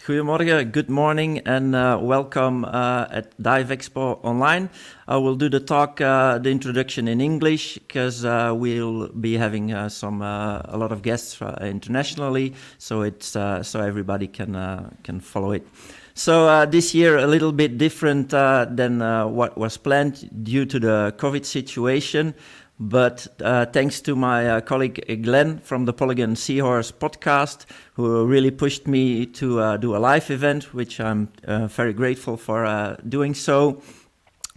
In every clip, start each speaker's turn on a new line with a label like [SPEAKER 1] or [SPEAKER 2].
[SPEAKER 1] Goedemorgen, good morning, and welcome at Dive-Expo online. I will do the talk, the introduction in English, because we'll be having a lot of guests internationally, so everybody can follow it. So this year a little bit different than what was planned due to the COVID situation. But thanks to my colleague Glenn from the Polygon Seahorse podcast, who really pushed me to do a live event, which I'm very grateful for doing so.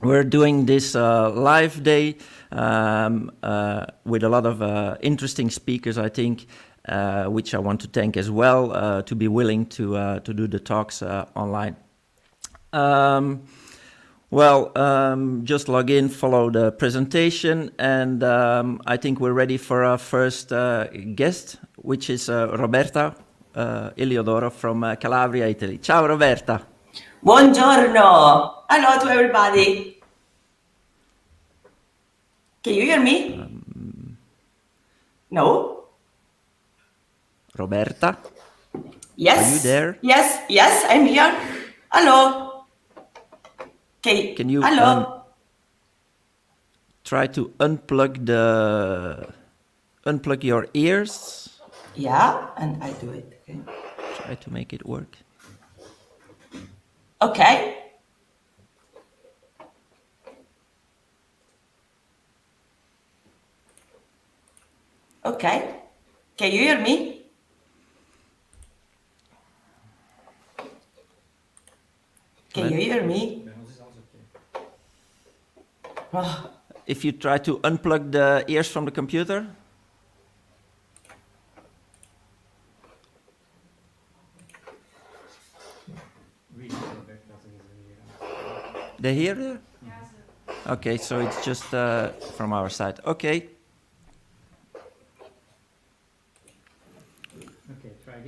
[SPEAKER 1] We're doing this live day with a lot of interesting speakers, I think, which I want to thank as well to be willing to do the talks online. Just log in, follow the presentation, and I think we're ready for our first guest, which is Roberta Eliodoro from Calabria, Italy. Ciao, Roberta.
[SPEAKER 2] Buongiorno. Hello to everybody. Can you hear me? No?
[SPEAKER 1] Roberta?
[SPEAKER 2] Yes.
[SPEAKER 1] Are you there?
[SPEAKER 2] Yes, I'm here. Hello.
[SPEAKER 1] Can you try to unplug your ears?
[SPEAKER 2] Yeah, and I do it. Okay.
[SPEAKER 1] Try to make it work.
[SPEAKER 2] Okay. Okay. Can you hear me? Can you hear me? Oh.
[SPEAKER 1] If you try to unplug the ears from the computer. They hear you? Okay, so it's just from our side. Okay.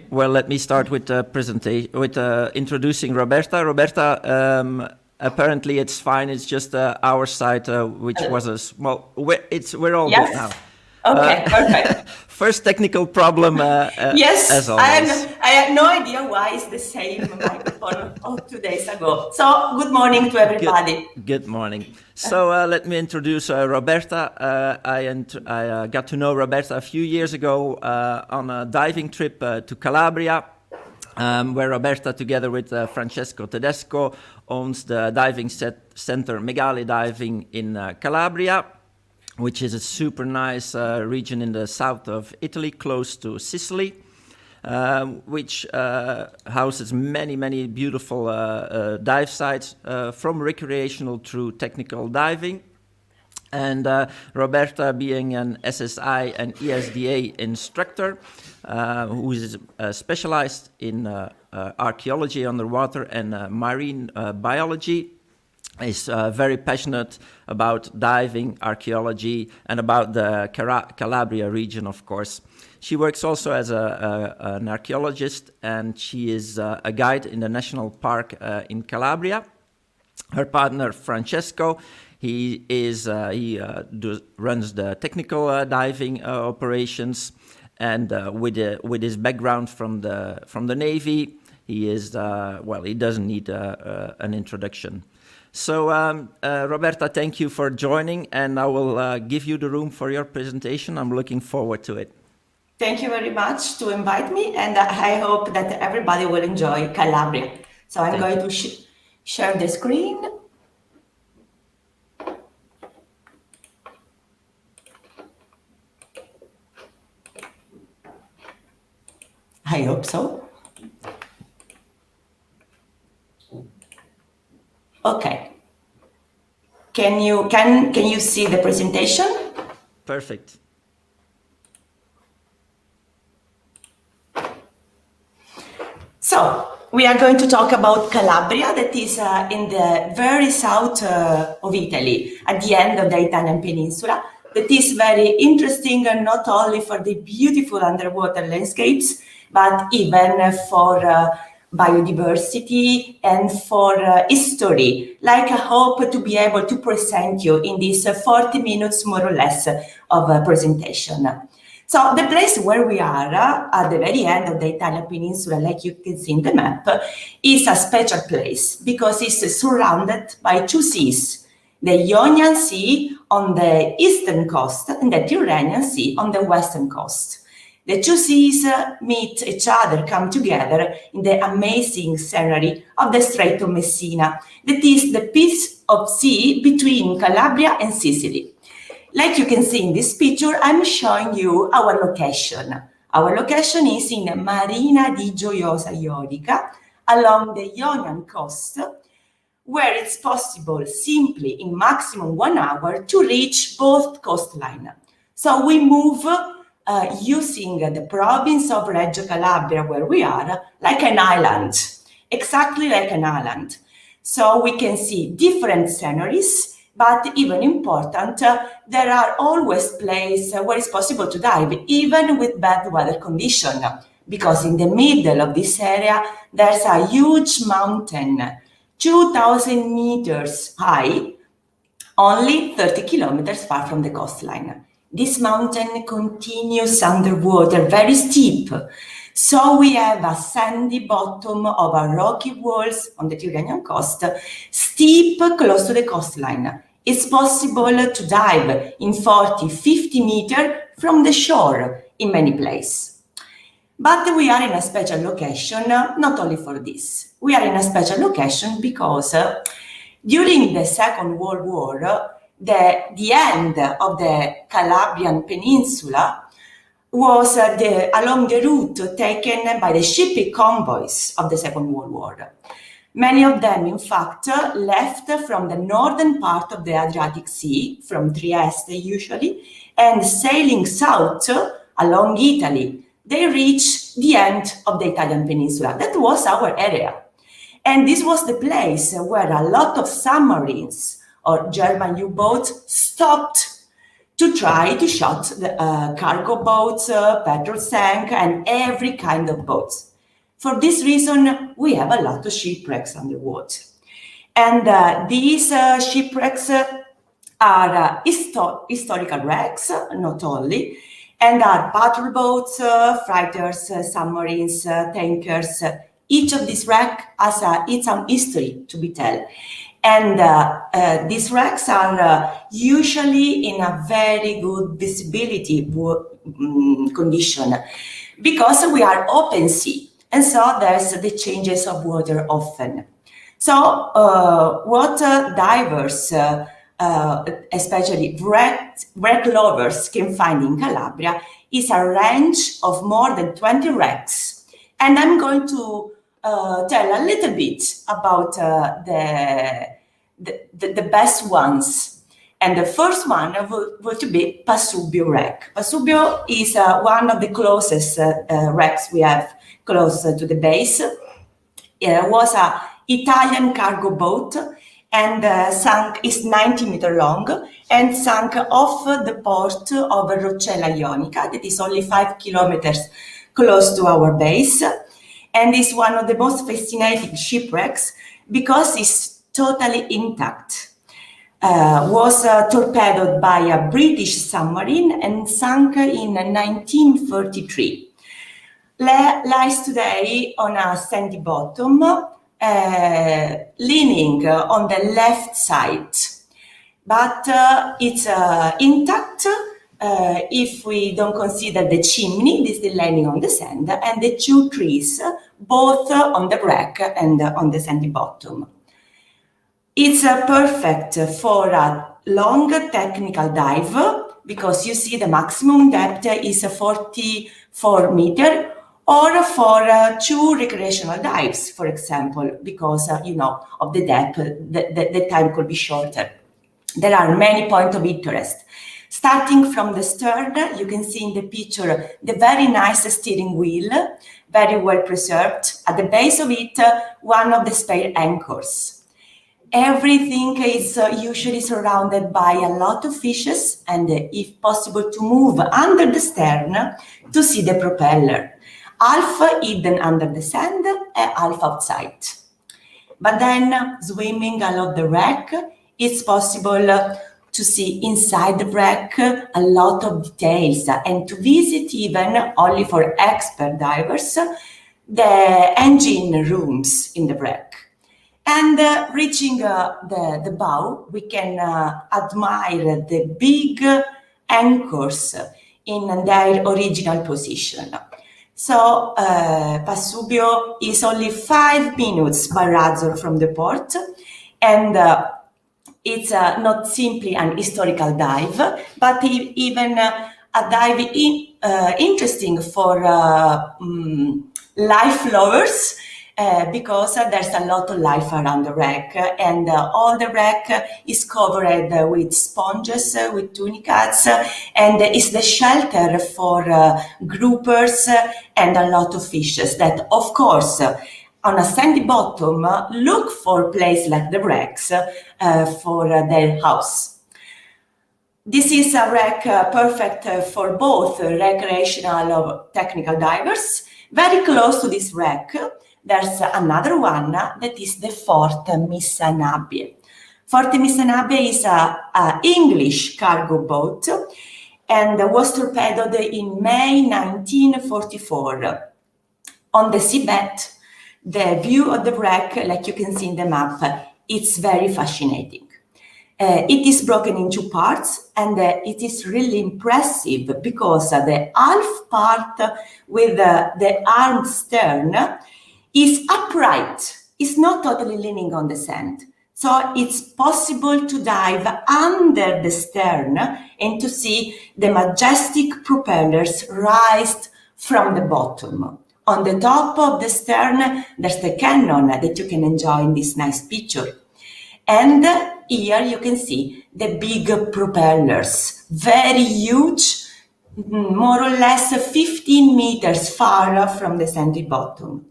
[SPEAKER 1] Well, let me start with the presentation, with introducing Roberta. Roberta, apparently it's fine. It's just our side, which was a small. We're all good now.
[SPEAKER 2] Okay, perfect.
[SPEAKER 1] First technical problem.
[SPEAKER 2] Yes,
[SPEAKER 1] as always.
[SPEAKER 2] I have no idea why it's the same microphone of 2 days ago. So good morning to everybody.
[SPEAKER 1] Good morning. So let me introduce Roberta. I got to know Roberta a few years ago on a diving trip to Calabria, where Roberta, together with Francesco Tedesco, owns the diving center Megali Diving in Calabria, which is a super nice region in the south of Italy, close to Sicily, which houses many beautiful dive sites, from recreational through technical diving. And Roberta, being an SSI and ESDA instructor, who is specialized in archaeology underwater and marine biology, is very passionate about diving, archaeology, and about the Calabria region, of course. She works also as an archaeologist, and she is a guide in the national park in Calabria. Her partner, Francesco, he runs the technical diving operations, and with his background from the Navy, he is he doesn't need an introduction. So, Roberta, thank you for joining, and I will give you the room for your presentation. I'm looking forward to it.
[SPEAKER 2] Thank you very much to invite me, and I hope that everybody will enjoy Calabria. So I'm going to share the screen. I hope so. Okay. Can you see the presentation?
[SPEAKER 1] Perfect.
[SPEAKER 2] So we are going to talk about Calabria, that is in the very south of Italy, at the end of the Italian peninsula. That is very interesting, not only for the beautiful underwater landscapes, but even for biodiversity and for history. Like, I hope to be able to present you in these 40 minutes, more or less, of presentation. So the place where we are, at the very end of the Italian peninsula, like you can see in the map, is a special place because it's surrounded by two seas, the Ionian Sea on the eastern coast and the Tyrrhenian Sea on the western coast. The two seas meet each other, come together in the amazing scenery of the Strait of Messina, that is the piece of sea between Calabria and Sicily. Like you can see in this picture, I'm showing you our location. Our location is in Marina di Gioiosa Iorica, along the Ionian coast, where it's possible simply in maximum 1 hour to reach both coastline. So we move using the province of Reggio Calabria, where we are, like an island, exactly like an island. So we can see different sceneries, but even important, there are always places where it's possible to dive, even with bad weather condition, because in the middle of this area, there's a huge mountain, 2,000 meters high, only 30 kilometers far from the coastline. This mountain continues underwater, very steep. So we have a sandy bottom of a rocky walls on the Tyrrhenian coast, steep close to the coastline. It's possible to dive in 40, 50 meters from the shore in many places. But we are in a special location, not only for this. We are in a special location because during the Second World War, the end of the Calabrian Peninsula was along the route taken by the shipping convoys of the Second World War. Many of them, in fact, left from the northern part of the Adriatic Sea, from Trieste usually, and sailing south along Italy, they reached the end of the Italian peninsula. That was our area. And this was the place where a lot of submarines or German U-boats stopped to try to shoot the cargo boats, petrol tank, and every kind of boats. For this reason, we have a lot of shipwrecks underwater. And these shipwrecks are historical wrecks, not only, and are patrol boats, freighters, submarines, tankers. Each of these wrecks has its own history to be told. And these wrecks are usually in a very good visibility condition because we are open sea. And so there's the changes of water often. So what divers, especially wreck lovers, can find in Calabria is a range of more than 20 wrecks. And I'm going to tell a little bit about the best ones. And the first one would be Pasubio wreck. Pasubio is one of the closest wrecks we have close to the base. It was an Italian cargo boat and is 90 meters long and sank off the port of Roccella Ionica, that is only 5 kilometers close to our base. And is one of the most fascinating shipwrecks because it's totally intact. Was torpedoed by a British submarine and sunk in 1943. Lies today on a sandy bottom, leaning on the left side. But it's intact if we don't consider the chimney, this is landing on the sand, and the two trees, both on the wreck and on the sandy bottom. It's perfect for a long technical dive because you see the maximum depth is 44 meters, or for two recreational dives, for example, because of the depth, the time could be shorter. There are many points of interest. Starting from the stern, you can see in the picture the very nice steering wheel, very well preserved. At the base of it, one of the spare anchors. Everything is usually surrounded by a lot of fishes and, if possible, to move under the stern to see the propeller, half hidden under the sand and half outside. But then, swimming along the wreck, it's possible to see inside the wreck a lot of details and to visit even only for expert divers the engine rooms in the wreck. And reaching the bow, we can admire the big anchors in their original position. So Pasubio is only 5 minutes by razor from the port, and it's not simply an historical dive, but even a dive interesting for life lovers, because there's a lot of life around the wreck, and all the wreck is covered with sponges, with tunicats, and is the shelter for groupers and a lot of fishes that, of course, on a sandy bottom, look for places like the wrecks for their house. This is a wreck perfect for both recreational or technical divers. Very close to this wreck, there's another one that is the Fort Missanabie. Fort Missanabie is an English cargo boat and was torpedoed in May 1944. On the seabed, the view of the wreck, like you can see in the map, it's very fascinating. It is broken in 2 parts, and it is really impressive because the half part with the armed stern is upright. It's not totally leaning on the sand. So it's possible to dive under the stern and to see the majestic propellers rise from the bottom. On the top of the stern, there's the cannon that you can enjoy in this nice picture. And here you can see the big propellers, very huge, more or less 15 meters far from the sandy bottom.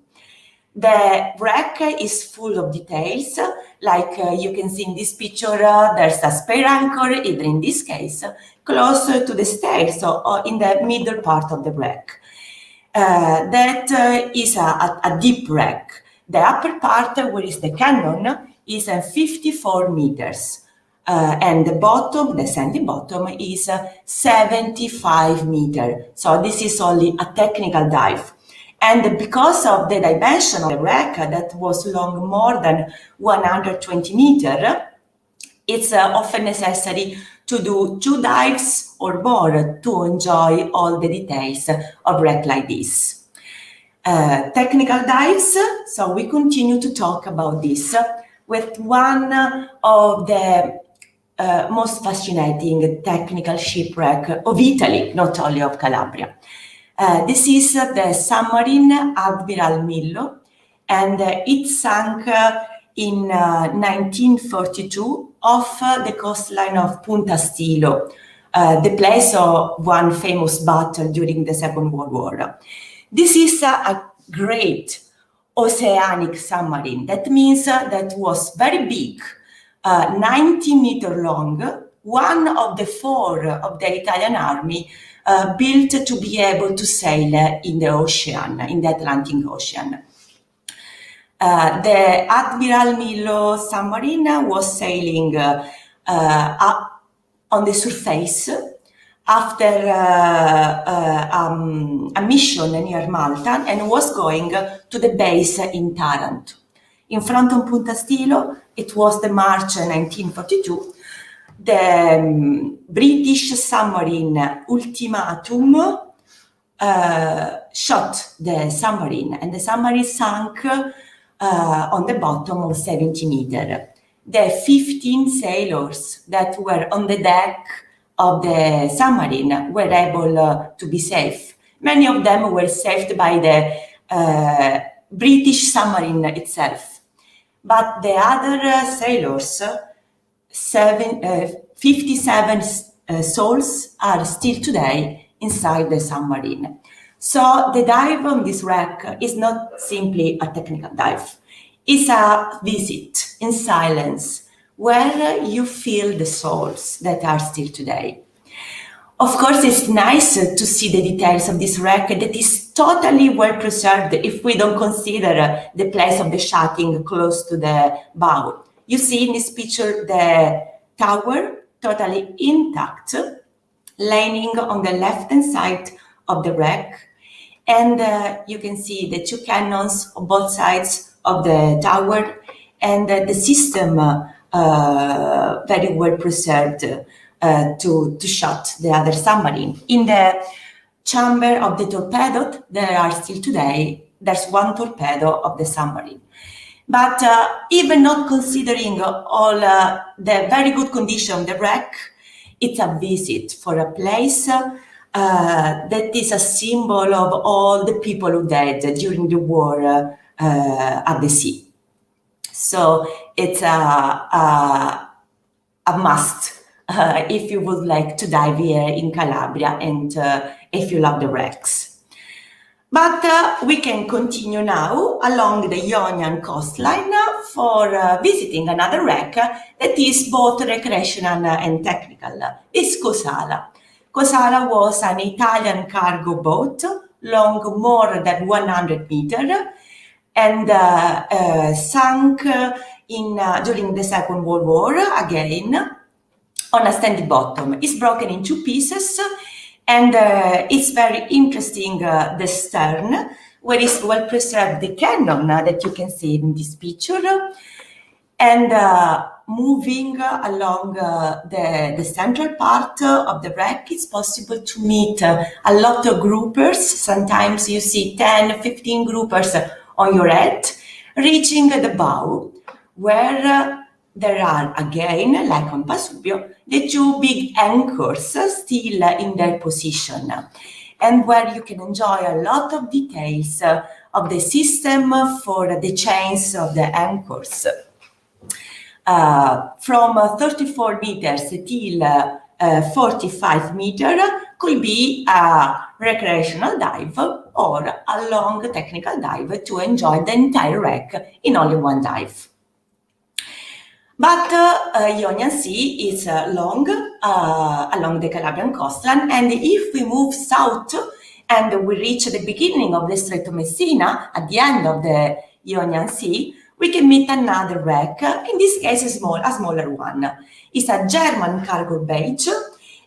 [SPEAKER 2] The wreck is full of details, like you can see in this picture, there's a spare anchor, even in this case, close to the stairs, so in the middle part of the wreck. That is a deep wreck. The upper part, where is the cannon, is 54 meters. And the bottom, the sandy bottom, is 75 meters. So this is only a technical dive. And because of the dimension of the wreck that was long more than 120 meters, it's often necessary to do 2 dives or more to enjoy all the details of wreck like this. Technical dives, so we continue to talk about this with one of the most fascinating technical shipwreck of Italy, not only of Calabria. This is the submarine Admiral Millo, and it sank in 1942 off the coastline of Punta Stilo, the place of one famous battle during the Second World War. This is a great oceanic submarine. That means that was very big, 90 meters long, one of the 4 of the Italian army built to be able to sail in the ocean, in the Atlantic Ocean. The Admiral Millo submarine was sailing on the surface after a mission near Malta and was going to the base in Taranto. In front of Punta Stilo, it was the March 1942. The British submarine Ultimatum shot the submarine, and the submarine sank on the bottom of 70 meters. The 15 sailors that were on the deck of the submarine were able to be safe. Many of them were saved by the British submarine itself. But the other sailors, 57 souls are still today inside the submarine. So the dive on this wreck is not simply a technical dive. It's a visit in silence where you feel the souls that are still today. Of course, it's nice to see the details of this wreck that is totally well preserved if we don't consider the place of the shutting close to the bow. You see in this picture the tower totally intact, lying on the left-hand side of the wreck. And you can see the two cannons on both sides of the tower, and the system very well preserved to shot the other submarine. In the chamber of the torpedo, there are still today, there's one torpedo of the submarine. But even not considering all the very good condition of the wreck, it's a visit for a place that is a symbol of all the people who died during the war at the sea. So it's a must if you would like to dive here in Calabria and if you love the wrecks. But we can continue now along the Ionian coastline for visiting another wreck that is both recreational and technical. It's Kosala. Kosala was an Italian cargo boat, long more than 100 meters, and sank during the Second World War again on a standing bottom. It's broken in two pieces, and it's very interesting, the stern, where is well preserved the cannon that you can see in this picture. And moving along the central part of the wreck, it's possible to meet a lot of groupers. Sometimes you see 10, 15 groupers on your head, reaching the bow, where there are, again, like on Pasubio, the two big anchors still in their position, and where you can enjoy a lot of details of the system for the chains of the anchors. From 34 meters till 45 meters could be a recreational dive or a long technical dive to enjoy the entire wreck in only one dive. But Ionian Sea is long along the Calabrian coastline, and if we move south and we reach the beginning of the Strait of Messina, at the end of the Ionian Sea, we can meet another wreck, in this case a smaller one. It's a German cargo barge,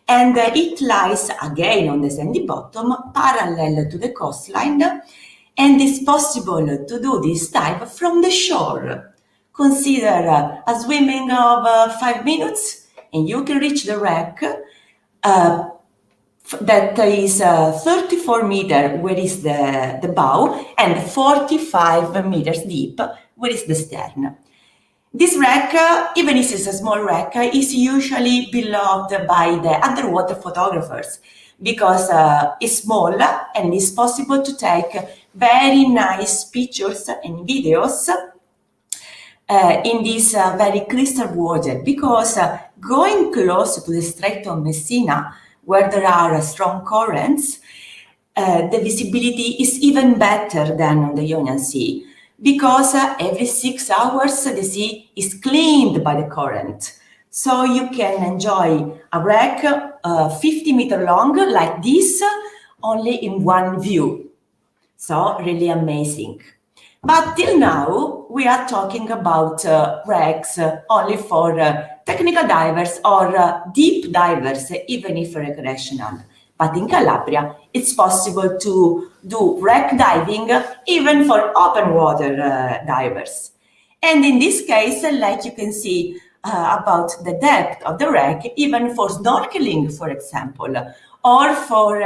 [SPEAKER 2] and it lies again on the sandy bottom, parallel to the coastline, and it's possible to do this dive from the shore. Consider a swimming of 5 minutes, and you can reach the wreck that is 34 meters, where is the bow, and 45 meters deep, where is the stern. This wreck, even if it's a small wreck, is usually beloved by the underwater photographers because it's small and it's possible to take very nice pictures and videos in this very crystal water, because going close to the Strait of Messina, where there are strong currents, the visibility is even better than on the Ionian Sea, because every 6 hours the sea is cleaned by the current. So you can enjoy a wreck 50 meters long like this, only in one view. So really amazing. But till now, we are talking about wrecks only for technical divers or deep divers, even if recreational. But in Calabria, it's possible to do wreck diving even for open water divers. And in this case, like you can see about the depth of the wreck, even for snorkeling, for example, or for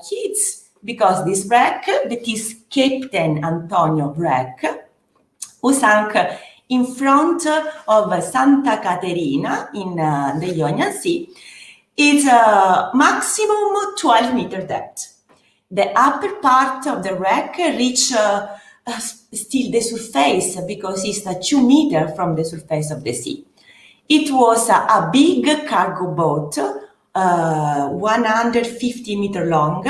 [SPEAKER 2] kids, because this wreck, that is Captain Antonio wreck, who sank in front of Santa Caterina in the Ionian Sea, is maximum 12 meter depth. The upper part of the wreck reach still the surface, because it's 2 meters from the surface of the sea. It was a big cargo boat, 150 meters long,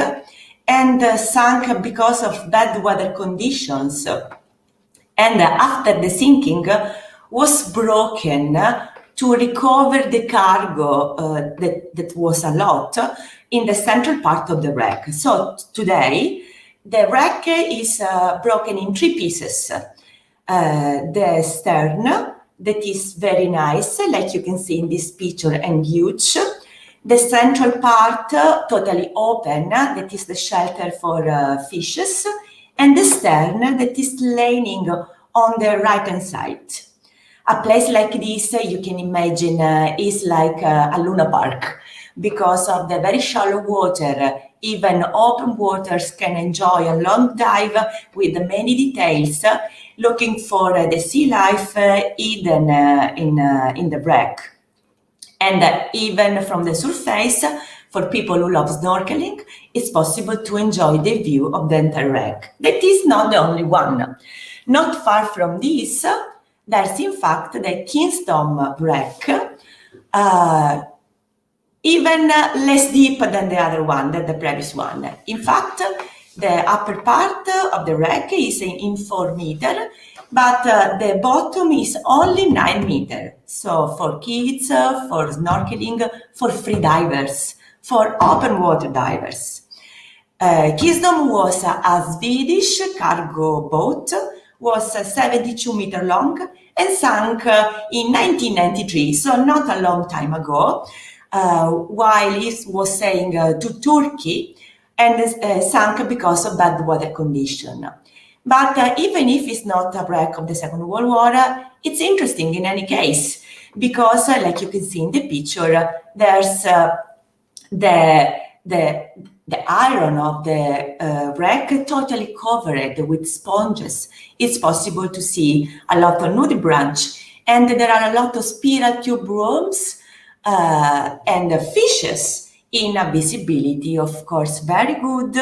[SPEAKER 2] and sank because of bad weather conditions. And after the sinking, was broken to recover the cargo that was a lot in the central part of the wreck. So today, the wreck is broken in 3 pieces. The stern, that is very nice, like you can see in this picture, and huge. The central part totally open, that is the shelter for fishes, and the stern that is laying on the right-hand side. A place like this, you can imagine, is like a Luna Park. Because of the very shallow water, even open waters can enjoy a long dive with many details, looking for the sea life hidden in the wreck. And even from the surface, for people who love snorkeling, it's possible to enjoy the view of the entire wreck. That is not the only one. Not far from this, there's in fact the Kingston wreck, even less deep than the other one, than the previous one. In fact, the upper part of the wreck is in 4 meters, but the bottom is only 9 meters. So for kids, for snorkeling, for free divers, for open water divers. Kingston was a Swedish cargo boat, was 72 meters long and sank in 1993, so not a long time ago, while it was sailing to Turkey, and sank because of bad weather condition. But even if it's not a wreck of the Second World War, it's interesting in any case, because like you can see in the picture, there's the iron of the wreck totally covered with sponges. It's possible to see a lot of nudibranch, and there are a lot of spiral tube worms and fishes in a visibility, of course, very good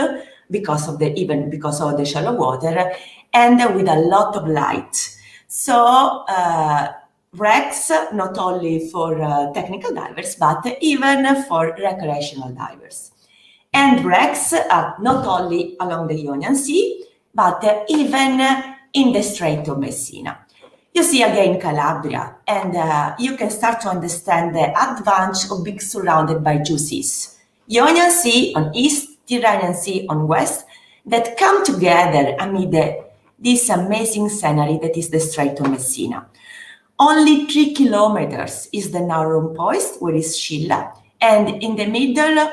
[SPEAKER 2] because of the shallow water, and with a lot of light. So wrecks not only for technical divers, but even for recreational divers. And wrecks are not only along the Ionian Sea, but even in the Strait of Messina. You see again Calabria, and you can start to understand the advantage of being surrounded by two seas. Ionian Sea on east, Tyrrhenian Sea on west, that come together amid this amazing scenery that is the Strait of Messina. Only 3 kilometers is the narrow point, where is Scilla, and in the middle,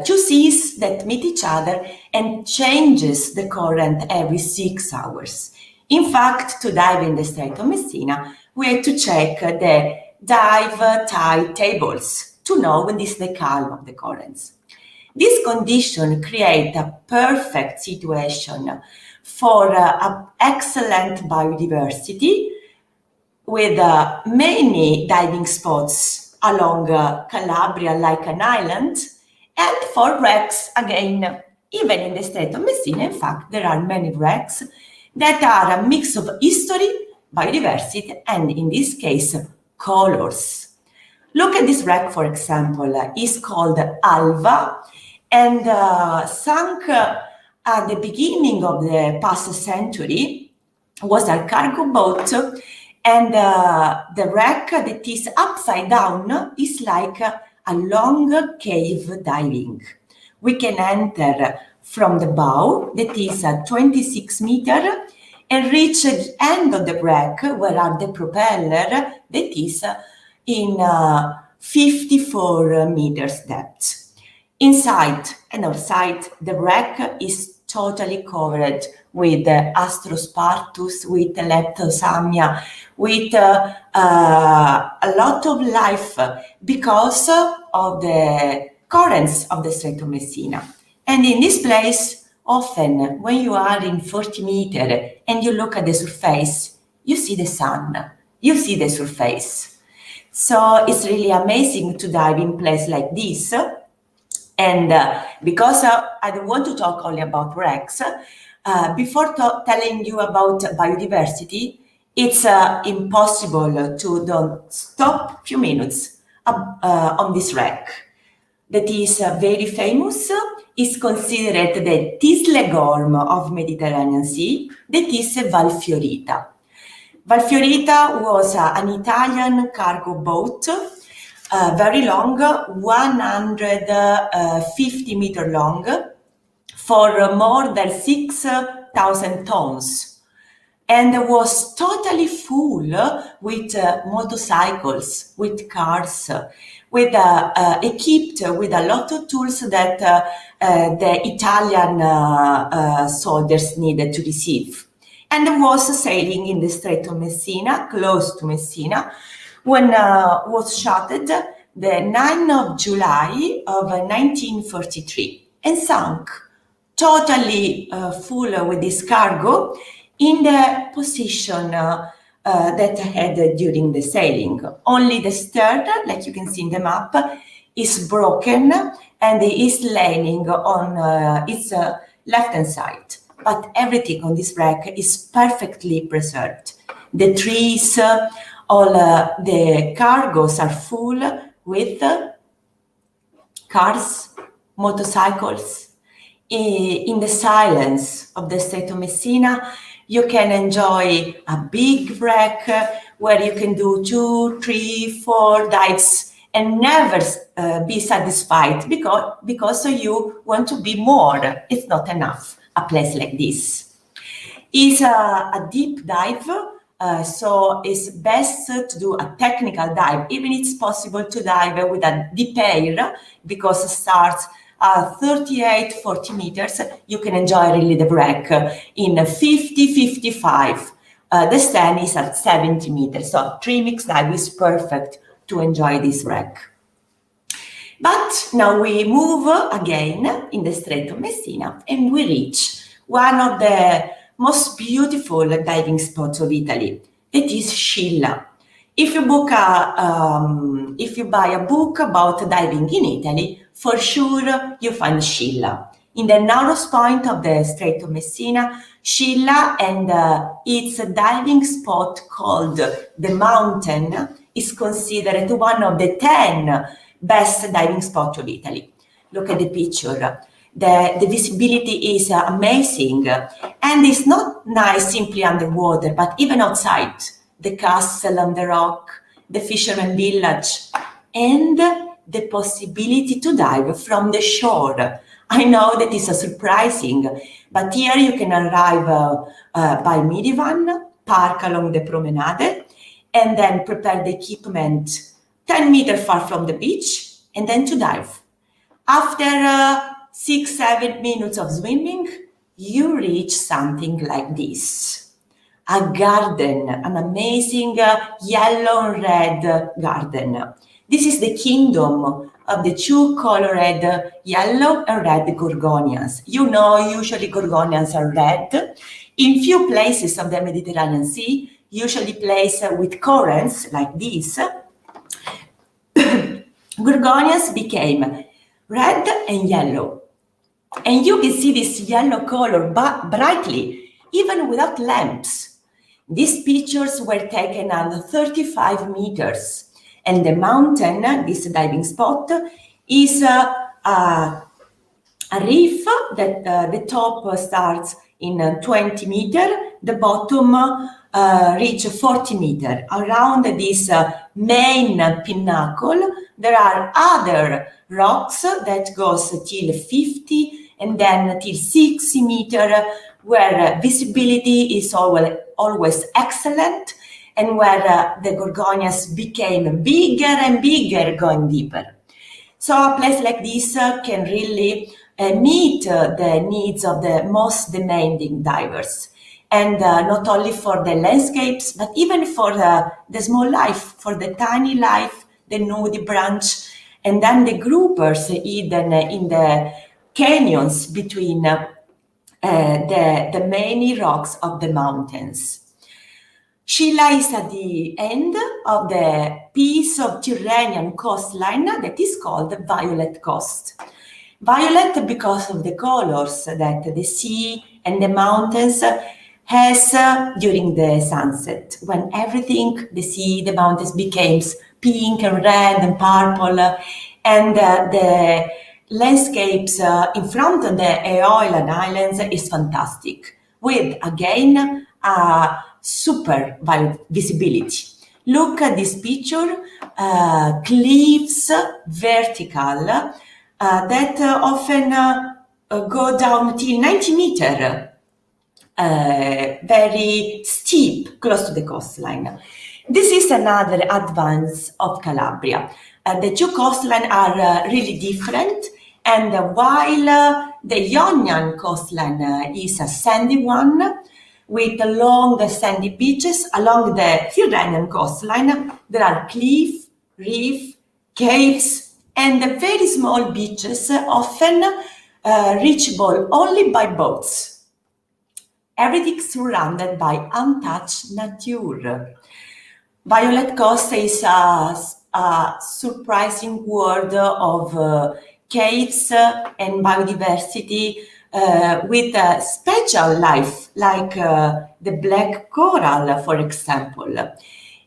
[SPEAKER 2] two seas that meet each other and changes the current every 6 hours. In fact, to dive in the Strait of Messina, we had to check the dive tide tables to know when is the calm of the currents. This condition creates a perfect situation for excellent biodiversity, with many diving spots along Calabria like an island, and for wrecks, again, even in the Strait of Messina, in fact, there are many wrecks that are a mix of history, biodiversity, and in this case, colors. Look at this wreck, for example. It's called Alva, and sunk at the beginning of the past century, was a cargo boat, and the wreck that is upside down is like a long cave diving. We can enter from the bow, that is 26 meters, and reach the end of the wreck, where are the propeller, that is in 54 meters depth. Inside and outside, the wreck is totally covered with Astrospartus, with Leptosamia, with a lot of life because of the currents of the Strait of Messina. And in this place, often when you are in 40 meters and you look at the surface, you see the sun, you see the surface. So it's really amazing to dive in a place like this. And because I don't want to talk only about wrecks, before telling you about biodiversity, it's impossible to don't stop a few minutes on this wreck. That is very famous, is considered the Tislegorm of Mediterranean Sea, that is Valfiorita. Valfiorita was an Italian cargo boat, very long, 150 meters long, for more than 6,000 tons. and was totally full with motorcycles, with cars, with equipped with a lot of tools that the Italian soldiers needed to receive. And was sailing in the Strait of Messina, close to Messina, when was shot the 9th of July of 1943 and sunk totally full with this cargo in the position that had during the sailing. Only the stern, like you can see in the map, is broken and is laying on its left-hand side. But everything on this wreck is perfectly preserved. The trees, all the cargoes are full with cars, motorcycles. In the silence of the Strait of Messina, you can enjoy a big wreck where you can do 2, 3, 4 dives and never be satisfied because you want to be more. It's not enough, a place like this. It's a deep dive, so it's best to do a technical dive. Even it's possible to dive with a deep air because it starts 38, 40 meters, you can enjoy really the wreck in 50, 55. The stand is at 70 meters, so 3 mixed dive is perfect to enjoy this wreck. But now we move again in the Strait of Messina and we reach one of the most beautiful diving spots of Italy. It is Scilla. If you buy a book about diving in Italy, for sure you find Scilla. In the narrowest point of the Strait of Messina, Scilla and its diving spot called the Mountain is considered one of the 10 best diving spots of Italy. Look at the picture. The visibility is amazing, and it's not nice simply underwater, but even outside. The castle on the rock, the fisherman village, and the possibility to dive from the shore. I know that is surprising, but here you can arrive by minivan, park along the promenade, and then prepare the equipment 10 meters far from the beach, and then to dive. After 6-7 minutes of swimming, you reach something like this. A garden, an amazing yellow and red garden. This is the kingdom of the 2 colored yellow and red gorgonias. You know, usually gorgonias are red. In few places of the Mediterranean Sea, usually placed with currents like this, gorgonias became red and yellow. And you can see this yellow color brightly, even without lamps. These pictures were taken at 35 meters, and the mountain, this diving spot, is a reef that the top starts in 20 meters, the bottom reach 40 meters. Around this main pinnacle, there are other rocks that goes till 50 and then till 60 meters, where visibility is always excellent, and where the gorgonias became bigger and bigger going deeper. So a place like this can really meet the needs of the most demanding divers. And not only for the landscapes, but even for the small life, for the tiny life, the nudie branch, and then the groupers hidden in the canyons between the many rocks of the mountains. Scilla is at the end of the piece of Tyrrhenian coastline that is called the Violet Coast. Violet because of the colors that the sea and the mountains has during the sunset, when everything, the sea, the mountains became pink and red and purple, and the landscapes in front of the Aeolian Islands is fantastic, with again a super visibility. Look at this picture, cliffs vertical that often go down till 90 meters. Very deep, close to the coastline. This is another advance of Calabria. The two coastlines are really different, and while the Ionian coastline is a sandy one, with long sandy beaches, along the Tyrrhenian coastline, there are cliff, reef, caves, and very small beaches, often reachable only by boats. Everything surrounded by untouched nature. Violet Coast is a surprising world of caves and biodiversity with a special life, like the black coral, for example.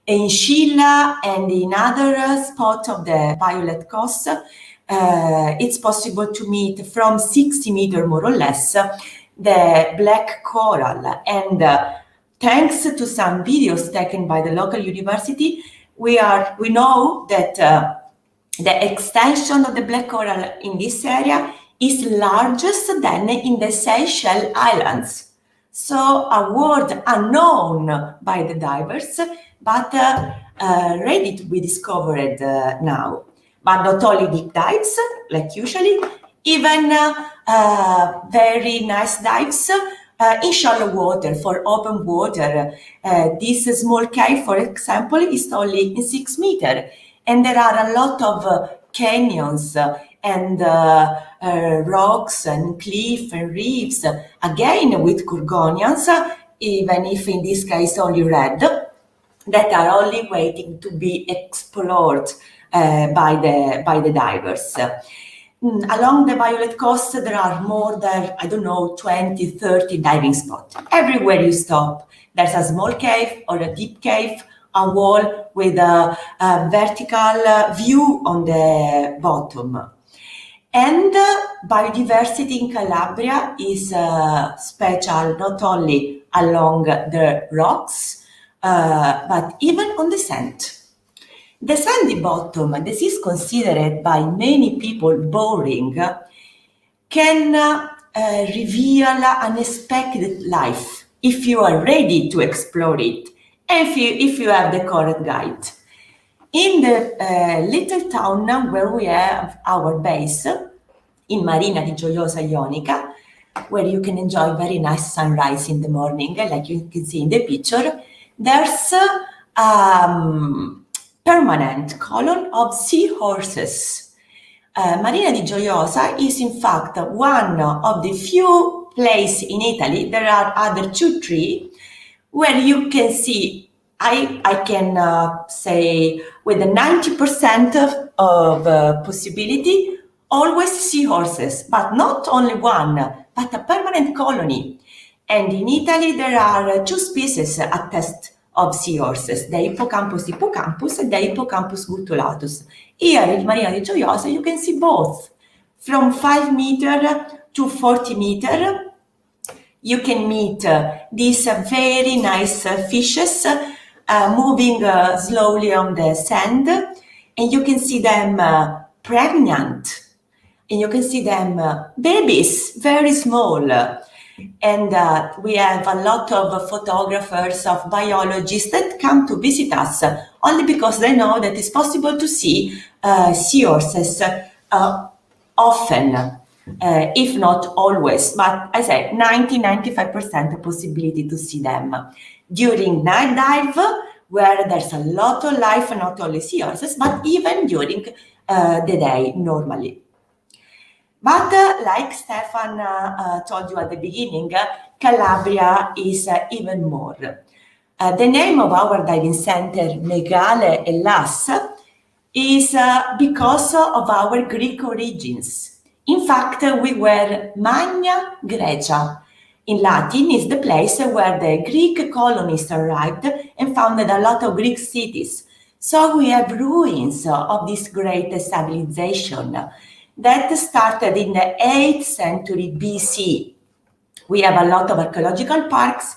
[SPEAKER 2] In Scilla and in other spots of the Violet Coast, it's possible to meet from 60 meters more or less the black coral. And thanks to some videos taken by the local university, we know that the extension of the black coral in this area is largest than in the Seychelles Islands. So a world unknown by the divers, but ready to be discovered now. But not only deep dives, like usually, even very nice dives in shallow water, for open water. This small cave, for example, is only in 6 meters. And there are a lot of canyons and rocks and cliffs and reefs, again with Gorgonians, even if in this case only red, that are only waiting to be explored by the divers. Along the Violet Coast, there are more than, 20, 30 diving spots. Everywhere you stop, there's a small cave or a deep cave, a wall with a vertical view on the bottom. And biodiversity in Calabria is special not only along the rocks, but even on the sand. The sandy bottom, this is considered by many people boring, can reveal unexpected life if you are ready to explore it, and if you have the correct guide. In the little town where we have our base, in Marina di Gioiosa Ionica, where you can enjoy very nice sunrise in the morning, like you can see in the picture, there's permanent colony of seahorses. Marina di Gioiosa is in fact one of the few places in Italy, there are other 2, 3, where you can see, I can say with a 90% of possibility, always seahorses, but not only one, but a permanent colony. And in Italy, there are 2 species attested of seahorses, the Hippocampus hippocampus and the Hippocampus gutulatus. Here in Marina di Gioiosa, you can see both. From 5 meters to 40 meters, you can meet these very nice fishes moving slowly on the sand, and you can see them pregnant, and you can see them babies, very small. And we have a lot of photographers, of biologists that come to visit us only because they know that it's possible to see seahorses often, if not always, but I say 90-95% possibility to see them. During night dive, where there's a lot of life, not only seahorses, but even during the day normally. But like Stefan told you at the beginning, Calabria is even more. The name of our diving center, Megale Hellas, is because of our Greek origins. In fact, we were Magna Grecia. In Latin is the place where the Greek colonists arrived and founded a lot of Greek cities. So we have ruins of this great civilization that started in the 8th century BC. We have a lot of archaeological parks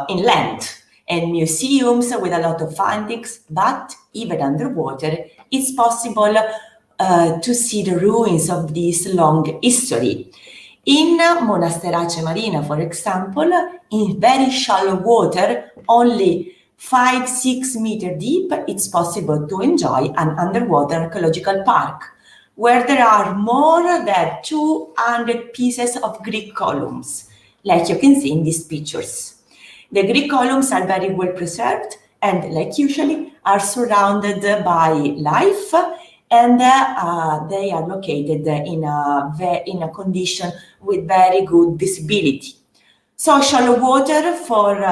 [SPEAKER 2] inland and museums with a lot of findings, but even underwater, it's possible to see the ruins of this long history. In Monasterace Marina, for example, in very shallow water, only 5-6 meters deep, it's possible to enjoy an underwater ecological park, where there are more than 200 pieces of Greek columns, like you can see in these pictures. The Greek columns are very well preserved and, like usually, are surrounded by life, and they are located in a condition with very good visibility. So shallow water for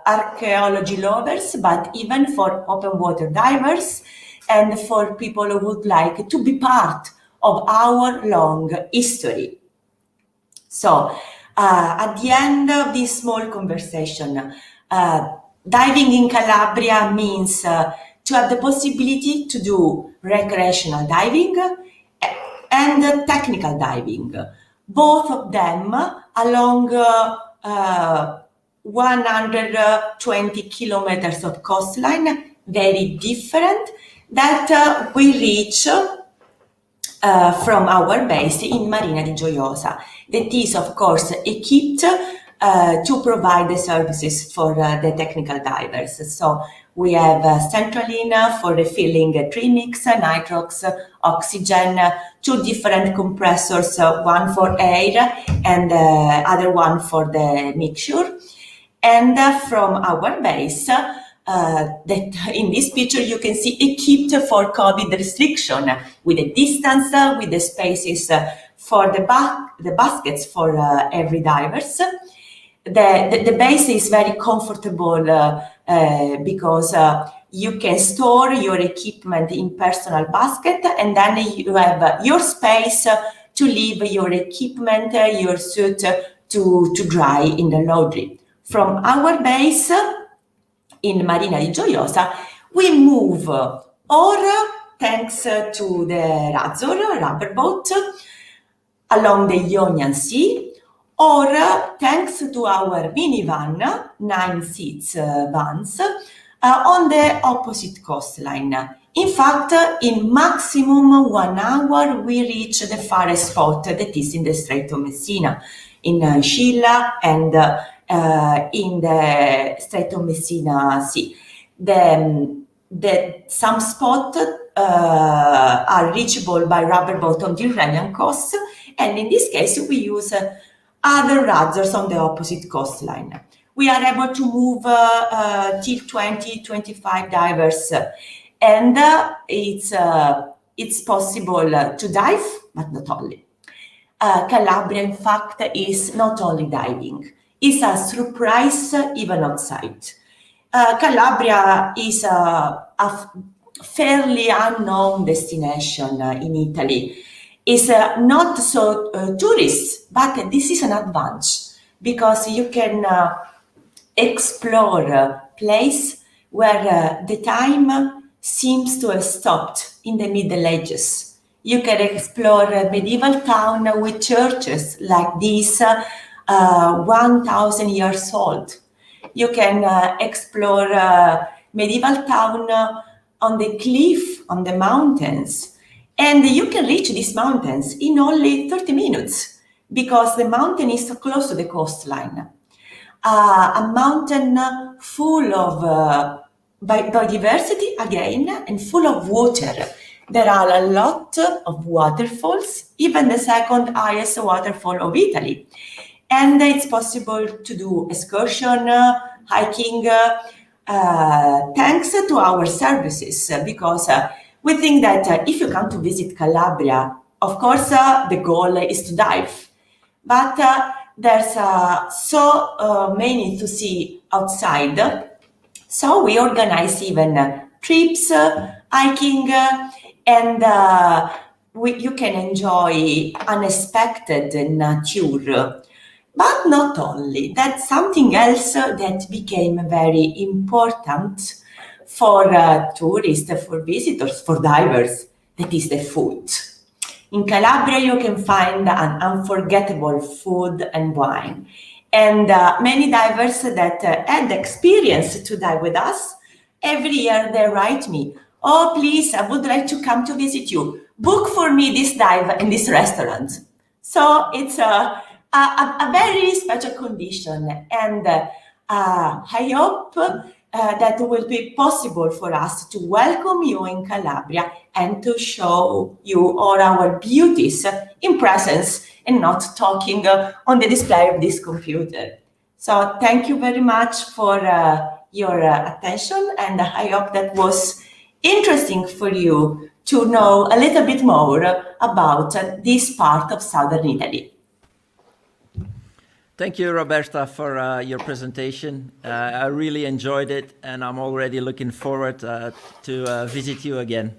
[SPEAKER 2] archaeology lovers, but even for open water divers and for people who would like to be part of our long history. So at the end of this small conversation, diving in Calabria means to have the possibility to do recreational diving and technical diving, both of them along 120 kilometers of coastline, very different, that we reach from our base in Marina di Gioiosa. That is, of course, equipped to provide the services for the technical divers. So we have centraline for refilling trimix, nitrox, oxygen, 2 different compressors, one for air and other one for the mixture. And from our base, that in this picture you can see equipped for COVID restriction, with a distance, with the spaces for the baskets for every divers. The base is very comfortable because you can store your equipment in personal basket, and then you have your space to leave your equipment, your suit to dry in the laundry. From our base in Marina di Gioiosa, we move or thanks to the Razor rubber boat along the Ionian Sea, or thanks to our minivan, 9 seats vans, on the opposite coastline. In fact, in maximum 1 hour, we reach the farthest spot that is in the Strait of Messina, in Scilla and in the Strait of Messina Sea. Some spots are reachable by rubber boat on the Iranian coast, and in this case we use other razors on the opposite coastline. We are able to move till 20-25 divers, and it's possible to dive, but not only. Calabria, in fact, is not only diving. It's a surprise even outside. Calabria is a fairly unknown destination in Italy. It's not so tourist, but this is an advantage because you can explore a place where the time seems to have stopped in the Middle Ages. You can explore a medieval town with churches like this, 1,000 years old. You can explore a medieval town on the cliff, on the mountains. And you can reach these mountains in only 30 minutes because the mountain is so close to the coastline. A mountain full of biodiversity again and full of water. There are a lot of waterfalls, even the second highest waterfall of Italy. And it's possible to do excursion, hiking, thanks to our services, because we think that if you come to visit Calabria, of course, the goal is to dive. But there's so many to see outside. So we organize even trips, hiking, and you can enjoy unexpected nature. But not only, that's something else that became very important for tourists, for visitors, for divers, that is the food. In Calabria, you can find an unforgettable food and wine. And many divers that had the experience to dive with us, every year they write me, "Oh, please, I would like to come to visit you. Book for me this dive in this restaurant." So it's a very special condition, and I hope that it will be possible for us to welcome you in Calabria and to show you all our beauties in presence and not talking on the display of this computer. So thank you very much for your attention, and I hope that was interesting for you to know a little bit more about this part of southern Italy.
[SPEAKER 1] Thank you, Roberta, for your presentation. I really enjoyed it, and I'm already looking forward to visit you again.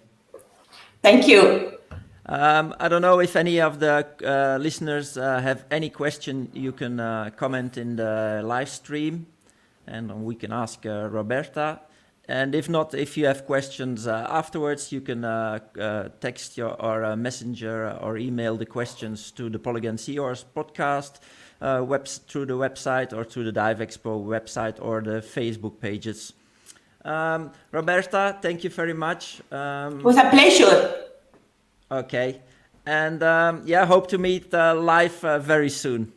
[SPEAKER 2] Thank you.
[SPEAKER 1] I don't know if any of the listeners have any question. You can comment in the live stream, and we can ask Roberta. And if not, if you have questions afterwards, you can text or messenger or email the questions to the Polygon Seahorse podcast through the website or through the Dive-Expo website or the Facebook pages. Roberta, thank you very much.
[SPEAKER 2] It was a pleasure.
[SPEAKER 1] Okay. And yeah, hope to meet live very soon.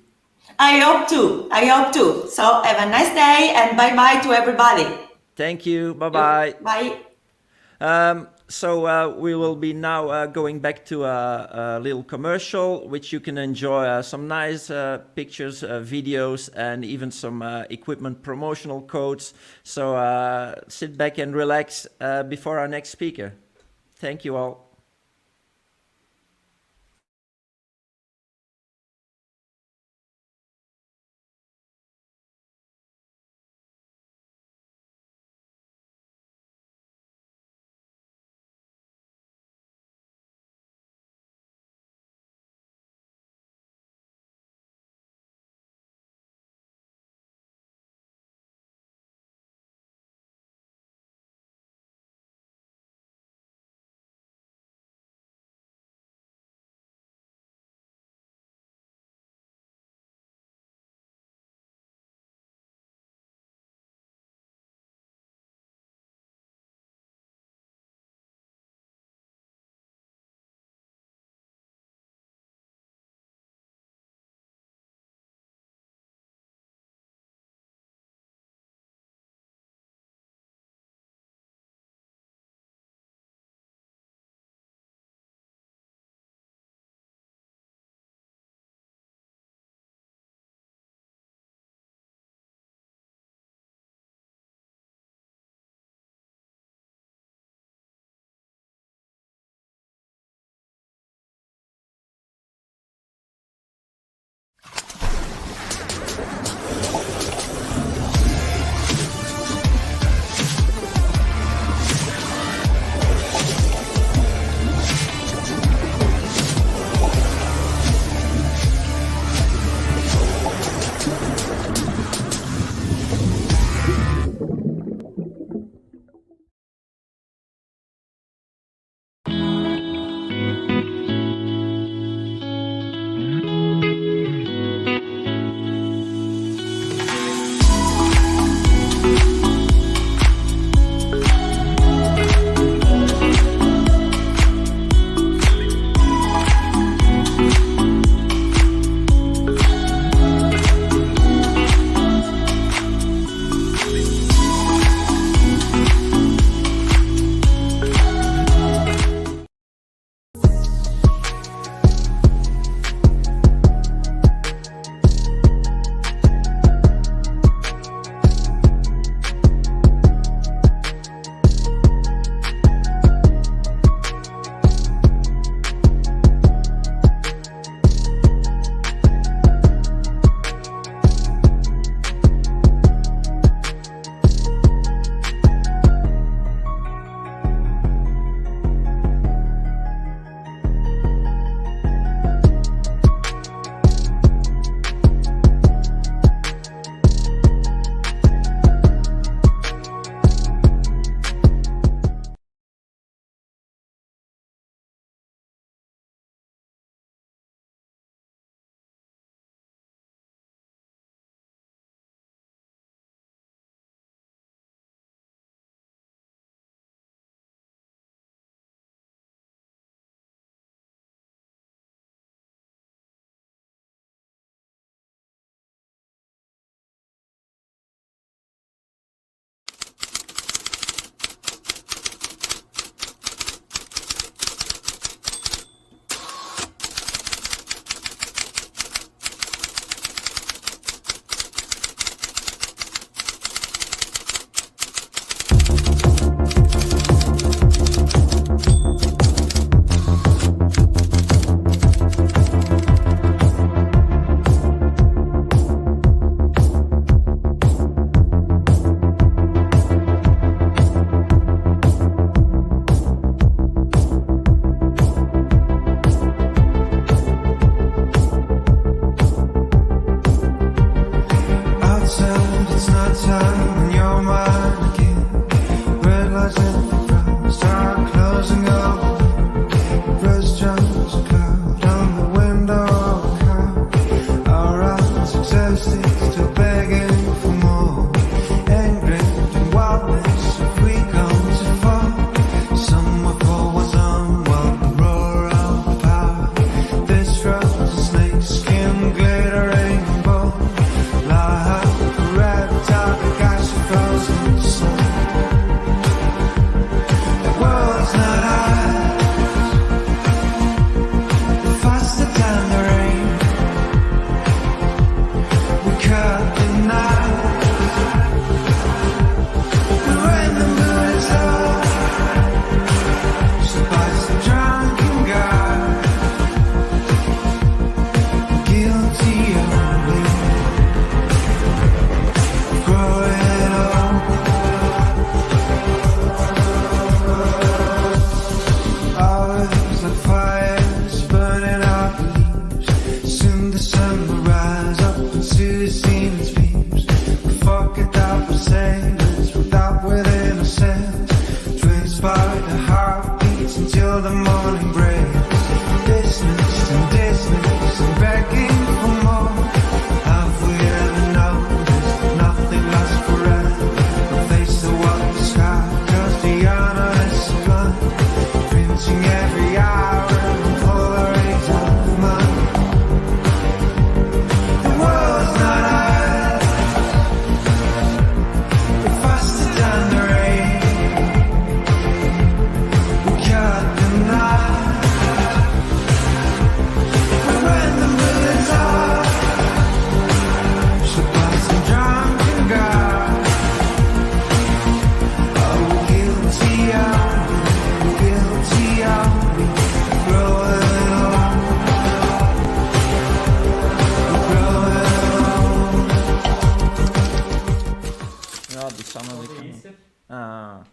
[SPEAKER 2] I hope to. I hope to. So have a nice day and bye-bye to everybody.
[SPEAKER 1] Thank you. Bye-bye.
[SPEAKER 2] Bye.
[SPEAKER 1] So we will be now going back to a little commercial, which you can enjoy some nice pictures, videos, and even some equipment promotional codes. So sit back and relax before our next speaker. Thank you all. someone we can... Ah.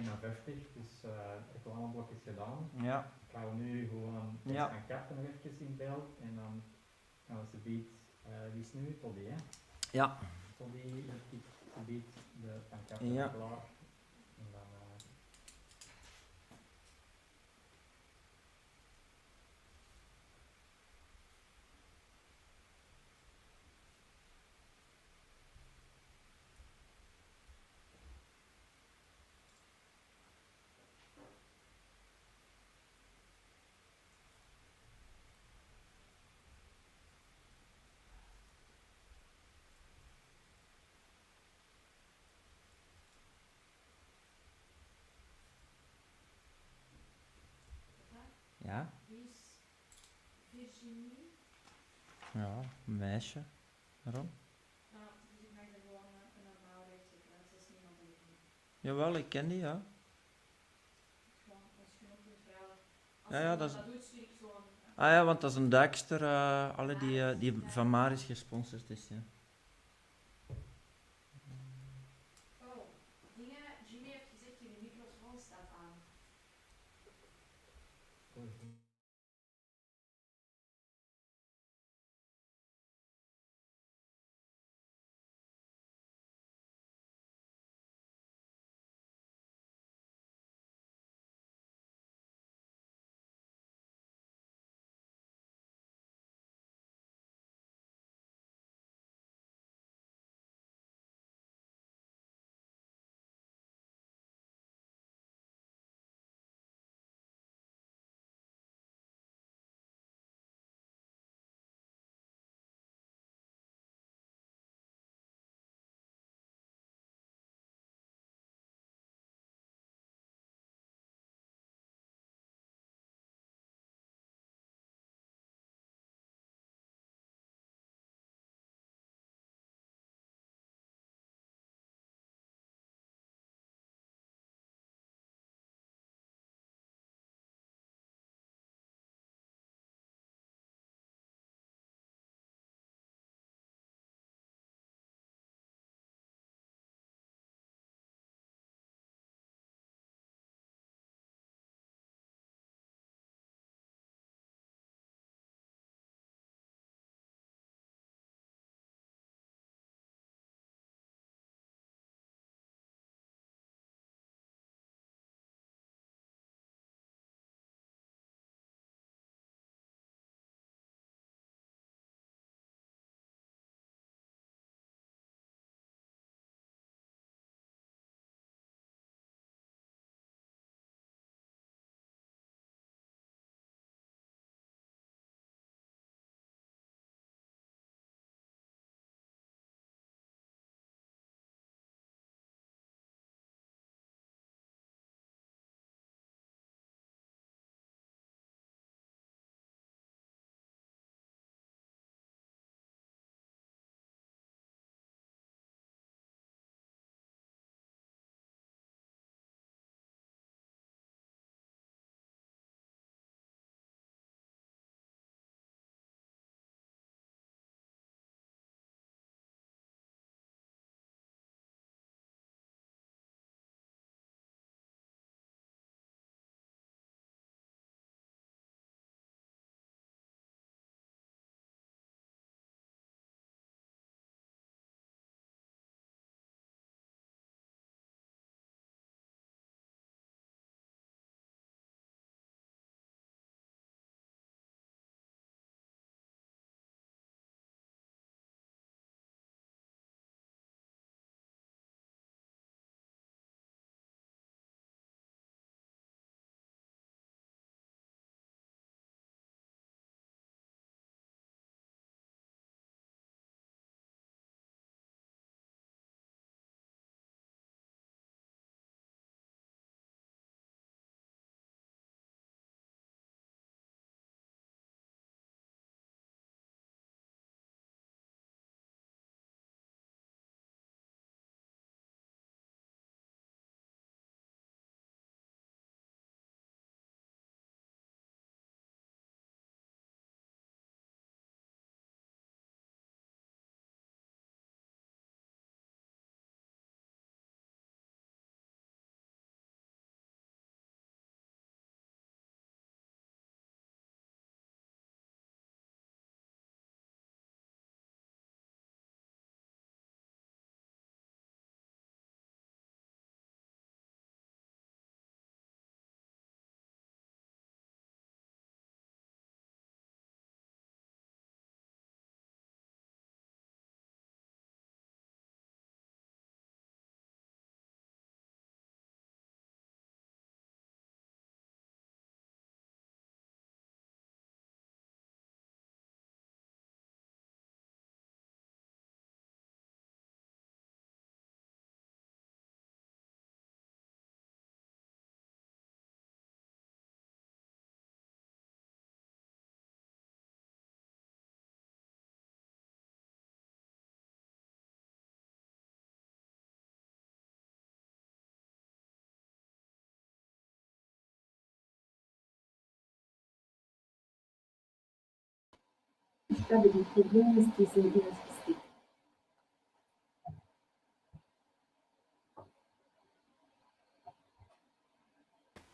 [SPEAKER 3] 1,50, dus reclameblok is gedaan.
[SPEAKER 1] Ja.
[SPEAKER 3] Ik ga nu gewoon gaan kappen nog even in beeld en dan gaan we wie is nu? Toddy, hè?
[SPEAKER 1] Ja.
[SPEAKER 3] Toddy, de van kappen klaar. En dan,
[SPEAKER 1] Ja.
[SPEAKER 4] Wie is Virginie?
[SPEAKER 1] Ja, een meisje. Waarom?
[SPEAKER 4] Dus ik mag er gewoon een normaal rechtje krijgen, dat is niemand die ik niet.
[SPEAKER 1] Jawel, ik ken die, ja.
[SPEAKER 4] Gewoon, als je nog kunt vragen. Als
[SPEAKER 1] Ja,
[SPEAKER 4] je
[SPEAKER 1] dat is...
[SPEAKER 4] dat doet, stuur ik gewoon.
[SPEAKER 1] Ah ja, want dat is een duikster, die van Maris gesponsord is, ja.
[SPEAKER 4] Oh, Jimmy heeft gezegd, jullie microfoon staat aan.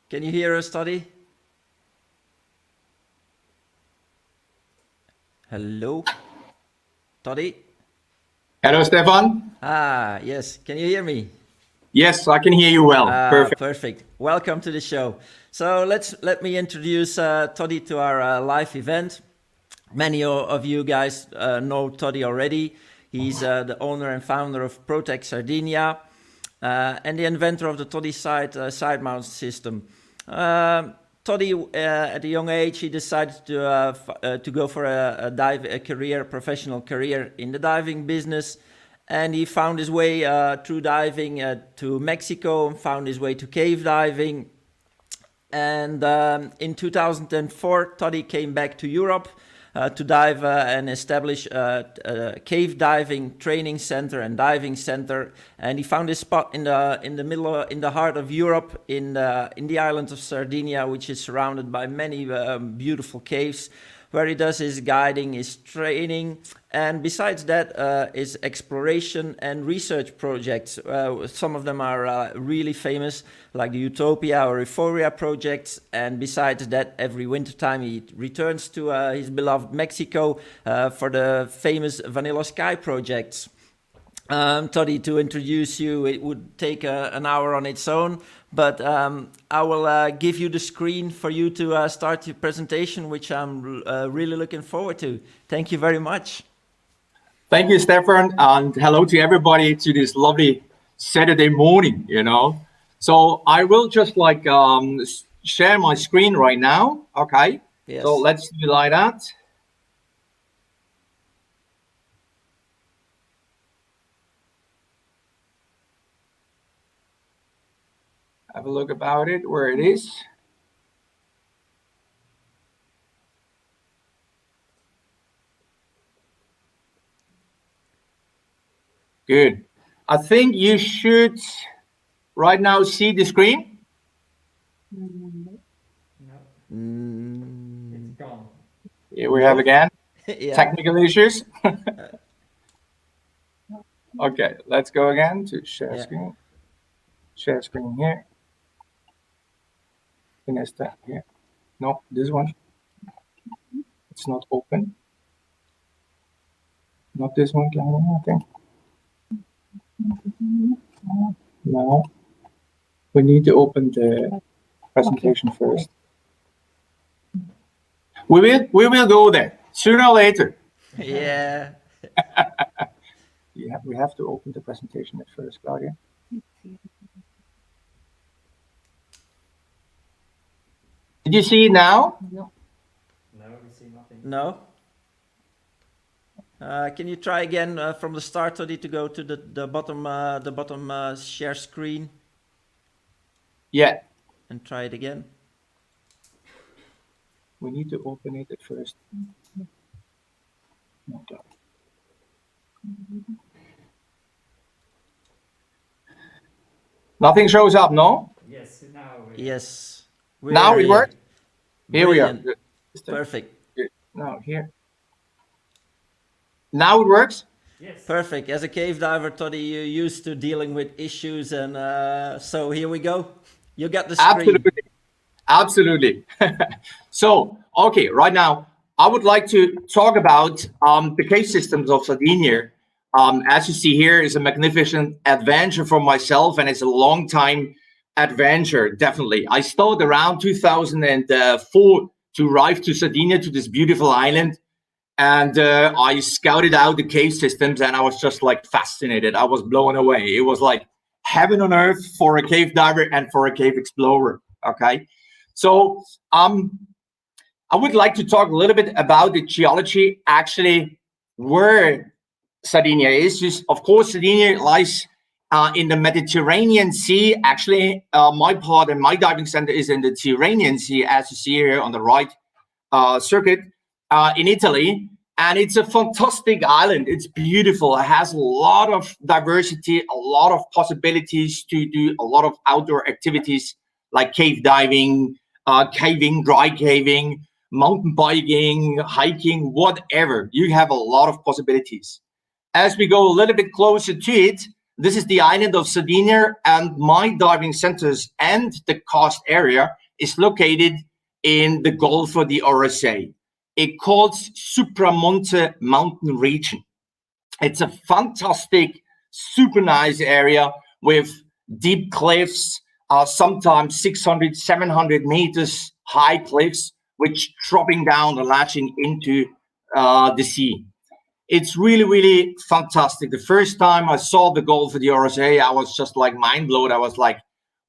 [SPEAKER 1] Can you hear us, Toddy? Hello? Toddy?
[SPEAKER 5] Hello, Stefan.
[SPEAKER 1] Yes. Can you hear me?
[SPEAKER 5] Yes, I can hear you well. Perfect.
[SPEAKER 1] Perfect. Welcome to the show. So let me introduce Toddy to our live event. Many of you guys know Toddy already. He's the owner and founder of Protect Sardinia and the inventor of the Toddy side mount system. Toddy, at a young age, he decided to go for a professional career in the diving business. And he found his way through diving to Mexico and found his way to cave diving. And in 2004, Toddy came back to Europe to dive and establish a cave diving training center and diving center. And he found his spot in the heart of Europe, in the island of Sardinia, which is surrounded by many beautiful caves, where he does his guiding, his training, and besides that, his exploration and research projects. Some of them are really famous, like the Utopia or Euphoria projects, and besides that, every wintertime he returns to his beloved Mexico for the famous Vanilla Sky projects. Toddy, to introduce you, it would take an hour on its own, but I will give you the screen for you to start your presentation, which I'm really looking forward to. Thank you very much.
[SPEAKER 5] Thank you, Stefan, and hello to everybody to this lovely Saturday morning, So I will just share my screen right now, okay?
[SPEAKER 1] Yes.
[SPEAKER 5] So let's do it like that. Have a look about it, where it is. Good. I think you should right now see the screen.
[SPEAKER 3] No, it's gone.
[SPEAKER 5] Here we have again
[SPEAKER 1] Yeah.
[SPEAKER 5] technical issues. Okay, let's go again to share screen. Share screen here. Finish that here. No, this one. It's not open. Not this one, I think. No. We need to open the presentation first. We will go there sooner or later.
[SPEAKER 1] Yeah.
[SPEAKER 5] Yeah, we have to open the presentation at first, Claudia. Did you see it now?
[SPEAKER 3] No, we see nothing.
[SPEAKER 1] No? Can you try again from the start, Toddy, to go to the bottom share screen?
[SPEAKER 5] Yeah.
[SPEAKER 1] And try it again.
[SPEAKER 5] We need to open it at first. Okay. Nothing shows up, no?
[SPEAKER 3] Yes, now.
[SPEAKER 1] Yes.
[SPEAKER 5] Now it works? Here we are.
[SPEAKER 1] Brilliant. Perfect.
[SPEAKER 5] Now here. Now it works?
[SPEAKER 3] Yes.
[SPEAKER 1] Perfect. As a cave diver, Toddy, you're used to dealing with issues, and so here we go. You got the screen.
[SPEAKER 5] Absolutely. So, okay, right now, I would like to talk about the cave systems of Sardinia. As you see here, is a magnificent adventure for myself, and it's a long time adventure, definitely. I started around 2004 to arrive to Sardinia, to this beautiful island. And I scouted out the cave systems, and I was just like fascinated. I was blown away. It was like heaven on earth for a cave diver and for a cave explorer. Okay, so I would like to talk a little bit about the geology, actually, where Sardinia is. Just, of course, Sardinia lies in the Mediterranean Sea. Actually, my part and my diving center is in the Tyrrhenian Sea, as you see here on the right circuit. In Italy, and it's a fantastic island. It's beautiful. It has a lot of diversity, a lot of possibilities to do a lot of outdoor activities like cave diving, caving, dry caving, mountain biking, hiking, whatever. You have a lot of possibilities. As we go a little bit closer to it, this is the island of Sardinia, and my diving centers and the coast area is located in the Gulf of the RSA. It calls Supramonte mountain region. It's a fantastic, super nice area with deep cliffs, sometimes 600, 700 meters high cliffs, which dropping down and lashing into the sea. It's really, really fantastic. The first time I saw the Gulf of the RSA, I was just like mind blown. I was like,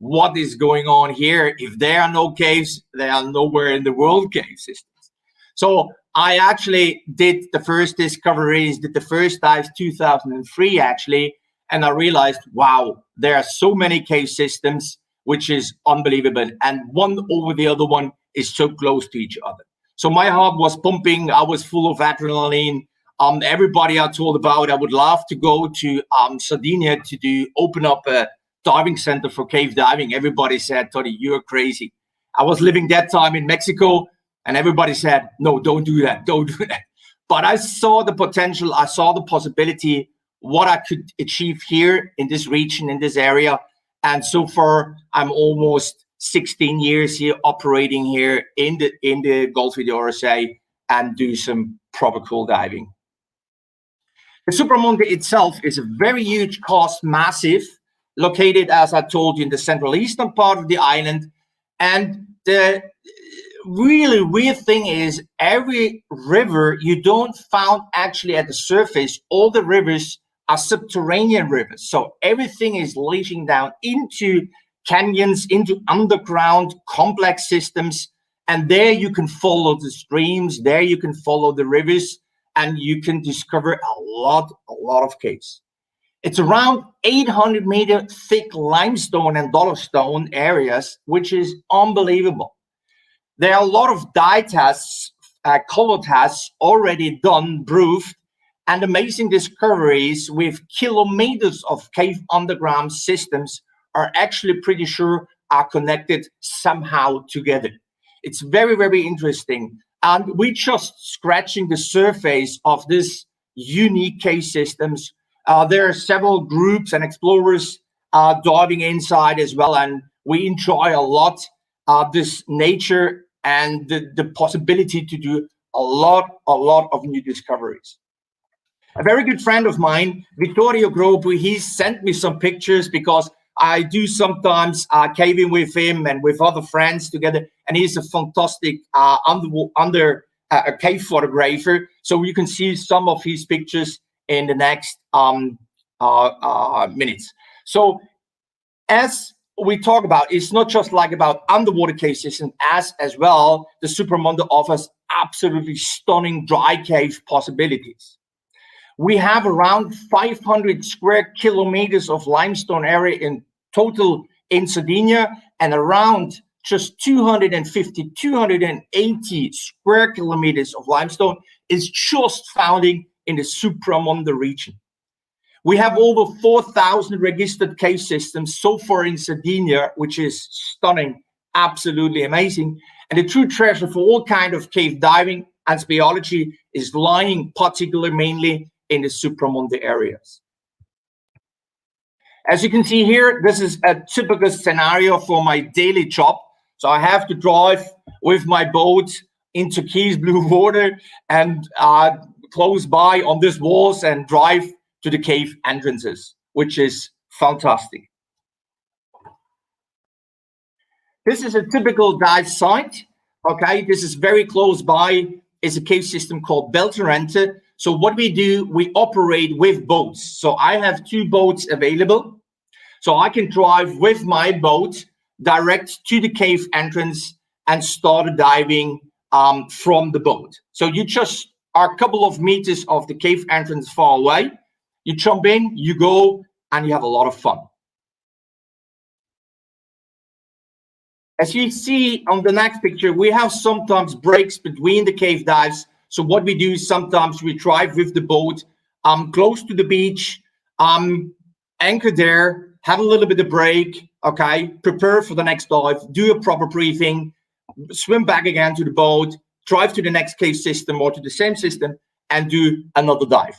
[SPEAKER 5] what is going on here? If there are no caves, there are nowhere in the world cave systems. So I actually did the first discoveries, did the first dives 2003 actually, and I realized, wow, there are so many cave systems, which is unbelievable. And one over the other one is so close to each other. So my heart was pumping. I was full of adrenaline. Everybody I told about, I would love to go to Sardinia to open up a diving center for cave diving. Everybody said, Toddy, you're crazy. I was living that time in Mexico, and everybody said, no, don't do that, don't do that. But I saw the potential, I saw the possibility, what I could achieve here in this region, in this area. And so far, I'm almost 16 years here operating here in the Gulf of the RSA and do some proper cool diving. The Supramonte itself is a very huge coast massive, located, as I told you, in the central eastern part of the island. And the really weird thing is every river you don't find actually at the surface. All the rivers are subterranean rivers. So everything is leaching down into canyons, into underground complex systems. And there you can follow the streams, there you can follow the rivers, and you can discover a lot of caves. It's around 800 meter thick limestone and dollarstone areas, which is unbelievable. There are a lot of dye tests, color tests already done, proved, and amazing discoveries with kilometers of cave underground systems are actually pretty sure are connected somehow together. It's very, very interesting. And we're just scratching the surface of this unique cave systems. There are several groups and explorers diving inside as well, and we enjoy a lot this nature and the possibility to do a lot of new discoveries. A very good friend of mine, Vittorio Grobu, he sent me some pictures because I do sometimes caving with him and with other friends together, and he's a fantastic cave photographer. So you can see some of his pictures in the next minutes. So as we talk about, it's not just like about underwater cave systems, as well, the Supramonte offers absolutely stunning dry cave possibilities. We have around 500 square kilometers of limestone area in total in Sardinia, and around just 250, 280 square kilometers of limestone is just found in the Supramonte region. We have over 4,000 registered cave systems so far in Sardinia, which is stunning, absolutely amazing. And the true treasure for all kinds of cave diving and speleology is lying particularly mainly in the Supramonte areas. As you can see here, this is a typical scenario for my daily job. So I have to drive with my boat into Keys blue water and close by on these walls and drive to the cave entrances, which is fantastic. This is a typical dive site. Okay, this is very close by. It's a cave system called Belterente. So what we do, we operate with boats. So I have 2 boats available. So I can drive with my boat direct to the cave entrance and start diving from the boat. So you just are a couple of meters of the cave entrance far away. You jump in, you go, and you have a lot of fun. As you see on the next picture, we have sometimes breaks between the cave dives. So what we do is sometimes we drive with the boat close to the beach, anchor there, have a little bit of break, okay, prepare for the next dive, do a proper briefing, swim back again to the boat, drive to the next cave system or to the same system and do another dive.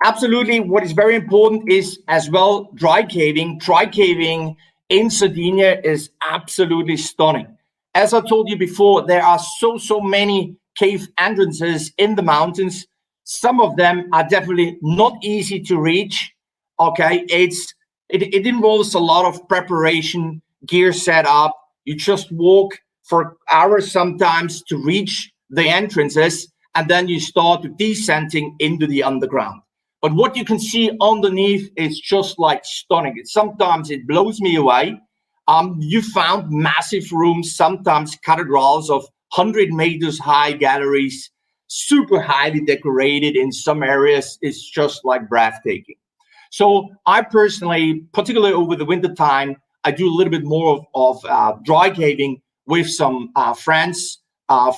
[SPEAKER 5] Absolutely, what is very important is as well dry caving. Dry caving in Sardinia is absolutely stunning. As I told you before, there are so many cave entrances in the mountains. Some of them are definitely not easy to reach. Okay, it involves a lot of preparation, gear setup. You just walk for hours sometimes to reach the entrances, and then you start descending into the underground. But what you can see underneath is just like stunning. Sometimes it blows me away. You found massive rooms, sometimes cathedrals of 100 meters high galleries, super highly decorated. In some areas, it's just like breathtaking. So I personally, particularly over the winter time, I do a little bit more of dry caving with some friends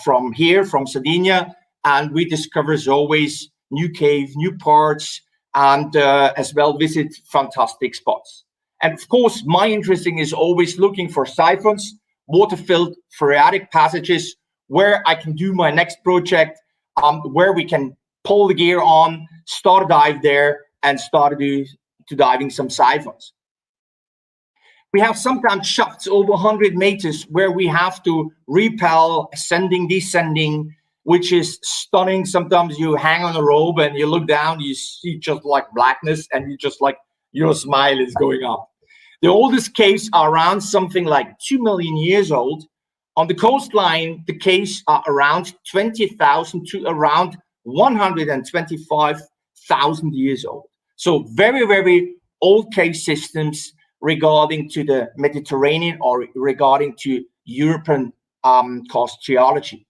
[SPEAKER 5] from here, from Sardinia, and we discover as always new cave, new parts, and as well visit fantastic spots. And of course, my interest is always looking for siphons, water-filled phreatic passages where I can do my next project, where we can pull the gear on, start a dive there, and start to diving some siphons. We have sometimes shafts over 100 meters where we have to rappel, ascending, descending, which is stunning. Sometimes you hang on a rope and you look down, you see just like blackness, and you just like your smile is going up. The oldest caves are around something like 2 million years old. On the coastline, the caves are around 20,000 to around 125,000 years old. So very old cave systems regarding to the Mediterranean or regarding to European coast geology.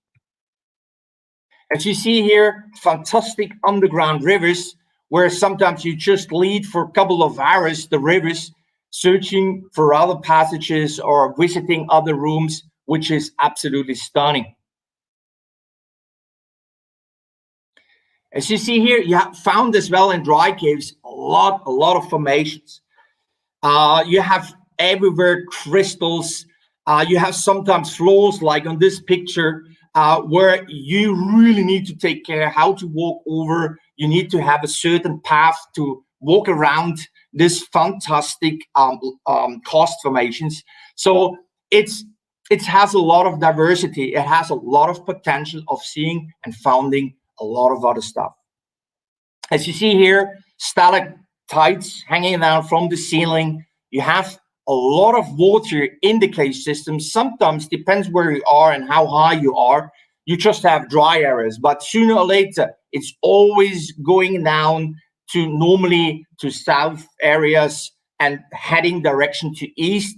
[SPEAKER 5] As you see here, fantastic underground rivers where sometimes you just lead for a couple of hours the rivers, searching for other passages or visiting other rooms, which is absolutely stunning. As you see here, you have found as well in dry caves a lot of formations. You have everywhere crystals. You have sometimes floors like on this picture where you really need to take care how to walk over. You need to have a certain path to walk around this fantastic karst formations. So it has a lot of diversity. It has a lot of potential of seeing and finding a lot of other stuff. As you see here, stalactites hanging down from the ceiling. You have a lot of water in the cave system. Sometimes depends where you are and how high you are. You just have dry areas, but sooner or later, it's always going down to normally to south areas and heading direction to east,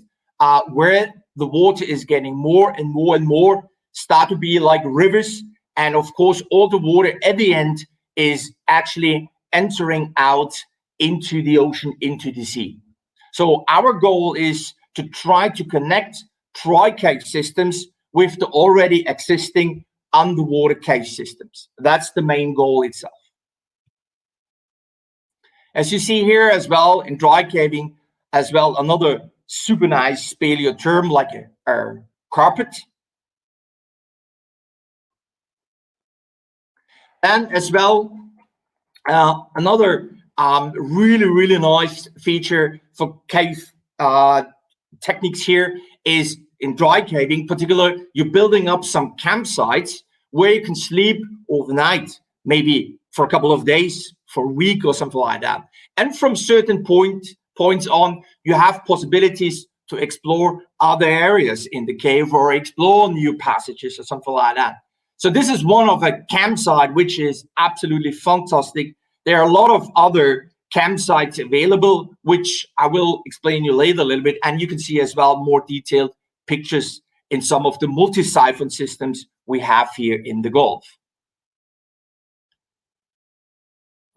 [SPEAKER 5] where the water is getting more and more, start to be like rivers. And of course, all the water at the end is actually entering out into the ocean, into the sea. So our goal is to try to connect dry cave systems with the already existing underwater cave systems. That's the main goal itself. As you see here as well in dry caving, as well another super nice speleotherm like a carpet. And as well, another really nice feature for cave techniques here is in dry caving, particularly you're building up some campsites where you can sleep overnight, maybe for a couple of days, for a week or something like that. And from certain points on, you have possibilities to explore other areas in the cave or explore new passages or something like that. So this is one of a campsite, which is absolutely fantastic. There are a lot of other campsites available, which I will explain you later a little bit. And you can see as well more detailed pictures in some of the multi-siphon systems we have here in the Gulf.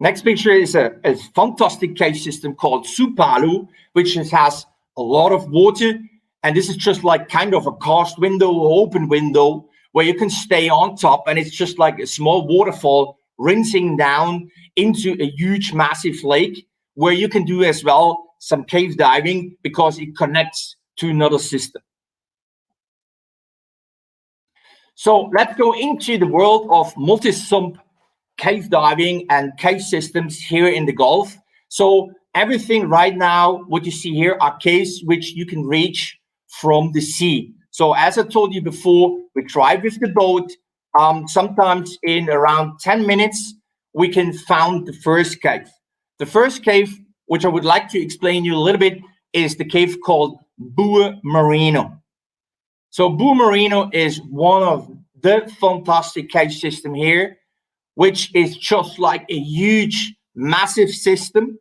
[SPEAKER 5] Next picture is a fantastic cave system called Supalu, which has a lot of water. And this is just like kind of a karst window or open window where you can stay on top, and it's just like a small waterfall rinsing down into a huge massive lake where you can do as well some cave diving because it connects to another system. So let's go into the world of multi-sump cave diving and cave systems here in the Gulf. So everything right now, what you see here are caves which you can reach from the sea. So as I told you before, we drive with the boat. Sometimes in around 10 minutes, we can find the first cave. The first cave, which I would like to explain you a little bit, is the cave called Bue Marino. So Bue Marino is one of the fantastic cave system here, which is just like a huge, massive system,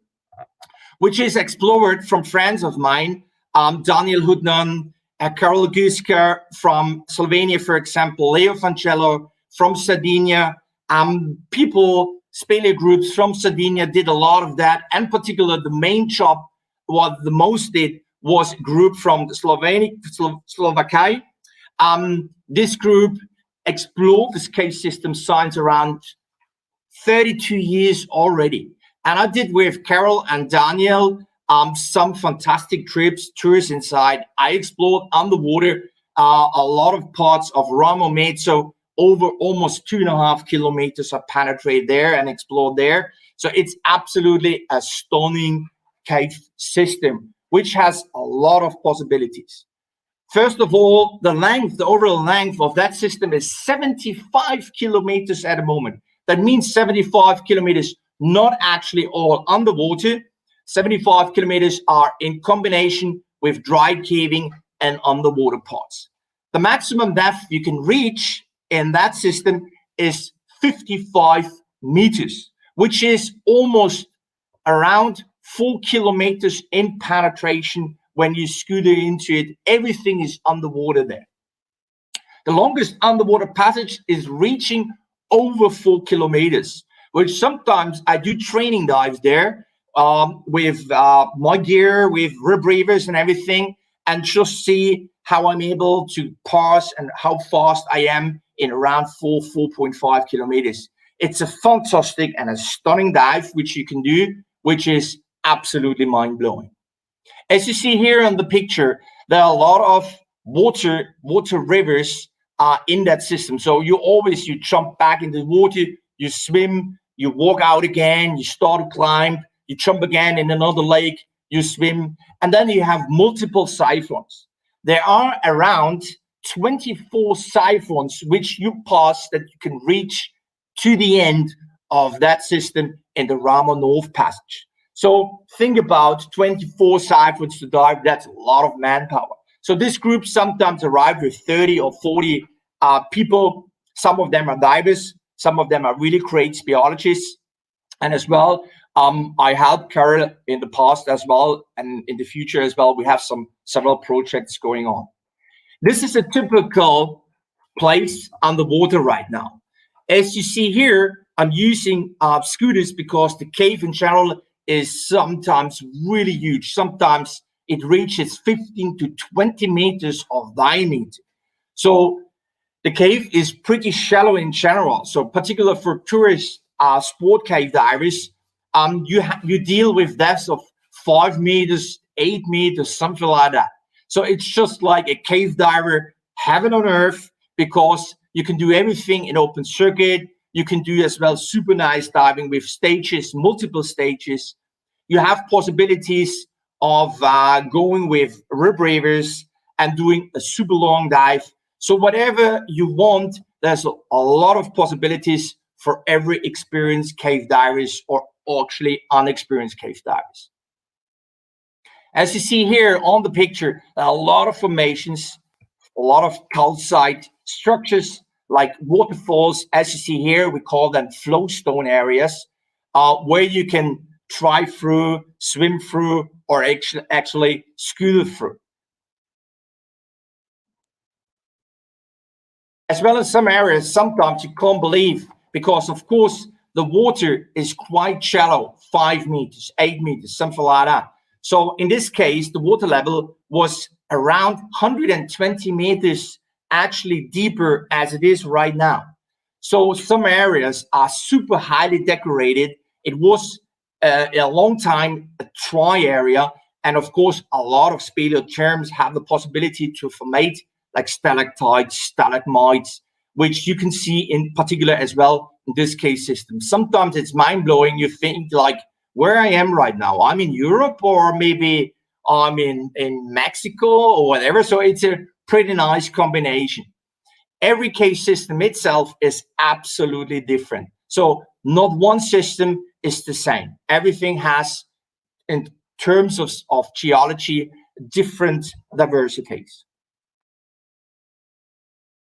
[SPEAKER 5] which is explored from friends of mine, Daniel Hudnan, Karol Guska from Slovenia, for example, Leo Fancello from Sardinia, people, speleo groups from Sardinia did a lot of that. And particularly the main job, what the most did was group from the Slovakia. This group explored this cave system science around 32 years already. And I did with Carol and Daniel some fantastic trips, tours inside. I explored underwater a lot of parts of Ramo Mezzo, over almost 2.5 kilometers. I penetrated there and explored there. So it's absolutely a stunning cave system, which has a lot of possibilities. First of all, the overall length of that system is 75 kilometers at the moment. That means 75 kilometers, not actually all underwater. 75 kilometers are in combination with dry caving and underwater parts. The maximum depth you can reach in that system is 55 meters, which is almost around 4 kilometers in penetration. When you scooter into it, everything is underwater there. The longest underwater passage is reaching over 4 kilometers, which sometimes I do training dives there with my gear, with rebreathers and everything, and just see how I'm able to pass and how fast I am in around 4.5 kilometers. It's a fantastic and a stunning dive, which you can do, which is absolutely mind-blowing. As you see here on the picture, there are a lot of water rivers in that system. So you jump back into the water, you swim, you walk out again, you start to climb, you jump again in another lake, you swim, and then you have multiple siphons. There are around 24 siphons which you pass that you can reach to the end of that system in the Ramo North Passage. So think about 24 siphons to dive. That's a lot of manpower. So this group sometimes arrive with 30 or 40 people. Some of them are divers. Some of them are really great speologists. And as well, I helped Carol in the past as well, and in the future as well. We have several projects going on. This is a typical place underwater right now. As you see here, I'm using scooters because the cave in general is sometimes really huge. Sometimes it reaches 15 to 20 meters of diameter. So the cave is pretty shallow in general. So particularly for tourist sport cave divers, you deal with depths of 5 meters, 8 meters, something like that. So it's just like a cave diver heaven on earth, because you can do everything in open circuit. You can do as well super nice diving with stages, multiple stages. You have possibilities of going with rebreathers and doing a super long dive. So whatever you want, there's a lot of possibilities for every experienced cave divers or actually unexperienced cave divers. As you see here on the picture, there are a lot of formations, a lot of calcite structures like waterfalls. As you see here, we call them flow stone areas, where you can drive through, swim through, or actually scooter through. As well as some areas, sometimes you can't believe, because of course the water is quite shallow, 5 meters, 8 meters, something like that. So in this case, the water level was around 120 meters actually deeper as it is right now. So some areas are super highly decorated. It was a long time a dry area, and of course a lot of speleotherms have the possibility to formate like stalactites, stalagmites, which you can see in particular as well in this case system. Sometimes it's mind-blowing. You think like, where I am right now, I'm in Europe, or maybe I'm in Mexico or whatever. So it's a pretty nice combination. Every case system itself is absolutely different. So not one system is the same. Everything has, in terms of geology, different diversities.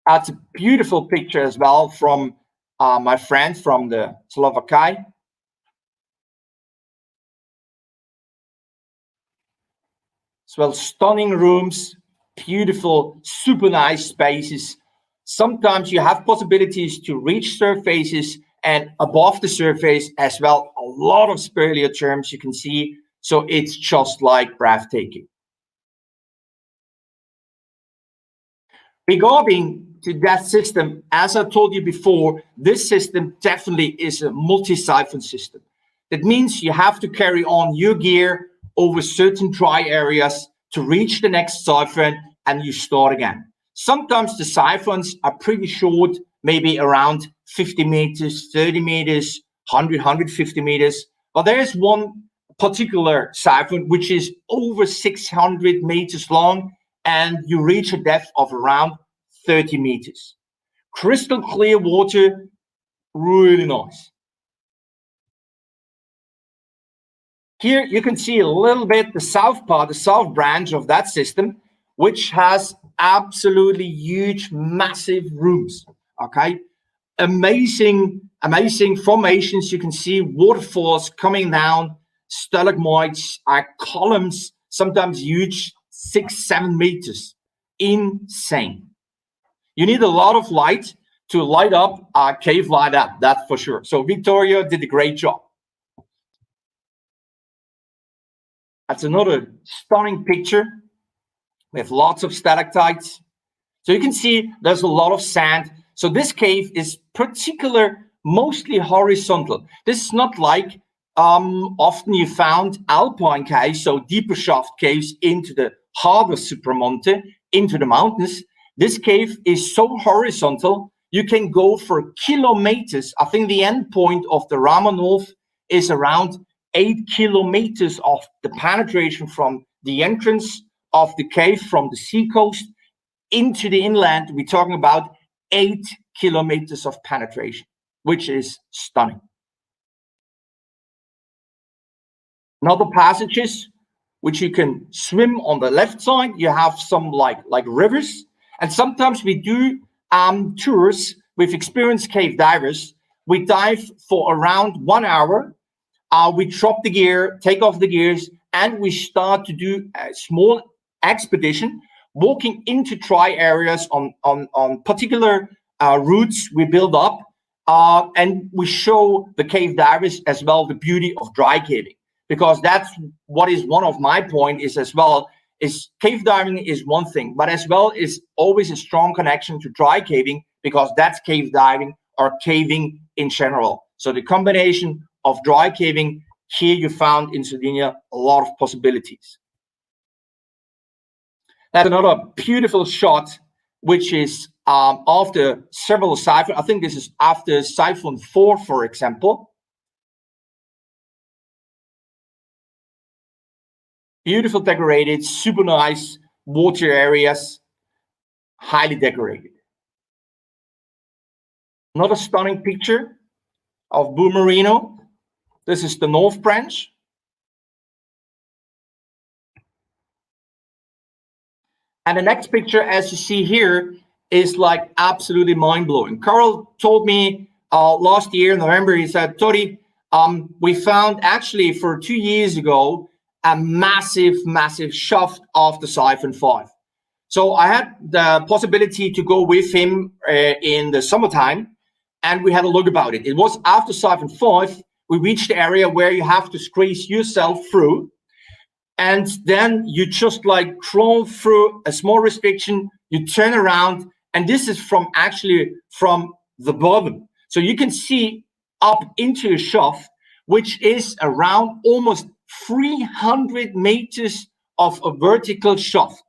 [SPEAKER 5] That's a beautiful picture as well from my friend from the Slovakia. As well, stunning rooms, beautiful, super nice spaces. Sometimes you have possibilities to reach surfaces, and above the surface as well, a lot of speleoterms you can see. So it's just like breathtaking. Regarding to that system, as I told you before, this system definitely is a multi-siphon system. That means you have to carry on your gear over certain dry areas to reach the next siphon, and you start again. Sometimes the siphons are pretty short, maybe around 50 meters, 30 meters, 100, 150 meters. But there is one particular siphon which is over 600 meters long, and you reach a depth of around 30 meters. Crystal clear water, really nice. Here you can see a little bit the south part, the south branch of that system, which has absolutely huge, massive rooms. Okay, amazing formations. You can see waterfalls coming down, stalagmites, columns, sometimes huge, 6-7 meters. Insane. You need a lot of light to light up a cave like that, that's for sure. So Victoria did a great job. That's another stunning picture with lots of stalactites. So you can see there's a lot of sand. So this cave is mostly horizontal. This is not like often you found alpine caves, so deeper shaft caves into the heart of Supramonte, into the mountains. This cave is so horizontal, you can go for kilometers. I think the end point of the Ramanov is around 8 kilometers of the penetration from the entrance of the cave from the sea coast into the inland. We're talking about 8 kilometers of penetration, which is stunning. Another passages which you can swim on the left side. You have some like rivers, and sometimes we do tours with experienced cave divers. We dive for around 1 hour. We drop the gear, take off the gears, and we start to do a small expedition, walking into dry areas on particular routes we build up, and we show the cave divers as well the beauty of dry caving, because that's what is one of my point is as well is cave diving is one thing, but as well is always a strong connection to dry caving, because that's cave diving or caving in general. So the combination of dry caving, here you found in Sardinia a lot of possibilities. That's another beautiful shot, which is after several siphons. I think this is after siphon 4, for example. Beautiful decorated, super nice water areas, highly decorated. Another stunning picture of Boomerino. This is the North Branch. And the next picture, as you see here, is like absolutely mind-blowing. Carl told me last year in November, he said, Toddy, we found actually for 2 years ago, a massive shaft of the siphon 5. So I had the possibility to go with him in the summertime, and we had a look about it. It was after siphon 5, we reached the area where you have to squeeze yourself through, and then you just like crawl through a small restriction, you turn around, and this is from the bottom. So you can see up into a shaft, which is around almost 300 meters of a vertical shaft.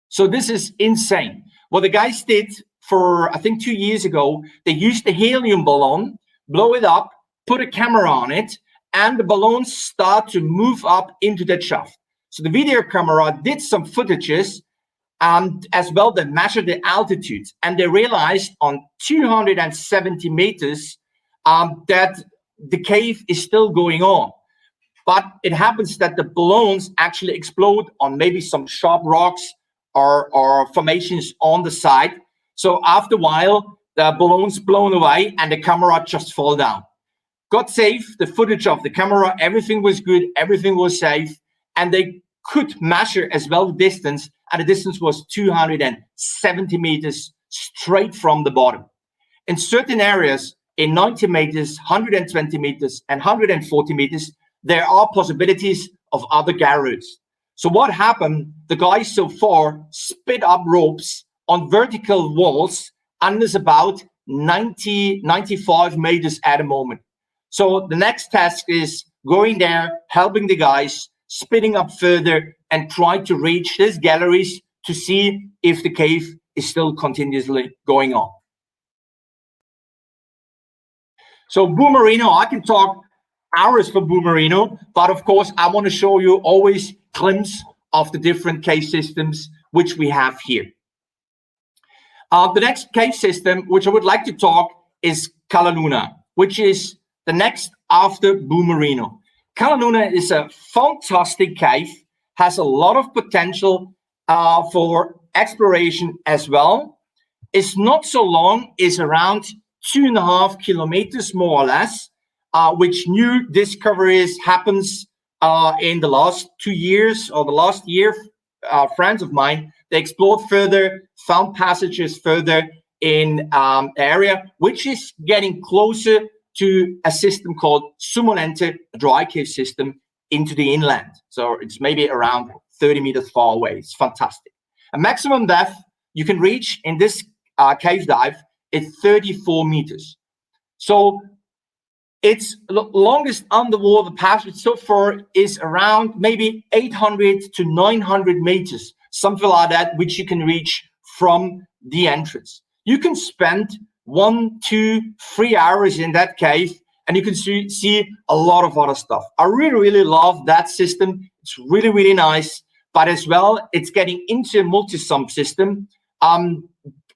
[SPEAKER 5] So this is insane. What the guys did for, I think 2 years ago, they used the helium balloon, blow it up, put a camera on it, and the balloons start to move up into that shaft. So the video camera did some footages, and as well, they measured the altitudes, and they realized on 270 meters that the cave is still going on. But it happens that the balloons actually explode on maybe some sharp rocks or formations on the side. So after a while, the balloon's blown away and the camera just fall down. God save the footage of the camera, everything was good, everything was safe, and they could measure as well the distance, and the distance was 270 meters straight from the bottom. In certain areas, in 90 meters, 120 meters, and 140 meters, there are possibilities of other galleries. So what happened, the guys so far spit up ropes on vertical walls, and there's about 95 meters at a moment. So the next task is going there, helping the guys, spitting up further, and try to reach these galleries to see if the cave is still continuously going on. So Boomerino, I can talk hours for Boomerino, but of course I want to show you always glimpse of the different cave systems which we have here. The next cave system which I would like to talk is Cala Luna, which is the next after Boomerino. Cala Luna is a fantastic cave, has a lot of potential for exploration as well. It's not so long, it's around 2.5 kilometers more or less, which new discoveries happens in the last 2 years or the last year. Friends of mine, they explored further, found passages further in the area, which is getting closer to a system called Sumolente, a dry cave system into the inland. So it's maybe around 30 meters far away. It's fantastic. A maximum depth you can reach in this cave dive is 34 meters. So its longest underwater passage so far is around maybe 800 to 900 meters, something like that, which you can reach from the entrance. You can spend 1, 2, 3 hours in that cave, and you can see a lot of other stuff. I really love that system. It's really nice, but as well, it's getting into a multi-sump system,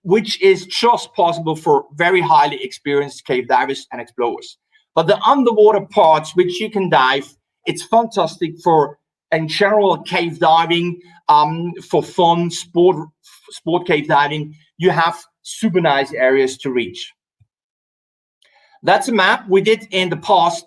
[SPEAKER 5] which is just possible for very highly experienced cave divers and explorers. But the underwater parts which you can dive, it's fantastic for, in general, cave diving, for fun, sport cave diving. You have super nice areas to reach. That's a map we did in the past.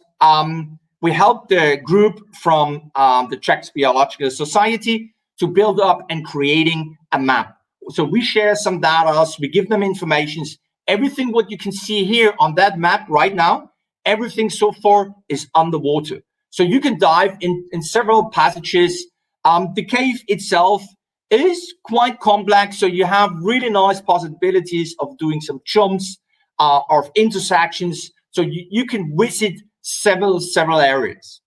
[SPEAKER 5] We helped the group from the Czech Biological Society to build up and creating a map. So we share some data, we give them information. Everything what you can see here on that map right now, everything so far is underwater. So you can dive in several passages. The cave itself is quite complex, so you have really nice possibilities of doing some jumps, of intersections. So you can visit several areas.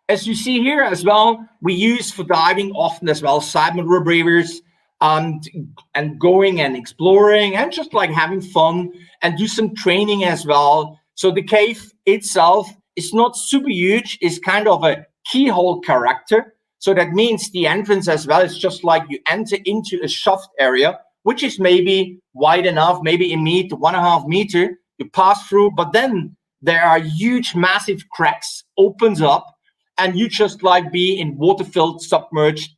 [SPEAKER 5] As you see here as well, we use for diving often as well Simon rebreathers, and going and exploring and just like having fun and do some training as well. So the cave itself is not super huge, it's kind of a keyhole character. So that means the entrance as well is just like you enter into a shaft area, which is maybe wide enough, maybe a meter, 1.5 meters. You pass through, but then there are huge, massive cracks, opens up, and you just like be in water-filled, submerged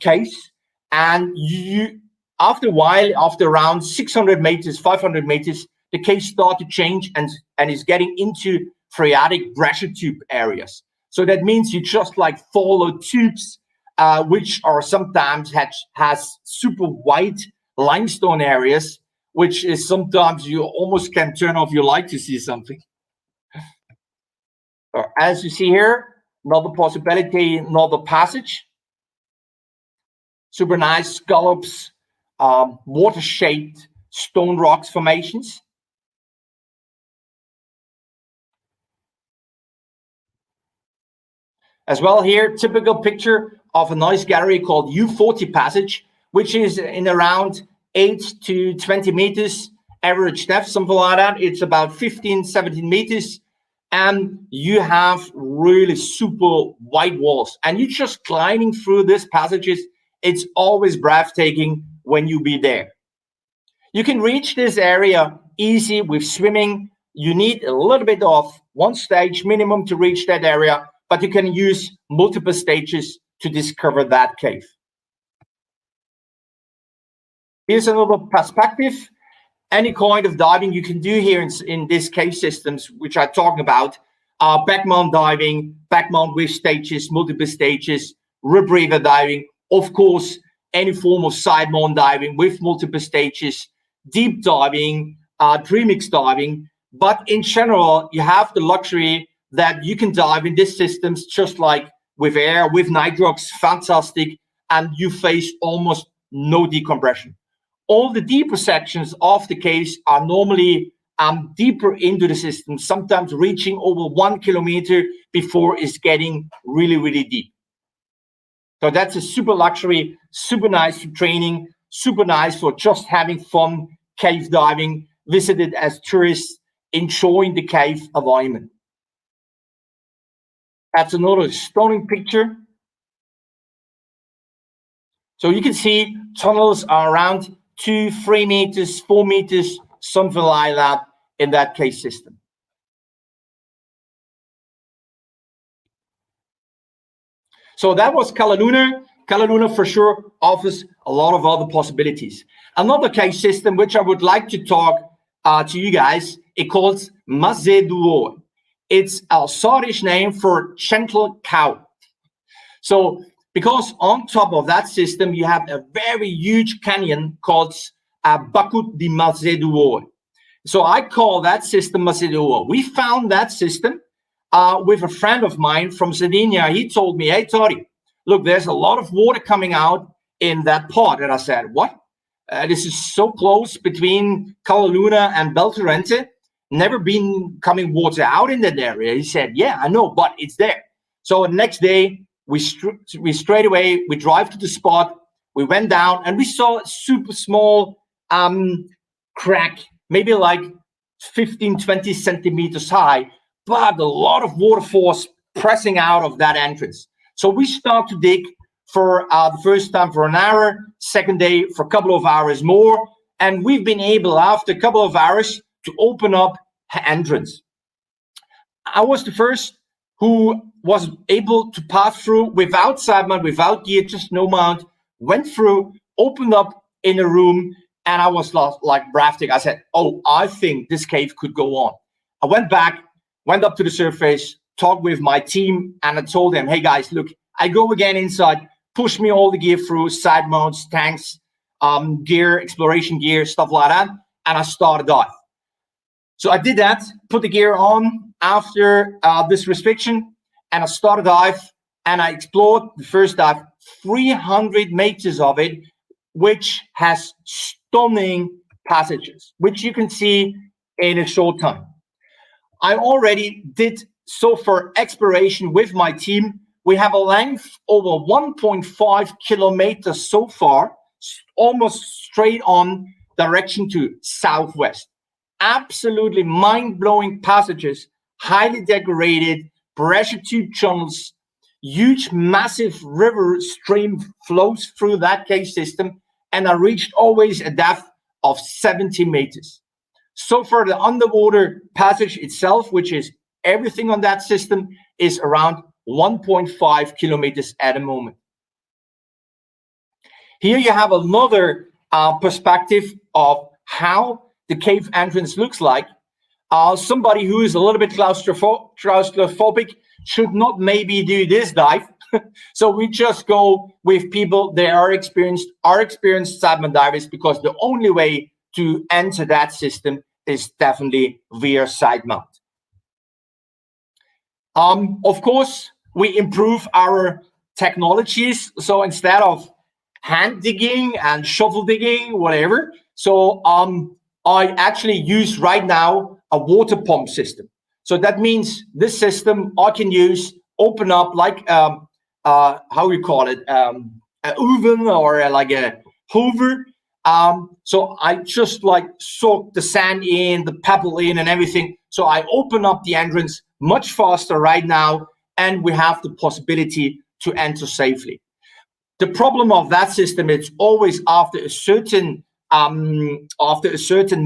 [SPEAKER 5] caves. And you, after a while, after around 600 meters, 500 meters, the caves start to change and is getting into phreatic pressure tube areas. So that means you just like follow tubes, which are sometimes has super white limestone areas, which is sometimes you almost can turn off your light to see something. As you see here, another possibility, another passage. Super nice scallops, water-shaped stone rocks formations. As well here, typical picture of a nice gallery called U40 Passage, which is in around 8 to 20 meters average depth, something like that. It's about 15, 17 meters. And you have really super wide walls. And you're just climbing through these passages. It's always breathtaking when you be there. You can reach this area easy with swimming. You need a little bit of one stage minimum to reach that area, but you can use multiple stages to discover that cave. Here's another perspective. Any kind of diving you can do here in these cave systems, which I'm talking about, are back mount diving, back mount with stages, multiple stages, rib river diving, of course, any form of side mount diving with multiple stages, deep diving, premix diving. But in general, you have the luxury that you can dive in these systems just like with air, with nitrox, fantastic, and you face almost no decompression. All the deeper sections of the caves are normally deeper into the system, sometimes reaching over 1 kilometer before it's getting really, really deep. So that's a super luxury, super nice for training, super nice for just having fun cave diving, visited as tourists, enjoying the cave environment. That's another stunning picture. So you can see tunnels are around 2, 3 meters, 4 meters, something like that in that cave system. So that was Cala Luna. Cala Luna for sure offers a lot of other possibilities. Another cave system which I would like to talk to you guys, it calls Machiels. It's a Scottish name for gentle cow. So because on top of that system, you have a very huge canyon called Bucket de Machiels. So I call that system Machiels. We found that system with a friend of mine from Sardinia. He told me, hey, Toddy, look, there's a lot of water coming out in that pot. And I said, what? This is so close between Cala Luna and Beltorrente. Never been coming water out in that area. He said, yeah, I know, but it's there. So the next day, we straight away, we drive to the spot. We went down and we saw a super small crack, maybe like 15, 20 centimeters high, but a lot of water force pressing out of that entrance. So we start to dig for the first time for an hour, second day for a couple of hours more. And we've been able, after a couple of hours, to open up the entrance. I was the first who was able to pass through without side mount, without gear, just no mount, went through, opened up in a room, and I was like breathtaking. I said, oh, I think this cave could go on. I went back, went up to the surface, talked with my team, and I told them, hey guys, look, I go again inside, push me all the gear through, side mounts, tanks, gear, exploration gear, stuff like that, and I started dive. So I did that, put the gear on after this restriction, and I started dive, and I explored the first dive, 300 meters of it, which has stunning passages, which you can see in a short time. I already did so far exploration with my team. We have a length over 1.5 kilometers so far, almost straight on direction to southwest. Absolutely mind-blowing passages, highly decorated, pressure tube channels, huge, massive river stream flows through that cave system, and I reached always a depth of 70 meters. So far, the underwater passage itself, which is everything on that system, is around 1.5 kilometers at the moment. Here you have another perspective of how the cave entrance looks like. Somebody who is a little bit claustrophobic should not maybe do this dive. So we just go with people that are experienced side mount divers, because the only way to enter that system is definitely via side mount. Of course, we improve our technologies. So instead of hand digging and shovel digging, whatever, so I actually use right now a water pump system. So that means this system I can use, open up like how you call it, an oven or like a hover. So I just like soak the sand in, the pebble in and everything. So I open up the entrance much faster right now, and we have the possibility to enter safely. The problem of that system, it's always after a certain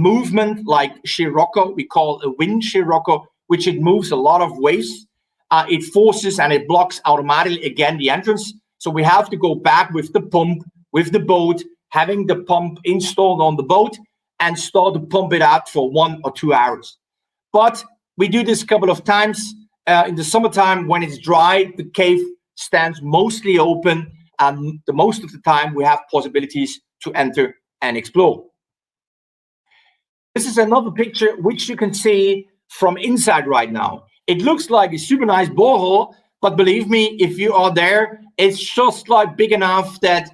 [SPEAKER 5] movement, like Scirocco, we call a wind Scirocco, which it moves a lot of waves. It forces and it blocks automatically again the entrance. So we have to go back with the pump, with the boat, having the pump installed on the boat and start to pump it out for 1 or 2 hours. But we do this a couple of times. In the summertime, when it's dry, the cave stands mostly open, and the most of the time we have possibilities to enter and explore. This is another picture which you can see from inside right now. It looks like a super nice borehole, but believe me, if you are there, it's just like big enough that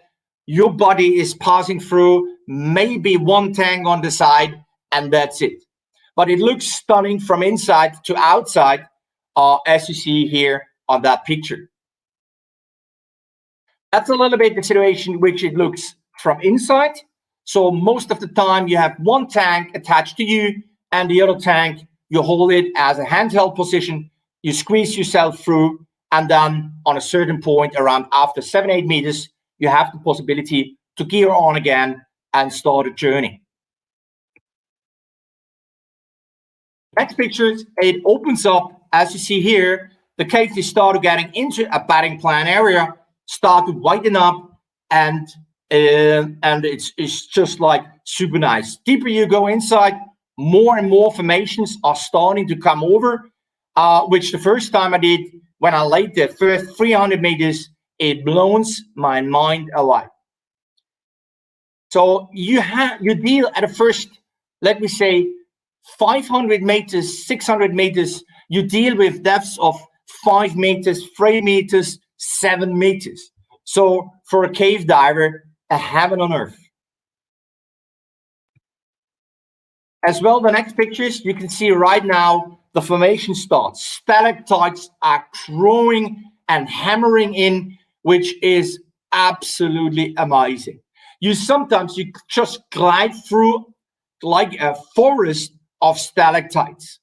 [SPEAKER 5] your body is passing through, maybe one tank on the side, and that's it. But it looks stunning from inside to outside, as you see here on that picture. That's a little bit the situation which it looks from inside. So most of the time you have one tank attached to you, and the other tank, you hold it as a handheld position, you squeeze yourself through, and then on a certain point around after 7-8 meters, you have the possibility to gear on again and start a journey. Next picture, it opens up, as you see here, the cave is started getting into a batting plan area, start to widen up, and it's just like super nice. Deeper you go inside, more and more formations are starting to come over, which the first time I did, when I laid the first 300 meters, it blows my mind away. So you deal at a first, let me say, 500 meters, 600 meters, you deal with depths of 5 meters, 3 meters, 7 meters. So for a cave diver, a heaven on earth. As well, the next pictures, you can see right now, the formation starts. Stalactites are growing and hammering in, which is absolutely amazing. You just glide through like a forest of stalactites.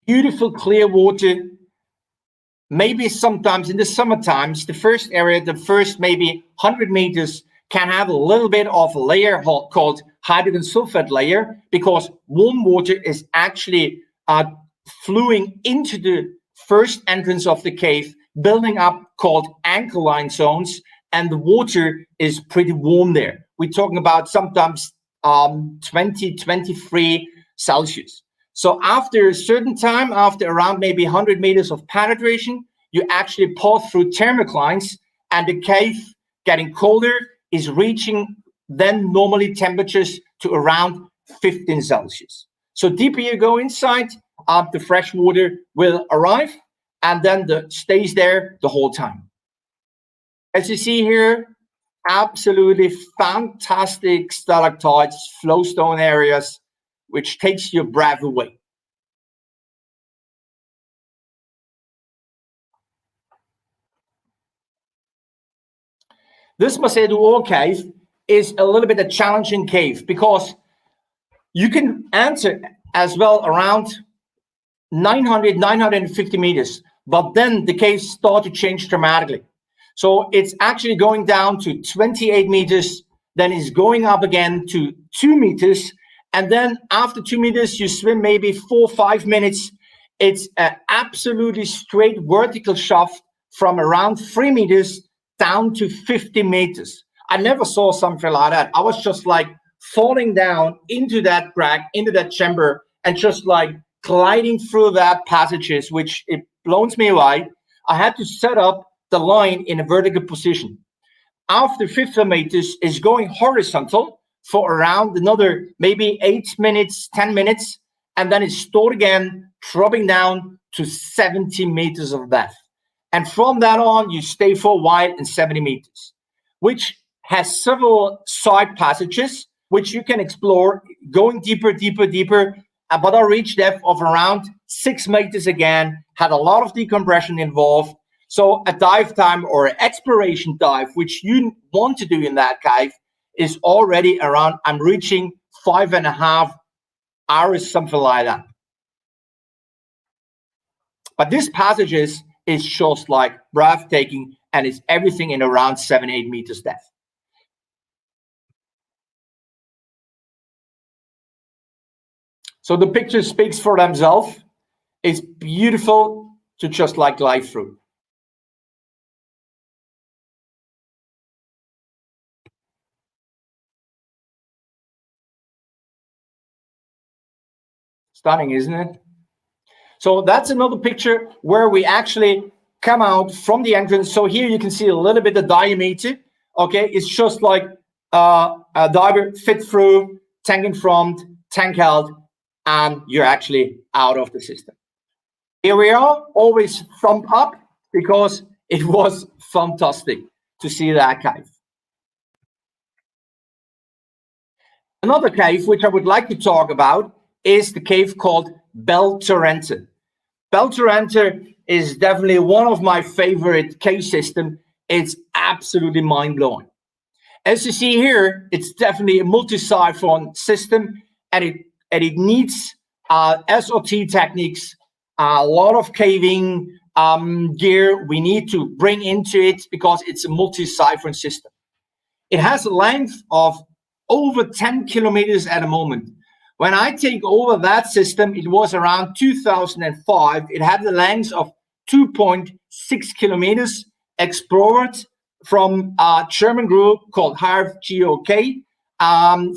[SPEAKER 5] Beautiful clear water. Maybe sometimes in the summer times, the first area, the first maybe 100 meters can have a little bit of a layer called hydrogen sulfide layer, because warm water is actually flowing into the first entrance of the cave, building up called ancholine zones, and the water is pretty warm there. We're talking about sometimes 20, 23 Celsius. So after a certain time, after around maybe 100 meters of penetration, you actually pass through thermoclines, and the cave getting colder is reaching then normally temperatures to around 15 Celsius. So deeper you go inside, the fresh water will arrive, and then stays there the whole time. As you see here, absolutely fantastic stalactites, flowstone areas, which takes your breath away. This Machiels cave is a little bit a challenging cave, because you can enter as well around 900, 950 meters, but then the caves start to change dramatically. So it's actually going down to 28 meters, then it's going up again to 2 meters, and then after 2 meters, you swim maybe 4 or 5 minutes. It's an absolutely straight vertical shaft from around 3 meters down to 50 meters. I never saw something like that. I was just like falling down into that crack, into that chamber, and just like gliding through that passages, which it blows me away. I had to set up the line in a vertical position. After 50 meters is going horizontal for around another maybe 8 minutes, 10 minutes, and then it's stored again, dropping down to 70 meters of depth. And from that on, you stay for a while in 70 meters, which has several side passages, which you can explore, going deeper, deeper, deeper. But I reached depth of around 6 meters again, had a lot of decompression involved. So a dive time or an exploration dive, which you want to do in that cave, is already around, I'm reaching 5.5 hours, something like that. But this passage is just like breathtaking, and it's everything in around 7-8 meters depth. So the picture speaks for themselves. It's beautiful to just like glide through. Stunning, isn't it? So that's another picture where we actually come out from the entrance. So here you can see a little bit of diameter. Okay, it's just like a diver fit through, tank in front, tank out, and you're actually out of the system. Here we are, always thumb up, because it was fantastic to see that cave. Another cave which I would like to talk about is the cave called Bel Torrente. Bel Torrente is definitely one of my favorite cave systems. It's absolutely mind-blowing. As you see here, it's definitely a multi-siphon system, and it needs SOT techniques, a lot of caving gear we need to bring into it, because it's a multi-siphon system. It has a length of over 10 kilometers at the moment. When I take over that system, it was around 2005. It had the length of 2.6 kilometers, explored from a German group called GOZO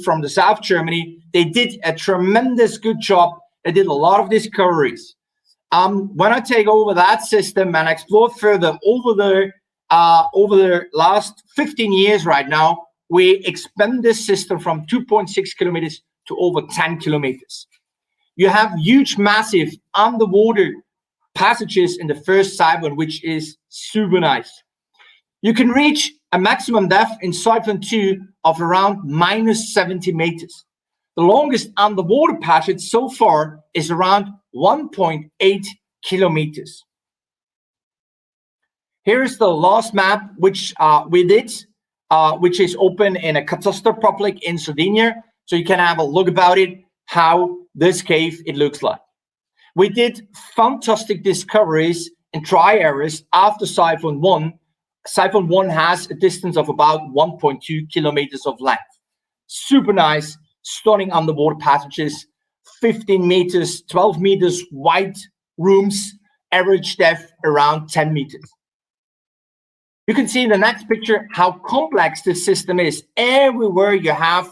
[SPEAKER 5] from the South Germany. They did a tremendous good job. They did a lot of discoveries. When I take over that system and explore further over the last 15 years right now, we expand this system from 2.6 kilometers to over 10 kilometers. You have huge, massive underwater passages in the first siphon, which is super nice. You can reach a maximum depth in siphon 2 of around minus 70 meters. The longest underwater passage so far is around 1.8 kilometers. Here is the last map which we did, which is open in a catastrophe public in Sardinia. So you can have a look about it, how this cave it looks like. We did fantastic discoveries in dry areas after siphon 1. Siphon 1 has a distance of about 1.2 kilometers of length. Super nice, stunning underwater passages, 15 meters, 12 meters wide rooms, average depth around 10 meters. You can see in the next picture how complex this system is. Everywhere you have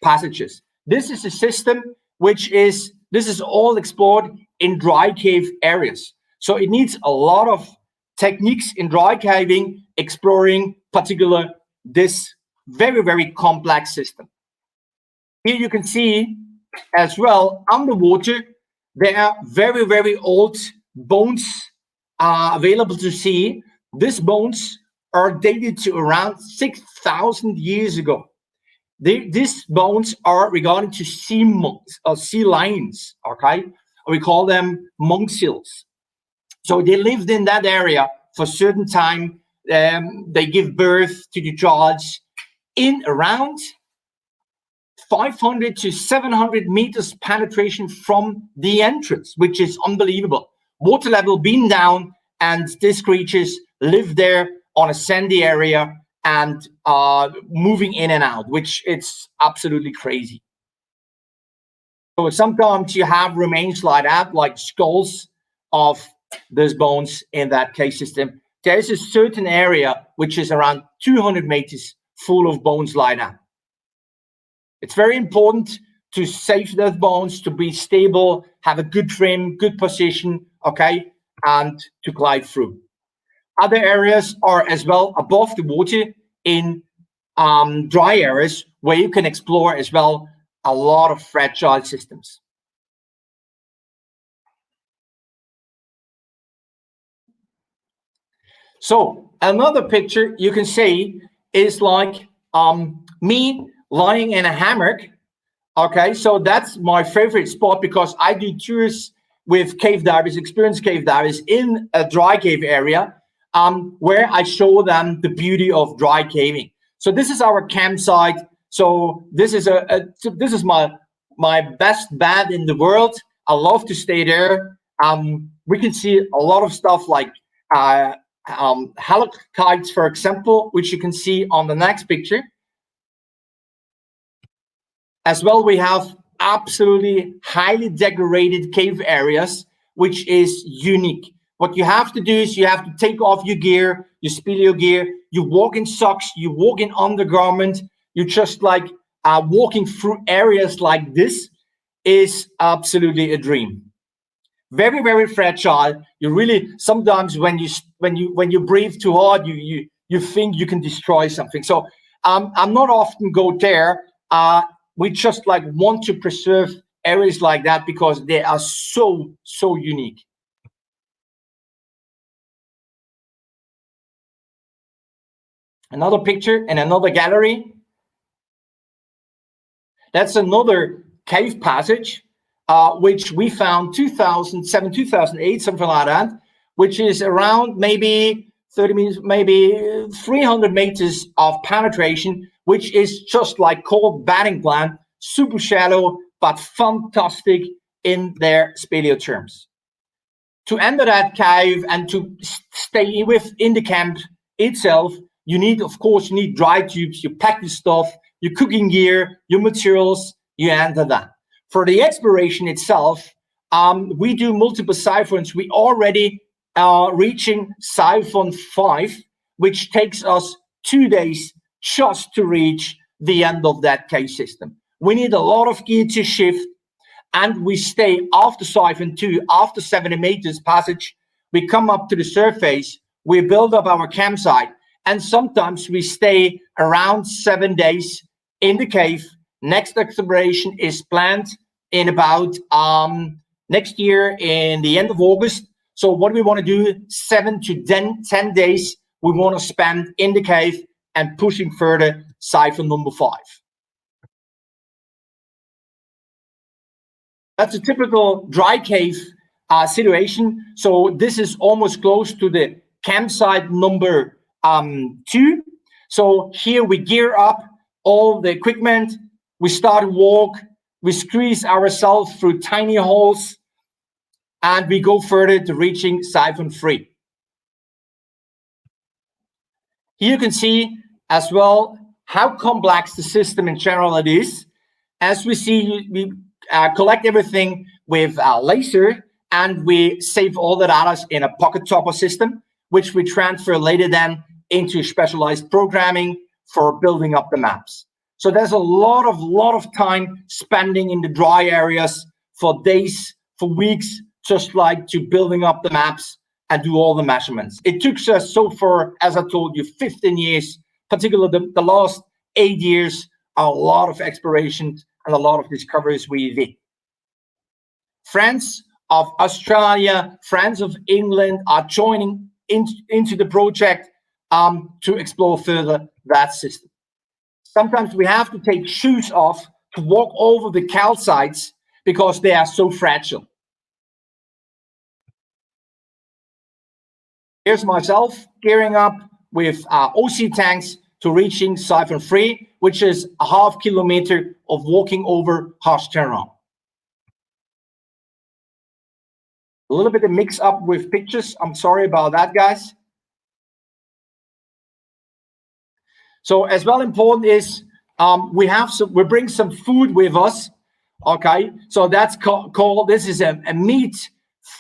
[SPEAKER 5] passages. This is a system this is all explored in dry cave areas. So it needs a lot of techniques in dry caving, exploring particular this very, very complex system. Here you can see as well underwater, there are very, very old bones available to see. These bones are dated to around 6,000 years ago. These bones are regarding to sea monks or sea lions, okay? We call them Machiels. So they lived in that area for a certain time. They give birth to the charge in around 500 to 700 meters penetration from the entrance, which is unbelievable. Water level being down, and these creatures live there on a sandy area and moving in and out, which it's absolutely crazy. So sometimes you have remains like that, like skulls of these bones in that cave system. There is a certain area which is around 200 meters full of bones like that. It's very important to save those bones, to be stable, have a good trim, good position, okay, and to glide through. Other areas are as well above the water in dry areas where you can explore as well a lot of fragile systems. So another picture you can see is like me lying in a hammock. Okay, so that's my favorite spot because I do tours with cave divers, experienced cave divers in a dry cave area. where I show them the beauty of dry caving. So this is our campsite. So this is this is my best bed in the world. I love to stay there. We can see a lot of stuff like halikites, for example, which you can see on the next picture. As well, we have absolutely highly decorated cave areas, which is unique. What you have to do is you have to take off your gear, you spill your gear, you walk in socks, you walk in undergarment, you just like walking through areas like this is absolutely a dream. Very, very fragile. You really sometimes when you breathe too hard, you think you can destroy something. So I'm not often go there. We just like want to preserve areas like that because they are so unique. Another picture and another gallery. That's another cave passage, which we found 2007, 2008, something like that, which is around maybe 30 meters, maybe 300 meters of penetration, which is just like cold batting plan, super shallow, but fantastic in their speleo terms. To enter that cave and to stay within the camp itself, you need, of course, you need dry tubes, you pack your stuff, your cooking gear, your materials, you enter that. For the exploration itself, we do multiple siphons. We already are reaching siphon 5, which takes us 2 days just to reach the end of that cave system. We need a lot of gear to shift, and we stay after siphon 2, after 70 meters passage. We come up to the surface, we build up our campsite, and sometimes we stay around 7 days in the cave. Next exploration is planned in about next year in the end of August. So what we want to do, 7 to 10 days, we want to spend in the cave and pushing further siphon number 5. That's a typical dry cave situation. So this is almost close to the campsite number 2. So here we gear up all the equipment, we start to walk, we squeeze ourselves through tiny holes, and we go further to reaching siphon 3. Here you can see as well how complex the system in general it is. As we see, we collect everything with a laser, and we save all the data in a pocket topper system, which we transfer later then into specialized programming for building up the maps. So there's a lot of time spending in the dry areas for days, for weeks, just like to building up the maps and do all the measurements. It took us so far, as I told you, 15 years, particularly the last 8 years, a lot of exploration and a lot of discoveries we did. Friends of Australia, friends of England are joining into the project to explore further that system. Sometimes we have to take shoes off to walk over the calcites because they are so fragile. Here's myself gearing up with OC tanks to reaching siphon 3, which is a half kilometer of walking over harsh terrain. A little bit of mix up with pictures. I'm sorry about that, guys. So as well important is we bring some food with us. Okay, so that's called this is a meat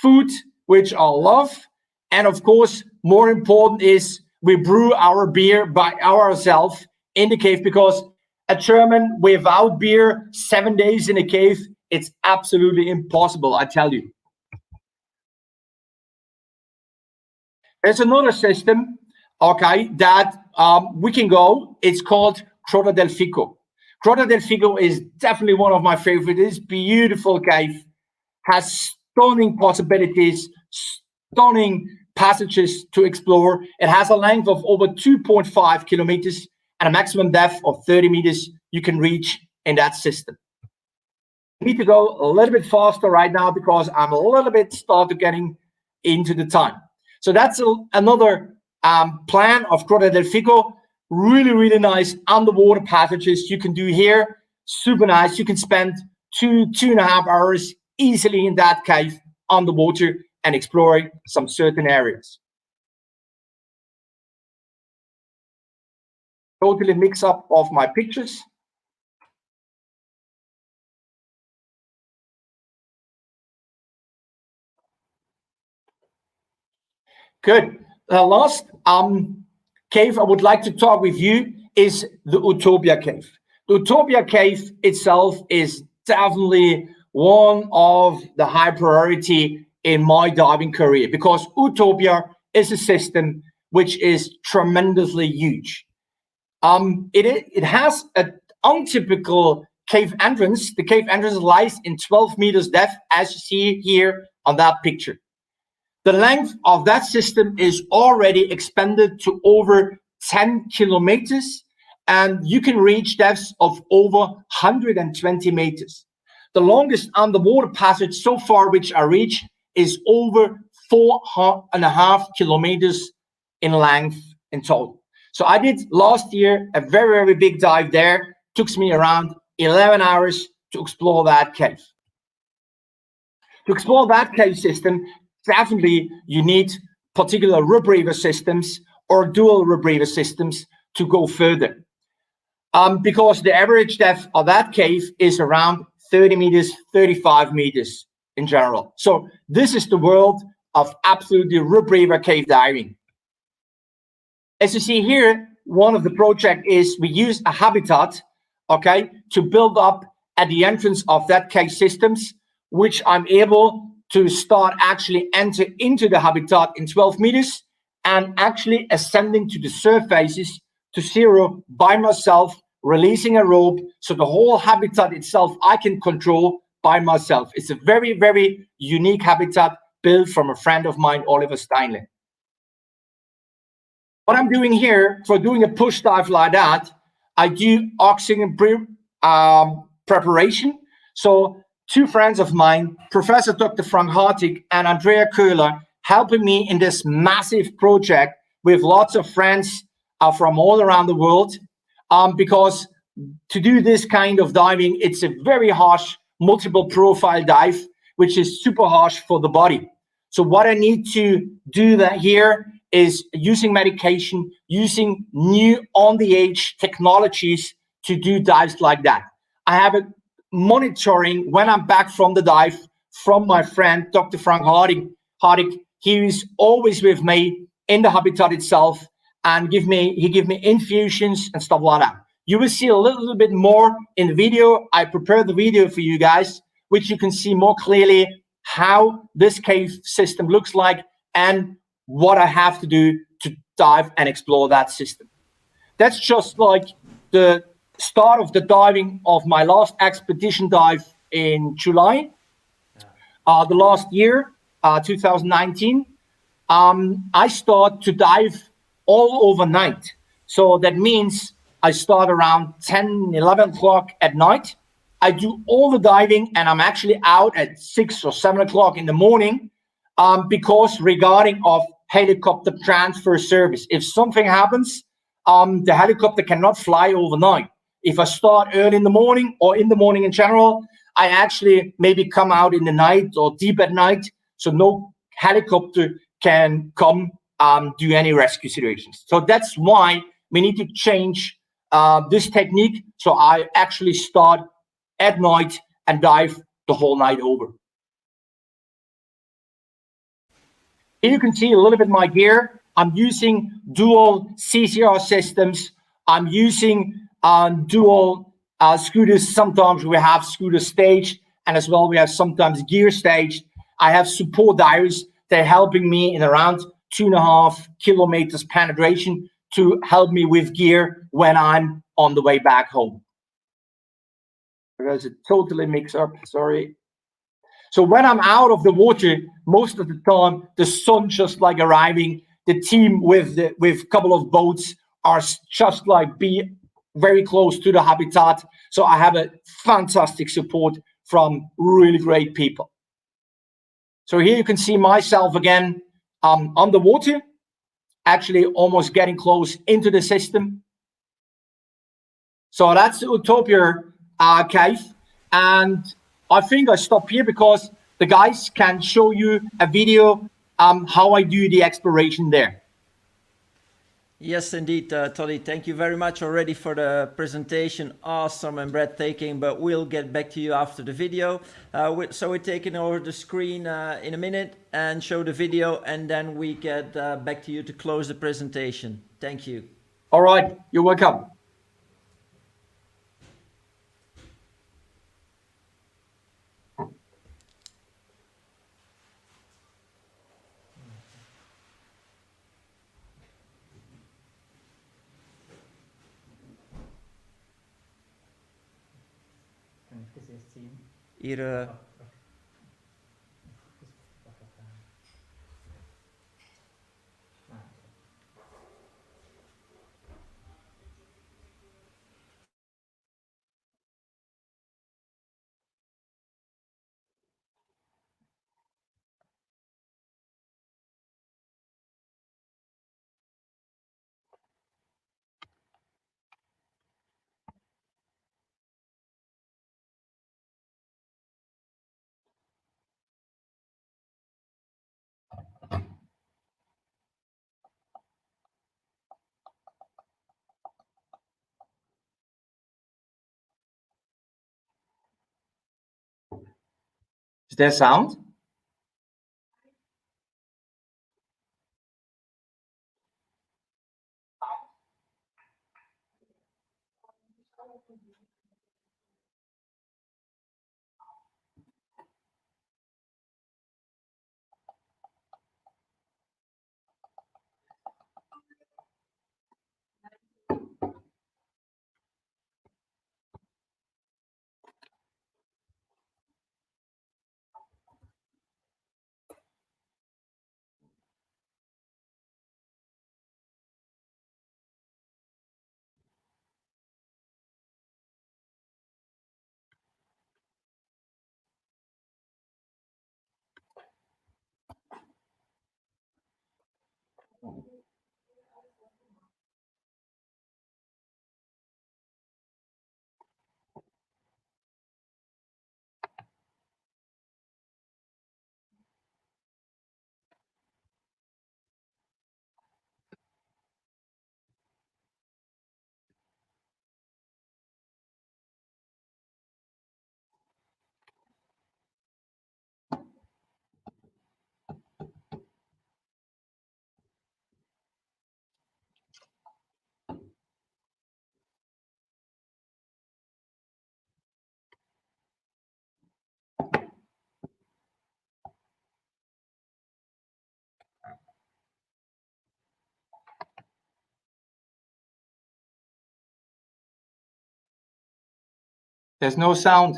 [SPEAKER 5] food which I love, and of course more important is we brew our beer by ourselves in the cave, because a German without beer 7 days in a cave, it's absolutely impossible, I tell you. There's another system, okay, that we can go. It's called Grota del Fico. Grota del Fico is definitely one of my favorites. It's beautiful cave, has stunning possibilities, stunning passages to explore. It has a length of over 2.5 kilometers and a maximum depth of 30 meters you can reach in that system. I need to go a little bit faster right now because I'm a little bit started getting into the time. So that's another plan of Grotta del Fico. Really, really nice underwater passages you can do here. Super nice. You can spend 2.5 hours easily in that cave underwater and exploring some certain areas. Totally mix up of my pictures. Good. The last cave I would like to talk with you is the Utopia cave. The Utopia cave itself is definitely one of the high priority in my diving career, because Utopia is a system which is tremendously huge. It has an untypical cave entrance. The cave entrance lies in 12 meters depth, as you see here on that picture. The length of that system is already expanded to over 10 kilometers, and you can reach depths of over 120 meters. The longest underwater passage so far which I reached is over 4.5 kilometers in length in total. So I did last year a very, very big dive there. Took me around 11 hours to explore that cave. To explore that cave system, definitely you need particular rebreather systems or dual rebreather systems to go further. Because the average depth of that cave is around 30 meters, 35 meters in general. So this is the world of absolutely rebreather cave diving. As you see here, one of the project is we use a habitat, okay, to build up at the entrance of that cave systems, which I'm able to start actually enter into the habitat in 12 meters and actually ascending to the surfaces to zero by myself, releasing a rope. So the whole habitat itself, I can control by myself. It's a very, very unique habitat built from a friend of mine, Oliver Steinle. What I'm doing here for doing a push dive like that, I do oxygen preparation. So two friends of mine, Professor Dr. Frank Hartig and Andrea Kohler, helping me in this massive project with lots of friends from all around the world. Because to do this kind of diving, it's a very harsh multiple profile dive, which is super harsh for the body. So what I need to do that here is using medication, using new on-the-edge technologies to do dives like that. I have a monitoring when I'm back from the dive from my friend, Dr. Frank Hartig. He is always with me in the habitat itself and he give me infusions and stuff like that. You will see a little bit more in the video. I prepared the video for you guys, which you can see more clearly how this cave system looks like and what I have to do to dive and explore that system. That's just like the start of the diving of my last expedition dive in July. The last year, 2019, I start to dive all overnight. So that means I start around 10, 11 o'clock at night. I do all the diving and I'm actually out at 6 or 7 o'clock in the morning because regarding of helicopter transfer service. If something happens, the helicopter cannot fly overnight. If I start early in the morning or in the morning in general, I actually maybe come out in the night or deep at night. So no helicopter can come do any rescue situations. So that's why we need to change this technique. So I actually start at night and dive the whole night over. Here you can see a little bit my gear. I'm using dual CCR systems. I'm using dual scooters. Sometimes we have scooter staged, and as well we have sometimes gear staged. I have support divers. They're helping me in around 2.5 kilometers penetration to help me with gear when I'm on the way back home. There's a totally mix up, sorry. So when I'm out of the water, most of the time, the sun just like arriving, the team with a couple of boats are just like be very close to the habitat. So I have a fantastic support from really great people. So here you can see myself again on the water. actually almost getting close into the system. So that's the Utopia cave. And I think I stop here because the guys can show you a video how I do the exploration there.
[SPEAKER 1] Yes, indeed, Toddy. Thank you very much already for the presentation. Awesome and breathtaking, but we'll get back to you after the video. So we're taking over the screen in a minute and show the video, and then we get back to you to close the presentation. Thank you.
[SPEAKER 5] All right, you're welcome.
[SPEAKER 3] Kan ik even eerst zien?
[SPEAKER 1] Hier,
[SPEAKER 3] Wat gaat daar? Ah, oké.
[SPEAKER 5] Is there sound? There's no sound.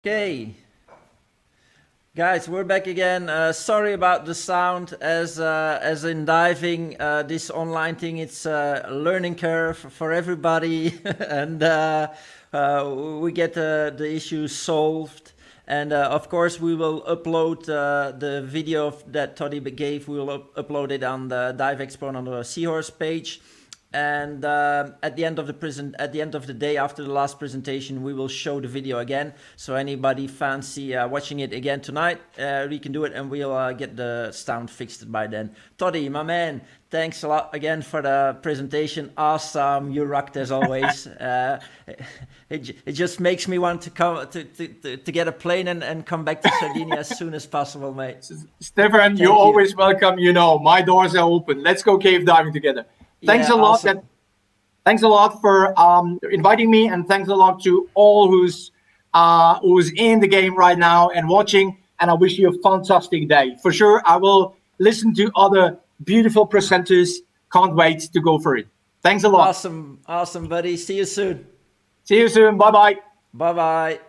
[SPEAKER 1] Okay. Guys, we're back again. Sorry about the sound. As in diving, this online thing, it's a learning curve for everybody, and we get the issues solved. And of course, we will upload the video that Toddy gave. We will upload it on the Dive-Expo on the Seahorse page. And at the end of the day, after the last presentation, we will show the video again. So anybody fancy watching it again tonight, we can do it, and we'll get the sound fixed by then. Toddy, my man, thanks a lot again for the presentation. Awesome, you rocked as always. It just makes me want to come to get a plane and come back to Sardinia as soon as possible, mate.
[SPEAKER 5] Stefan, you're always welcome. You know, my doors are open. Let's go cave diving together. Thanks a lot.
[SPEAKER 1] Awesome.
[SPEAKER 5] Thanks a lot for inviting me, and thanks a lot to all who's in the game right now and watching. And I wish you a fantastic day. For sure, I will listen to other beautiful presenters. Can't wait to go for it. Thanks a lot.
[SPEAKER 1] Awesome, buddy. See you soon.
[SPEAKER 5] See you soon. Bye-bye.
[SPEAKER 1] Bye-bye.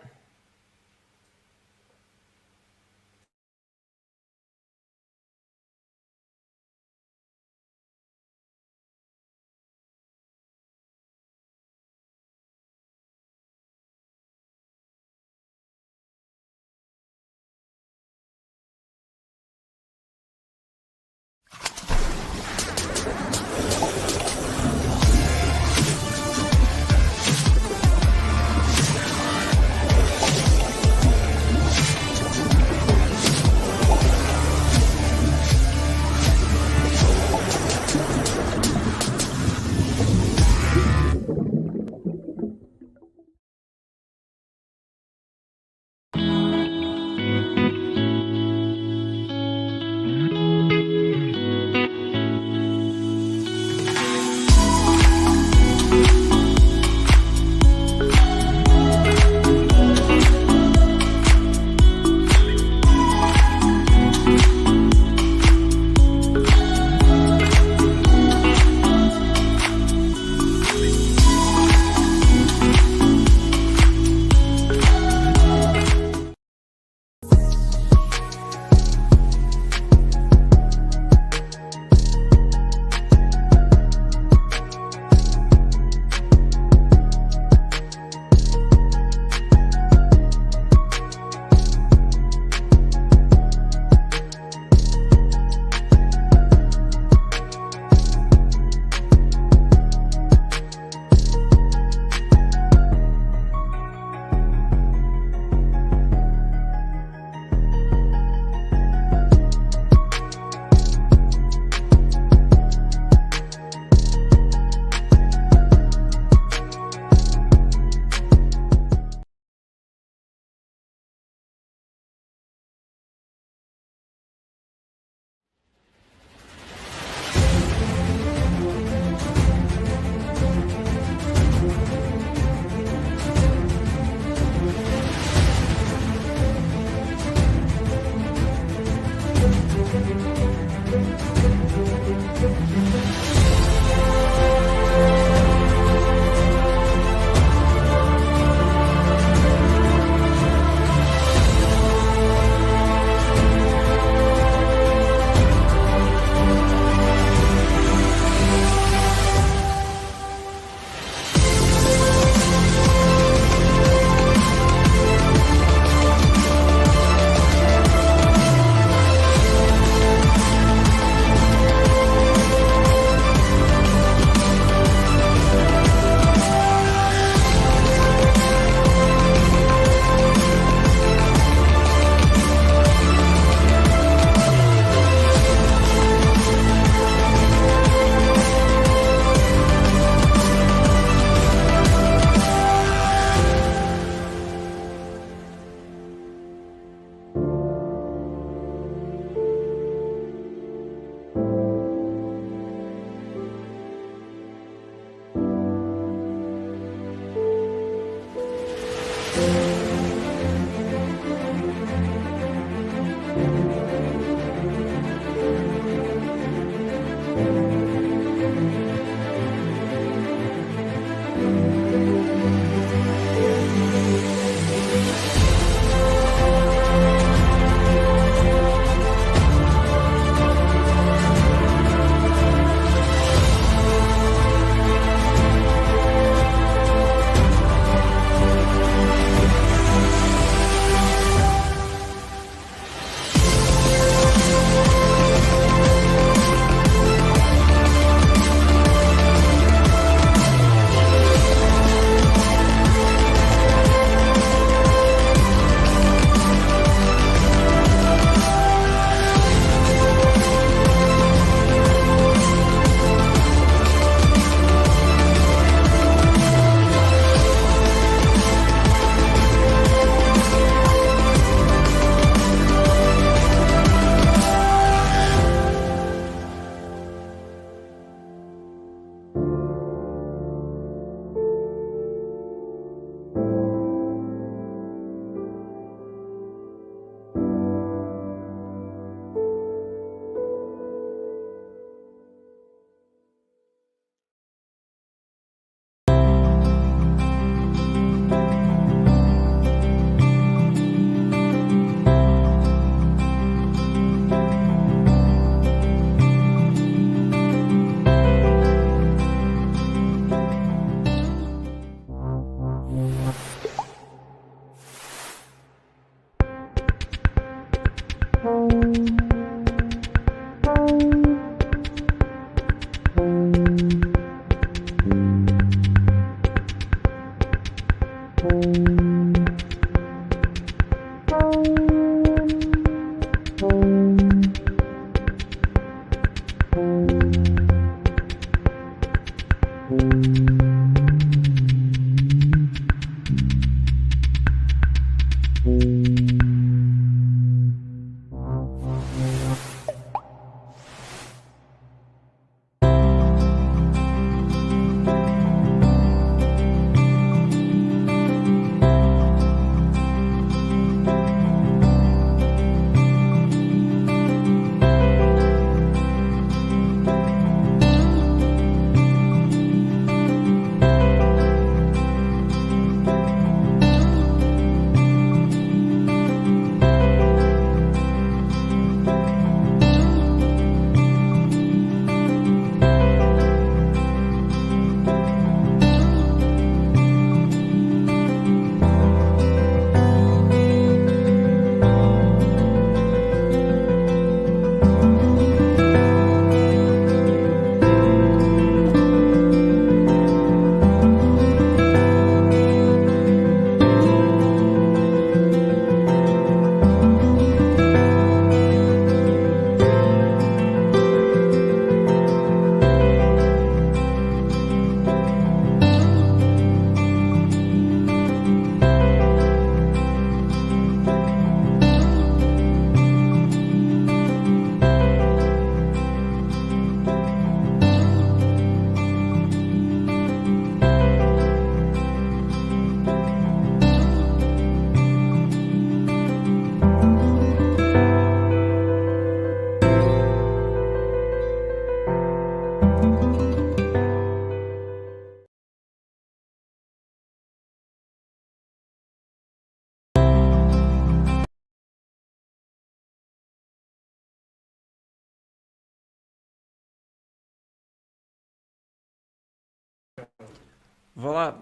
[SPEAKER 1] Voilà,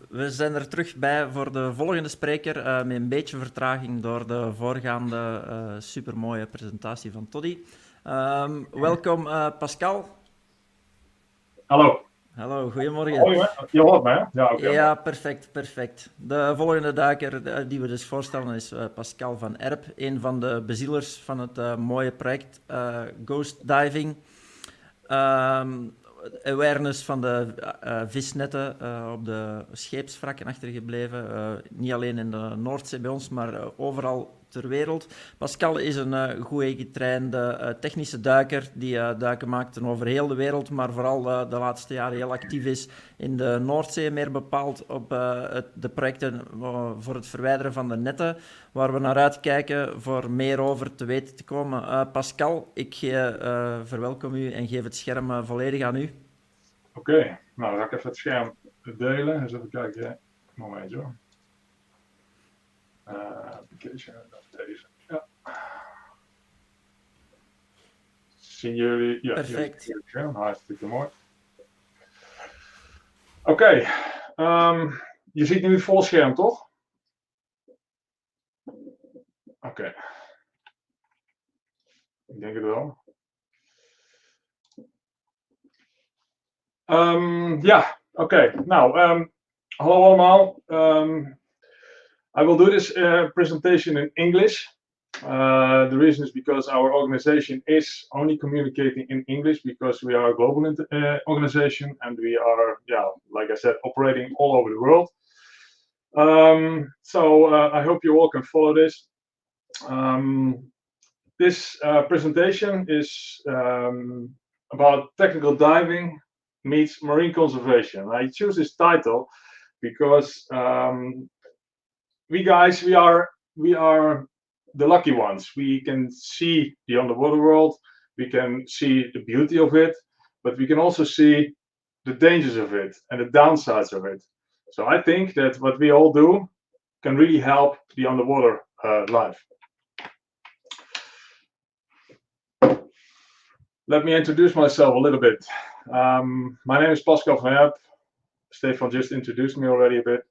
[SPEAKER 1] we zijn er terug bij voor de volgende spreker, met een beetje vertraging door de voorgaande supermooie presentatie van Toddy. Welkom Pascal.
[SPEAKER 6] Hallo.
[SPEAKER 1] Hallo, goedemorgen.
[SPEAKER 6] Hoi, je hoort mij, hè? Ja, oké.
[SPEAKER 1] Ja, perfect, perfect. De volgende duiker die we dus voorstellen is Pascal van Erp, een van de bezielers van het mooie project Ghost Diving. Awareness van de visnetten op de scheepswrakken achtergebleven. Niet alleen in de Noordzee bij ons, maar overal ter wereld. Pascal is een goed getrainde technische duiker die duiken maakt over heel de wereld, maar vooral de laatste jaren heel actief is in de Noordzee, meer bepaald op de projecten voor het verwijderen van de netten, waar we naar uitkijken voor meer over te weten te komen. Pascal, ik verwelkom u en geef het scherm volledig aan u.
[SPEAKER 6] Oké, nou dan ga ik even het scherm delen. Eens even kijken. Momentje hoor. Application, deze. Ja. Zien jullie? Ja,
[SPEAKER 1] perfect.
[SPEAKER 6] Jullie het scherm. Hartstikke mooi. Oké, je ziet nu het volle scherm, toch? Oké. Ik denk het wel. Ja, oké. Nou, hallo allemaal. I will do this presentation in English. The reason is because our organization is only communicating in English because we are a global organization and we are, yeah, like I said, operating all over the world. So I hope you all can follow this. This presentation is about technical diving meets marine conservation. I choose this title because we are the lucky ones. We can see the underwater world, we can see the beauty of it, but we can also see the dangers of it and the downsides of it. So I think that what we all do can really help the underwater life. Let me introduce myself a little bit. My name is Pascal van Erp. Stefan just introduced me already a bit.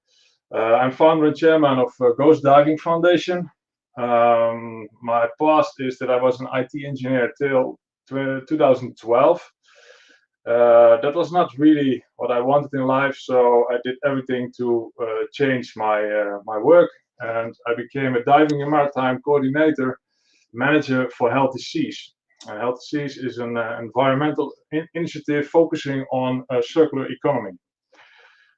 [SPEAKER 6] I'm founder and chairman of Ghost Diving Foundation. My past is that I was an IT engineer till 2012. That was not really what I wanted in life, so I did everything to change my work, and I became a diving and maritime coordinator manager for Healthy Seas. And Healthy Seas is an environmental initiative focusing on a circular economy.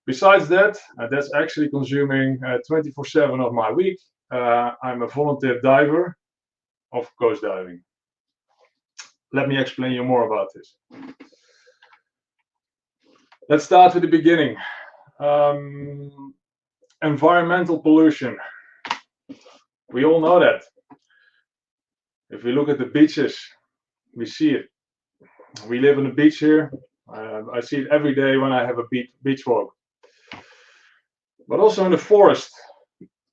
[SPEAKER 6] Besides that, that's actually consuming 24/7 of my week. I'm a volunteer diver of coast diving. Let me explain you more about this. Let's start with the beginning. Environmental pollution. We all know that. If we look at the beaches, we see it. We live on the beach here. I see it every day when I have a beach walk. But also in the forest,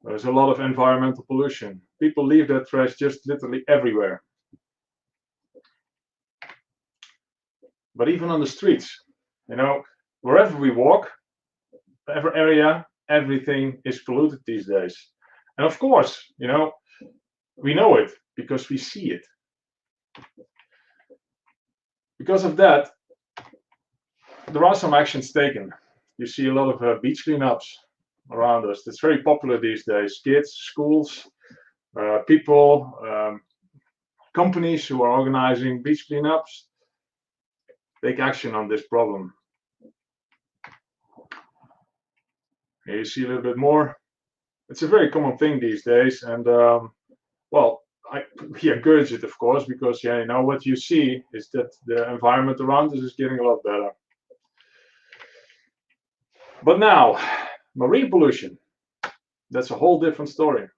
[SPEAKER 6] there's a lot of environmental pollution. People leave their trash just literally everywhere. But even on the streets, you know, wherever we walk, whatever area, everything is polluted these days. And of course, you know, we know it because we see it. Because of that, there are some actions taken. You see a lot of beach cleanups around us. That's very popular these days. Kids, schools, people, companies who are organizing beach cleanups take action on this problem. Here you see a little bit more. It's a very common thing these days, and well, we encourage it, of course, because yeah, you know what you see is that the environment around us is getting a lot better. But now, marine pollution, that's a whole different story.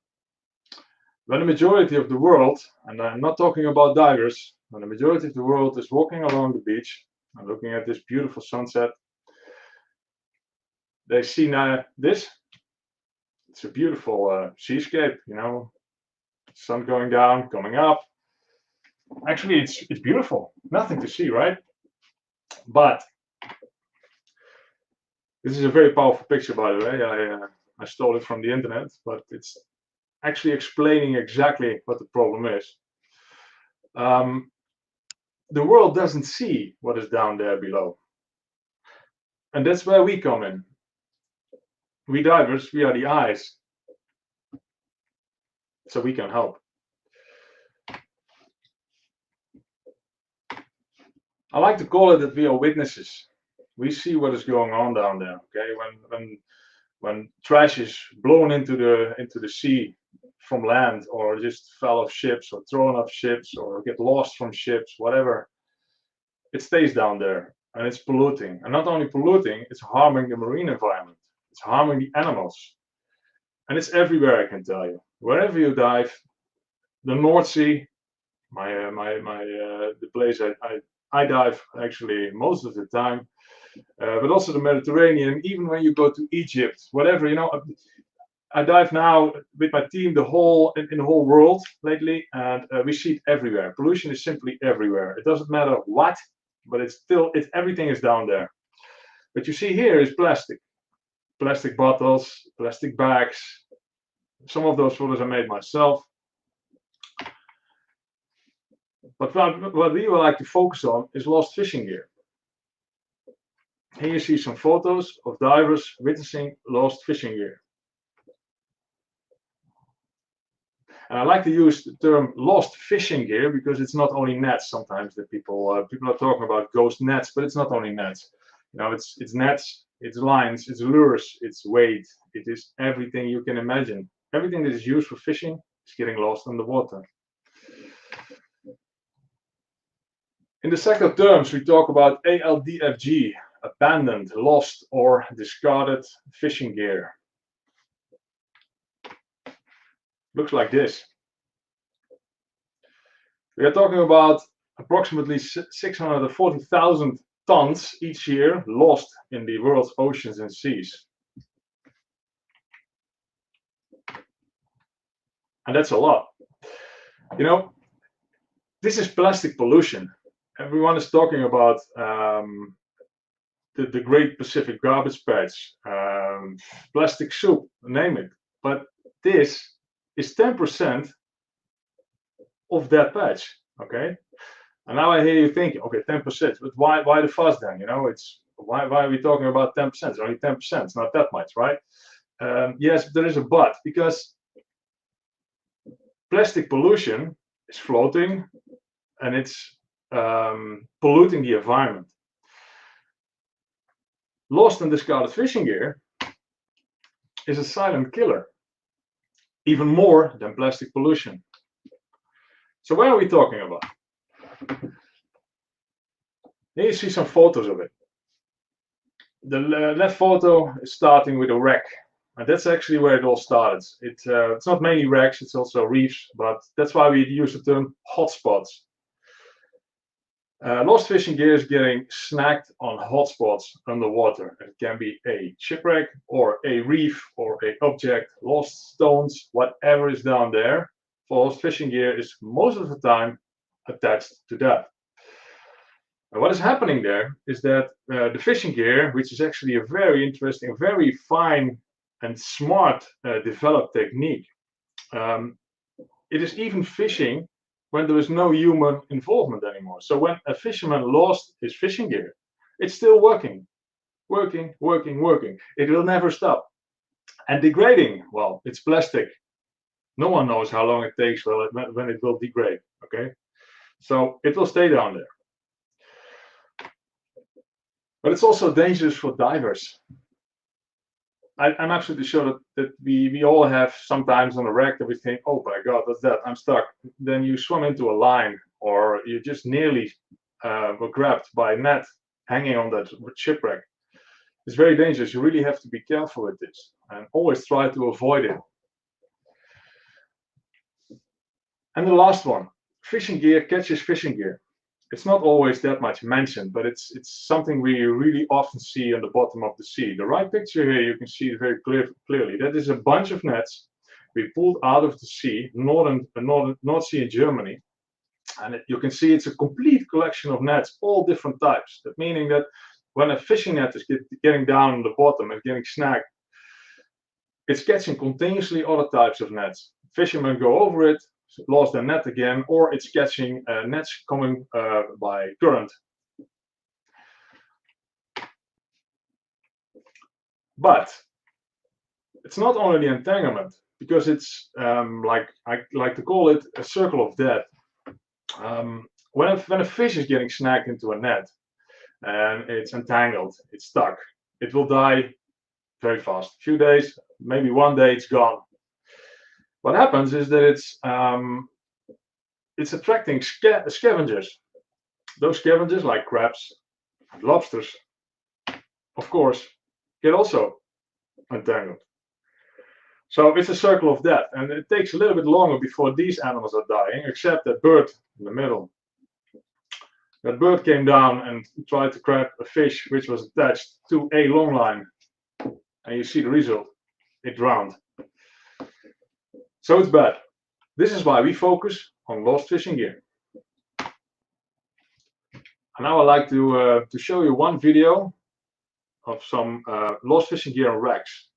[SPEAKER 6] When the majority of the world, and I'm not talking about divers, when the majority of the world is walking along the beach and looking at this beautiful sunset, they see now this. It's a beautiful seascape, you know, sun going down, coming up. Actually, it's beautiful. Nothing to see, right? But this is a very powerful picture, by the way. I stole it from the internet, but it's actually explaining exactly what the problem is. The world doesn't see what is down there below. And that's where we come in. We divers, we are the eyes. So we can help. I like to call it that we are witnesses. We see what is going on down there. Okay, when trash is blown into the sea from land, or just fell off ships, or thrown off ships, or get lost from ships, whatever, it stays down there and it's polluting. And not only polluting, it's harming the marine environment. It's harming the animals, and it's everywhere. I can tell you, wherever you dive, the North Sea, the place I dive actually most of the time, but also the Mediterranean. Even when you go to Egypt, whatever, you know, I dive now with my team in the whole world lately, and we see it everywhere. Pollution is simply everywhere. It doesn't matter what, but it's everything is down there. What you see here is plastic bottles, plastic bags. Some of those photos I made myself. But what we would like to focus on is lost fishing gear. Here you see some photos of divers witnessing lost fishing gear. And I like to use the term lost fishing gear because it's not only nets. Sometimes that people are talking about ghost nets, but it's not only nets. You know, it's nets, it's lines, it's lures, it's weight. It is everything you can imagine. Everything that is used for fishing is getting lost in the water. In the second terms, we talk about ALDFG, abandoned, lost, or discarded fishing gear. Looks like this. We are talking about approximately 640,000 tons each year lost in the world's oceans and seas. And that's a lot. You know, this is plastic pollution. Everyone is talking about the Great Pacific Garbage Patch, plastic soup, name it. But this is 10% of that patch. Okay, and now I hear you thinking, okay, 10%, but why the fuss then? You know, it's why are we talking about 10%? It's only 10%, it's not that much, right? Yes, there is a but, because plastic pollution is floating, and it's polluting the environment. Lost and discarded fishing gear is a silent killer, even more than plastic pollution. So what are we talking about? Here you see some photos of it. The left photo is starting with a wreck, and that's actually where it all started. It's not mainly wrecks, it's also reefs, but that's why we use the term hotspots. Lost fishing gear is getting snagged on hotspots underwater. It can be a shipwreck or a reef or an object, lost stones, whatever is down there. For lost fishing gear is most of the time attached to that. And what is happening there is that the fishing gear, which is actually a very interesting, very fine and smart developed technique, it is even fishing when there is no human involvement anymore. So when a fisherman lost his fishing gear, it's still working. It will never stop. And degrading, well, it's plastic. No one knows how long it takes when it will degrade, okay? So it will stay down there. But it's also dangerous for divers. I'm absolutely sure that we all have sometimes on a wreck that we think, oh my God, what's that? I'm stuck. Then you swim into a line, or you just nearly were grabbed by a net hanging on that shipwreck. It's very dangerous. You really have to be careful with this and always try to avoid it. And the last one, fishing gear catches fishing gear. It's not always that much mentioned, but it's something we really often see on the bottom of the sea. The right picture here, you can see it very clearly. That is a bunch of nets we pulled out of the sea, North Sea in Germany. And you can see it's a complete collection of nets, all different types. That meaning that when a fishing net is getting down on the bottom and getting snagged, it's catching continuously other types of nets. Fishermen go over it, lost their net again, or it's catching nets coming by current. But it's not only the entanglement, because it's like I like to call it a circle of death. When a fish is getting snagged into a net and it's entangled, it's stuck, it will die very fast. A few days, maybe one day, it's gone. What happens is that it's attracting scavengers. Those scavengers, like crabs and lobsters, of course, get also entangled. So it's a circle of death, and it takes a little bit longer before these animals are dying, except that bird in the middle. That bird came down and tried to grab a fish which was attached to a long line, and you see the result. It drowned. So it's bad. This is why we focus on lost fishing gear. And now I'd like to show you one video of some lost fishing gear on wrecks.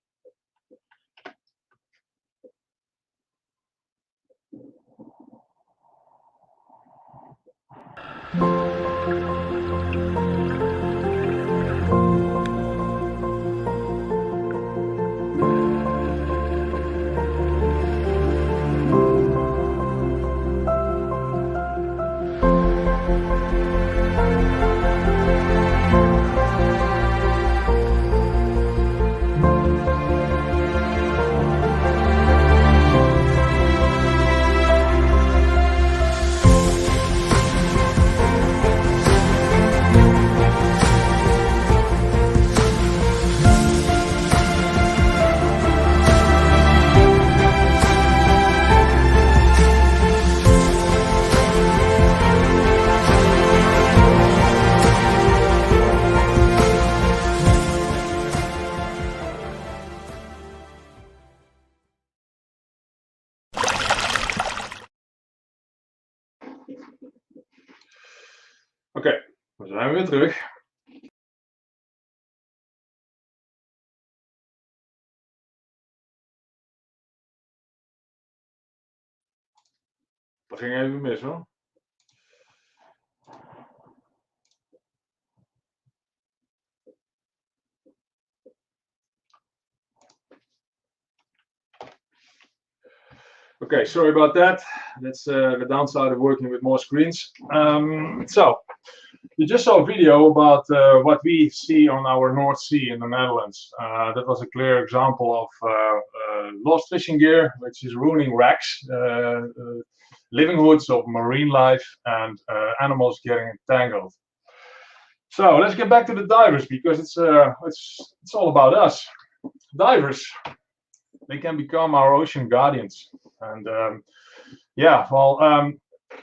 [SPEAKER 6] Oké, we zijn weer terug. Dat ging even mis hoor. Okay, sorry about that. That's the downside of working with more screens. So you just saw a video about what we see on our North Sea in the Netherlands. That was a clear example of lost fishing gear, which is ruining wrecks, livelihoods of marine life, and animals getting entangled. So let's get back to the divers, because it's all about us. Divers, they can become our ocean guardians, and yeah, well,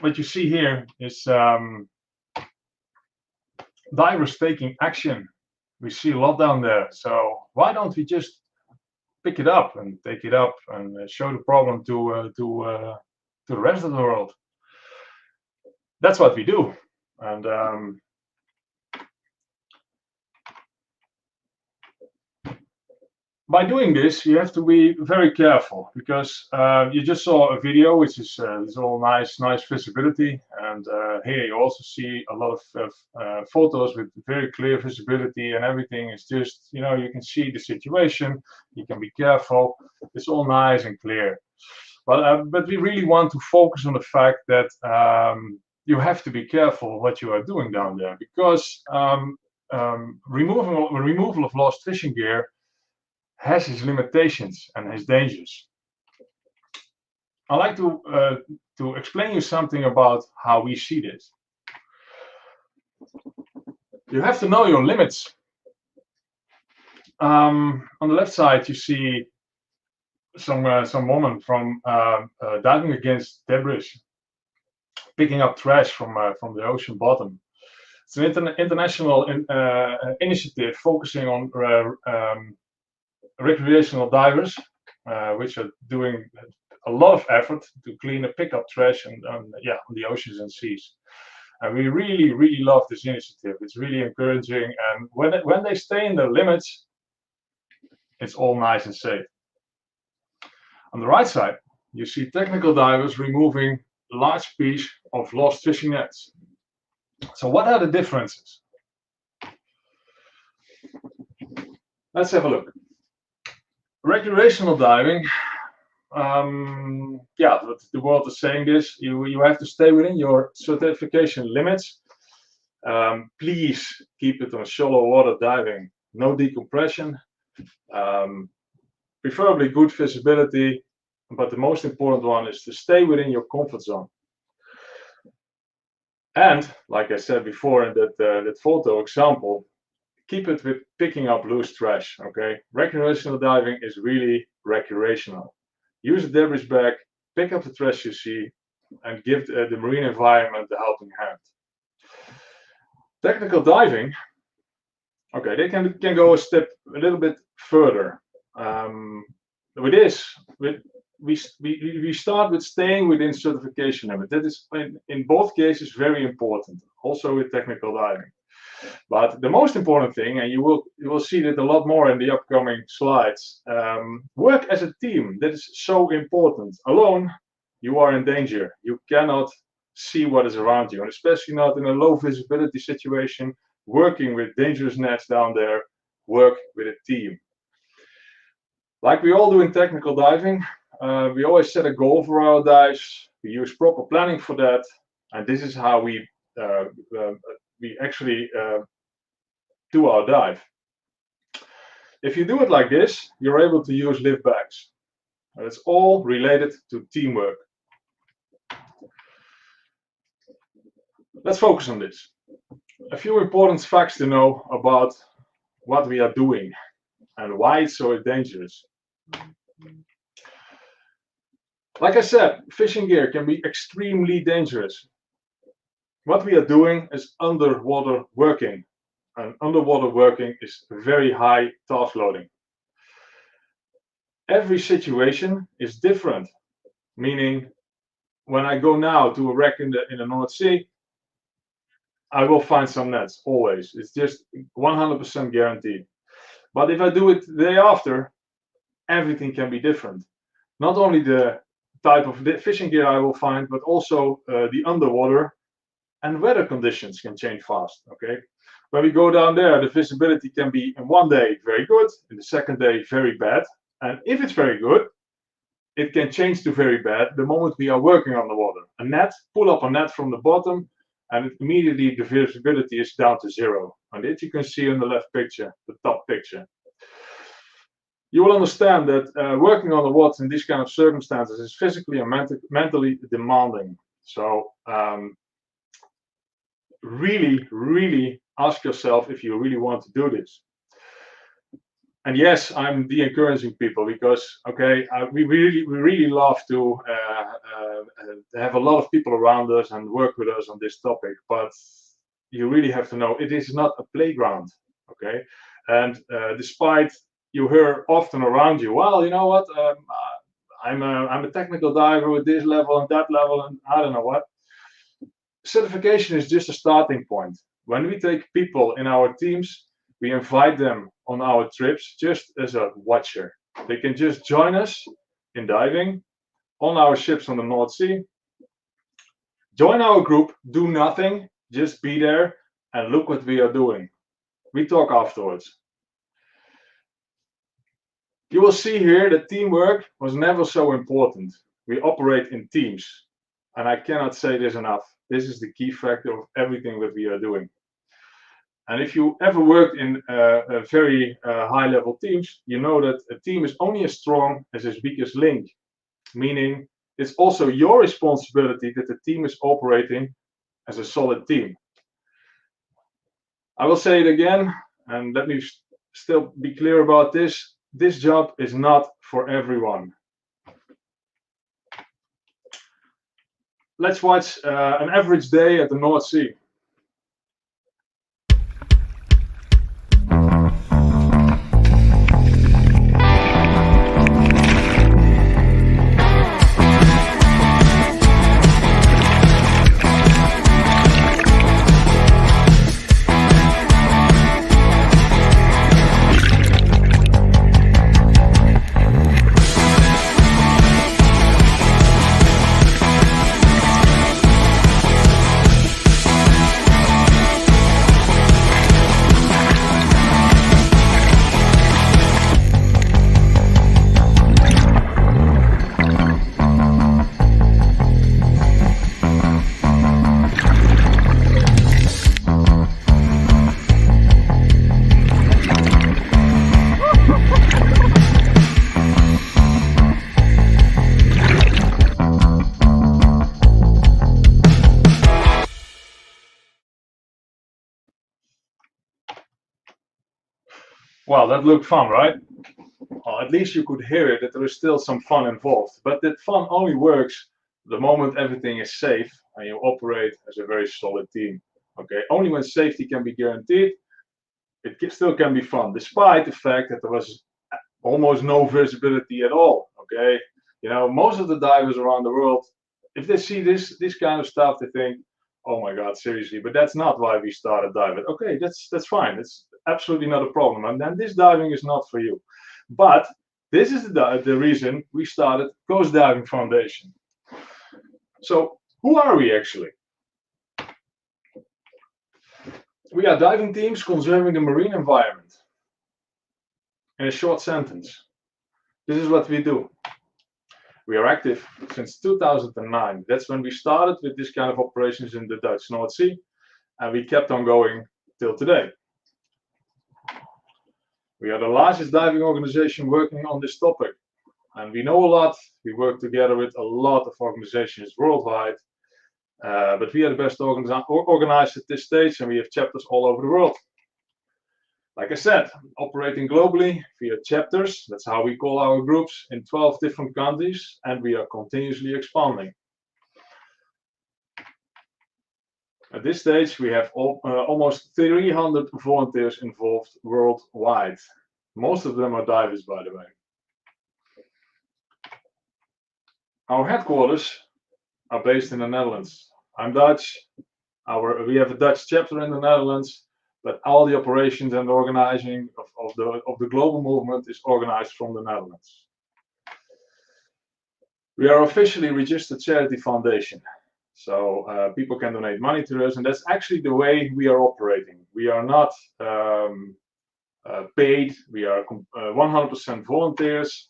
[SPEAKER 6] what you see here is divers taking action. We see a lot down there, so why don't we just pick it up and take it up and show the problem to the rest of the world? That's what we do, and by doing this, you have to be very careful, because you just saw a video, which is all nice visibility, and here you also see a lot of photos with very clear visibility, and everything is just, you can see the situation, you can be careful, it's all nice and clear. But we really want to focus on the fact that you have to be careful what you are doing down there, because removal of lost fishing gear has its limitations and its dangers. I'd like to explain you something about how we see this. You have to know your limits. On the left side, you see some woman from diving against debris, picking up trash from the ocean bottom. It's an international initiative focusing on recreational divers, which are doing a lot of effort to clean and pick up trash on the oceans and seas. And we really love this initiative. It's really encouraging, and when they stay in the limits, it's all nice and safe. On the right side, you see technical divers removing a large piece of lost fishing nets. So what are the differences? Let's have a look. Recreational diving, the world is saying this, you have to stay within your certification limits. Please keep it on shallow water diving, no decompression, preferably good visibility, but the most important one is to stay within your comfort zone. And like I said before in that photo example, keep it with picking up loose trash, okay? Recreational diving is really recreational. Use a debris bag, pick up the trash you see, and give the marine environment a helping hand. Technical diving, okay, they can go a little bit further. With this, we start with staying within certification limit. That is in both cases very important, also with technical diving. But the most important thing, and you will see that a lot more in the upcoming slides, work as a team. That is so important. Alone, you are in danger. You cannot see what is around you, and especially not in a low visibility situation, working with dangerous nets down there. Work with a team. Like we all do in technical diving, we always set a goal for our dives. We use proper planning for that, and this is how we actually do our dive. If you do it like this, you're able to use lift bags. And it's all related to teamwork. Let's focus on this. A few important facts to know about what we are doing and why it's so dangerous. Like I said, fishing gear can be extremely dangerous. What we are doing is underwater working, and underwater working is very high task loading. Every situation is different, meaning when I go now to a wreck in the North Sea, I will find some nets, always. It's just 100% guaranteed. But if I do it the day after, everything can be different. Not only the type of fishing gear I will find, but also the underwater and weather conditions can change fast, okay? When we go down there, the visibility can be in one day very good, in the second day very bad. And if it's very good, it can change to very bad the moment we are working on the water. A net, pull up a net from the bottom, and immediately the visibility is down to 0. And that you can see in the left picture, the top picture. You will understand that working on the water in these kind of circumstances is physically and mentally demanding. So really ask yourself if you really want to do this. And yes, I'm de-encouraging people because, okay, we really love to have a lot of people around us and work with us on this topic. But you really have to know it is not a playground, okay? And despite you hear often around you, well, you know what? I'm a technical diver with this level and that level, and I don't know what. Certification is just a starting point. When we take people in our teams, we invite them on our trips just as a watcher. They can just join us in diving on our ships on the North Sea. Join our group, do nothing, just be there and look what we are doing. We talk afterwards. You will see here that teamwork was never so important. We operate in teams, and I cannot say this enough. This is the key factor of everything that we are doing. And if you ever worked in a very high-level teams, you know that a team is only as strong as its weakest link, meaning it's also your responsibility that the team is operating as a solid team. I will say it again, and let me still be clear about this. This job is not for everyone. Let's watch an average day at the North Sea. Well, that looked fun, right? Well, at least you could hear it, that there is still some fun involved. But that fun only works the moment everything is safe and you operate as a very solid team. Okay, only when safety can be guaranteed, it still can be fun, despite the fact that there was almost no visibility at all. Okay, you know, most of the divers around the world, if they see this kind of stuff, they think, oh my God, seriously. But that's not why we started diving. Okay, that's fine. It's absolutely not a problem. And then this diving is not for you. But this is the reason we started Coast Diving Foundation. So who are we actually? We are diving teams conserving the marine environment. In a short sentence, this is what we do. We are active since 2009. That's when we started with this kind of operations in the Dutch North Sea, and we kept on going till today. We are the largest diving organization working on this topic, and we know a lot. We work together with a lot of organizations worldwide, but we are the best organized at this stage, and we have chapters all over the world. Like I said, operating globally via chapters, that's how we call our groups, in 12 different countries, and we are continuously expanding. At this stage, we have almost 300 volunteers involved worldwide. Most of them are divers, by the way. Our headquarters are based in the Netherlands. I'm Dutch. We have a Dutch chapter in the Netherlands. But all the operations and the organizing of the global movement is organized from the Netherlands. We are officially registered charity foundation, so people can donate money to us, and that's actually the way we are operating. We are not paid. We are 100% volunteers,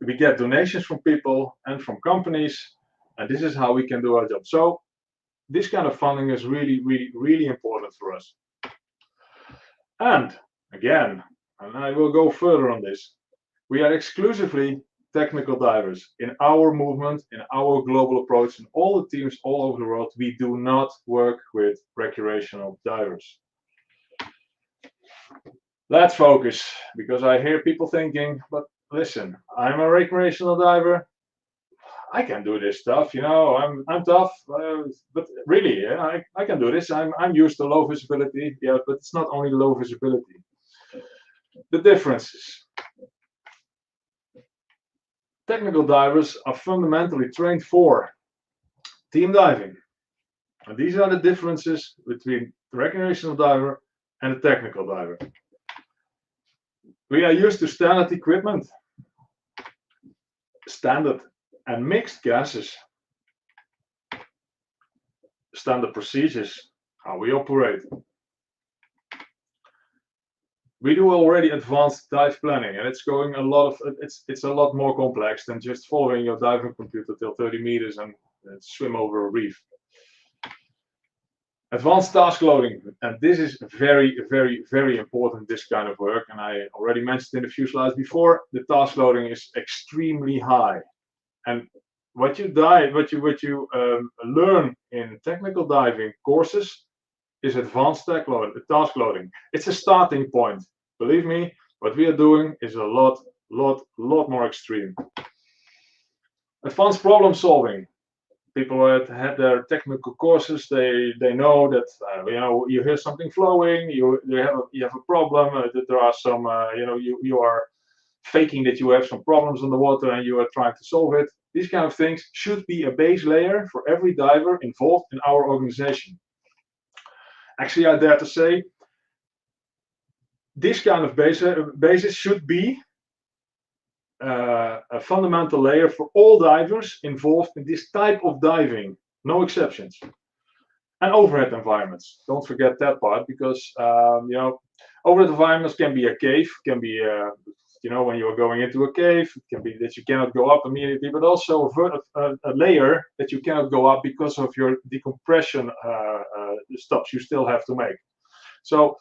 [SPEAKER 6] We get donations from people and from companies, and this is how we can do our job. So this kind of funding is really, really, really important for us. And again, and I will go further on this, we are exclusively technical divers. In our movement, in our global approach, in all the teams all over the world, we do not work with recreational divers. Let's focus, because I hear people thinking, but listen, I'm a recreational diver. I can do this stuff, you know, I'm tough, but really, yeah, I can do this. I'm used to low visibility, yeah, but it's not only low visibility. The differences. Technical divers are fundamentally trained for team diving. And these are the differences between the recreational diver and the technical diver. We are used to standard equipment, standard and mixed gases, standard procedures, how we operate. We do already advanced dive planning, and it's going a lot of it's a lot more complex than just following your diving computer till 30 meters and swim over a reef. Advanced task loading, and this is very, very, very important, this kind of work, and I already mentioned in a few slides before, the task loading is extremely high. And what you learn in technical diving courses is advanced task loading. It's a starting point. Believe me, what we are doing is a lot more extreme. Advanced problem solving. People who had their technical courses, they know that you know, you hear something flowing, you have a problem, that there are some you know, you are faking that you have some problems on the water and you are trying to solve it. These kind of things should be a base layer for every diver involved in our organization. Actually, I dare to say, this kind of basis should be a fundamental layer for all divers involved in this type of diving, no exceptions. And overhead environments, don't forget that part, because you know, overhead environments can be a cave, can be you know, when you are going into a cave, it can be that you cannot go up immediately, but also a layer that you cannot go up because of your decompression stops you still have to make. So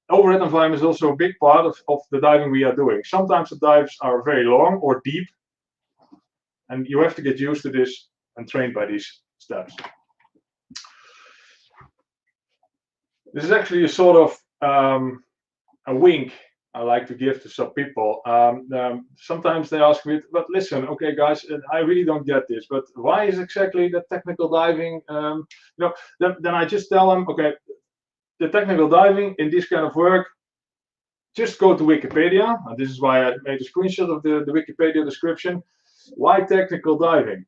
[SPEAKER 6] overhead environment is also a big part of the diving we are doing. Sometimes the dives are very long or deep, and you have to get used to this and trained by these steps. This is actually a sort of a wink I like to give to some people. Sometimes they ask me, but listen, okay guys, I really don't get this, but why is exactly the technical diving, you know, then I just tell them, okay, the technical diving in this kind of work, just go to Wikipedia, and this is why I made a screenshot of the Wikipedia description. Why technical diving?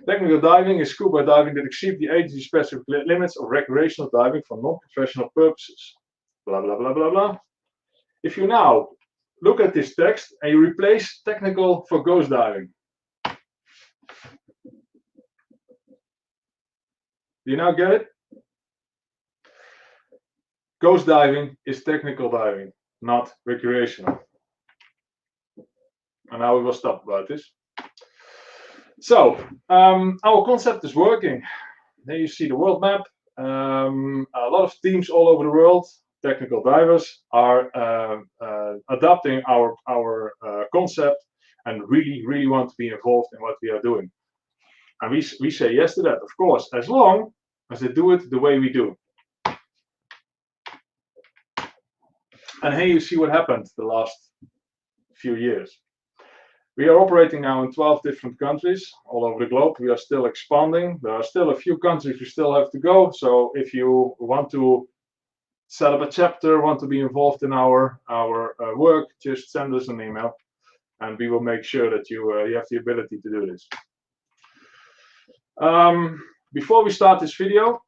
[SPEAKER 6] Technical diving is scuba diving that exceeds the agency-specific limits of recreational diving for non-professional purposes. Blah, blah, blah, blah, blah. If you now look at this text and you replace technical for ghost diving, do you now get it? Ghost diving is technical diving, not recreational. And now we will stop about this. So, our concept is working. There you see the world map. A lot of teams all over the world, technical divers, are adopting our concept and really want to be involved in what we are doing. And we say yes to that, of course, as long as they do it the way we do. And here you see what happened the last few years. We are operating now in 12 different countries all over the globe. We are still expanding. There are still a few countries we still have to go. So if you want to set up a chapter, want to be involved in our work, just send us an email, and we will make sure that you have the ability to do this. Before we start this video,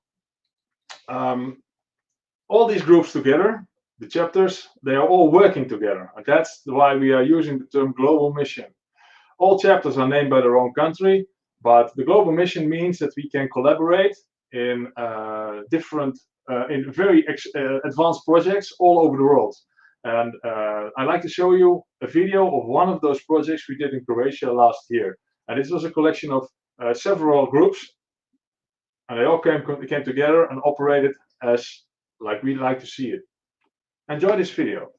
[SPEAKER 6] all these groups together, the chapters, they are all working together, and that's why we are using the term global mission. All chapters are named by their own country, but the global mission means that we can collaborate in in very advanced projects all over the world. And I'd like to show you a video of one of those projects we did in Croatia last year. And this was a collection of several groups, and they all came together and operated as like we like to see it. Enjoy this video.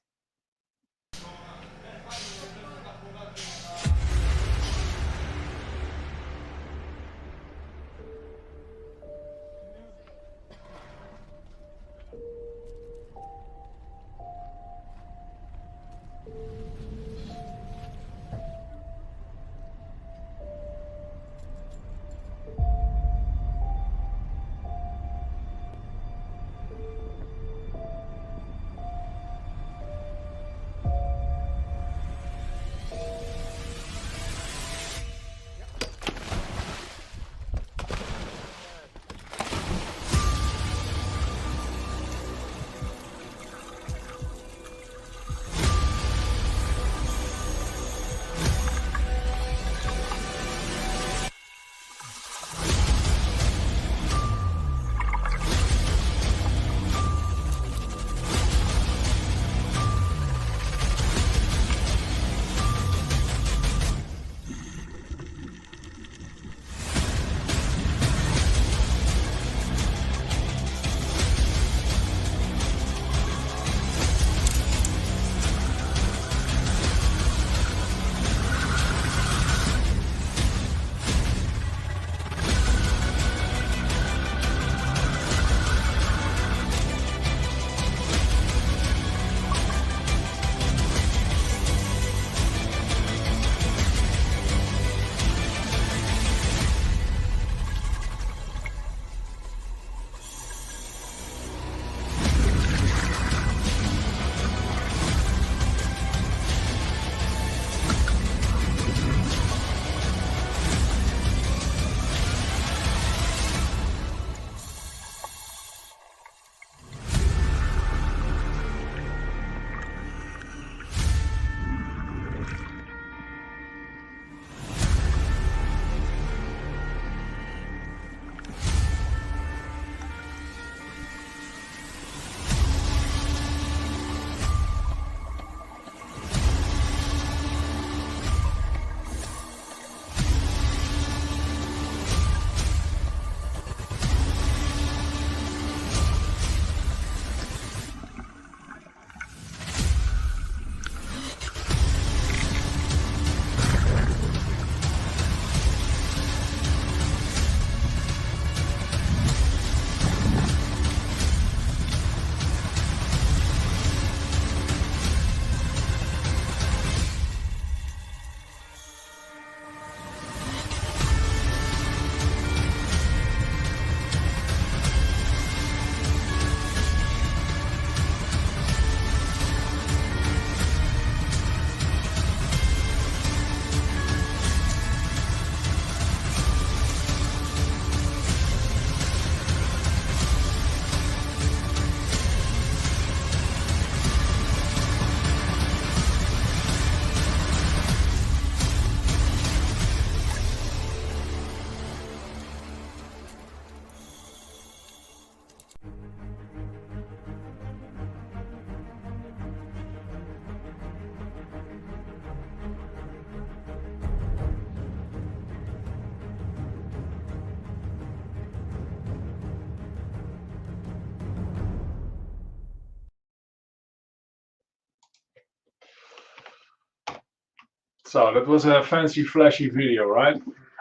[SPEAKER 6] So that was a fancy, flashy video, right?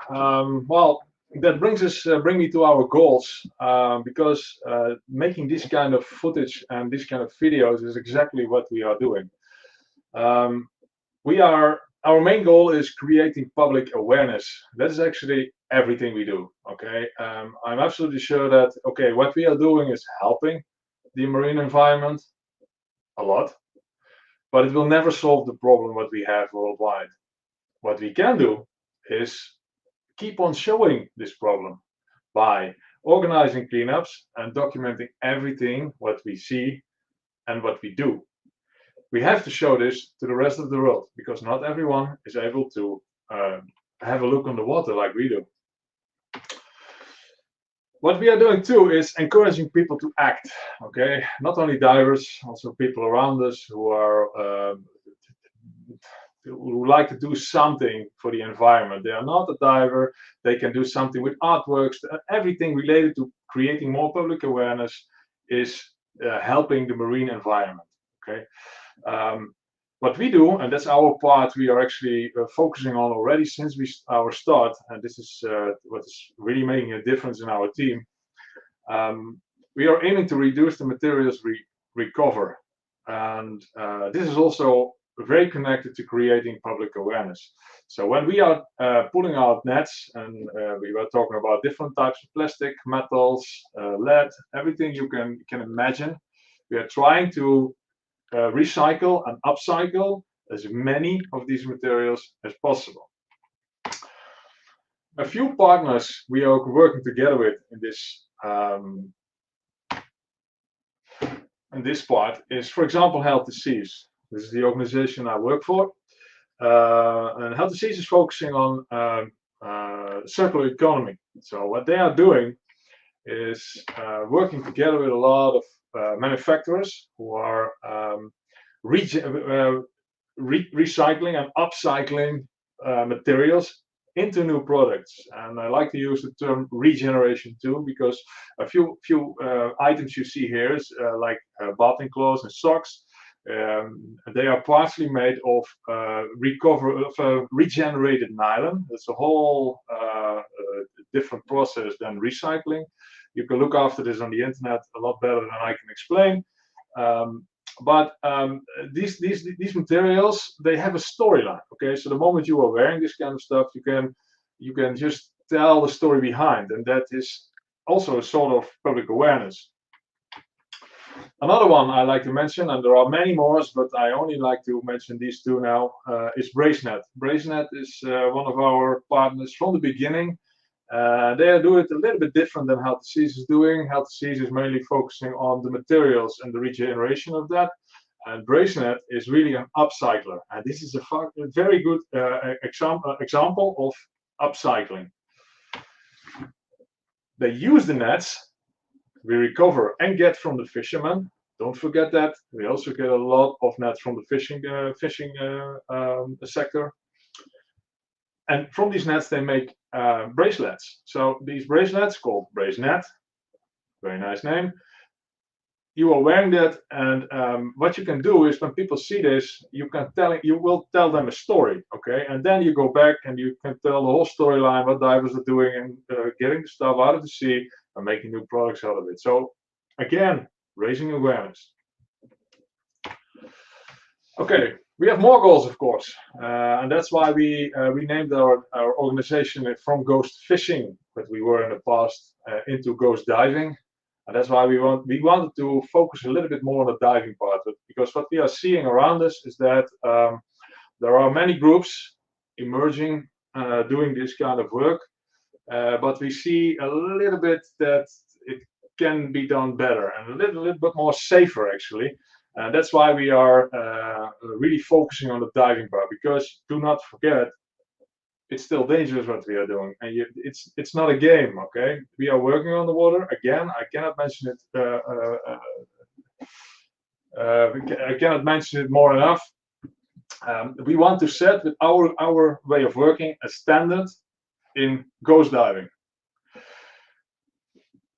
[SPEAKER 6] Well, that bring me to our goals, because making this kind of footage and this kind of videos is exactly what we are doing. Our main goal is creating public awareness. That is actually everything we do. Okay, I'm absolutely sure that what we are doing is helping the marine environment a lot, but it will never solve the problem what we have worldwide. What we can do is keep on showing this problem by organizing cleanups and documenting everything what we see and what we do. We have to show this to the rest of the world because not everyone is able to have a look on the water like we do. What we are doing too is encouraging people to act. Okay, not only divers, also people around us who are who like to do something for the environment. They are not a diver. They can do something with artworks. Everything related to creating more public awareness is helping the marine environment. Okay. What we do, and that's our part, we are actually focusing on already since our start, and this is what is really making a difference in our team. We are aiming to reduce the materials we recover, and this is also very connected to creating public awareness. So when we are pulling out nets, and we were talking about different types of plastic, metals, lead, everything you can imagine, we are trying to recycle and upcycle as many of these materials as possible. A few partners we are working together with in this part is, for example, Healthy Seas. This is the organization I work for, and Healthy Seas is focusing on circular economy. So what they are doing is working together with a lot of manufacturers who are recycling and upcycling materials into new products. And I like to use the term regeneration too, because a few items you see here is bathing clothes and socks. They are partially made of regenerated nylon. It's a whole different process than recycling. You can look after this on the internet a lot better than I can explain. But these materials, they have a storyline. Okay, so the moment you are wearing this kind of stuff, you can just tell the story behind, and that is also a sort of public awareness. Another one I like to mention, and there are many more, but I only like to mention these two now, is BraceNet. BraceNet is one of our partners from the beginning. They are doing it a little bit different than Healthy Seas is doing. Healthy Seas is mainly focusing on the materials and the regeneration of that. And BraceNet is really an upcycler. And this is a very good example of upcycling. They use the nets we recover and get from the fishermen. Don't forget that. We also get a lot of nets from the fishing sector. And from these nets, they make bracelets. So these bracelets, called BraceNet, very nice name. You are wearing that, and what you can do is when people see this, you will tell them a story, okay? And then you go back and you can tell the whole storyline, what divers are doing, and getting the stuff out of the sea and making new products out of it. So again, raising awareness. Okay, we have more goals, of course, and that's why we renamed our organization from Ghost Fishing, that we were in the past, into Ghost Diving, and that's why we wanted to focus a little bit more on the diving part, because what we are seeing around us is that there are many groups emerging doing this kind of work, but we see a little bit that it can be done better and a little bit more safer, actually. And that's why we are really focusing on the diving part, because do not forget, it's still dangerous what we are doing, and it's not a game, okay? We are working on the water. Again, I cannot mention it. I cannot mention it more enough. We want to set with our way of working a standard in ghost diving.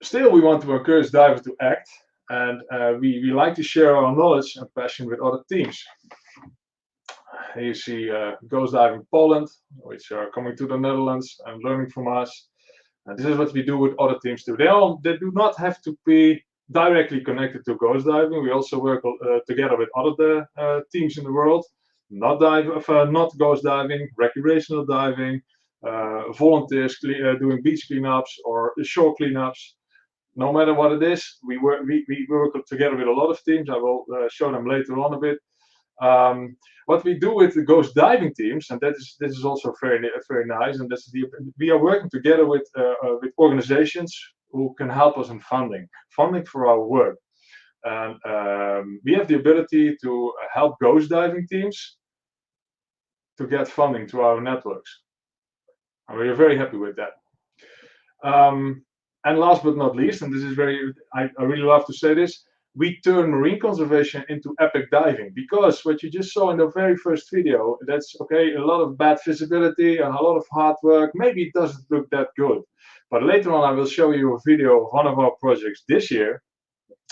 [SPEAKER 6] Still, we want to encourage divers to act. And we like to share our knowledge and passion with other teams. Here you see Ghost Diving Poland, which are coming to the Netherlands and learning from us. And this is what we do with other teams too. They do not have to be directly connected to ghost diving. We also work together with other teams in the world, not ghost diving, recreational diving, volunteers doing beach cleanups or shore cleanups. No matter what it is, we work together with a lot of teams. I will show them later on a bit. What we do with the ghost diving teams, and this is also very nice, and we are working together with organizations who can help us in funding for our work. And we have the ability to help ghost diving teams to get funding to our networks, and we are very happy with that. And last but not least, and this is I really love to say this, we turn marine conservation into epic diving, because what you just saw in the very first video, that's okay, a lot of bad visibility and a lot of hard work. Maybe it doesn't look that good, but later on I will show you a video of one of our projects this year,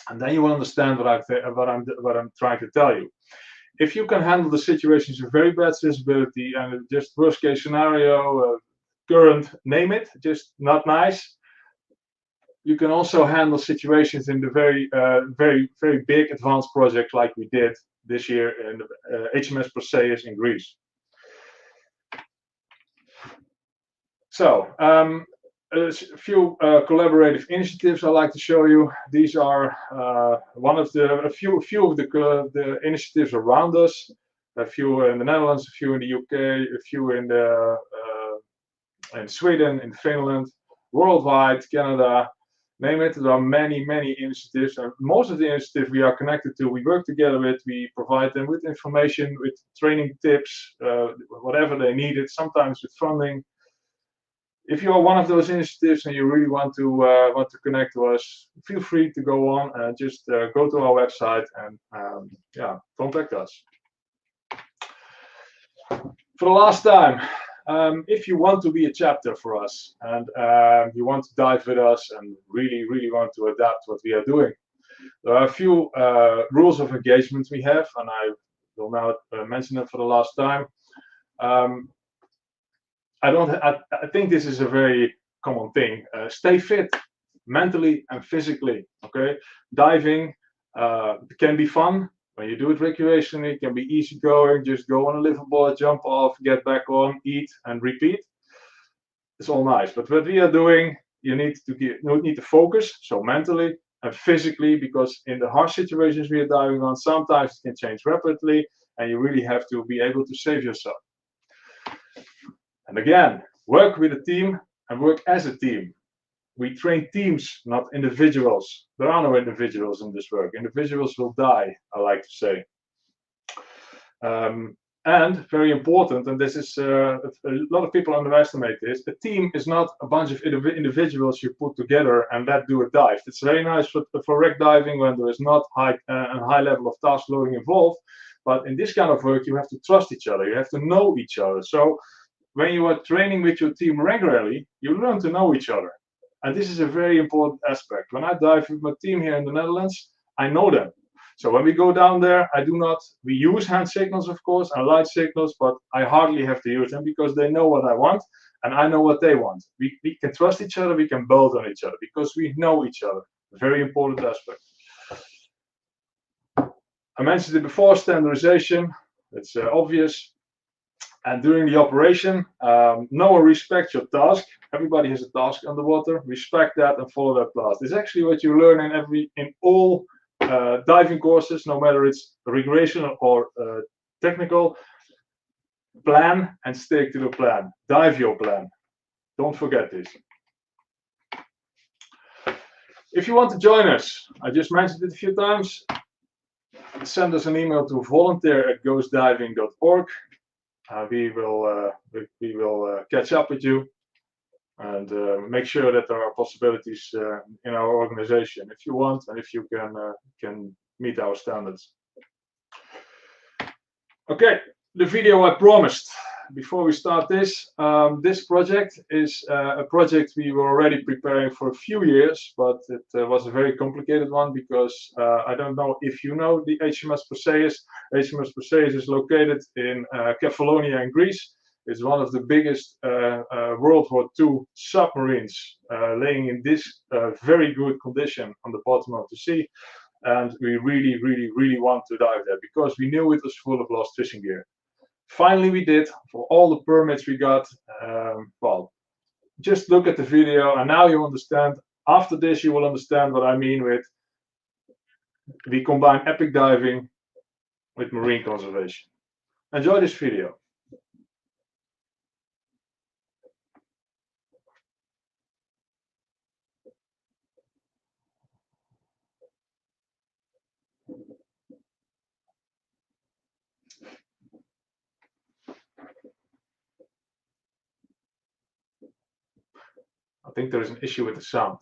[SPEAKER 6] and then you will understand what I'm trying to tell you. If you can handle the situations of very bad visibility and just worst case scenario, current, name it, just not nice, you can also handle situations in the very big advanced project like we did this year in HMS Perseus in Greece. So a few collaborative initiatives I'd like to show you. These are a few of the initiatives around us. A few in the Netherlands, a few in the UK, a few in Sweden, in Finland, worldwide, Canada. Name it, there are many initiatives, and most of the initiatives we are connected to, we work together with, we provide them with information, with training tips, whatever they needed, sometimes with funding. If you are one of those initiatives and you really want to connect to us, feel free to go on and just go to our website and yeah, contact us. For the last time, if you want to be a chapter for us and you want to dive with us and really want to adapt what we are doing, there are a few rules of engagement we have, and I will now mention them for the last time. I think this is a very common thing. Stay fit, mentally and physically. Okay, diving can be fun. When you do it recreationally, it can be easy going. Just go on a liveaboard, jump off, get back on, eat, and repeat. It's all nice. But what we are doing, you need to focus, so mentally and physically, because in the harsh situations we are diving on, sometimes it can change rapidly, and you really have to be able to save yourself. And again, work with a team and work as a team. We train teams, not individuals. There are no individuals in this work. Individuals will die, I like to say. And very important, and this is a lot of people underestimate this, a team is not a bunch of individuals you put together and let do a dive. It's very nice for wreck diving when there is not a high level of task loading involved. But in this kind of work, you have to trust each other. You have to know each other. So when you are training with your team regularly, you learn to know each other. And this is a very important aspect. When I dive with my team here in the Netherlands, I know them. So when we go down there, we use hand signals, of course, and light signals, but I hardly have to use them because they know what I want and I know what they want. We can trust each other, we can build on each other because we know each other. Very important aspect. I mentioned it before, standardization. It's obvious. And during the operation, know and respect your task. Everybody has a task underwater. Respect that and follow that task. It's actually what you learn in all diving courses, no matter it's recreational or technical. Plan and stick to the plan. Dive your plan. Don't forget this. If you want to join us, I just mentioned it a few times. Send us an email to volunteer@gozodiving.org. We will catch up with you and make sure that there are possibilities in our organization if you want and if you can meet our standards. Okay, the video I promised before we start this. This project is a project we were already preparing for a few years, but it was a very complicated one because I don't know if you know the HMS Perseus. HMS Perseus is located in Kefalonia in Greece. It's one of the biggest World War II submarines laying in this very good condition on the bottom of the sea. And we really want to dive there because we knew it was full of lost fishing gear. Finally, we did, for all the permits we got. Well, just look at the video and now you understand. After this, you will understand what I mean with we combine epic diving with marine conservation. Enjoy this video. I think there is an issue with the sound.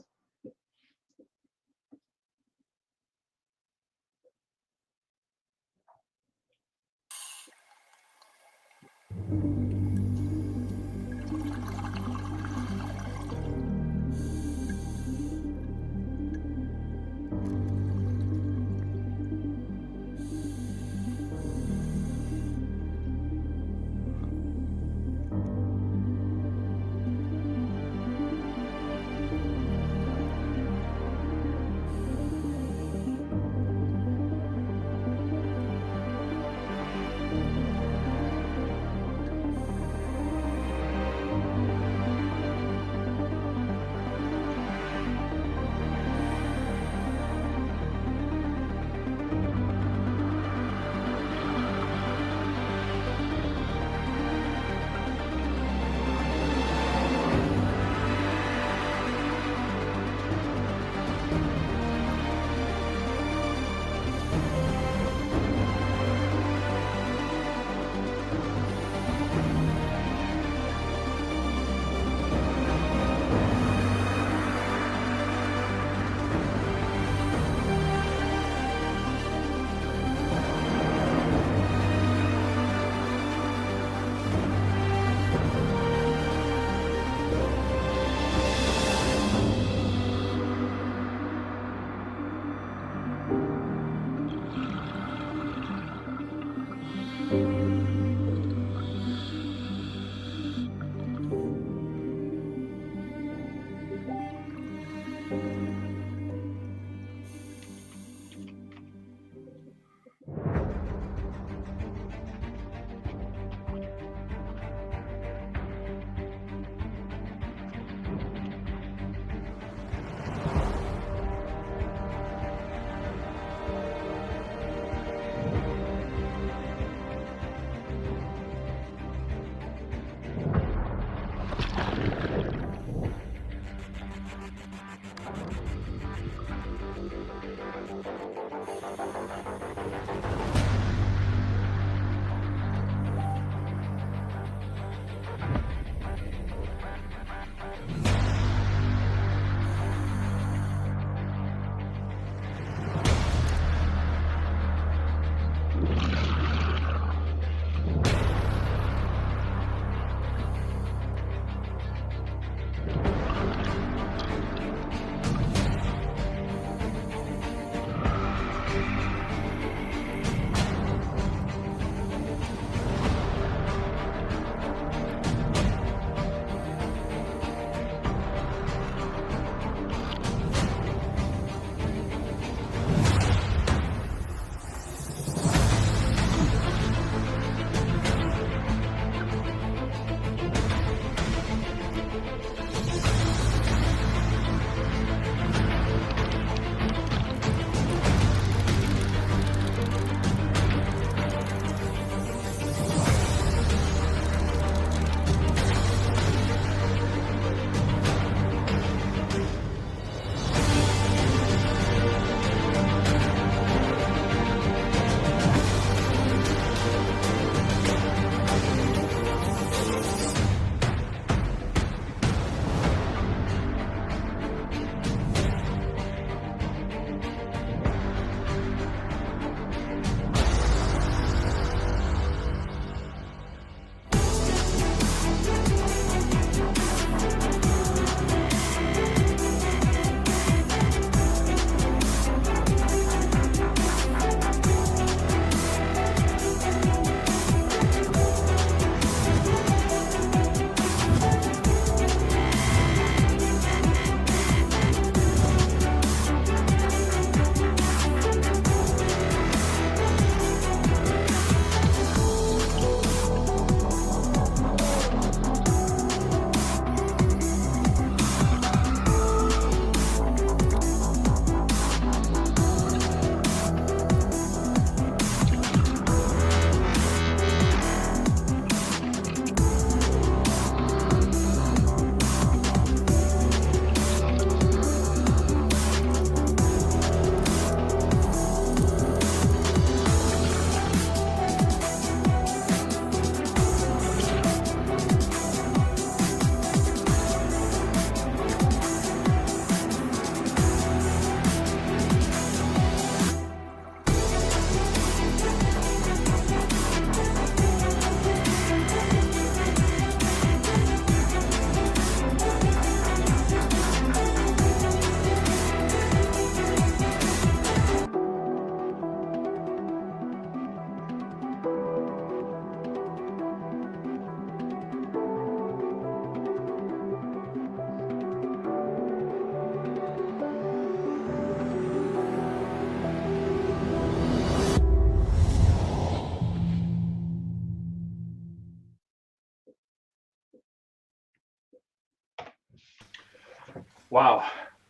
[SPEAKER 6] wow,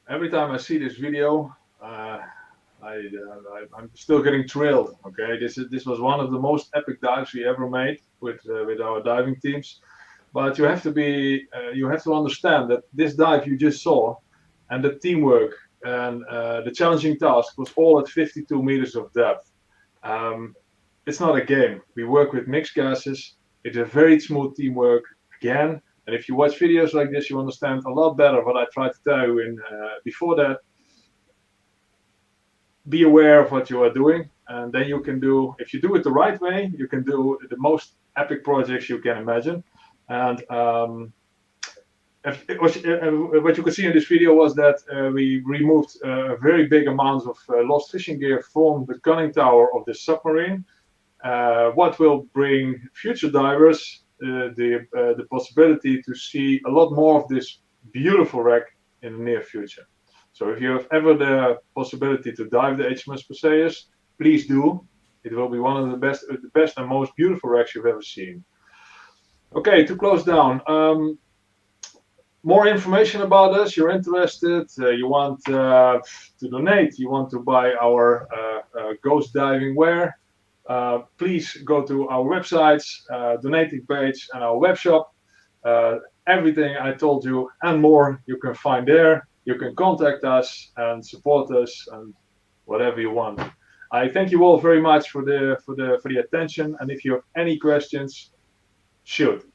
[SPEAKER 6] every time I see this video, I'm still getting thrilled. Okay, this was one of the most epic dives we ever made with our diving teams. But you have to understand that this dive you just saw, and the teamwork and the challenging task was all at 52 meters of depth. It's not a game. We work with mixed gases. It's a very smooth teamwork again. And if you watch videos like this, you understand a lot better what I tried to tell you in before that. Be aware of what you are doing, and then you can do, if you do it the right way, you can do the most epic projects you can imagine. And what you could see in this video was that we removed very big amounts of lost fishing gear from the conning tower of the submarine, what will bring future divers the possibility to see a lot more of this beautiful wreck in the near future. So if you have ever the possibility to dive the HMS Perseus, please do. It will be one of the best and most beautiful wrecks you've ever seen. Okay, to close down. More information about us, you're interested, you want to donate, you want to buy our ghost diving wear, please go to our websites, donating page and our web shop. Everything I told you and more you can find there. You can contact us and support us and whatever you want. I thank you all very much for the attention, and if you have any questions, shoot.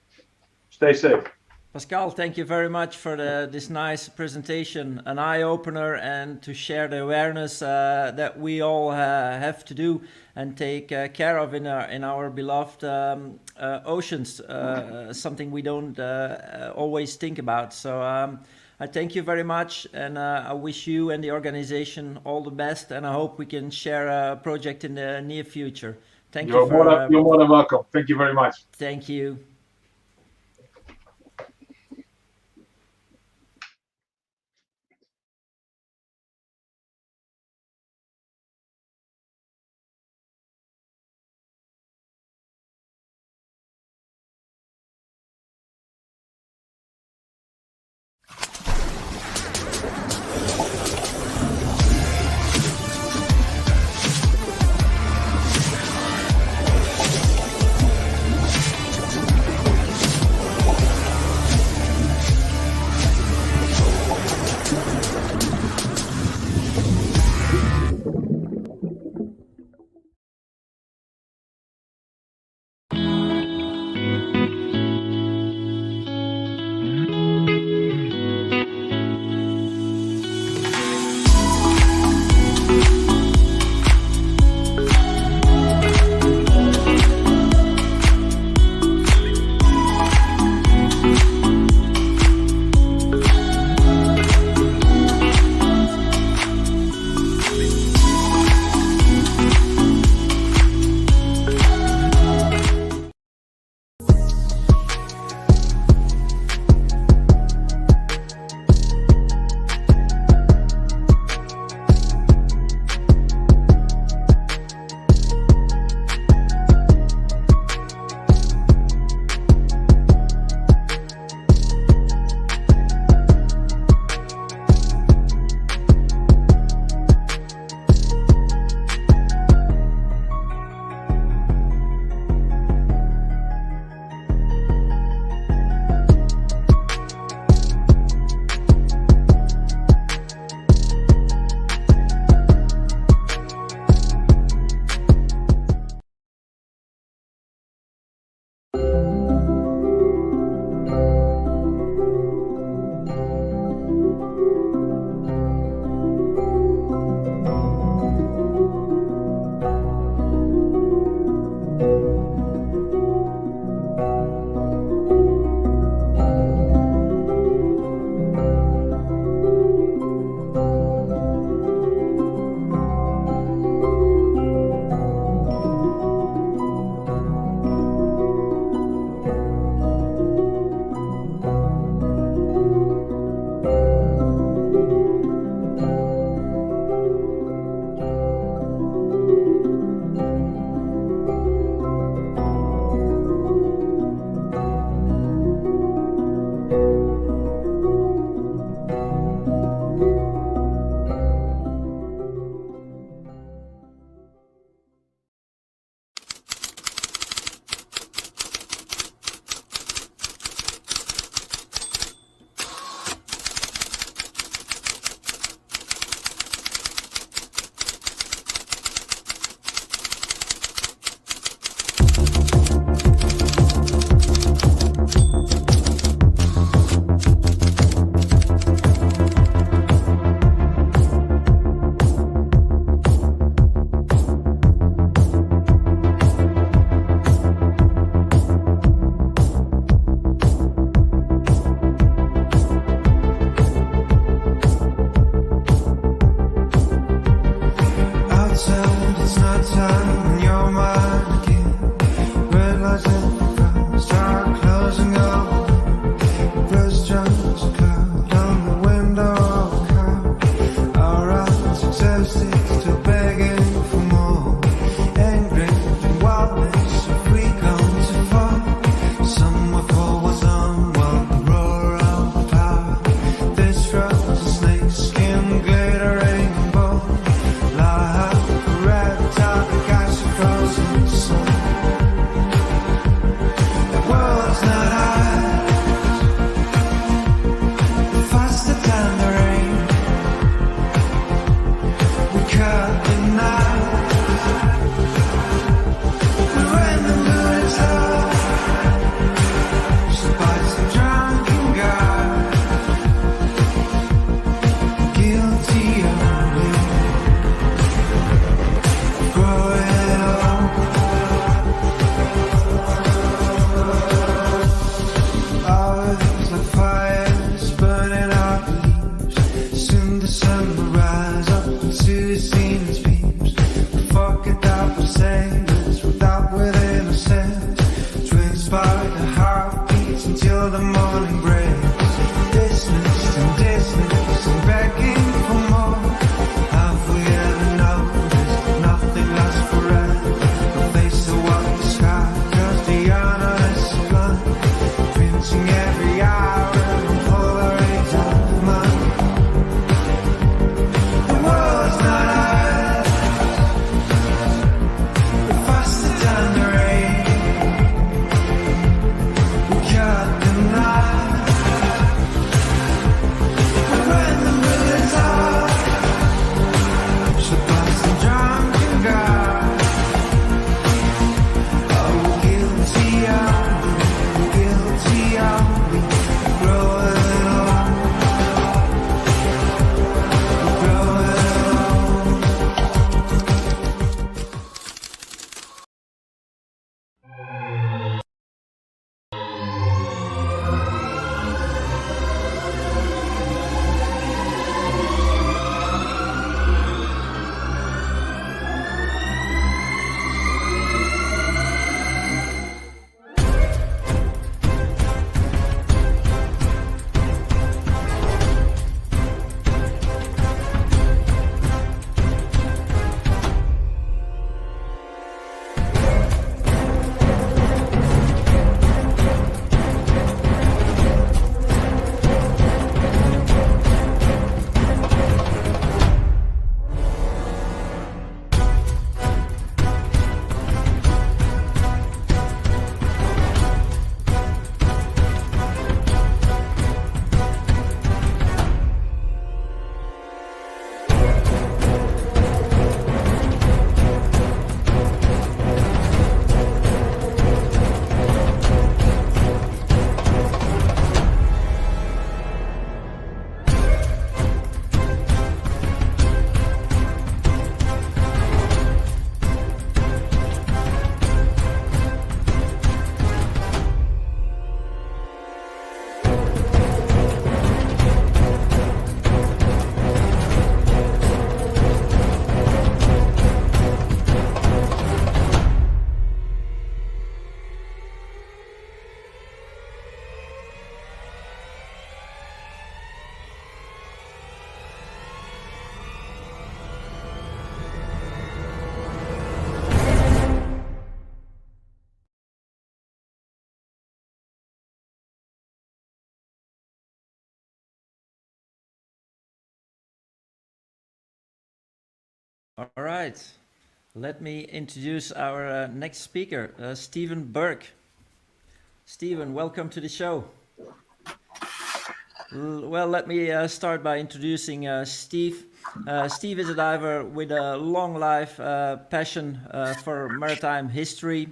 [SPEAKER 6] Stay safe.
[SPEAKER 1] Pascal, thank you very much for this nice presentation, an eye-opener, and to share the awareness that we all have to do and take care of in our beloved oceans, something we don't always think about. So I thank you very much, and I wish you and the organization all the best, and I hope we can share a project in the near future. Thank you.
[SPEAKER 6] You're more than welcome. Thank you very much.
[SPEAKER 1] Thank you. All right. Let me introduce our next speaker, Stephen Burke. Stephen, welcome to the show. Well, let me start by introducing Steve. Steve is a diver with a long life passion for maritime history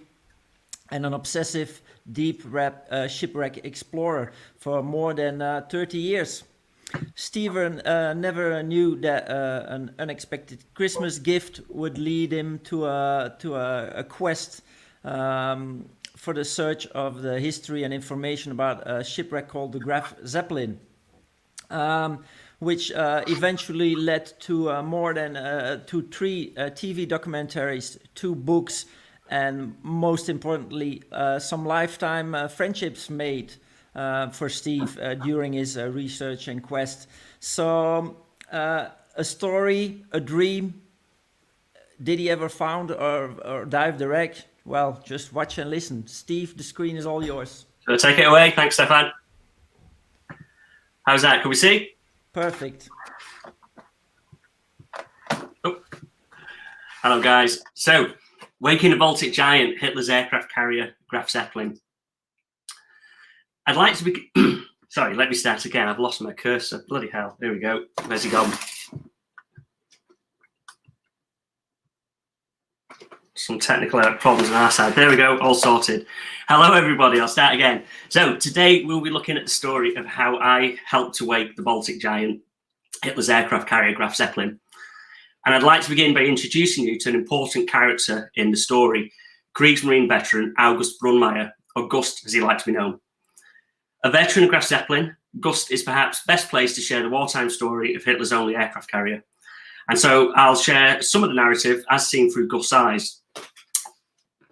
[SPEAKER 1] and an obsessive deep shipwreck explorer for more than 30 years. Stephen never knew that an unexpected Christmas gift would lead him to a quest for the search of the history and information about a shipwreck called the Graf Zeppelin, which eventually led to more than 3 TV documentaries, 2 books, and most importantly, some lifetime friendships made for Steve during his research and quest. So a story, a dream. Did he ever found or dive the wreck? Well, just watch and listen. Steve, the screen is all yours.
[SPEAKER 7] So take it away. Thanks, Stefan. How's that? Can we see?
[SPEAKER 1] Perfect.
[SPEAKER 7] Oh. Hello, guys. So, waking the Baltic giant, Hitler's aircraft carrier, Graf Zeppelin. I'd like to be... Sorry, let me start again. I've lost my cursor. Bloody hell. There we go. Where's he gone? Some technical problems on our side. There we go. All sorted. Hello, everybody. I'll start again. So today we'll be looking at the story of how I helped to wake the Baltic giant, Hitler's aircraft carrier, Graf Zeppelin. And I'd like to begin by introducing you to an important character in the story, Kriegsmarine veteran August Brunmeier, or Gust as he liked to be known. A veteran of Graf Zeppelin, Gust is perhaps best placed to share the wartime story of Hitler's only aircraft carrier. And so I'll share some of the narrative as seen through Gust's eyes.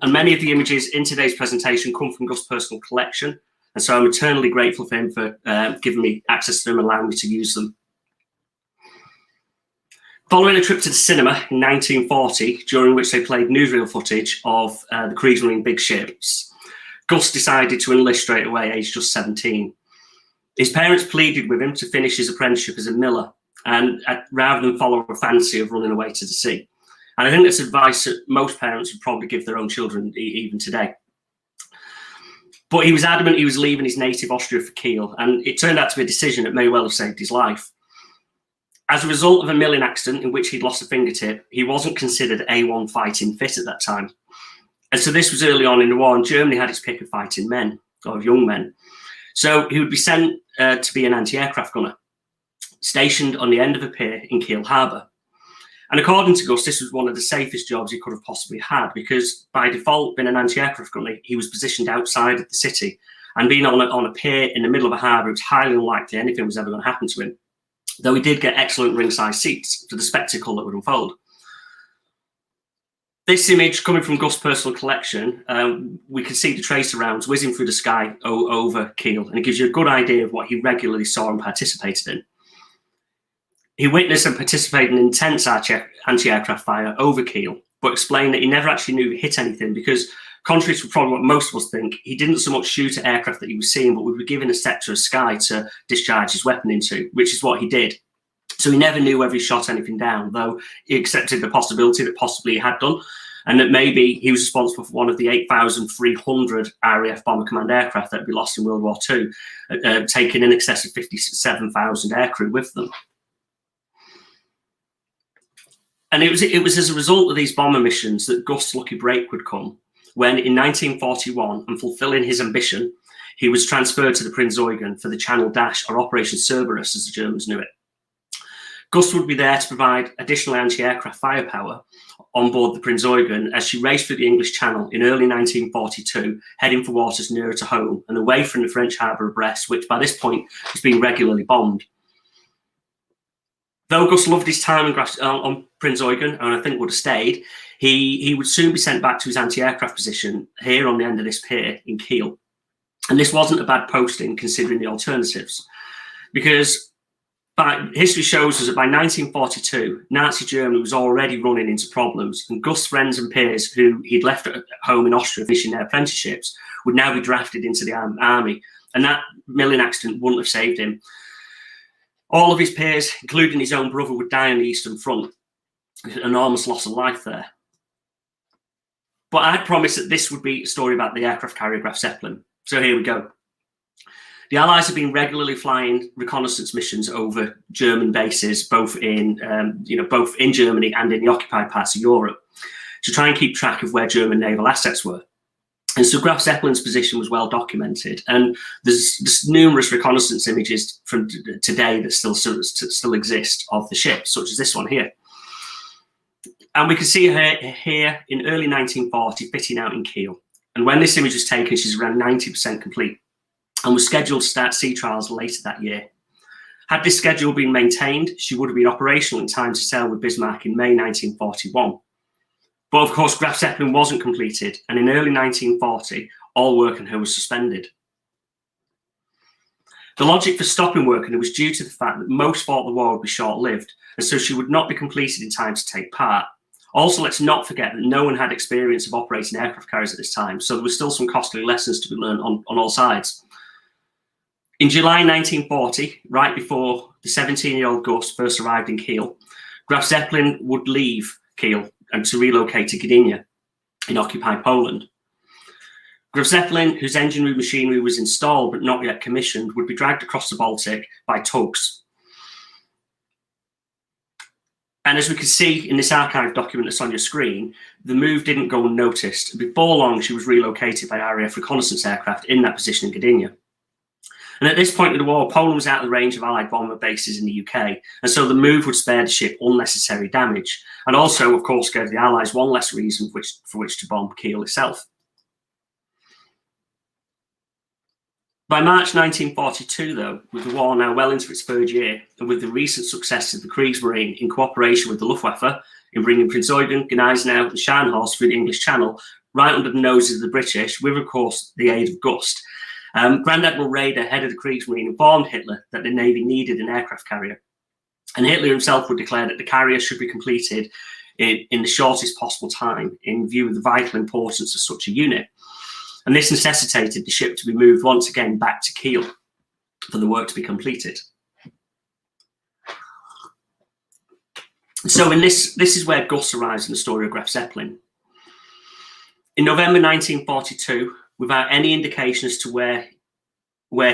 [SPEAKER 7] And many of the images in today's presentation come from Gust's personal collection. And so I'm eternally grateful for him for giving me access to them and allowing me to use them. Following a trip to the cinema in 1940, during which they played newsreel footage of the Kriegsmarine big ships, Gust decided to enlist straight away, aged just 17. His parents pleaded with him to finish his apprenticeship as a miller, and rather than follow a fancy of running away to the sea. And I think that's advice that most parents would probably give their own children even today. But he was adamant he was leaving his native Austria for Kiel, and it turned out to be a decision that may well have saved his life. As a result of a milling accident in which he'd lost a fingertip, he wasn't considered A1 fighting fit at that time. And so this was early on in the war, and Germany had its pick of fighting men, or young men. So he would be sent to be an anti-aircraft gunner, stationed on the end of a pier in Kiel Harbour. And according to Gust, this was one of the safest jobs he could have possibly had, because by default, being an anti-aircraft gunner, he was positioned outside of the city. And being on a pier in the middle of a harbour, it was highly unlikely anything was ever going to happen to him, though he did get excellent ringside seats for the spectacle that would unfold. This image, coming from Gust's personal collection, we can see the tracer rounds whizzing through the sky over Kiel, and it gives you a good idea of what he regularly saw and participated in. He witnessed and participated in intense anti-aircraft fire over Kiel, but explained that he never actually knew he hit anything because, contrary to probably what most of us think, he didn't so much shoot at aircraft that he was seeing, but would be given a sector of sky to discharge his weapon into, which is what he did. So he never knew whether he shot anything down, though he accepted the possibility that possibly he had done, and that maybe he was responsible for one of the 8,300 RAF Bomber Command aircraft that had been lost in World War II, taking in excess of 57,000 aircrew with them. And it was as a result of these bomber missions that Gust's lucky break would come, when in 1941, and fulfilling his ambition, he was transferred to the Prinz Eugen for the Channel Dash, or Operation Cerberus, as the Germans knew it. Gust would be there to provide additional anti-aircraft firepower on board the Prinz Eugen as she raced through the English Channel in early 1942, heading for waters nearer to home and away from the French harbour of Brest, which by this point was being regularly bombed. Though Gust loved his time on Prinz Eugen, and I think would have stayed, he would soon be sent back to his anti-aircraft position here on the end of this pier in Kiel. And this wasn't a bad posting considering the alternatives, because history shows us that by 1942, Nazi Germany was already running into problems, and Gust's friends and peers who he'd left at home in Austria finishing their apprenticeships would now be drafted into the army, and that milling accident wouldn't have saved him. All of his peers, including his own brother, would die on the Eastern Front. enormous loss of life there. But I promised that this would be a story about the aircraft carrier Graf Zeppelin. So here we go. The Allies have been regularly flying reconnaissance missions over German bases, both in Germany and in the occupied parts of Europe, to try and keep track of where German naval assets were. And so Graf Zeppelin's position was well documented, and there's numerous reconnaissance images from today that still exist of the ship, such as this one here. And we can see her here in early 1940 fitting out in Kiel. And when this image was taken, she's around 90% complete and was scheduled to start sea trials later that year. Had this schedule been maintained, she would have been operational in time to sail with Bismarck in May 1941. But of course, Graf Zeppelin wasn't completed, and in early 1940, all work on her was suspended. The logic for stopping work on her was due to the fact that most thought the war would be short-lived, and so she would not be completed in time to take part. Also, let's not forget that no one had experience of operating aircraft carriers at this time, so there were still some costly lessons to be learned on all sides. In July 1940, right before the 17-year-old Gus first arrived in Kiel, Graf Zeppelin would leave Kiel and to relocate to Gdynia in occupied Poland. Graf Zeppelin, whose engine room machinery was installed but not yet commissioned, would be dragged across the Baltic by tugs. And as we can see in this archive document that's on your screen, the move didn't go unnoticed. Before long, she was relocated by RAF reconnaissance aircraft in that position in Gdynia. And at this point in the war, Poland was out of the range of Allied bomber bases in the UK, and so the move would spare the ship unnecessary damage, and also, of course, gave the Allies one less reason for which to bomb Kiel itself. By March 1942, though, with the war now well into its third year, and with the recent success of the Kriegsmarine in cooperation with the Luftwaffe in bringing Prince Eugen, Gneisenau and Scharnhorst through the English Channel, right under the noses of the British, with, of course, the aid of Gust, Grand Admiral Raeder, head of the Kriegsmarine, informed Hitler that the Navy needed an aircraft carrier. And Hitler himself would declare that the carrier should be completed in the shortest possible time in view of the vital importance of such a unit. And this necessitated the ship to be moved once again back to Kiel for the work to be completed. So this is where Gus arrives in the story of Graf Zeppelin. In November 1942, without any indication as to where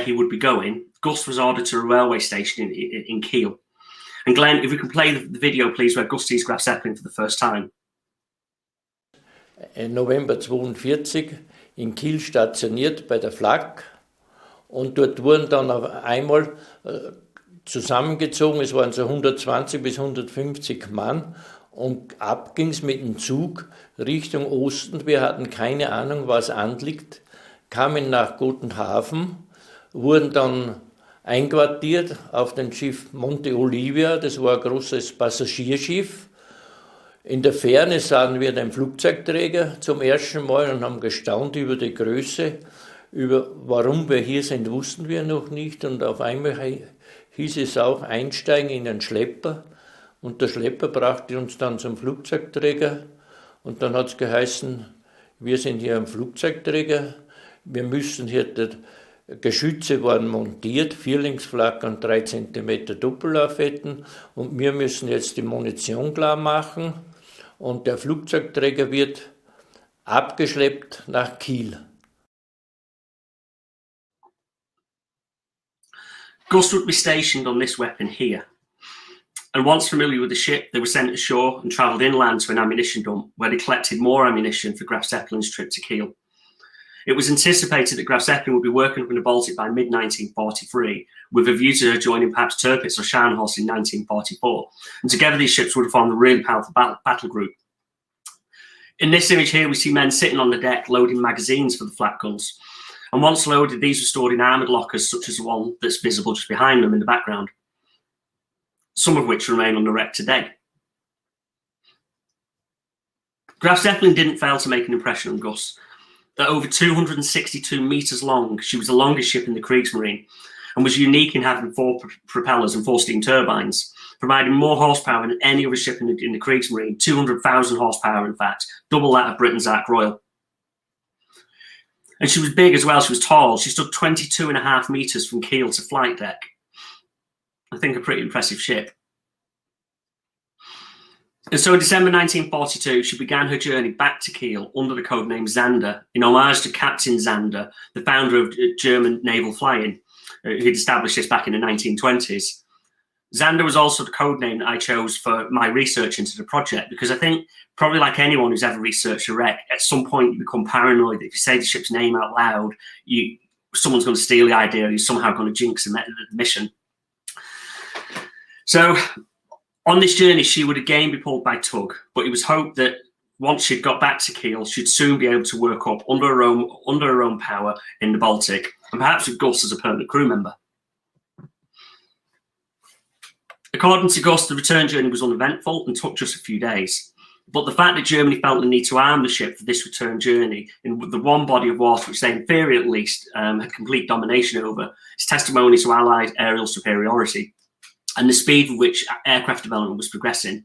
[SPEAKER 7] he would be going, Gus was ordered to a railway station in Kiel. And Glenn, if we can play the video, please, where Gus sees Graf Zeppelin for the first time.
[SPEAKER 8] In November 1942 in Kiel stationiert bei der Flak, und dort wurden dann auf einmal zusammengezogen, es waren so 120 bis 150 Mann, und ab ging es mit dem Zug Richtung Osten. Wir hatten keine Ahnung, was anliegt, kamen nach Gotenhafen, wurden dann einquartiert auf dem Schiff Monte Olivia, das war ein großes Passagierschiff. In der Ferne sahen wir den Flugzeugträger zum ersten Mal und haben gestaunt über die Größe. Warum wir hier sind, wussten wir noch nicht. Und auf einmal hieß es auch, einsteigen in den Schlepper. Und der Schlepper brachte uns dann zum Flugzeugträger. Und dann hat es geheißen, wir sind hier am Flugzeugträger. Wir müssen hier, Geschütze waren montiert, Vierlingsflak und 3 cm Doppellaufetten. Und wir müssen jetzt die Munition klar machen. Und der Flugzeugträger wird abgeschleppt nach Kiel.
[SPEAKER 7] Gus would be stationed on this weapon here. And once familiar with the ship, they were sent ashore and travelled inland to an ammunition dump where they collected more ammunition for Graf Zeppelin's trip to Kiel. It was anticipated that Graf Zeppelin would be working up in the Baltic by mid-1943, with a view to her joining perhaps Tirpitz or Scharnhorst in 1944. And together these ships would have formed a really powerful battle group. In this image here, we see men sitting on the deck loading magazines for the flak guns. And once loaded, these were stored in armoured lockers, such as the one that's visible just behind them in the background, some of which remain on the wreck today. Graf Zeppelin didn't fail to make an impression on Gus. At over 262 metres long, she was the longest ship in the Kriegsmarine and was unique in having 4 propellers and 4 steam turbines, providing more horsepower than any other ship in the Kriegsmarine, 200,000 horsepower, in fact, double that of Britain's Ark Royal. And she was big as well, she was tall. She stood 22.5 metres from keel to flight deck. I think a pretty impressive ship. And so in December 1942, she began her journey back to Kiel under the code name Zander, in homage to Captain Zander, the founder of German naval flying, who'd established this back in the 1920s. Zander was also the code name that I chose for my research into the project, because I think probably like anyone who's ever researched a wreck, at some point you become paranoid that if you say the ship's name out loud, someone's going to steal the idea, or you're somehow going to jinx the mission. So on this journey, she would again be pulled by tug, but it was hoped that once she'd got back to Kiel, she'd soon be able to work up under her own power in the Baltic, and perhaps with Gus as a permanent crew member. According to Gus, the return journey was uneventful and took just a few days. But the fact that Germany felt the need to arm the ship for this return journey in the one body of water, which they, in theory at least, had complete domination over, is testimony to Allied aerial superiority and the speed with which aircraft development was progressing.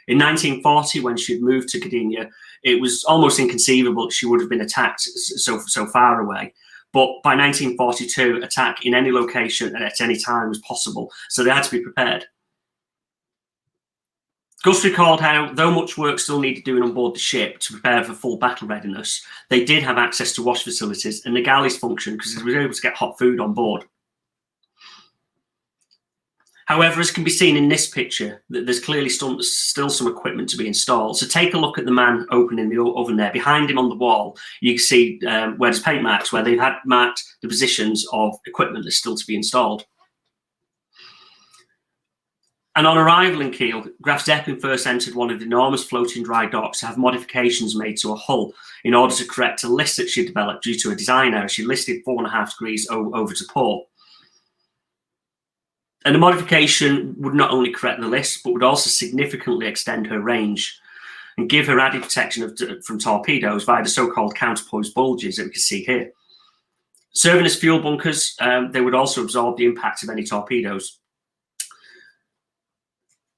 [SPEAKER 7] In 1940, when she had moved to Gdynia, it was almost inconceivable she would have been attacked so far away. But by 1942, attack in any location and at any time was possible, so they had to be prepared. Gus recalled how, though much work still needed doing on board the ship to prepare for full battle readiness, they did have access to wash facilities, and the galleys functioned because they were able to get hot food on board. However, as can be seen in this picture, there's clearly still some equipment to be installed. So take a look at the man opening the oven there. Behind him on the wall, you can see where there's paint marks, where they've had marked the positions of equipment that's still to be installed. And on arrival in Kiel, Graf Zeppelin first entered one of the enormous floating dry docks to have modifications made to a hull in order to correct a list that she developed due to a design error. She listed 4.5 degrees over to port. And the modification would not only correct the list, but would also significantly extend her range and give her added protection from torpedoes via the so-called counterpoise bulges that we can see here. Serving as fuel bunkers, they would also absorb the impact of any torpedoes.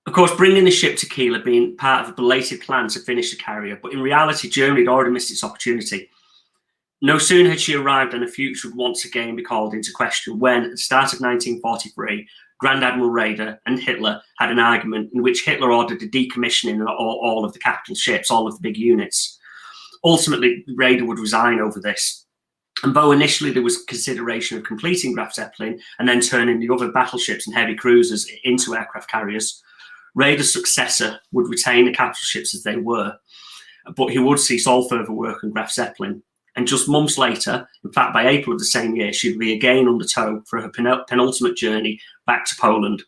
[SPEAKER 7] Of course, bringing the ship to Kiel had been part of a belated plan to finish the carrier, but in reality, Germany had already missed its opportunity. No sooner had she arrived than her future would once again be called into question when, at the start of 1943, Grand Admiral Raeder and Hitler had an argument in which Hitler ordered the decommissioning of all of the capital ships, all of the big units. Ultimately, Raeder would resign over this. And though initially there was consideration of completing Graf Zeppelin and then turning the other battleships and heavy cruisers into aircraft carriers, Raeder's successor would retain the capital ships as they were, but he would cease all further work on Graf Zeppelin. And just months later, in fact by April of the same year, she'd be again under tow for her penultimate journey back to Poland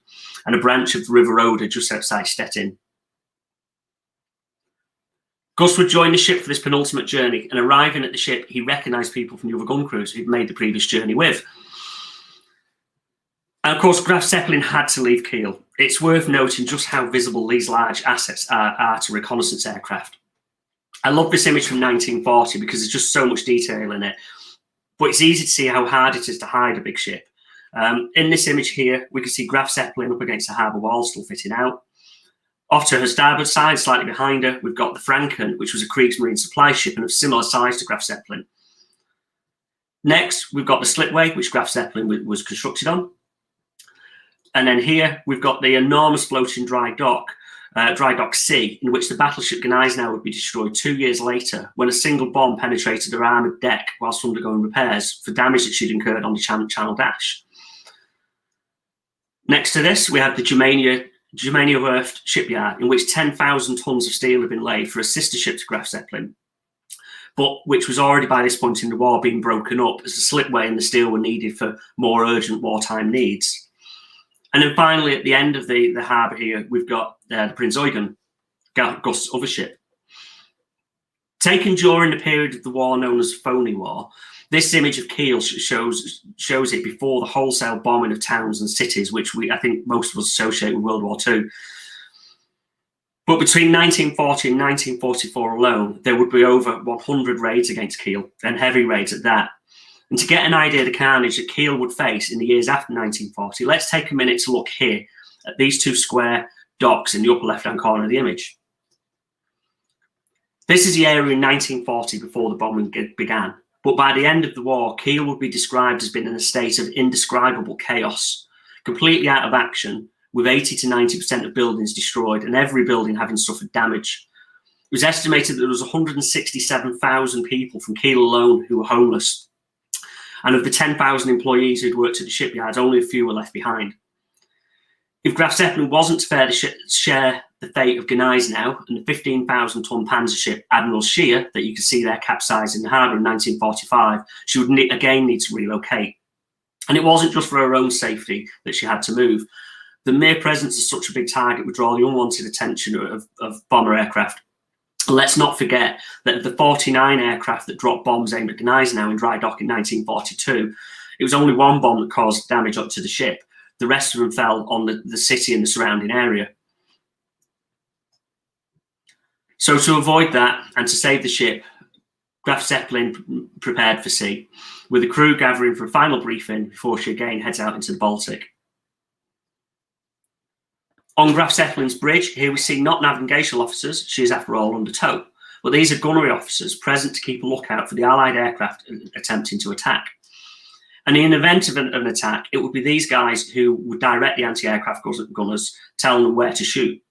[SPEAKER 7] and a branch of the River Oder just outside Stettin. Gus would join the ship for this penultimate journey, and arriving at the ship, he recognised people from the other gun crews he'd made the previous journey with. And of course, Graf Zeppelin had to leave Kiel. It's worth noting just how visible these large assets are to reconnaissance aircraft. I love this image from 1940 because there's just so much detail in it, but it's easy to see how hard it is to hide a big ship. In this image here, we can see Graf Zeppelin up against the harbour wall, still fitting out. Off to her starboard side, slightly behind her, we've got the Franken, which was a Kriegsmarine supply ship and of similar size to Graf Zeppelin. Next, we've got the slipway, which Graf Zeppelin was constructed on. And then here, we've got the enormous floating dry dock C, in which the battleship Gneisenau would be destroyed 2 years later when a single bomb penetrated her armoured deck whilst undergoing repairs for damage that she'd incurred on the Channel Dash. Next to this, we have the Germania Werft shipyard, in which 10,000 tons of steel had been laid for a sister ship to Graf Zeppelin, but which was already by this point in the war being broken up as the slipway and the steel were needed for more urgent wartime needs. And then finally, at the end of the harbour here, we've got the Prinz Eugen, Gus' other ship. Taken during the period of the war known as Phony War, this image of Kiel shows it before the wholesale bombing of towns and cities, which I think most of us associate with World War II. But between 1940 and 1944 alone, there would be over 100 raids against Kiel, and heavy raids at that. And to get an idea of the carnage that Kiel would face in the years after 1940, let's take a minute to look here at these two square docks in the upper left-hand corner of the image. This is the area in 1940 before the bombing began. But by the end of the war, Kiel would be described as being in a state of indescribable chaos, completely out of action, with 80 to 90% of buildings destroyed and every building having suffered damage. It was estimated that there was 167,000 people from Kiel alone who were homeless. And of the 10,000 employees who'd worked at the shipyards, only a few were left behind. If Graf Zeppelin wasn't to share the fate of Gneisenau and the 15,000-ton Panzer ship Admiral Scheer that you can see there capsized in the harbour in 1945, she would again need to relocate. And it wasn't just for her own safety that she had to move. The mere presence of such a big target would draw the unwanted attention of bomber aircraft. And let's not forget that of the 49 aircraft that dropped bombs aimed at Gneisenau in dry dock in 1942, it was only one bomb that caused damage up to the ship. The rest of them fell on the city and the surrounding area. So to avoid that and to save the ship, Graf Zeppelin prepared for sea, with the crew gathering for a final briefing before she again heads out into the Baltic. On Graf Zeppelin's bridge, here we see not navigational officers, she is after all under tow, but these are gunnery officers present to keep a lookout for the Allied aircraft attempting to attack. And in event of an attack, it would be these guys who would direct the anti-aircraft gunners, telling them where to shoot.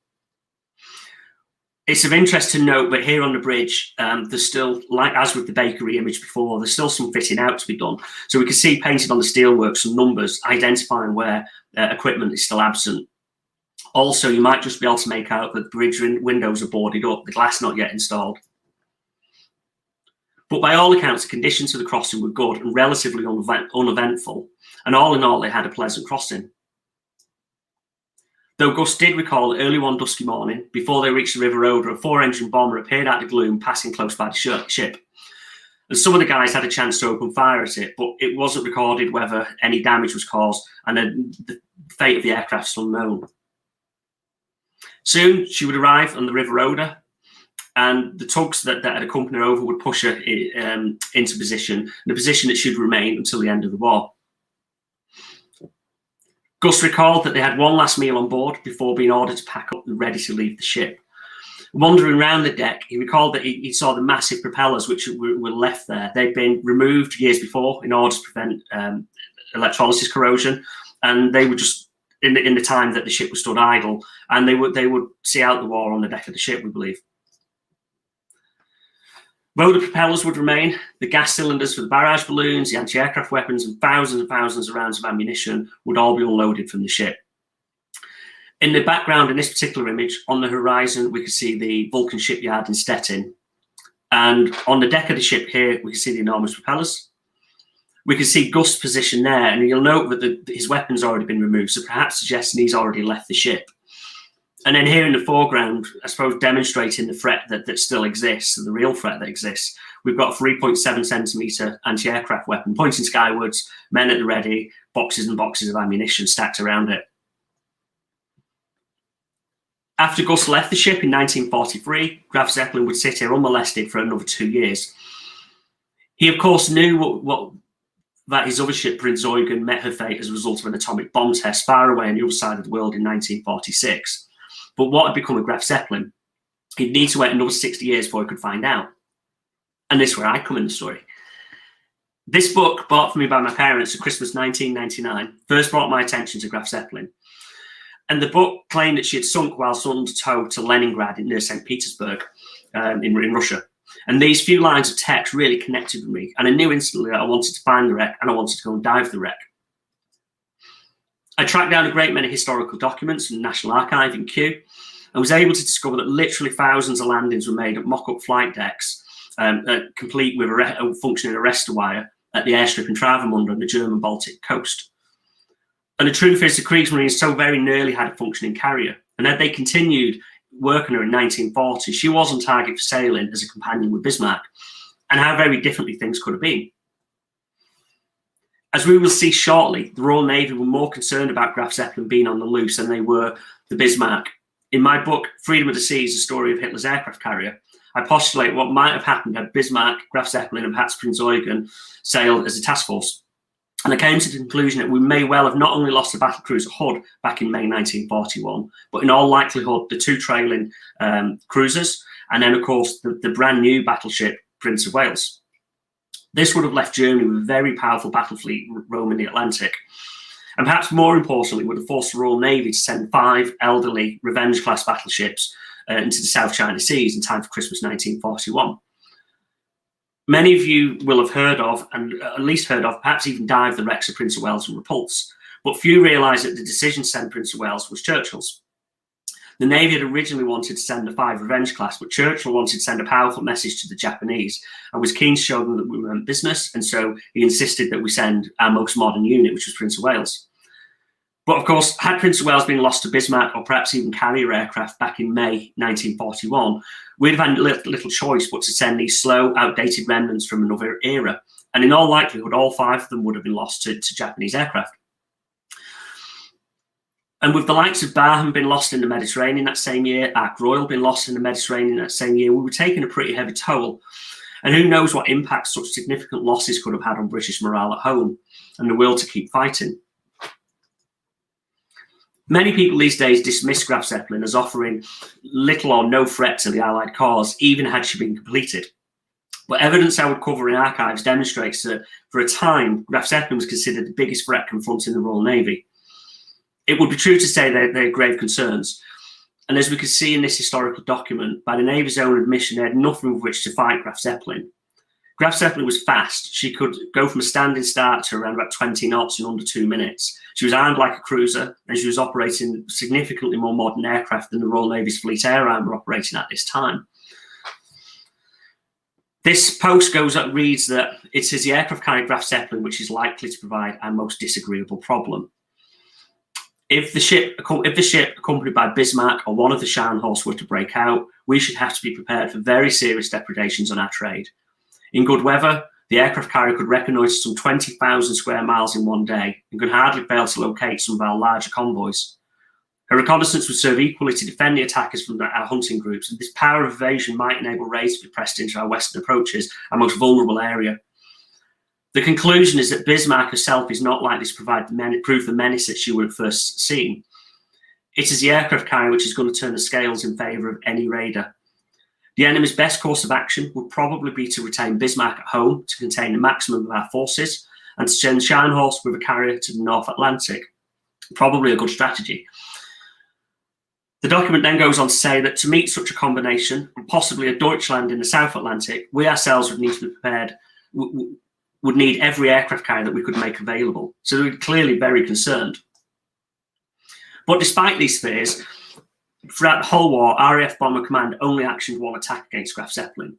[SPEAKER 7] It's of interest to note that here on the bridge, there's still, like as with the bakery image before, there's still some fitting out to be done. So we can see painted on the steelwork some numbers identifying where equipment is still absent. Also, you might just be able to make out that the bridge windows are boarded up, the glass not yet installed. But by all accounts, the conditions for the crossing were good and relatively uneventful, and all in all, they had a pleasant crossing. Though Gus did recall early one dusky morning, before they reached the River Oder, a 4-engine bomber appeared out of the gloom, passing close by the ship. And some of the guys had a chance to open fire at it, but it wasn't recorded whether any damage was caused, and the fate of the aircraft is unknown. Soon, she would arrive on the River Oder, and the tugs that had accompanied her over would push her into position, the position that should remain until the end of the war. Gus recalled that they had one last meal on board before being ordered to pack up and ready to leave the ship. Wandering around the deck, he recalled that he saw the massive propellers which were left there. They'd been removed years before in order to prevent electrolysis corrosion, and they were just in the time that the ship was stood idle, and they would see out the war on the deck of the ship, we believe. Though the propellers would remain, the gas cylinders for the barrage balloons, the anti-aircraft weapons, and thousands of rounds of ammunition would all be unloaded from the ship. In the background in this particular image, on the horizon, we could see the Vulcan shipyard in Stettin. And on the deck of the ship here, we can see the enormous propellers. We can see Gus' position there, and you'll note that his weapon's already been removed, so perhaps suggesting he's already left the ship. And then here in the foreground, I suppose demonstrating the threat that still exists, the real threat that exists, we've got a 3.7 centimetre anti-aircraft weapon pointing skywards, men at the ready, boxes and boxes of ammunition stacked around it. After Gus left the ship in 1943, Graf Zeppelin would sit here unmolested for another 2 years. He, of course, knew that his other ship, Prinz Eugen, met her fate as a result of an atomic bomb test far away on the other side of the world in 1946. But what had become of Graf Zeppelin? He'd need to wait another 60 years before he could find out. And this is where I come in the story. This book, bought for me by my parents at Christmas 1999, first brought my attention to Graf Zeppelin. And the book claimed that she had sunk whilst under tow to Leningrad near St. Petersburg in Russia. And these few lines of text really connected with me. And I knew instantly that I wanted to find the wreck and I wanted to go and dive the wreck. I tracked down a great many historical documents from the National Archive in Kew and was able to discover that literally thousands of landings were made at mock-up flight decks, complete with a functioning arrestor wire at the airstrip in Travemünde on the German Baltic coast. And the truth is, the Kriegsmarine so very nearly had a functioning carrier, and had they continued working her in 1940, she was on target for sailing as a companion with Bismarck, and how very differently things could have been. As we will see shortly, the Royal Navy were more concerned about Graf Zeppelin being on the loose than they were the Bismarck. In my book, Freedom of the Seas, the story of Hitler's aircraft carrier, I postulate what might have happened had Bismarck, Graf Zeppelin, and perhaps Prinz Eugen sailed as a task force. And I came to the conclusion that we may well have not only lost the battlecruiser Hood back in May 1941, but in all likelihood, the two trailing cruisers, and then, of course, the brand new battleship Prince of Wales. This would have left Germany with a very powerful battle fleet roaming the Atlantic. And perhaps more importantly, would have forced the Royal Navy to send 5 elderly Revenge-class battleships into the South China Seas in time for Christmas 1941. Many of you will have heard of, and at least heard of, perhaps even dived the wrecks of Prince of Wales and Repulse, but few realise that the decision to send Prince of Wales was Churchill's. The Navy had originally wanted to send a 5 Revenge class, but Churchill wanted to send a powerful message to the Japanese and was keen to show them that we meant business, and so he insisted that we send our most modern unit, which was Prince of Wales. But of course, had Prince of Wales been lost to Bismarck or perhaps even carrier aircraft back in May 1941, we'd have had little choice but to send these slow, outdated remnants from another era. And in all likelihood, all 5 of them would have been lost to Japanese aircraft. And with the likes of Barham been lost in the Mediterranean that same year, Ark Royal been lost in the Mediterranean that same year, we were taking a pretty heavy toll. And who knows what impact such significant losses could have had on British morale at home and the will to keep fighting. Many people these days dismiss Graf Zeppelin as offering little or no threat to the Allied cause, even had she been completed. But evidence I would cover in archives demonstrates that for a time, Graf Zeppelin was considered the biggest threat confronting the Royal Navy. It would be true to say that they had grave concerns. And as we can see in this historical document, by the Navy's own admission, they had nothing with which to fight Graf Zeppelin. Graf Zeppelin was fast. She could go from a standing start to around about 20 knots in under 2 minutes. She was armed like a cruiser, and she was operating significantly more modern aircraft than the Royal Navy's Fleet Air Arm were operating at this time. This post reads that it is the aircraft carrier Graf Zeppelin which is likely to provide our most disagreeable problem. If the ship accompanied by Bismarck or one of the Scharnhorst were to break out, we should have to be prepared for very serious depredations on our trade. In good weather, the aircraft carrier could reconnoitre some 20,000 square miles in one day and could hardly fail to locate some of our larger convoys. Her reconnaissance would serve equally to defend the attackers from our hunting groups, and this power of evasion might enable raids to be pressed into our western approaches, our most vulnerable area. The conclusion is that Bismarck herself is not likely to prove the menace that she would have first seen. It is the aircraft carrier which is going to turn the scales in favour of any raider. The enemy's best course of action would probably be to retain Bismarck at home to contain the maximum of our forces and to send Scharnhorst with a carrier to the North Atlantic. Probably a good strategy. The document then goes on to say that to meet such a combination, and possibly a Deutschland in the South Atlantic, we ourselves would need to be prepared, would need every aircraft carrier that we could make available. So they were clearly very concerned. But despite these fears, throughout the whole war, RAF Bomber Command only actioned one attack against Graf Zeppelin.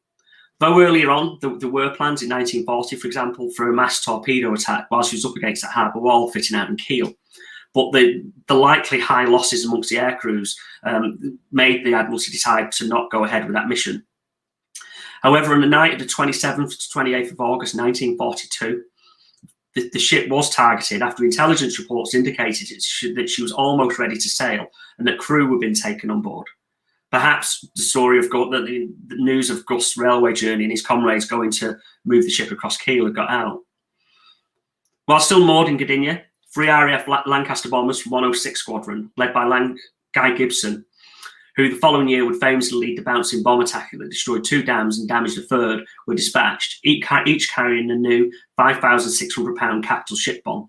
[SPEAKER 7] Though earlier on, there were plans in 1940, for example, for a mass torpedo attack while she was up against that harbour wall fitting out in Kiel. But the likely high losses amongst the air crews made the Admiralty decide to not go ahead with that mission. However, on the night of the 27th to 28th of August 1942, the ship was targeted after intelligence reports indicated that she was almost ready to sail and that crew were being taken on board. Perhaps the story of the news of Gust's railway journey and his comrades going to move the ship across Kiel had got out. While still moored in Gdynia, 3 RAF Lancaster bombers from 106 Squadron, led by Guy Gibson, who the following year would famously lead the bouncing bomb attack that destroyed 2 dams and damaged a 3rd, were dispatched, each carrying a new 5,600-pound capital ship bomb.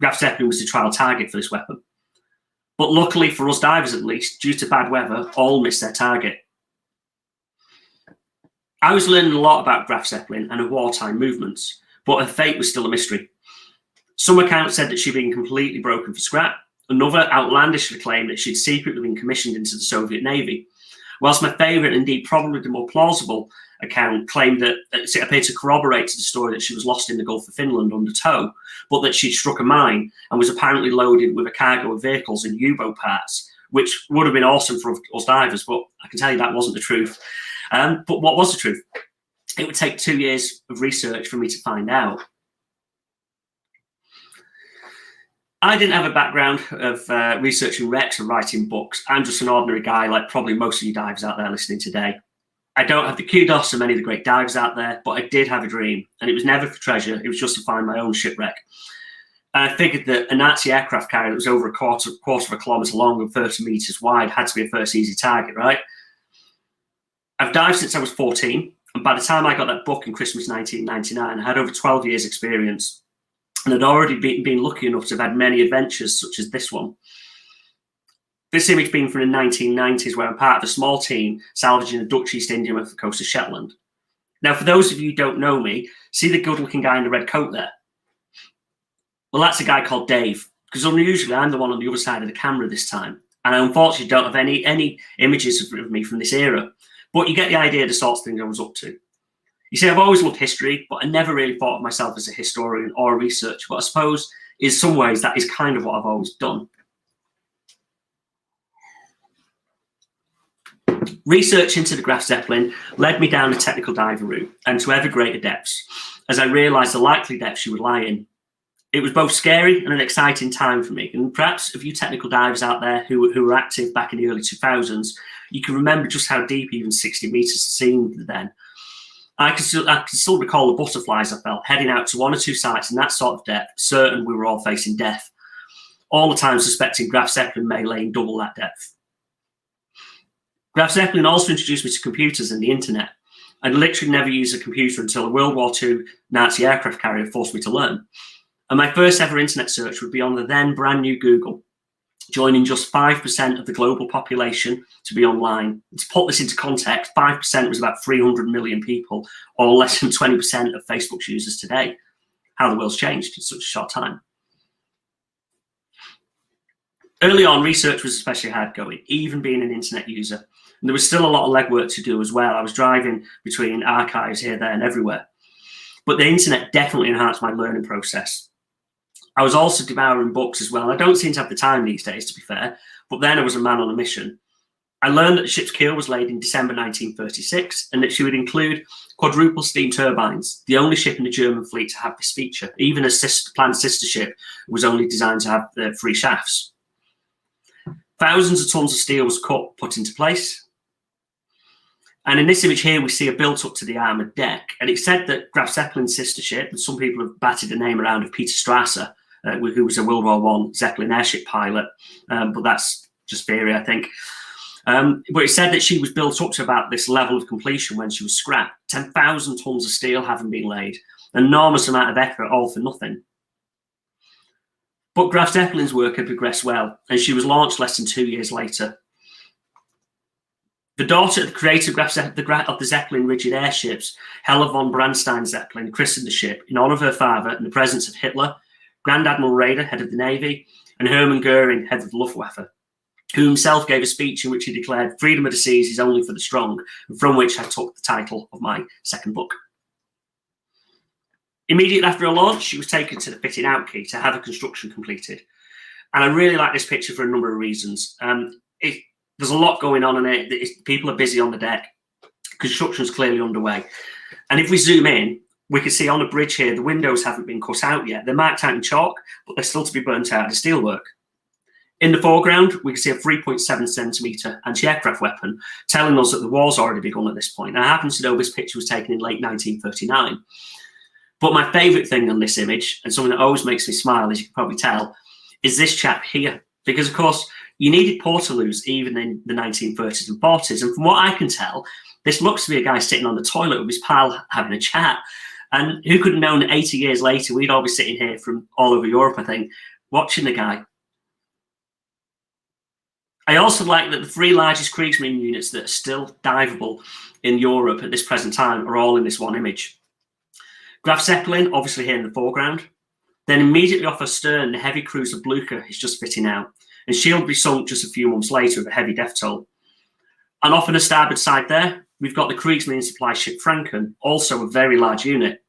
[SPEAKER 7] Graf Zeppelin was the trial target for this weapon. But luckily for us divers at least, due to bad weather, all missed their target. I was learning a lot about Graf Zeppelin and her wartime movements, but her fate was still a mystery. Some accounts said that she'd been completely broken for scrap. Another outlandishly claimed that she'd secretly been commissioned into the Soviet Navy. Whilst my favourite, indeed probably the more plausible account, claimed that it appeared to corroborate to the story that she was lost in the Gulf of Finland under tow, but that she'd struck a mine and was apparently loaded with a cargo of vehicles and U-boat parts, which would have been awesome for us divers, but I can tell you that wasn't the truth. But what was the truth? It would take 2 years of research for me to find out. I didn't have a background of researching wrecks or writing books. I'm just an ordinary guy like probably most of you divers out there listening today. I don't have the kudos of many of the great divers out there, but I did have a dream, and it was never for treasure. It was just to find my own shipwreck. And I figured that a Nazi aircraft carrier that was over a quarter of a kilometre long and 30 metres wide had to be a first easy target, right? I've dived since I was 14, and by the time I got that book in Christmas 1999, I had over 12 years experience. and had already been lucky enough to have had many adventures such as this one. This image being from the 1990s, where I'm part of a small team salvaging a Dutch East Indian off the coast of Shetland. Now, for those of you who don't know me, see the good-looking guy in the red coat there? Well, that's a guy called Dave, because unusually I'm the one on the other side of the camera this time, and I unfortunately don't have any images of me from this era, but you get the idea of the sorts of things I was up to. You see, I've always loved history, but I never really thought of myself as a historian or a researcher, but I suppose in some ways that is kind of what I've always done. Research into the Graf Zeppelin led me down a technical diver route and to ever greater depths, as I realised the likely depths she would lie in. It was both scary and an exciting time for me, and perhaps a few technical divers out there who were active back in the early 2000s, you can remember just how deep even 60 metres seemed then. I can still recall the butterflies I felt heading out to one or two sites in that sort of depth, certain we were all facing death, all the time suspecting Graf Zeppelin may lay in double that depth. Graf Zeppelin also introduced me to computers and the internet. I'd literally never used a computer until a World War II Nazi aircraft carrier forced me to learn. And my first ever internet search would be on the then brand new Google, joining just 5% of the global population to be online. To put this into context, 5% was about 300 million people, or less than 20% of Facebook's users today. How the world's changed in such a short time. Early on, research was especially hard going, even being an internet user. And there was still a lot of legwork to do as well. I was driving between archives here, there, and everywhere. But the internet definitely enhanced my learning process. I was also devouring books as well. I don't seem to have the time these days, to be fair, but then I was a man on a mission. I learned that the ship's keel was laid in December 1936 and that she would include quadruple steam turbines, the only ship in the German fleet to have this feature. Even a planned sister ship was only designed to have 3 shafts. Thousands of tons of steel was put into place. And in this image here, we see a built up to the armoured deck. And it said that Graf Zeppelin's sister ship, and some people have batted the name around of Peter Strasser, who was a World War I Zeppelin airship pilot, but that's just theory, I think. But it said that she was built up to about this level of completion when she was scrapped. 10,000 tons of steel having been laid, an enormous amount of effort, all for nothing. But Graf Zeppelin's work had progressed well, and she was launched less than 2 years later. The daughter of the creator of the Zeppelin rigid airships, Hella von Brandstein Zeppelin, christened the ship in honour of her father in the presence of Hitler, Grand Admiral Raeder, head of the Navy, and Hermann Goering, head of the Luftwaffe, who himself gave a speech in which he declared freedom of the seas is only for the strong, and from which I took the title of my second book. Immediately after her launch, she was taken to the fitting out quay to have her construction completed. And I really like this picture for a number of reasons. There's a lot going on in it. People are busy on the deck. Construction is clearly underway. And if we zoom in, we can see on the bridge here, the windows haven't been cut out yet. They're marked out in chalk, but they're still to be burnt out of the steelwork. In the foreground, we can see a 3.7 centimetre anti-aircraft weapon, telling us that the war's already begun at this point. And I happen to know this picture was taken in late 1939. But my favourite thing on this image, and something that always makes me smile, as you can probably tell, is this chap here. Because, of course, you needed portaloos even in the 1930s and 40s. And from what I can tell, this looks to be a guy sitting on the toilet with his pal having a chat. And who could have known that 80 years later, we'd all be sitting here from all over Europe, I think, watching the guy. I also like that the 3 largest Kriegsmarine units that are still diveable in Europe at this present time are all in this one image. Graf Zeppelin, obviously here in the foreground. Then immediately off her stern, the heavy cruiser Blücher is just fitting out, and she'll be sunk just a few months later with a heavy death toll. And off on the starboard side there, we've got the Kriegsmarine supply ship Franken, also a very large unit.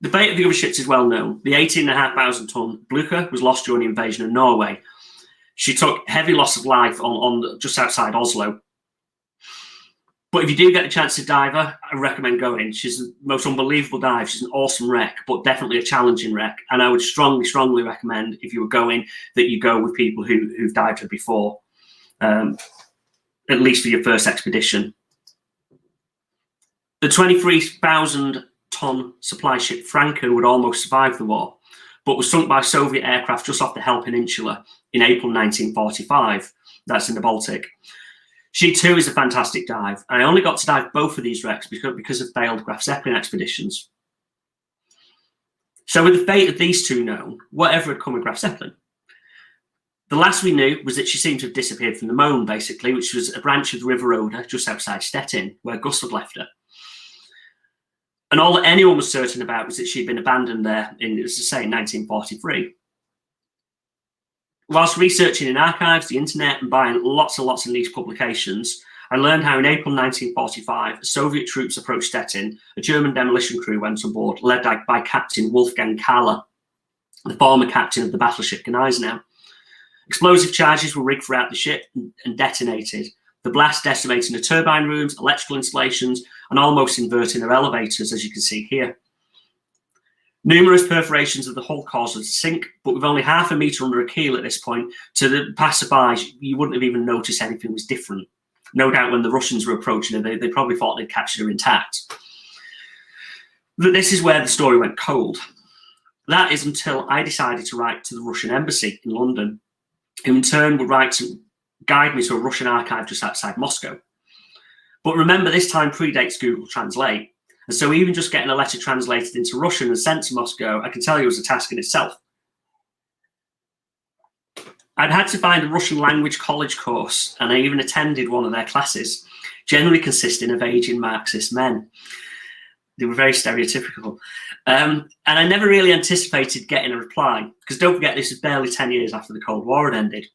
[SPEAKER 7] The fate of the other ships is well known. The 18,500 ton Blücher was lost during the invasion of Norway. She took heavy loss of life on just outside Oslo. But if you do get the chance to dive her, I recommend going. She's the most unbelievable dive. She's an awesome wreck, but definitely a challenging wreck. And I would strongly, strongly recommend, if you were going, that you go with people who've dived her before, at least for your first expedition. The 23,000 ton supply ship Franken would almost survive the war, but was sunk by Soviet aircraft just off the Hel Peninsula in April 1945. That's in the Baltic. She too is a fantastic dive. I only got to dive both of these wrecks because of failed Graf Zeppelin expeditions. So with the fate of these two known, whatever had come of Graf Zeppelin? The last we knew was that she seemed to have disappeared from the Möhne, basically, which was a branch of the River Oder just outside Stettin, where Gus had left her. And all that anyone was certain about was that she'd been abandoned there in, as I say, 1943. Whilst researching in archives, the internet, and buying lots and lots of niche publications, I learned how in April 1945, Soviet troops approached Stettin. A German demolition crew went on board, led by Captain Wolfgang Kohler, the former captain of the battleship Gneisenau. Explosive charges were rigged throughout the ship and detonated, the blast decimating the turbine rooms, electrical installations, and almost inverting their elevators, as you can see here. Numerous perforations of the hull caused us to sink, but with only half a metre under a keel at this point, to the passersby, you wouldn't have even noticed anything was different. No doubt when the Russians were approaching her, they probably thought they'd captured her intact. But this is where the story went cold. That is until I decided to write to the Russian embassy in London, who in turn would write to guide me to a Russian archive just outside Moscow. But remember, this time predates Google Translate. And so even just getting a letter translated into Russian and sent to Moscow, I can tell you was a task in itself. I'd had to find a Russian language college course, and I even attended one of their classes, generally consisting of aging Marxist men. They were very stereotypical. And I never really anticipated getting a reply, because don't forget, this was barely 10 years after the Cold War had ended.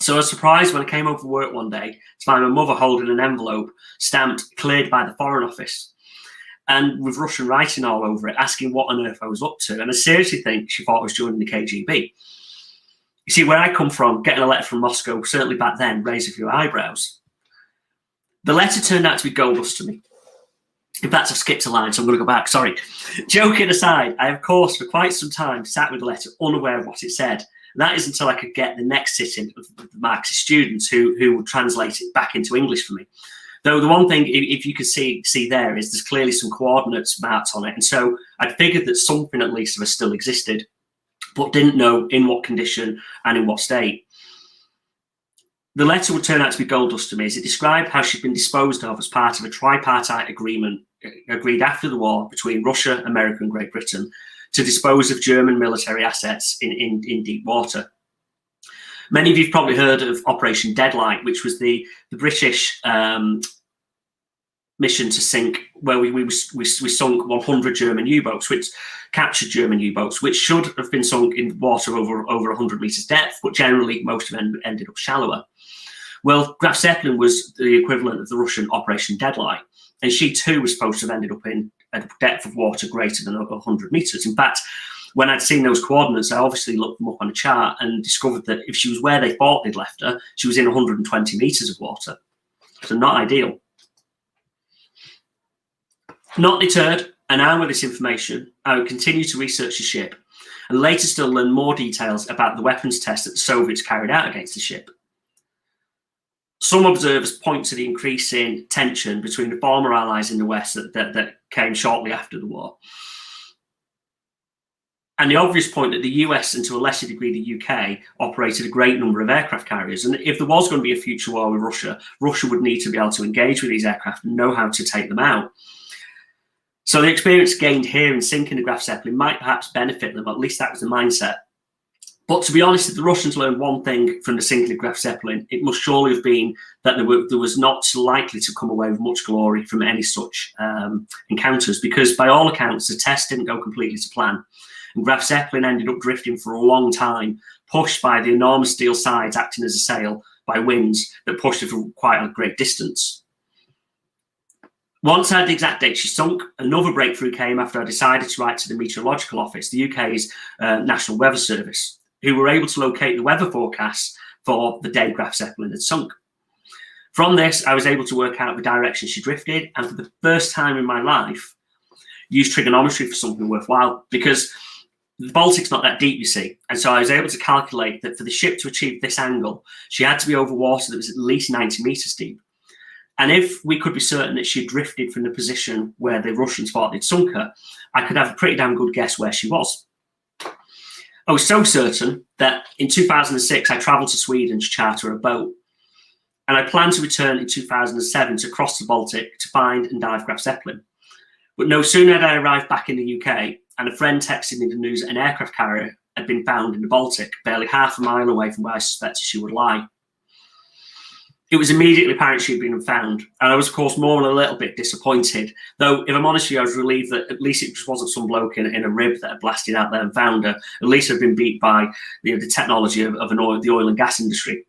[SPEAKER 7] So I was surprised when I came over to work one day to find my mother holding an envelope stamped cleared by the Foreign Office, and with Russian writing all over it, asking what on earth I was up to. And I seriously think she thought I was joining the KGB. You see, where I come from, getting a letter from Moscow, certainly back then, raised a few eyebrows. The letter turned out to be gold dust to me. In fact, I've skipped a line, so I'm going to go back. Sorry. Joking aside, I, of course, for quite some time sat with the letter unaware of what it said. And that is until I could get the next sitting of the Marxist students who would translate it back into English for me. Though the one thing, if you can see there, is there's clearly some coordinates marked on it. And so I'd figured that something at least of it still existed, but didn't know in what condition and in what state. The letter would turn out to be gold dust to me, as it described how she'd been disposed of as part of a tripartite agreement agreed after the war between Russia, America and Great Britain to dispose of German military assets in deep water. Many of you have probably heard of Operation Deadlight, which was the British mission to sink, where we sunk 100 German U-boats, which captured German U-boats, which should have been sunk in water over 100 meters depth, but generally most of them ended up shallower. Well, Graf Zeppelin was the equivalent of the Russian Operation Deadlight, and she too was supposed to have ended up in a depth of water greater than 100 meters. In fact, when I'd seen those coordinates, I obviously looked them up on a chart and discovered that if she was where they thought they'd left her, she was in 120 meters of water. So not ideal. Not deterred, and armed with this information, I would continue to research the ship and later still learn more details about the weapons test that the Soviets carried out against the ship. Some observers point to the increasing tension between the former allies in the West that came shortly after the war. And the obvious point that the US, and to a lesser degree the UK, operated a great number of aircraft carriers. And if there was going to be a future war with Russia, Russia would need to be able to engage with these aircraft and know how to take them out. So the experience gained here in sinking the Graf Zeppelin might perhaps benefit them, at least that was the mindset. But to be honest, if the Russians learned one thing from the sinking of Graf Zeppelin, it must surely have been that there was not likely to come away with much glory from any such encounters, because by all accounts, the test didn't go completely to plan. And Graf Zeppelin ended up drifting for a long time, pushed by the enormous steel sides acting as a sail by winds that pushed it for quite a great distance. Once I had the exact date she sunk, another breakthrough came after I decided to write to the Meteorological Office, the UK's National Weather Service, who were able to locate the weather forecasts for the day Graf Zeppelin had sunk. From this, I was able to work out the direction she drifted, and for the first time in my life, use trigonometry for something worthwhile, because the Baltic's not that deep, you see. And so I was able to calculate that for the ship to achieve this angle, she had to be over water that was at least 90 meters deep. And if we could be certain that she drifted from the position where the Russians thought they'd sunk her, I could have a pretty damn good guess where she was. I was so certain that in 2006, I traveled to Sweden to charter a boat. And I planned to return in 2007 to cross the Baltic to find and dive Graf Zeppelin. But no sooner had I arrived back in the UK, and a friend texted me the news that an aircraft carrier had been found in the Baltic, barely half a mile away from where I suspected she would lie. It was immediately apparent she had been found, and I was, of course, more than a little bit disappointed. Though, if I'm honest with you, I was relieved that at least it just wasn't some bloke in a rib that had blasted out there and found her. At least I'd been beat by the technology of the oil and gas industry.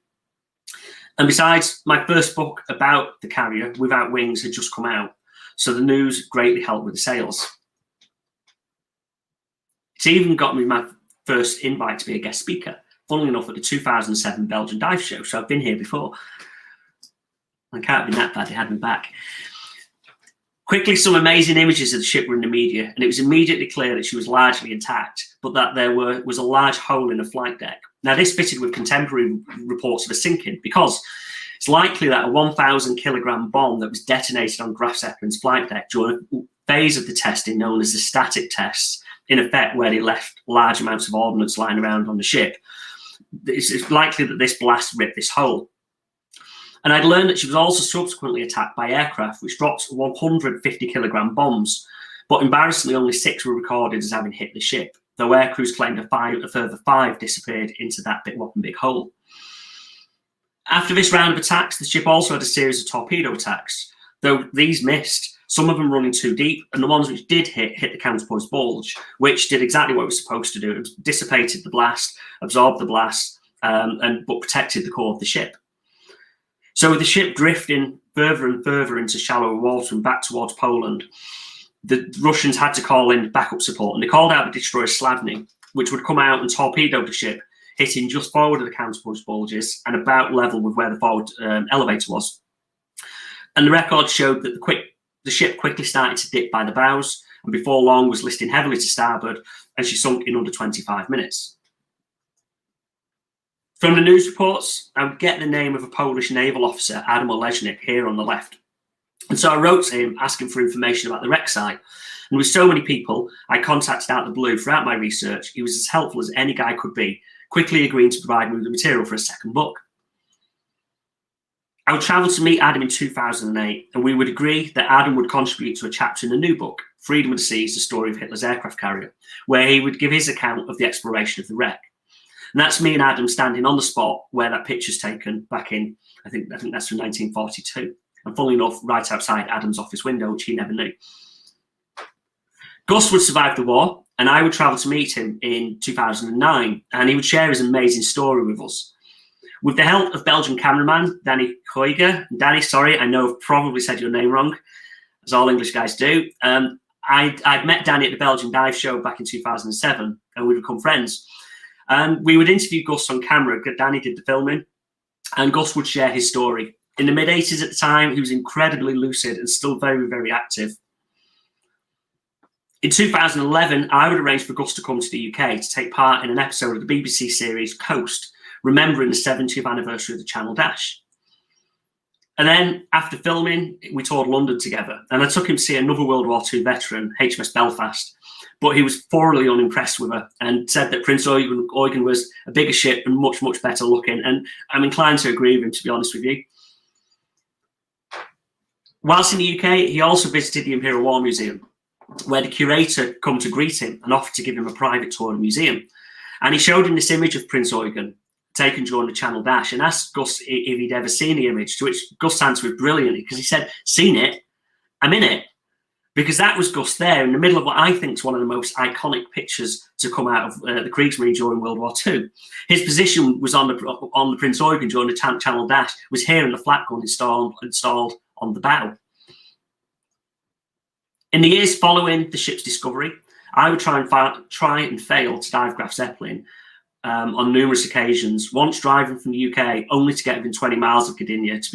[SPEAKER 7] And besides, my first book about the carrier, Without Wings, had just come out, so the news greatly helped with the sales. It's even got me my first invite to be a guest speaker, funnily enough, at the 2007 Belgian Dive Show, so I've been here before. I can't have been that bad, they had me back. Quickly, some amazing images of the ship were in the media, and it was immediately clear that she was largely intact, but that there was a large hole in the flight deck. Now, this fitted with contemporary reports of a sinking, because it's likely that a 1,000 kilogram bomb that was detonated on Graf Zeppelin's flight deck during a phase of the testing known as the static tests, in effect where they left large amounts of ordnance lying around on the ship, it's likely that this blast ripped this hole. And I'd learned that she was also subsequently attacked by aircraft, which dropped 150 kilogram bombs. But embarrassingly, only 6 were recorded as having hit the ship, though air crews claimed a further 5 disappeared into that whopping big hole. After this round of attacks, the ship also had a series of torpedo attacks, though these missed, some of them running too deep, and the ones which did hit the counterpoise bulge, which did exactly what it was supposed to do. It dissipated the blast, absorbed the blast, but protected the core of the ship. So with the ship drifting further and further into shallower water and back towards Poland, the Russians had to call in backup support, and they called out the destroyer Slavny, which would come out and torpedo the ship, hitting just forward of the counterpunch bulges and about level with where the forward elevator was. And the record showed that the ship quickly started to dip by the bows, and before long was listing heavily to starboard, and she sunk in under 25 minutes. From the news reports, I would get the name of a Polish naval officer, Adam Oleśnik, here on the left. And so I wrote to him asking for information about the wreck site. And with so many people I contacted out of the blue throughout my research, he was as helpful as any guy could be, quickly agreeing to provide me with the material for a second book. I would travel to meet Adam in 2008, and we would agree that Adam would contribute to a chapter in the new book, Freedom of the Seas, the story of Hitler's aircraft carrier, where he would give his account of the exploration of the wreck. And that's me and Adam standing on the spot where that picture's taken back in, I think that's from 1942. And funnily enough, right outside Adam's office window, which he never knew. Gus would survive the war, and I would travel to meet him in 2009, and he would share his amazing story with us. With the help of Belgian cameraman, Danny Koiger. Danny, sorry, I know I've probably said your name wrong, as all English guys do. I'd met Danny at the Belgian Dive Show back in 2007, and we'd become friends. And we would interview Gus on camera. Danny did the filming, and Gus would share his story. In the mid-80s at the time, he was incredibly lucid and still very, very active. In 2011, I would arrange for Gus to come to the UK to take part in an episode of the BBC series Coast, remembering the 70th anniversary of the Channel Dash. And then, after filming, we toured London together, and I took him to see another World War II veteran, HMS Belfast, but he was thoroughly unimpressed with her and said that Prince Eugen was a bigger ship and much, much better looking, and I'm inclined to agree with him, to be honest with you. Whilst in the UK, he also visited the Imperial War Museum, where the curator come to greet him and offered to give him a private tour of the museum. And he showed him this image of Prince Eugen, taken during the Channel Dash, and asked Gus if he'd ever seen the image, to which Gus answered brilliantly, because he said, "Seen it? I'm in it." Because that was Gus there in the middle of what I think is one of the most iconic pictures to come out of the Kriegsmarine during World War II. His position was on the Prince Eugen during the Channel Dash, was here in the flak gun installed on the bow. In the years following the ship's discovery, I would try and fail to dive Graf Zeppelin on numerous occasions, once driving from the UK only to get within 20 miles of Gdynia to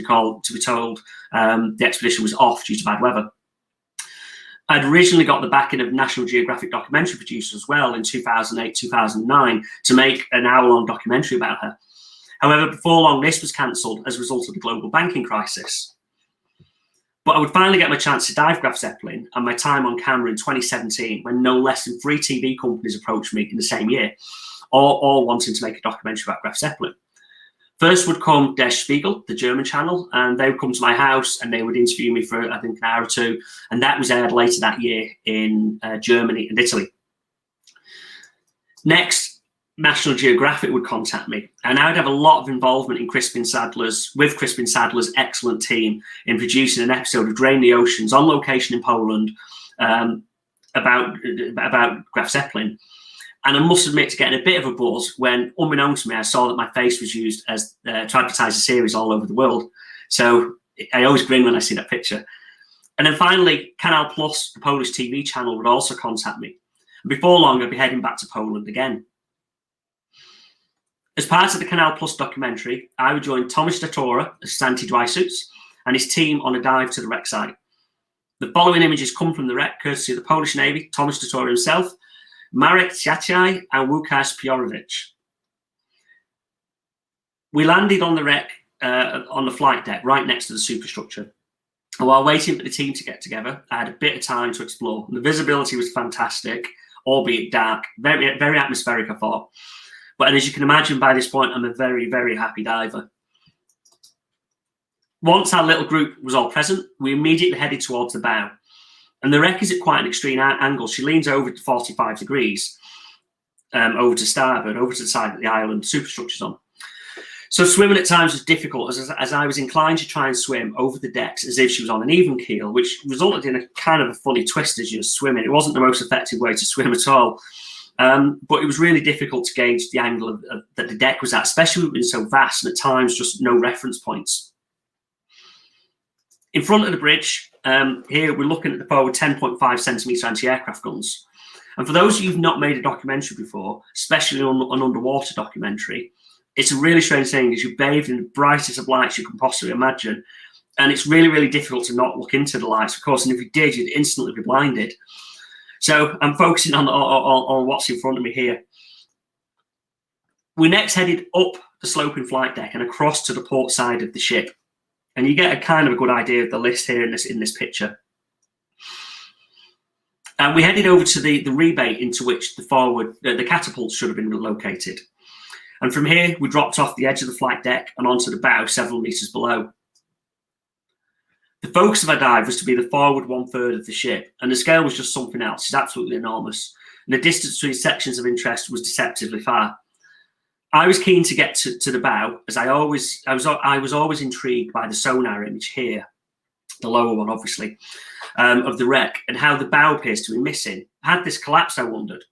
[SPEAKER 7] be told the expedition was off due to bad weather. I'd originally got the backing of National Geographic documentary producers as well in 2008, 2009 to make an hour-long documentary about her. However, before long, this was cancelled as a result of the global banking crisis. But I would finally get my chance to dive Graf Zeppelin and my time on camera in 2017 when no less than 3 TV companies approached me in the same year, all wanting to make a documentary about Graf Zeppelin. First would come Der Spiegel, the German channel, and they would come to my house and they would interview me for, I think, an hour or two. And that was aired later that year in Germany and Italy. Next, National Geographic would contact me, and I would have a lot of involvement in Crispin Sadler's excellent team in producing an episode of Drain the Oceans on location in Poland about Graf Zeppelin. And I must admit to getting a bit of a buzz when, unbeknownst to me, I saw that my face was used as to advertise a series all over the world. So I always grin when I see that picture. And then finally, Canal Plus, the Polish TV channel, would also contact me. And before long, I'd be heading back to Poland again. As part of the Canal Plus documentary, I would join Tomasz Datora as Santi Dwysuits and his team on a dive to the wreck site. The following images come from the wreck, courtesy of the Polish Navy, Tomasz Datora himself, Marek Ciachaj and Łukasz Piorowicz. We landed on the wreck on the flight deck right next to the superstructure. And while waiting for the team to get together, I had a bit of time to explore. And the visibility was fantastic, albeit dark, very, very atmospheric, I thought. But as you can imagine, by this point, I'm a very, very happy diver. Once our little group was all present, we immediately headed towards the bow. And the wreck is at quite an extreme angle. She leans over to 45 degrees, over to starboard, over to the side that the island superstructure's on. So swimming at times was difficult as I was inclined to try and swim over the decks as if she was on an even keel, which resulted in a kind of a funny twist as you were swimming. It wasn't the most effective way to swim at all. But it was really difficult to gauge the angle that the deck was at, especially when it was so vast and at times just no reference points. In front of the bridge, here we're looking at the forward 10.5 centimetre anti-aircraft guns. And for those of you who've not made a documentary before, especially an underwater documentary, it's a really strange thing as you're bathed in the brightest of lights you can possibly imagine. And it's really, really difficult to not look into the lights, of course, and if you did, you'd instantly be blinded. So I'm focusing on what's in front of me here. We next headed up the sloping flight deck and across to the port side of the ship. And you get a kind of a good idea of the list here in this picture. And we headed over to the rebate into which the catapult should have been located. And from here, we dropped off the edge of the flight deck and onto the bow several metres below. The focus of our dive was to be the forward 1/3 of the ship, and the scale was just something else. It's absolutely enormous. And the distance between sections of interest was deceptively far. I was keen to get to the bow, as I was always intrigued by the sonar image here, the lower one, obviously, of the wreck, and how the bow appears to be missing. Had this collapsed, I wondered.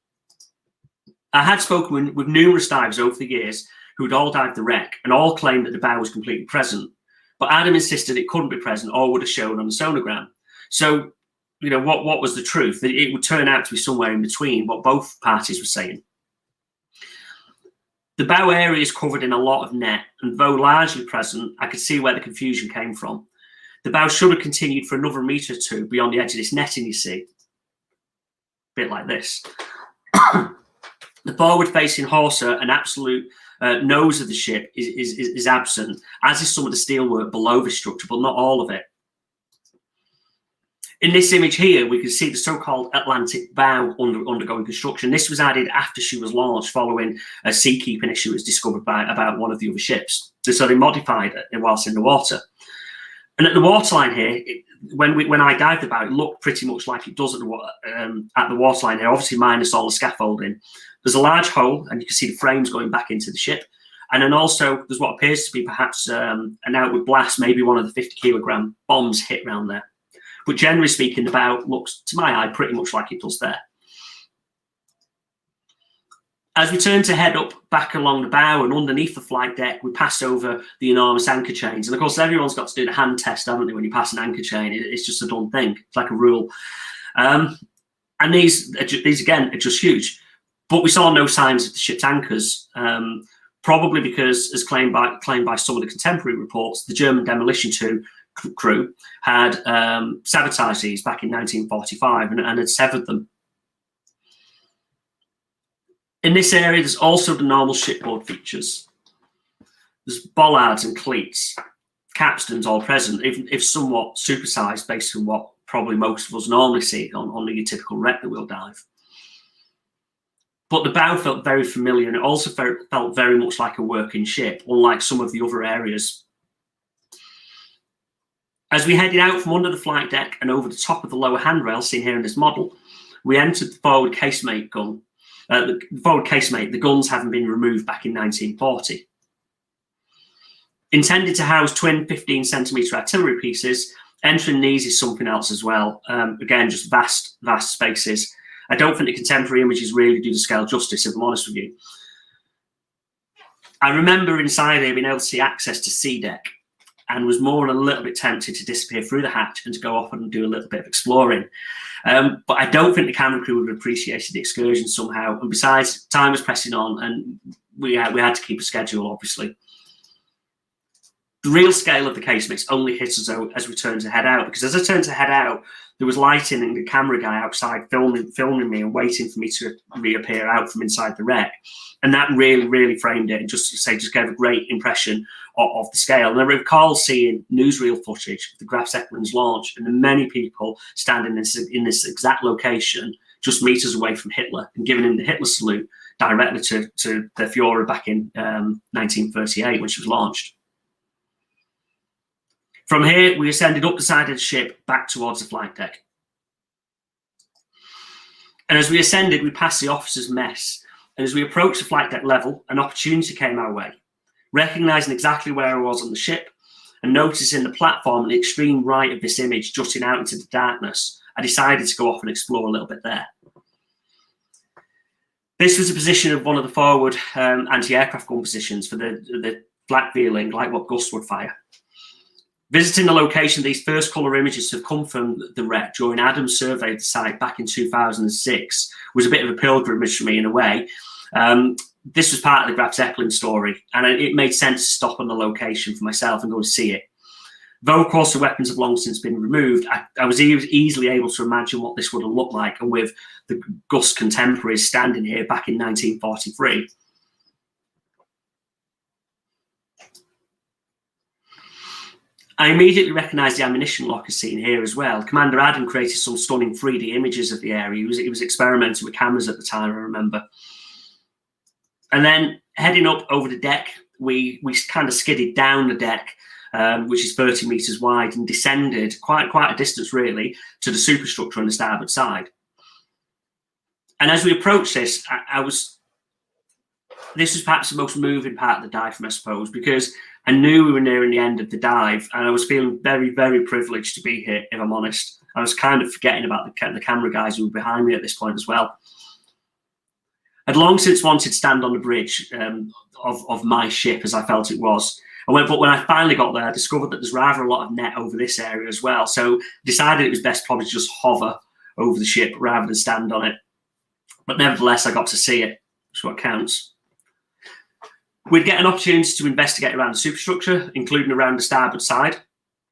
[SPEAKER 7] I had spoken with numerous divers over the years who had all dived the wreck, and all claimed that the bow was completely present. But Adam insisted it couldn't be present or would have shown on the sonogram. So, you know, what was the truth? It would turn out to be somewhere in between what both parties were saying. The bow area is covered in a lot of net, and though largely present, I could see where the confusion came from. The bow should have continued for another metre or two beyond the edge of this netting, you see. A bit like this. The forward-facing hawser and absolute nose of the ship is absent, as is some of the steelwork below the structure, but not all of it. In this image here, we can see the so-called Atlantic bow undergoing construction. This was added after she was launched following a seakeeping issue was discovered about one of the other ships. So they modified it whilst in the water. And at the waterline here, when I dived the bow, it looked pretty much like it does at the waterline here, obviously minus all the scaffolding. There's a large hole, and you can see the frames going back into the ship. And then also there's what appears to be perhaps an outward blast, maybe one of the 50-kilogram bombs hit around there. But generally speaking, the bow looks, to my eye, pretty much like it does there. As we turn to head up back along the bow and underneath the flight deck, we pass over the enormous anchor chains. And of course, everyone's got to do the hand test, haven't they, when you pass an anchor chain? It's just a done thing. It's like a rule. And these again, are just huge. But we saw no signs of the ship's anchors, probably because, as claimed by some of the contemporary reports, the German demolition crew had sabotaged these back in 1945 and had severed them. In this area, there's also the normal shipboard features. There's bollards and cleats, capstans all present, even if somewhat supersized based on what probably most of us normally see on your typical wreck that we'll dive. But the bow felt very familiar, and it also felt very much like a working ship, unlike some of the other areas. As we headed out from under the flight deck and over the top of the lower handrail seen here in this model, we entered the forward casemate gun. The forward casemate, the guns having been removed back in 1940. Intended to house twin 15cm artillery pieces, entering Nies is something else as well. Again, just vast spaces. I don't think the contemporary images really do the scale justice, if I'm honest with you. I remember inside here being able to see access to C deck, and was more than a little bit tempted to disappear through the hatch and to go off and do a little bit of exploring. But I don't think the camera crew would have appreciated the excursion somehow. And besides, time was pressing on, and we had to keep a schedule, obviously. The real scale of the casemates only hit us as we turned to head out, because as I turned to head out, there was lighting and the camera guy outside filming me and waiting for me to reappear out from inside the wreck. And that really framed it, and just gave a great impression of the scale. And I recall seeing newsreel footage of the Graf Zeppelin's launch, and the many people standing in this exact location, just meters away from Hitler, and giving him the Hitler salute directly to the Führer back in 1938 when she was launched. From here, we ascended up the side of the ship back towards the flight deck. And as we ascended, we passed the officers' mess. And as we approached the flight deck level, an opportunity came our way. Recognizing exactly where I was on the ship and noticing the platform on the extreme right of this image jutting out into the darkness, I decided to go off and explore a little bit there. This was a position of one of the forward anti-aircraft gun positions for the flak veering, like what Gus would fire. Visiting the location, these first colour images have come from the wreck during Adam's survey of the site back in 2006. Was a bit of a pilgrimage for me in a way. This was part of the Graf Zeppelin story, and it made sense to stop on the location for myself and go and see it. Though, of course, the weapons have long since been removed, I was easily able to imagine what this would have looked like, and with the Gus contemporaries standing here back in 1943. I immediately recognised the ammunition locker seen here as well. Commander Adam created some stunning 3D images of the area. He was experimenting with cameras at the time, I remember. And then heading up over the deck, we kind of skidded down the deck, which is 30 metres wide, and descended quite a distance really to the superstructure on the starboard side. And as we approached this, this was perhaps the most moving part of the dive for me, I suppose, because I knew we were nearing the end of the dive, and I was feeling very privileged to be here, if I'm honest. I was kind of forgetting about the camera guys who were behind me at this point as well. I'd long since wanted to stand on the bridge of my ship, as I felt it was. But when I finally got there, I discovered that there's rather a lot of net over this area as well. So decided it was best probably to just hover over the ship rather than stand on it. But nevertheless, I got to see it, which is what counts. We'd get an opportunity to investigate around the superstructure, including around the starboard side,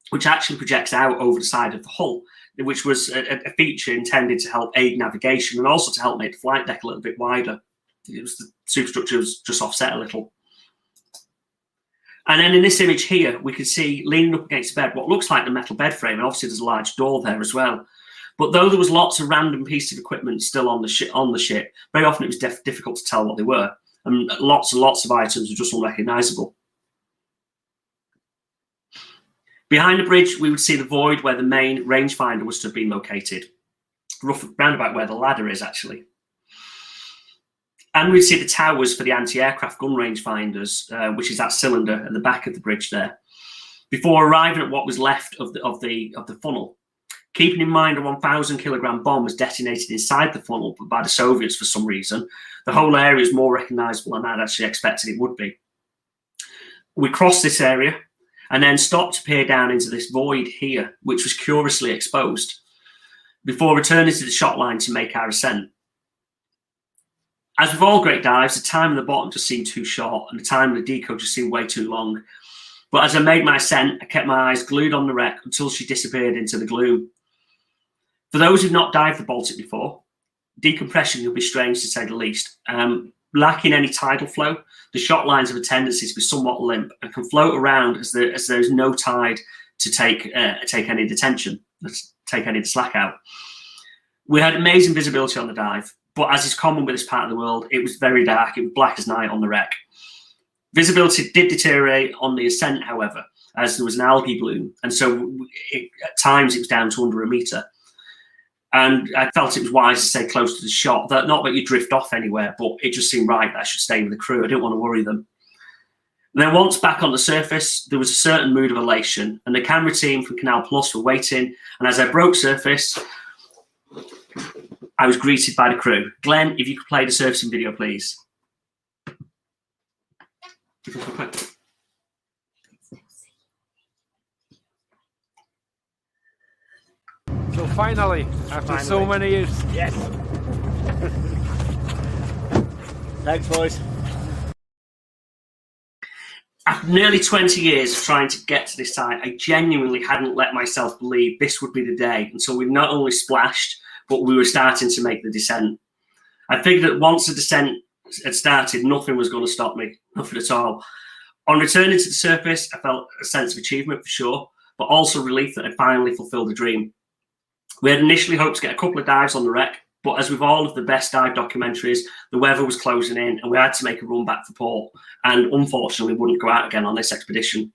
[SPEAKER 7] which actually projects out over the side of the hull, which was a feature intended to help aid navigation and also to help make the flight deck a little bit wider. The superstructure was just offset a little. And then in this image here, we can see leaning up against the bed what looks like the metal bed frame, and obviously there's a large door there as well. But though there was lots of random pieces of equipment still on the ship, very often it was difficult to tell what they were. And lots of items were just unrecognisable. Behind the bridge, we would see the void where the main rangefinder was to have been located, round about where the ladder is, actually. And we'd see the towers for the anti-aircraft gun rangefinders, which is that cylinder at the back of the bridge there, before arriving at what was left of the funnel. Keeping in mind a 1,000-kilogram bomb was detonated inside the funnel by the Soviets for some reason, the whole area is more recognisable than I'd actually expected it would be. We crossed this area and then stopped to peer down into this void here, which was curiously exposed, before returning to the shot line to make our ascent. As with all great dives, the time on the bottom just seemed too short, and the time on the deco just seemed way too long. But as I made my ascent, I kept my eyes glued on the wreck until she disappeared into the gloom. For those who've not dived the Baltic before, decompression will be strange to say the least. Lacking any tidal flow, the shot lines have a tendency to be somewhat limp and can float around as there's no tide to take any of the tension, take any of the slack out. We had amazing visibility on the dive, but as is common with this part of the world, it was very dark. It was black as night on the wreck. Visibility did deteriorate on the ascent, however, as there was an algae bloom, and so at times it was down to under a metre. And I felt it was wise to stay close to the shot, that not that you drift off anywhere, but it just seemed right that I should stay with the crew. I didn't want to worry them. And then once back on the surface, there was a certain mood of elation, and the camera team from Canal Plus were waiting, and as I broke surface, I was greeted by the crew. Glenn, if you could play the surfacing video, please.
[SPEAKER 9] So finally, after so many years.
[SPEAKER 7] Yes. Thanks, boys. After nearly 20 years of trying to get to this site, I genuinely hadn't let myself believe this would be the day until we not only splashed, but we were starting to make the descent. I figured that once the descent had started, nothing was going to stop me, nothing at all. On returning to the surface, I felt a sense of achievement for sure, but also relief that I'd finally fulfilled a dream. We had initially hoped to get a couple of dives on the wreck, but as with all of the best dive documentaries, the weather was closing in and we had to make a run back for port, and unfortunately wouldn't go out again on this expedition.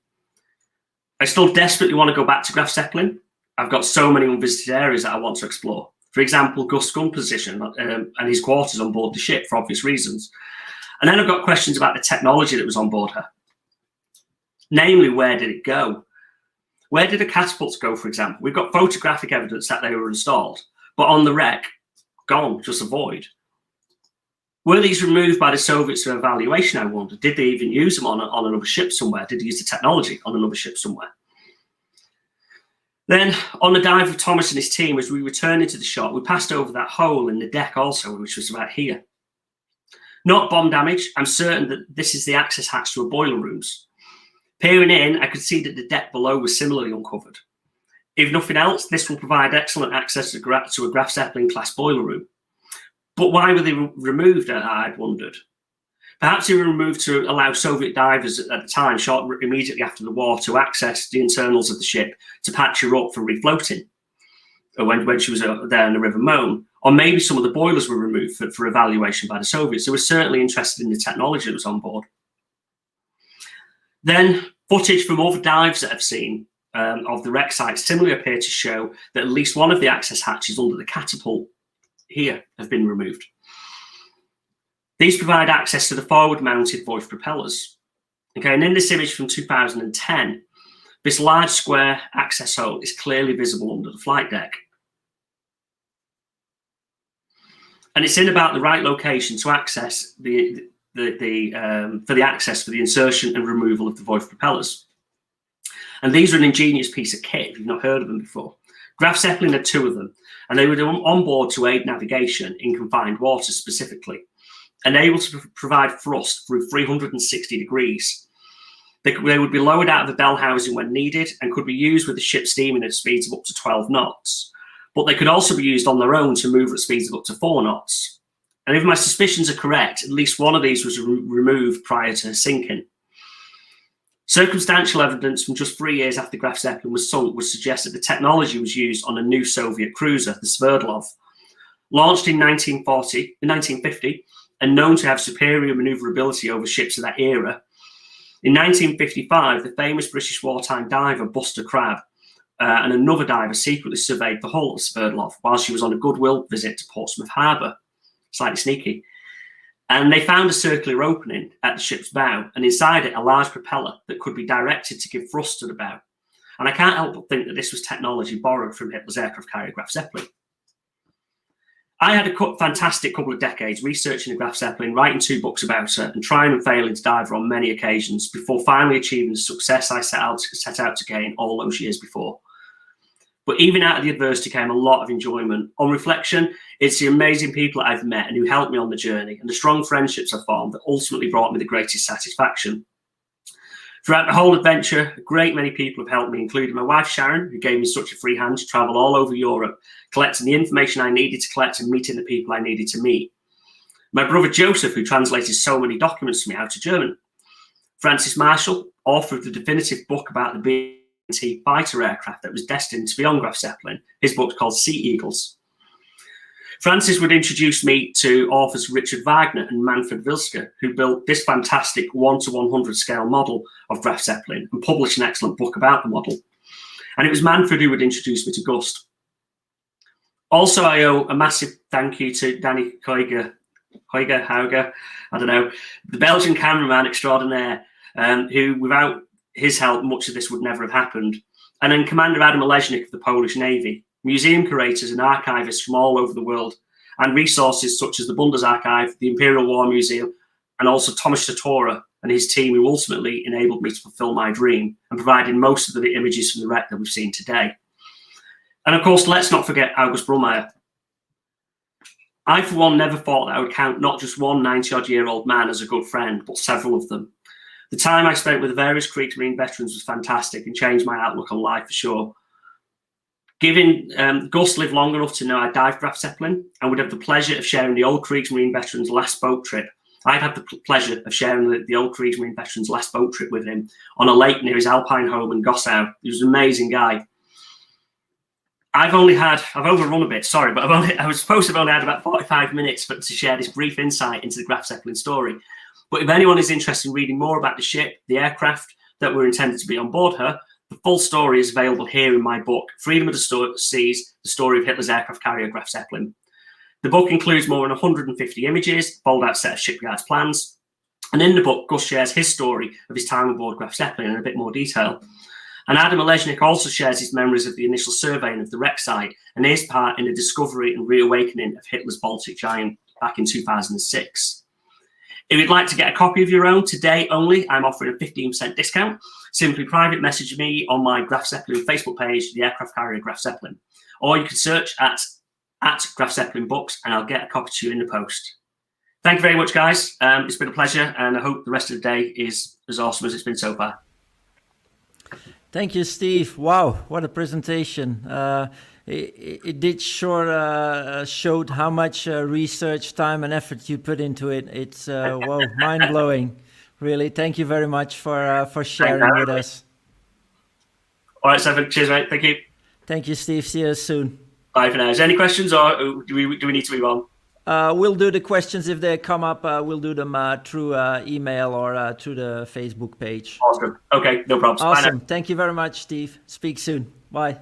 [SPEAKER 7] I still desperately want to go back to Graf Zeppelin. I've got so many unvisited areas that I want to explore. For example, Gust's gun position and his quarters on board the ship for obvious reasons. And then I've got questions about the technology that was on board her. Namely, where did it go? Where did the catapults go, for example? We've got photographic evidence that they were installed, but on the wreck, gone, just a void. Were these removed by the Soviets for evaluation, I wonder? Did they even use them on another ship somewhere? Did they use the technology on another ship somewhere? Then, on the dive with Thomas and his team, as we returned into the shot, we passed over that hole in the deck also, which was about here. Not bomb damage. I'm certain that this is the access hatch to a boiler rooms. Peering in, I could see that the deck below was similarly uncovered. If nothing else, this will provide excellent access to a Graf Zeppelin class boiler room. But why were they removed, I'd wondered. Perhaps they were removed to allow Soviet divers at the time, immediately after the war, to access the internals of the ship to patch her up for refloating when she was there in the River Moan. Or maybe some of the boilers were removed for evaluation by the Soviets. They were certainly interested in the technology that was on board. Then footage from other dives that I've seen of the wreck site similarly appear to show that at least one of the access hatches under the catapult here have been removed. These provide access to the forward-mounted voice propellers. Okay, and in this image from 2010, this large square access hole is clearly visible under the flight deck. And it's in about the right location to access for the access for the insertion and removal of the voice propellers. And these are an ingenious piece of kit if you've not heard of them before. Graf Zeppelin had two of them, and they were on board to aid navigation in confined waters specifically, and able to provide thrust through 360 degrees. They would be lowered out of the bell housing when needed and could be used with the ship steaming at speeds of up to 12 knots. But they could also be used on their own to move at speeds of up to 4 knots. And if my suspicions are correct, at least one of these was removed prior to sinking. Circumstantial evidence from just 3 years after Graf Zeppelin was sunk would suggest that the technology was used on a new Soviet cruiser, the Sverdlov. Launched in 1950 and known to have superior manoeuvrability over ships of that era, in 1955, the famous British wartime diver Buster Crabbe and another diver secretly surveyed the hull of Sverdlov while she was on a goodwill visit to Portsmouth Harbour. Slightly sneaky. And they found a circular opening at the ship's bow, and inside it a large propeller that could be directed to give thrust to the bow. And I can't help but think that this was technology borrowed from Hitler's aircraft carrier Graf Zeppelin. I had a fantastic couple of decades researching the Graf Zeppelin, writing 2 books about her, and trying and failing to dive her on many occasions before finally achieving the success I set out to gain all those years before. But even out of the adversity came a lot of enjoyment. On reflection, it's the amazing people that I've met and who helped me on the journey, and the strong friendships I formed that ultimately brought me the greatest satisfaction. Throughout the whole adventure, a great many people have helped me, including my wife Sharon, who gave me such a free hand to travel all over Europe, collecting the information I needed to collect and meeting the people I needed to meet. My brother Joseph, who translated so many documents to me out of German. Francis Marshall, author of the definitive book about the B&T fighter aircraft that was destined to be on Graf Zeppelin. His book's called Sea Eagles. Francis would introduce me to authors Richard Wagner and Manfred Wilske, who built this fantastic 1:100 scale model of Graf Zeppelin and published an excellent book about the model. And it was Manfred who would introduce me to Gust. Also, I owe a massive thank you to Danny Hauger, I don't know, the Belgian cameraman extraordinaire, who, without his help, much of this would never have happened. And then Commander Adam Olejnik of the Polish Navy, museum curators and archivists from all over the world, and resources such as the Bundesarchive, the Imperial War Museum, and also Thomas Satora and his team, who ultimately enabled me to fulfill my dream and provided most of the images from the wreck that we've seen today. And of course, let's not forget August Brummeyer. I, for one, never thought that I would count not just one 90-odd-year-old man as a good friend, but several of them. The time I spent with the various Kriegsmarine veterans was fantastic and changed my outlook on life for sure. Given Gus lived long enough to know I dived Graf Zeppelin and would have the pleasure of sharing the old Kriegsmarine veteran's last boat trip. I'd have the pleasure of sharing the old Kriegsmarine veteran's last boat trip with him on a lake near his alpine home in Gossau. He was an amazing guy. I've overrun a bit, sorry, but I was supposed to have only had about 45 minutes to share this brief insight into the Graf Zeppelin story. But if anyone is interested in reading more about the ship, the aircraft that were intended to be on board her, the full story is available here in my book, Freedom of the Seas, the story of Hitler's aircraft carrier Graf Zeppelin. The book includes more than 150 images, fold-out set of shipyards plans, and in the book, Gus shares his story of his time aboard Graf Zeppelin in a bit more detail. And Adam Olejnik also shares his memories of the initial surveying of the wreck site and his part in the discovery and reawakening of Hitler's Baltic Giant back in 2006. If you'd like to get a copy of your own, today only, I'm offering a 15% discount. Simply private message me on my Graf Zeppelin Facebook page, the aircraft carrier Graf Zeppelin. Or you can search at Graf Zeppelin Books and I'll get a copy to you in the post. Thank you very much, guys. It's been a pleasure and I hope the rest of the day is as awesome as it's been so far.
[SPEAKER 1] Thank you, Steve. Wow, what a presentation. It did showed how much research, time and effort you put into it. It's wow, mind-blowing, really. Thank you very much for sharing with us.
[SPEAKER 7] All right, Seppe. Cheers, mate. Thank you.
[SPEAKER 1] Thank you, Steve. See you soon.
[SPEAKER 7] Bye for now. Is there any questions or do we need to move on?
[SPEAKER 1] We'll do the questions if they come up. We'll do them through email or through the Facebook page.
[SPEAKER 7] Awesome. Okay, no problems.
[SPEAKER 1] Awesome. Thank you very much, Steve. Speak soon. Bye.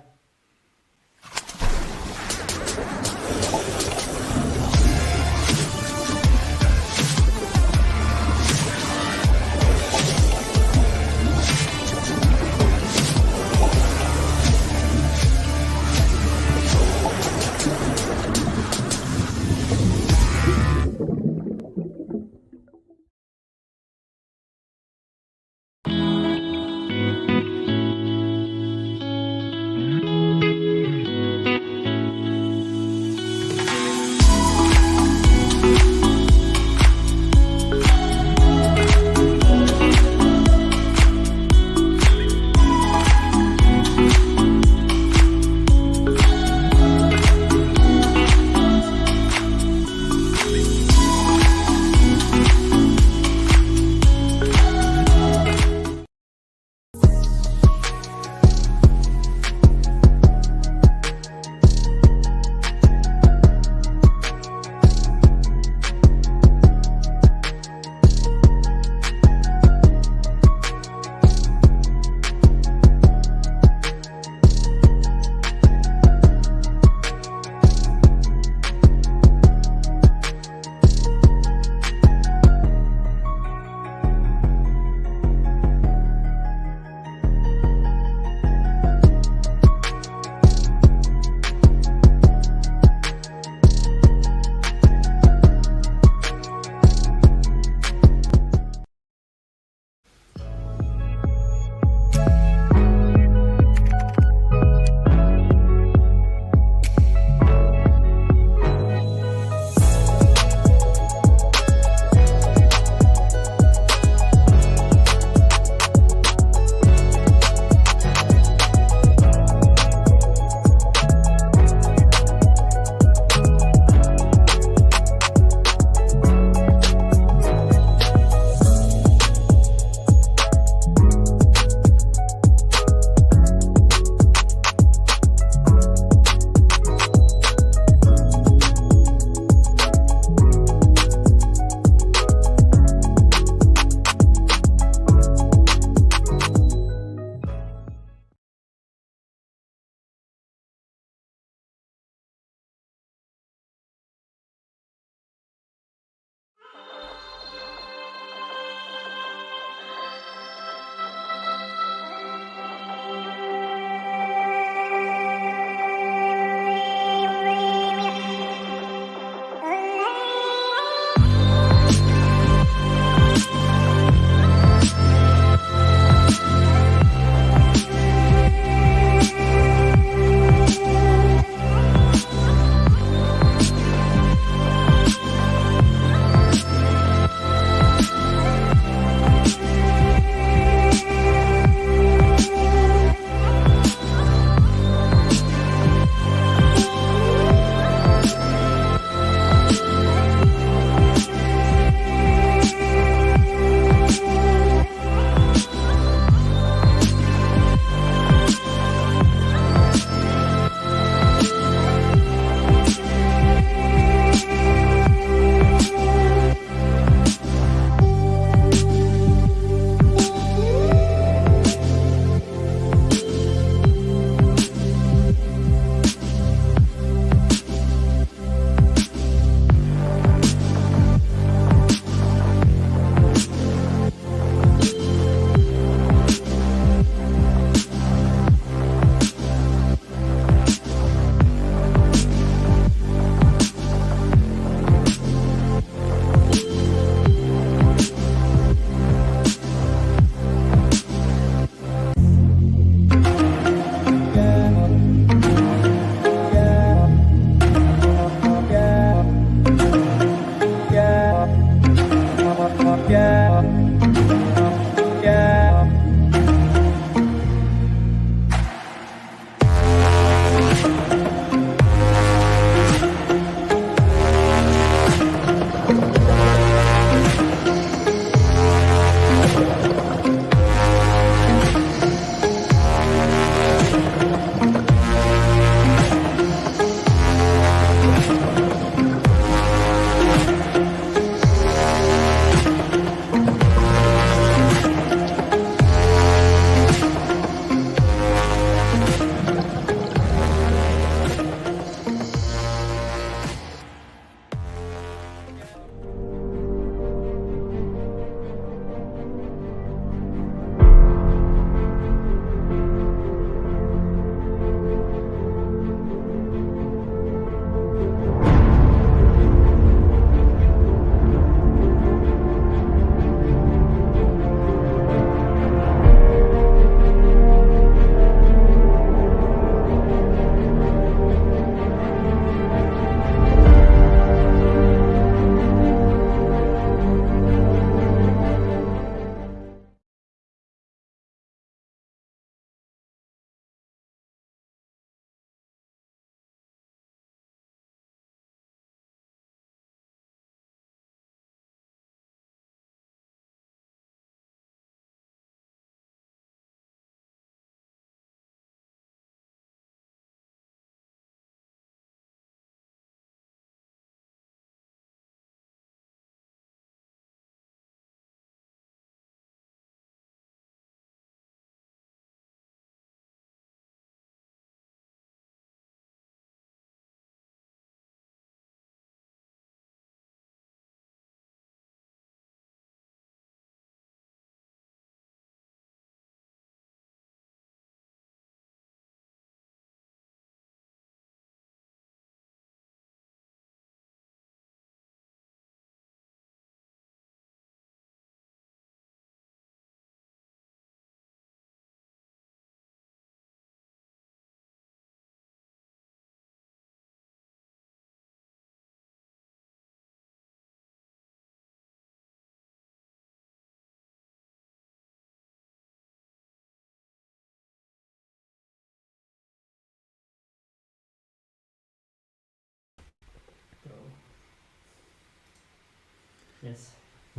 [SPEAKER 3] Yes.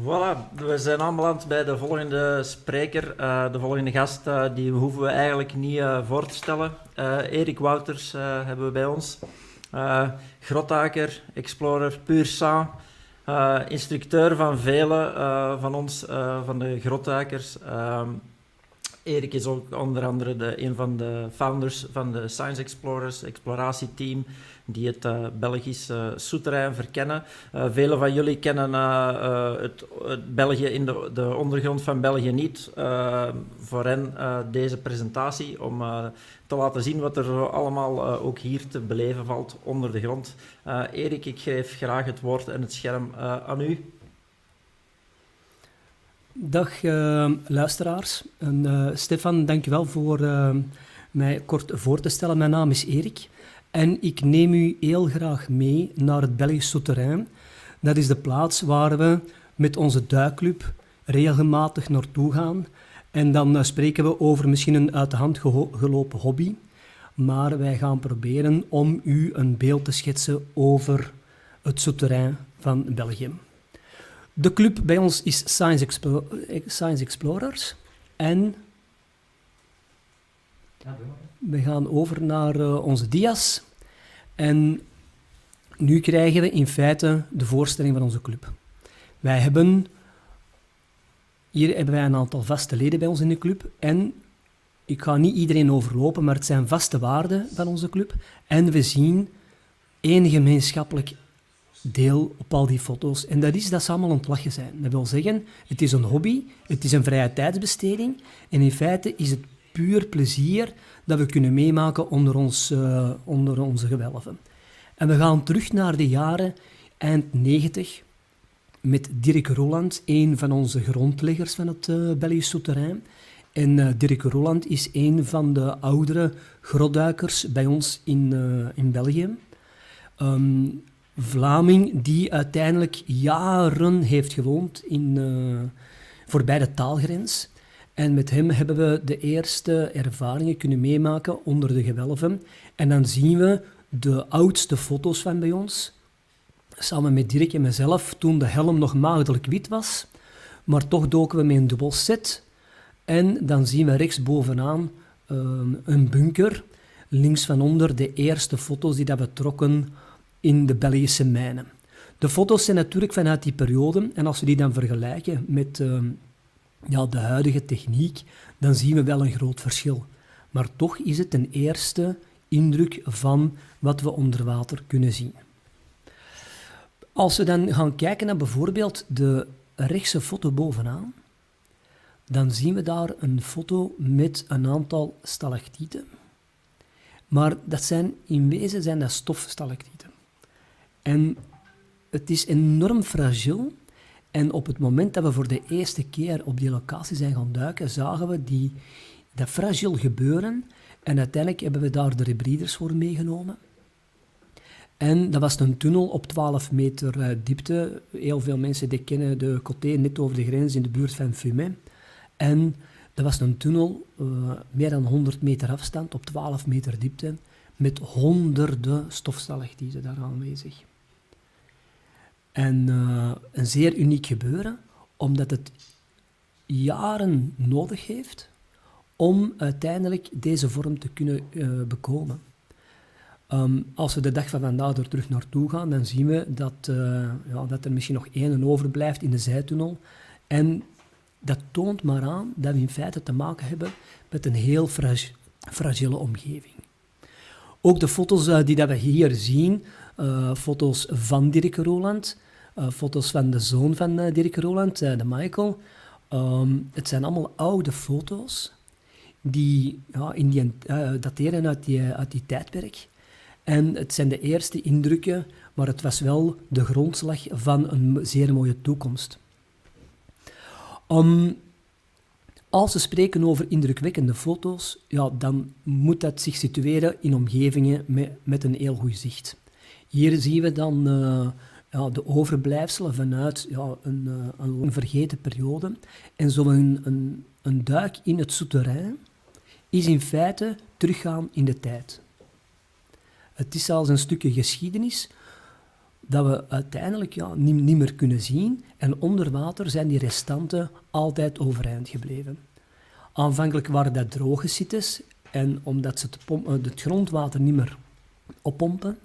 [SPEAKER 1] Voilà, we zijn aanbeland bij de volgende spreker. De volgende gast, die hoeven we eigenlijk niet voor te stellen. Erik Wouters hebben we bij ons. Grottaker, explorer, puur sang. Instructeur van velen van ons, van de grottakers. Erik is ook onder andere een van de founders van de Science Explorers, exploratieteam, die het Belgische souterrain verkennen. Velen van jullie kennen het België in de ondergrond van België niet. Voor hen deze presentatie om te laten zien wat er allemaal ook hier te beleven valt onder de grond. Erik, ik geef graag het woord en het scherm aan u.
[SPEAKER 10] Dag luisteraars. Stefan, dankjewel voor mij kort voor te stellen. Mijn naam is Erik en ik neem u heel graag mee naar het Belgisch souterrain. Dat is de plaats waar we met onze duikclub regelmatig naartoe gaan. En dan spreken we over misschien een uit de hand gelopen hobby. Maar wij gaan proberen om u een beeld te schetsen over het souterrain van België. De club bij ons is Science Explorers en we gaan over naar onze dia's en nu krijgen we in feite de voorstelling van onze club. Hier hebben wij een aantal vaste leden bij ons in de club en ik ga niet iedereen overlopen, maar het zijn vaste waarden van onze club en we zien één gemeenschappelijk deel op al die foto's. En dat ze allemaal aan het lachen zijn. Dat wil zeggen, het is een hobby, het is een vrije tijdsbesteding en in feite is het puur plezier dat we kunnen meemaken onder onze gewelven. En we gaan terug naar de jaren eind 90 met Dirk Roland, een van onze grondleggers van het Belgisch souterrain. En Dirk Roland is een van de oudere grotduikers bij ons in België. Vlaming die uiteindelijk jaren heeft gewoond voorbij de taalgrens. En met hem hebben we de eerste ervaringen kunnen meemaken onder de gewelven. En dan zien we de oudste foto's van bij ons, samen met Dirk en mezelf, toen de helm nog maagdelijk wit was. Maar toch doken we met een dubbel set. En dan zien we rechtsbovenaan een bunker. Links van onder de eerste foto's die we trokken in de Belgische mijnen. De foto's zijn natuurlijk vanuit die periode en als we die dan vergelijken met de huidige techniek, dan zien we wel een groot verschil. Maar toch is het een eerste indruk van wat we onder water kunnen zien. Als we dan gaan kijken naar bijvoorbeeld de rechtse foto bovenaan, dan zien we daar een foto met een aantal stalactieten. Maar in wezen zijn dat stofstalactieten. En het is enorm fragiel. En op het moment dat we voor de eerste keer op die locatie zijn gaan duiken, zagen we dat fragiel gebeuren. En uiteindelijk hebben we daar de rebreathers voor meegenomen. En dat was een tunnel op 12 meter diepte. Heel veel mensen die kennen de Côté net over de grens in de buurt van Fumé. En dat was een tunnel, meer dan 100 meter afstand, op 12 meter diepte, met honderden stofstalactieten daar aanwezig. En een zeer uniek gebeuren, omdat het jaren nodig heeft om uiteindelijk deze vorm te kunnen bekomen. Als we de dag van vandaag er terug naartoe gaan, dan zien we dat er misschien nog één overblijft in de zijtunnel. En dat toont maar aan dat we in feite te maken hebben met een heel fragiele omgeving. Ook de foto's die we hier zien, foto's van Dirk Roland, foto's van de zoon van Dirk Roland, de Michael. Het zijn allemaal oude foto's die dateren uit die tijdperk. En het zijn de eerste indrukken, maar het was wel de grondslag van een zeer mooie toekomst. Als we spreken over indrukwekkende foto's, dan moet dat zich situeren in omgevingen met een heel goed zicht. Hier zien we dan de overblijfselen vanuit een vergeten periode. En zo'n een duik in het souterrain is in feite teruggaan in de tijd. Het is als een stukje geschiedenis dat we uiteindelijk niet meer kunnen zien. En onder water zijn die restanten altijd overeind gebleven. Aanvankelijk waren dat droge sites. En omdat ze het grondwater niet meer oppompen,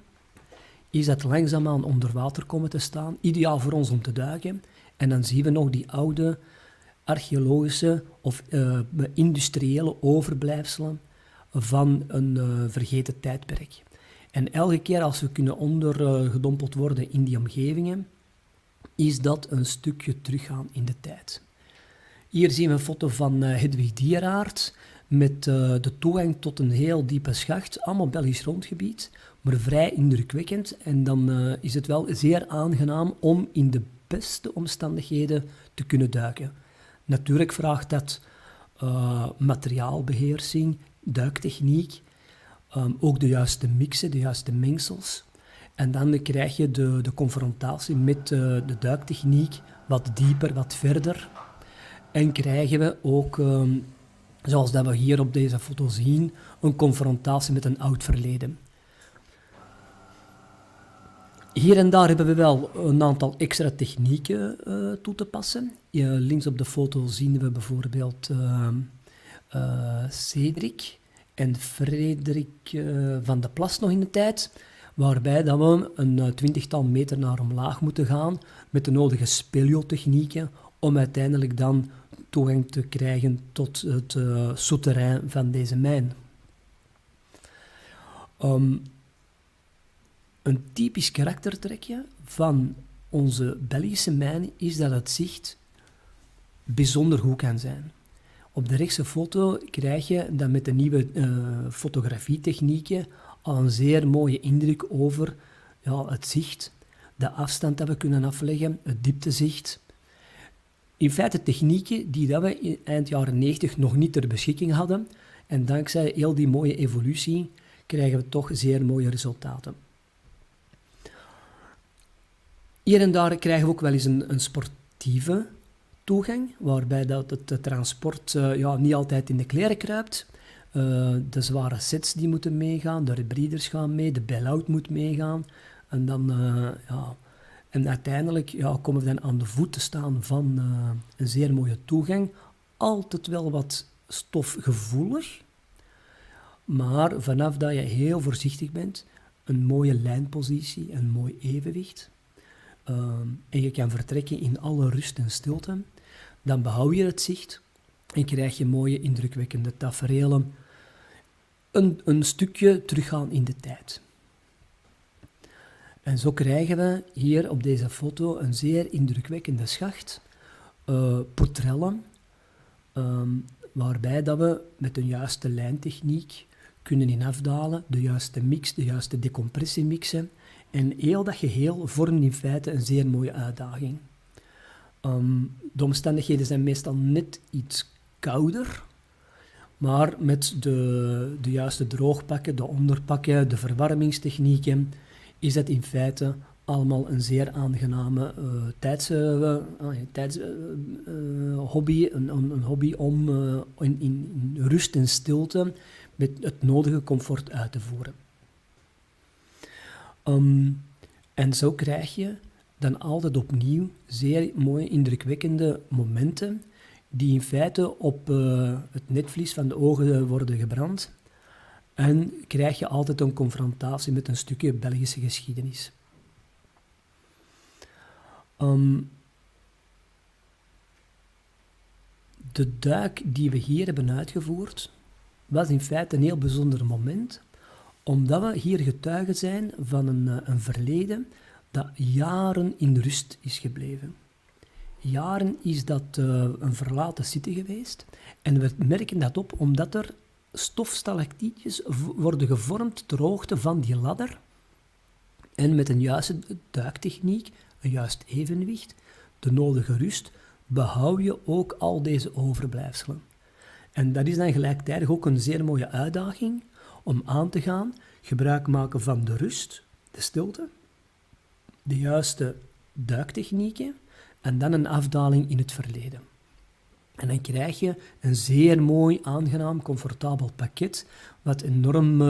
[SPEAKER 10] is dat langzaamaan onder water komen te staan. Ideaal voor ons om te duiken. En dan zien we nog die oude archeologische of industriële overblijfselen van een vergeten tijdperk. En elke keer als we kunnen ondergedompeld worden in die omgevingen, is dat een stukje teruggaan in de tijd. Hier zien we een foto van Hedwig Dieraert met de toegang tot een heel diepe schacht, allemaal Belgisch grondgebied, maar vrij indrukwekkend. En dan is het wel zeer aangenaam om in de beste omstandigheden te kunnen duiken. Natuurlijk vraagt dat materiaalbeheersing, duiktechniek, ook de juiste mixen, de juiste mengsels. En dan krijg je de confrontatie met de duiktechniek wat dieper, wat verder. En krijgen we ook, zoals dat we hier op deze foto zien, een confrontatie met een oud verleden. Hier en daar hebben we wel een aantal extra technieken toe te passen. Links op de foto zien we bijvoorbeeld Cedric en Frederik van de Plas nog in de tijd, waarbij dat we een 20-tal meter naar omlaag moeten gaan met de nodige speleotechnieken om uiteindelijk dan toegang te krijgen tot het souterrain van deze mijn. Een typisch karaktertrekje van onze Belgische mijn is dat het zicht bijzonder goed kan zijn. Op de rechtse foto krijg je dat met de nieuwe fotografietechnieken al een zeer mooie indruk over het zicht, de afstand dat we kunnen afleggen, het dieptezicht. In feite technieken die dat we eind jaren 90 nog niet ter beschikking hadden. En dankzij heel die mooie evolutie krijgen we toch zeer mooie resultaten. Hier en daar krijgen we ook wel eens een sportieve toegang, waarbij dat het transport niet altijd in de kleren kruipt. De zware sets die moeten meegaan, de rebreeders gaan mee, de bail-out moet meegaan. En dan, en uiteindelijk komen we dan aan de voet te staan van een zeer mooie toegang. Altijd wel wat stofgevoelig, maar vanaf dat je heel voorzichtig bent, een mooie lijnpositie, een mooi evenwicht. En je kan vertrekken in alle rust en stilte, dan behoud je het zicht en krijg je mooie indrukwekkende taferelen. Een stukje teruggaan in de tijd. En zo krijgen we hier op deze foto een zeer indrukwekkende schacht, potrellen, waarbij dat we met een juiste lijntechniek kunnen in afdalen, de juiste mix, de juiste decompressie mixen. En heel dat geheel vormt in feite een zeer mooie uitdaging. De omstandigheden zijn meestal net iets kouder, maar met de juiste droogpakken, de onderpakken, de verwarmingstechnieken, is het in feite allemaal een zeer aangename hobby, een hobby om in rust en stilte met het nodige comfort uit te voeren. En zo krijg je dan altijd opnieuw zeer mooie, indrukwekkende momenten die in feite op het netvlies van de ogen worden gebrand. En krijg je altijd een confrontatie met een stukje Belgische geschiedenis. De duik die we hier hebben uitgevoerd was in feite een heel bijzonder moment, omdat we hier getuigen zijn van een verleden dat jaren in rust is gebleven. Jaren is dat een verlaten site geweest en we merken dat op omdat er stofstalactietjes worden gevormd ter hoogte van die ladder en met een juiste duiktechniek, een juist evenwicht, de nodige rust, behoud je ook al deze overblijfselen. En dat is dan gelijktijdig ook een zeer mooie uitdaging om aan te gaan, gebruik maken van de rust, de stilte, de juiste duiktechnieken en dan een afdaling in het verleden. En dan krijg je een zeer mooi, aangenaam, comfortabel pakket, wat enorm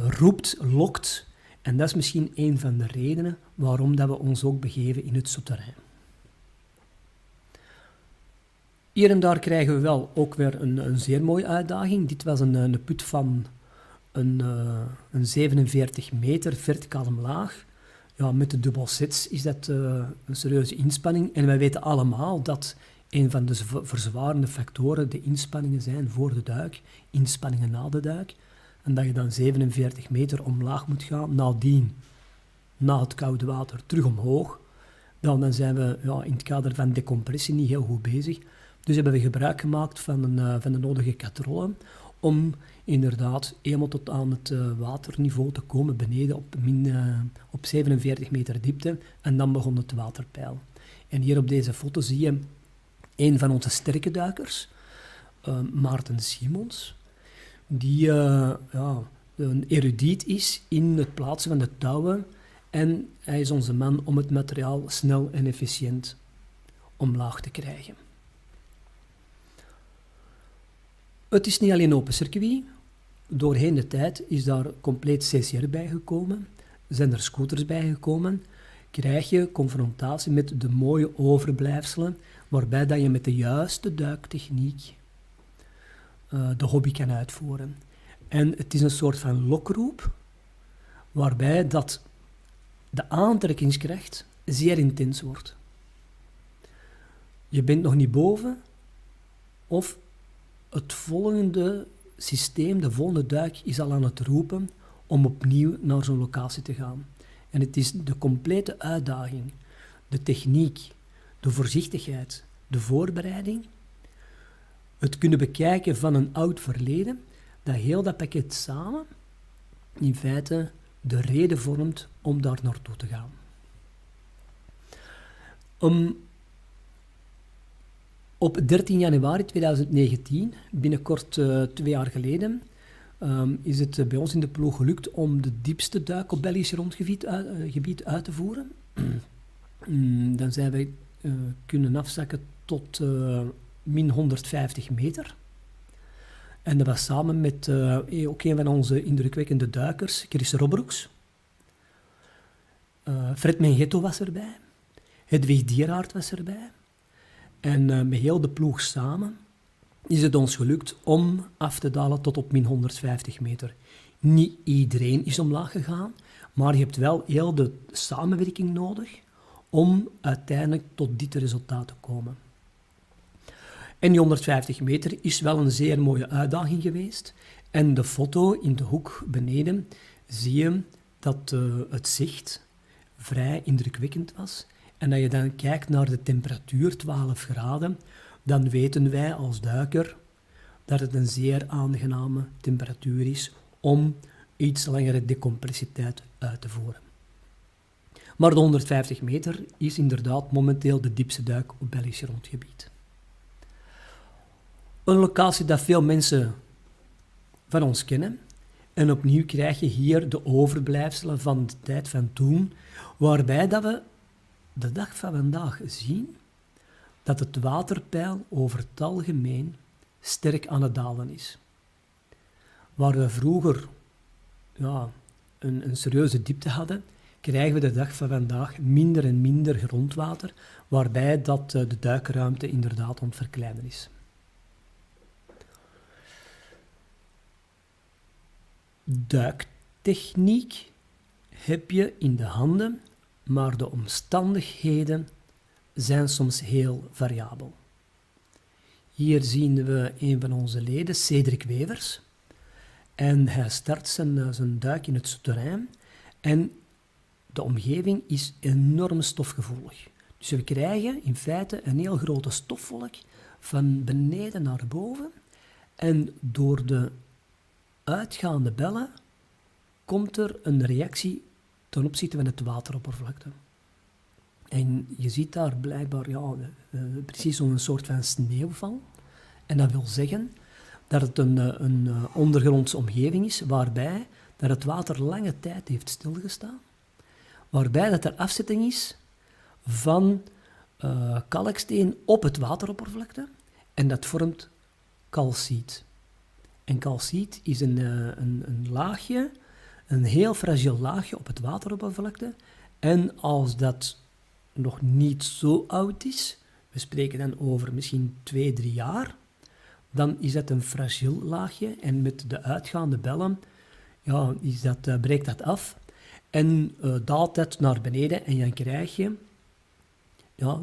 [SPEAKER 10] roept, lokt En dat is misschien een van de redenen waarom dat we ons ook begeven in het souterrain. Hier en daar krijgen we wel ook weer een zeer mooie uitdaging. Dit was een put van een 47 meter verticaal laag. Ja, met de dubbelsets is dat een serieuze inspanning. En wij weten allemaal dat een van de verzwarende factoren de inspanningen zijn voor de duik, inspanningen na de duik. En dat je dan 47 meter omlaag moet gaan, nadien, na het koude water, terug omhoog. Dan zijn we in het kader van decompressie niet heel goed bezig. Dus hebben we gebruik gemaakt van de nodige katrollen om inderdaad eenmaal tot aan het waterniveau te komen, beneden op 47 meter diepte. En dan begon het waterpeil. En hier op deze foto zie je een van onze sterke duikers, Maarten Simons, die een erudiet is in het plaatsen van de touwen. En hij is onze man om het materiaal snel en efficiënt omlaag te krijgen. Het is niet alleen open circuit. Doorheen de tijd is daar compleet CCR bijgekomen. Zijn er scooters bijgekomen. Krijg je confrontatie met de mooie overblijfselen, waarbij dat je met de juiste duiktechniek de hobby kan uitvoeren. En het is een soort van lokroep, waarbij dat de aantrekkingskracht zeer intens wordt. Je bent nog niet boven, of het volgende systeem, de volgende duik, is al aan het roepen om opnieuw naar zo'n locatie te gaan. En het is de complete uitdaging, de techniek, de voorzichtigheid, de voorbereiding, het kunnen bekijken van een oud verleden, dat heel dat pakket samen in feite de reden vormt om daar naartoe te gaan. Op 13 januari 2019, binnenkort 2 jaar geleden, is het bij ons in de ploeg gelukt om de diepste duik op Belgisch grondgebied uit te voeren. Dan zijn wij kunnen afzakken tot min 150 meter. En dat was samen met ook een van onze indrukwekkende duikers, Chris Roberts. Fred Mengetto was erbij. Hedwig Dieraert was erbij. En met heel de ploeg samen is het ons gelukt om af te dalen tot op min 150 meter. Niet iedereen is omlaag gegaan, maar je hebt wel heel de samenwerking nodig om uiteindelijk tot dit resultaat te komen. En die 150 meter is wel een zeer mooie uitdaging geweest. En de foto in de hoek beneden zie je dat het zicht vrij indrukwekkend was. En dat je dan kijkt naar de temperatuur, 12 graden, dan weten wij als duiker dat het een zeer aangename temperatuur is om iets langere decompressietijd uit te voeren. Maar de 150 meter is inderdaad momenteel de diepste duik op Belgisch grondgebied. Een locatie dat veel mensen van ons kennen. En opnieuw krijg je hier de overblijfselen van de tijd van toen, waarbij dat we de dag van vandaag zien dat het waterpeil over het algemeen sterk aan het dalen is. Waar we vroeger een serieuze diepte hadden, krijgen we de dag van vandaag minder en minder grondwater, waarbij dat de duikruimte inderdaad aan het verkleinen is. Duiktechniek heb je in de handen, maar de omstandigheden zijn soms heel variabel. Hier zien we een van onze leden, Cedric Wevers. En hij start zijn duik in het souterrain. En de omgeving is enorm stofgevoelig. Dus we krijgen in feite een heel grote stofwolk van beneden naar boven. En door de uitgaande bellen komt er een reactie ten opzichte van het wateroppervlakte. En je ziet daar blijkbaar precies zo'n soort van sneeuwval. En dat wil zeggen dat het een ondergrondse omgeving is waarbij dat het water lange tijd heeft stilgestaan. Waarbij dat er afzetting is van kalksteen op het wateroppervlakte. En dat vormt calciet. En calciet is een laagje, een heel fragiel laagje op het wateroppervlakte. En als dat nog niet zo oud is, we spreken dan over misschien 2, 3 jaar, dan is dat een fragiel laagje. En met de uitgaande bellen ja, breekt dat af en daalt dat naar beneden. En dan krijg je ja,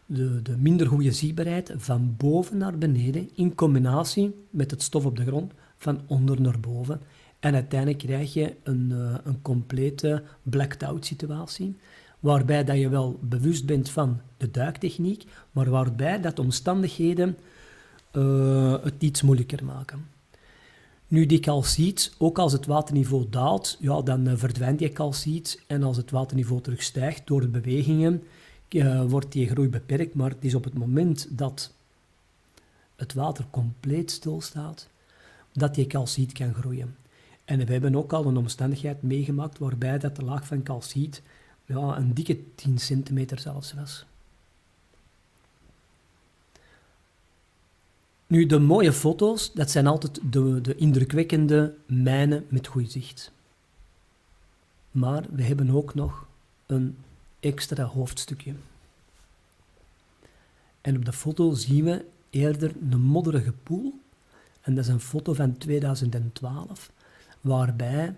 [SPEAKER 10] de minder goede zichtbaarheid van boven naar beneden in combinatie met het stof op de grond van onder naar boven. En uiteindelijk krijg je een complete blacked-out situatie, waarbij dat je wel bewust bent van de duiktechniek, maar waarbij dat omstandigheden het iets moeilijker maken. Nu, die calciet, ook als het waterniveau daalt, ja, dan verdwijnt die calciet. En als het waterniveau terugstijgt door de bewegingen, wordt die groei beperkt. Maar het is op het moment dat het water compleet stilstaat, dat die calciet kan groeien. En we hebben ook al een omstandigheid meegemaakt waarbij dat de laag van calciet ja, een dikke 10 centimeter zelfs was. Nu, de mooie foto's, dat zijn altijd de indrukwekkende mijnen met goed zicht. Maar we hebben ook nog een extra hoofdstukje. En op de foto zien we eerder een modderige poel. En dat is een foto van 2012, waarbij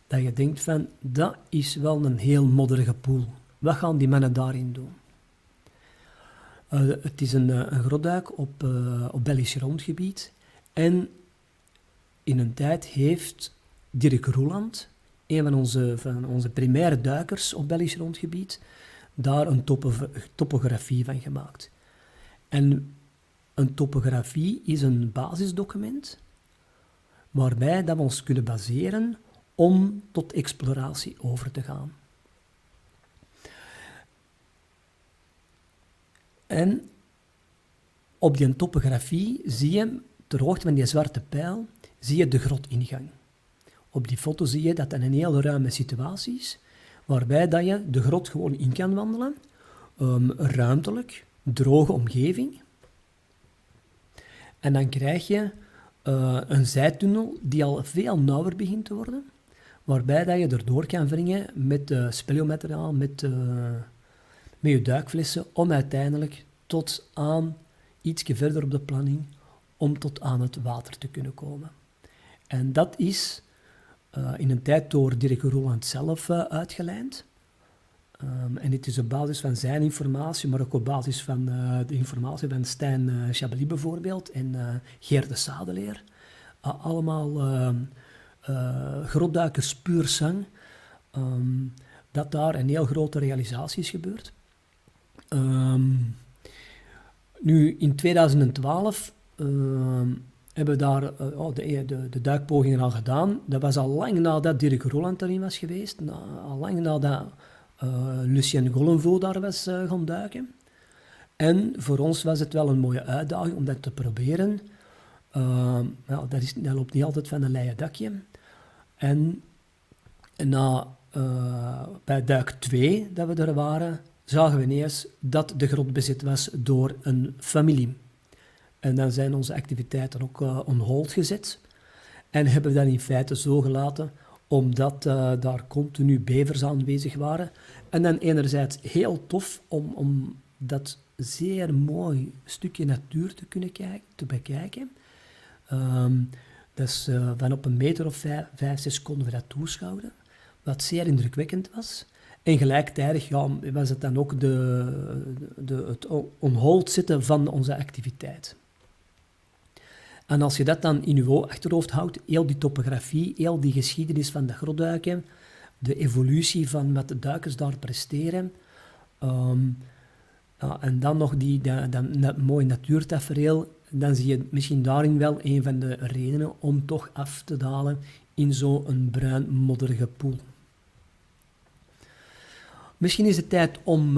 [SPEAKER 10] dat je denkt van, dat is wel een heel modderige poel. Wat gaan die mannen daarin doen? Het is een grotduik op Belgisch grondgebied. En in een tijd heeft Dirk Roeland, een van onze primaire duikers op Belgisch grondgebied, daar een topografie van gemaakt. En een topografie is een basisdocument waarbij dat we ons kunnen baseren om tot exploratie over te gaan. En op die topografie zie je, ter hoogte van die zwarte pijl, zie je de grotingang. Op die foto zie je dat dat een heel ruime situatie is, waarbij dat je de grot gewoon in kan wandelen, ruimtelijk, droge omgeving. En dan krijg je een zijtunnel die al veel nauwer begint te worden, waarbij dat je erdoor kan wringen met speleomateriaal, met je duikflessen, om uiteindelijk tot aan ietsje verder op de planning, om tot aan het water te kunnen komen. En dat is in een tijd door Dirk Roeland zelf uitgelijnd. En het is op basis van zijn informatie, maar ook op basis van de informatie van Stijn Chablis bijvoorbeeld en Geert de Sadeleer. Allemaal grotduikers puur sang. Dat daar een heel grote realisatie is gebeurd. Nu, in 2012 hebben we daar de duikpogingen al gedaan. Dat was al lang nadat Dirk Roeland erin was geweest. Al lang nadat Lucien Gollenvaux daar was gaan duiken. En voor ons was het wel een mooie uitdaging om dat te proberen. Dat loopt niet altijd van een leien dakje. En bij duik 2, dat we er waren, zagen we ineens dat de grot bezet was door een familie. En dan zijn onze activiteiten ook on hold gezet. En hebben we dat in feite zo gelaten, omdat daar continu bevers aanwezig waren. En dan enerzijds heel tof om dat zeer mooi stukje natuur te bekijken. Dat is van op een meter of 5, 6 konden we dat toeschouwen, wat zeer indrukwekkend was. En gelijktijdig was het dan ook het on hold zetten van onze activiteit. En als je dat dan in je achterhoofd houdt, heel die topografie, heel die geschiedenis van de grotduiken, de evolutie van wat de duikers daar presteren, en dan nog dat mooie natuurtafereel, dan zie je misschien daarin wel een van de redenen om toch af te dalen in zo'n bruin modderige poel. Misschien is het tijd om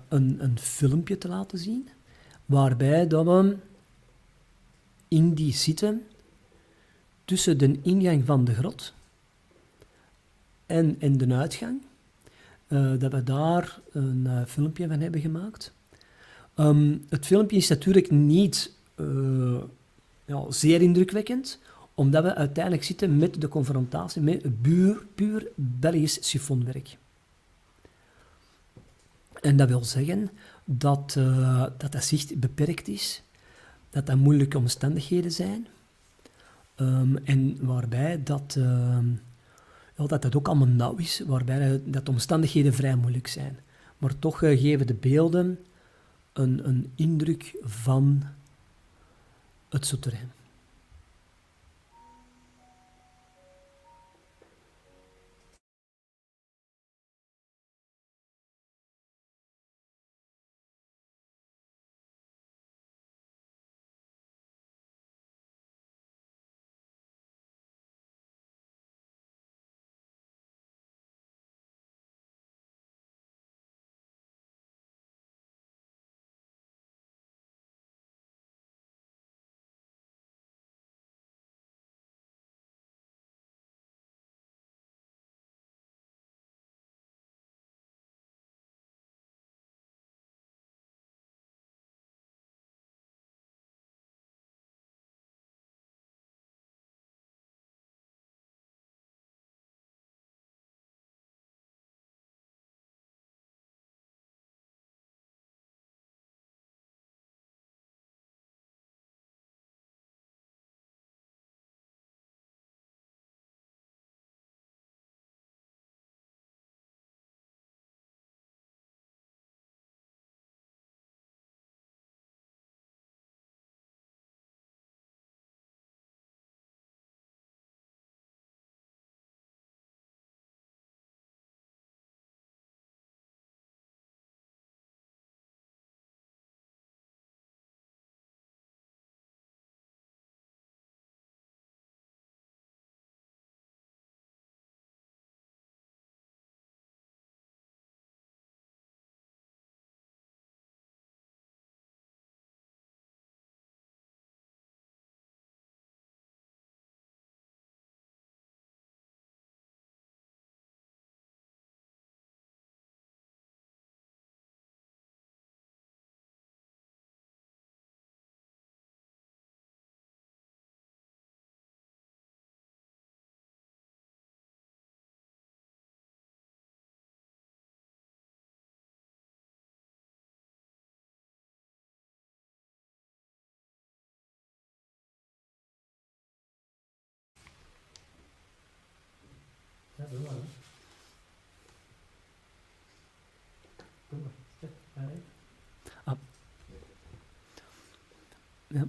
[SPEAKER 10] een filmpje te laten zien, waarbij dat we in die zitten tussen de ingang van de grot en de uitgang, dat we daar een filmpje van hebben gemaakt. Het filmpje is natuurlijk niet zeer indrukwekkend, Omdat we uiteindelijk zitten met de confrontatie met puur Belgisch siffonwerk. En dat wil zeggen dat dat zicht beperkt is, dat dat moeilijke omstandigheden zijn, en waarbij dat ook allemaal nauw is, waarbij dat de omstandigheden vrij moeilijk zijn. Maar toch geven de beelden een indruk van het souterrain. Ja.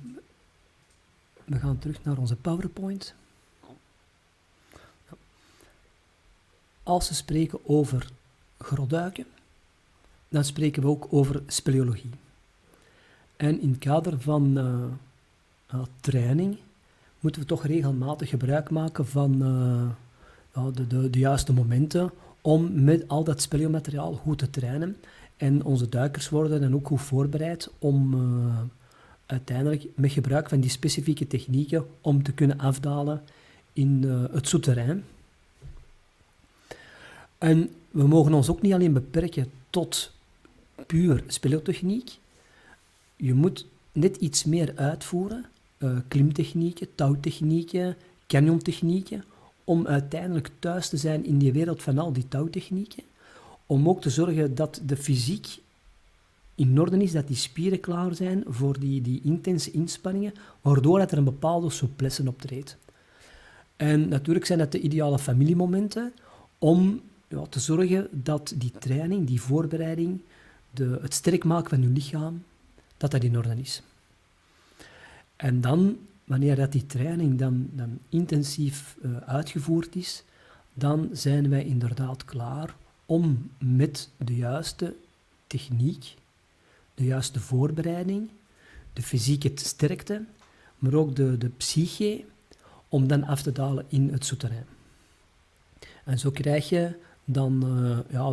[SPEAKER 10] We gaan terug naar onze PowerPoint. Als we spreken over grotduiken, dan spreken we ook over speleologie. En in het kader van training moeten we toch regelmatig gebruik maken van de juiste momenten om met al dat speleomateriaal goed te trainen. En onze duikers worden dan ook goed voorbereid om uiteindelijk met gebruik van die specifieke technieken om te kunnen afdalen in het souterrain. En we mogen ons ook niet alleen beperken tot puur speleotechniek. Je moet net iets meer uitvoeren, klimtechnieken, touwtechnieken, canyontechnieken, om uiteindelijk thuis te zijn in die wereld van al die touwtechnieken, om ook te zorgen dat de fysiek in orde is, dat die spieren klaar zijn voor die intense inspanningen, waardoor dat er een bepaalde souplesse optreedt. En natuurlijk zijn dat de ideale familiemomenten om te zorgen dat die training, die voorbereiding, het sterk maken van je lichaam, dat in orde is. En dan, wanneer dat die training dan intensief uitgevoerd is, dan zijn wij inderdaad klaar om met de juiste techniek, de juiste voorbereiding, de fysieke sterkte, maar ook de psyche, om dan af te dalen in het souterrain. En zo krijg je dan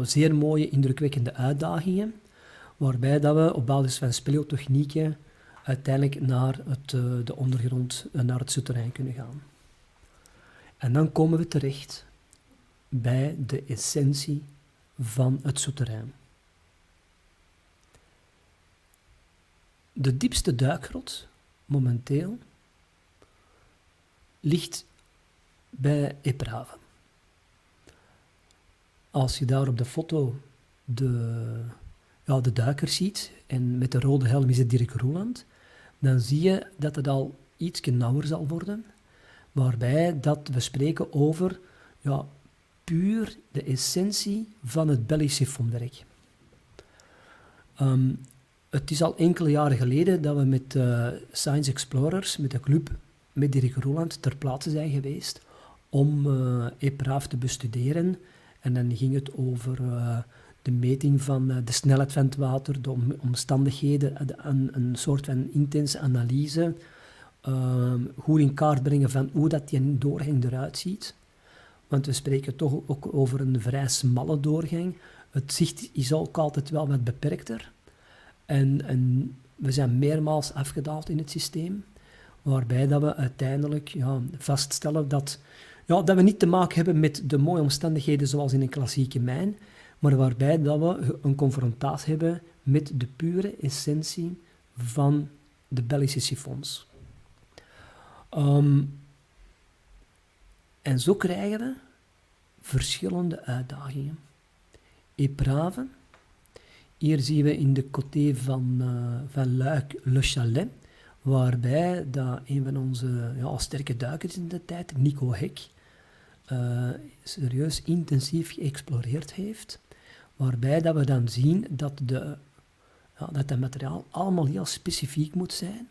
[SPEAKER 10] zeer mooie, indrukwekkende uitdagingen, waarbij dat we op basis van speleotechnieken uiteindelijk naar de ondergrond, naar het souterrain kunnen gaan. En dan komen we terecht bij de essentie van het souterrain. De diepste duikgrot, momenteel, ligt bij Eprave. Als je daar op de foto de duiker ziet, en met de rode helm is het Dirk Roeland, dan zie je dat het al iets nauwer zal worden, waarbij dat we spreken over puur de essentie van het belly-siffonwerk. Het is al enkele jaren geleden dat we met Science Explorers, met de club, met Dirk Roeland, ter plaatse zijn geweest om Eprave te bestuderen. En dan ging het over de meting van de snelheid van het water, de omstandigheden, een soort van intense analyse, goed in kaart brengen van hoe dat die doorgang eruit ziet. Want we spreken toch ook over een vrij smalle doorgang. Het zicht is ook altijd wel wat beperkter. En we zijn meermaals afgedaald in het systeem, waarbij dat we uiteindelijk vaststellen dat we niet te maken hebben met de mooie omstandigheden zoals in een klassieke mijn, maar waarbij dat we een confrontatie hebben met de pure essentie van de Belgische siphons. En zo krijgen we verschillende uitdagingen. Eprave, hier zien we in de côté van Luik Le Chalet, waarbij dat een van onze sterke duikers in de tijd, Nico Hek, serieus intensief geëxploreerd heeft, waarbij dat we dan zien dat dat materiaal allemaal heel specifiek moet zijn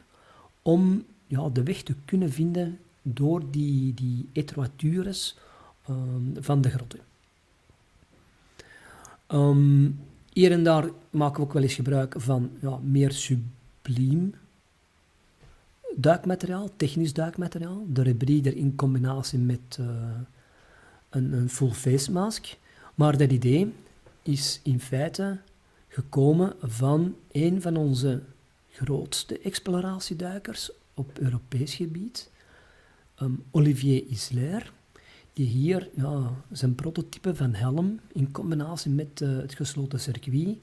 [SPEAKER 10] om de weg te kunnen vinden door die etroitures van de grotten. Hier en daar maken we ook wel eens gebruik van meer subliem duikmateriaal, technisch duikmateriaal. De rebreather in combinatie met een full face mask. Maar dat idee is in feite gekomen van een van onze grootste exploratieduikers op Europees gebied, Olivier Isler, die hier zijn prototype van helm in combinatie met het gesloten circuit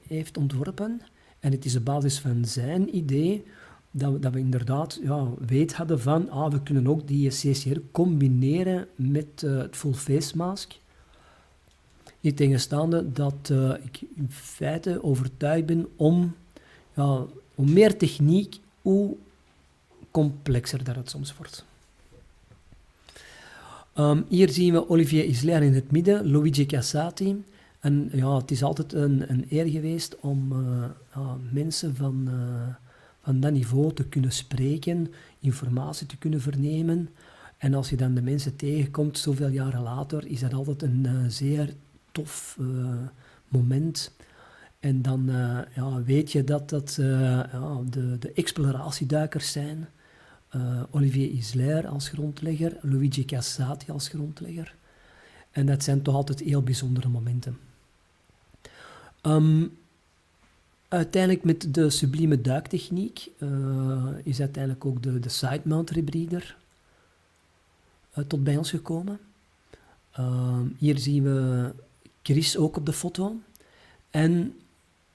[SPEAKER 10] heeft ontworpen. En het is op basis van zijn idee dat we inderdaad weet hadden van we kunnen ook die CCR combineren met het full face mask. Niet tegenstaande dat ik in feite overtuigd ben om hoe meer techniek, hoe complexer dat het soms wordt. Hier zien we Olivier Isler in het midden, Luigi Cassati. En het is altijd een eer geweest om mensen van dat niveau te kunnen spreken, informatie te kunnen vernemen. En als je dan de mensen tegenkomt, zoveel jaren later, is dat altijd een zeer tof moment. En dan weet je dat de exploratieduikers zijn. Olivier Isler als grondlegger, Luigi Cassati als grondlegger. En dat zijn toch altijd heel bijzondere momenten. Uiteindelijk met de sublieme duiktechniek is uiteindelijk ook de side-mount rebreather tot bij ons gekomen. Hier zien we Chris ook op de foto. En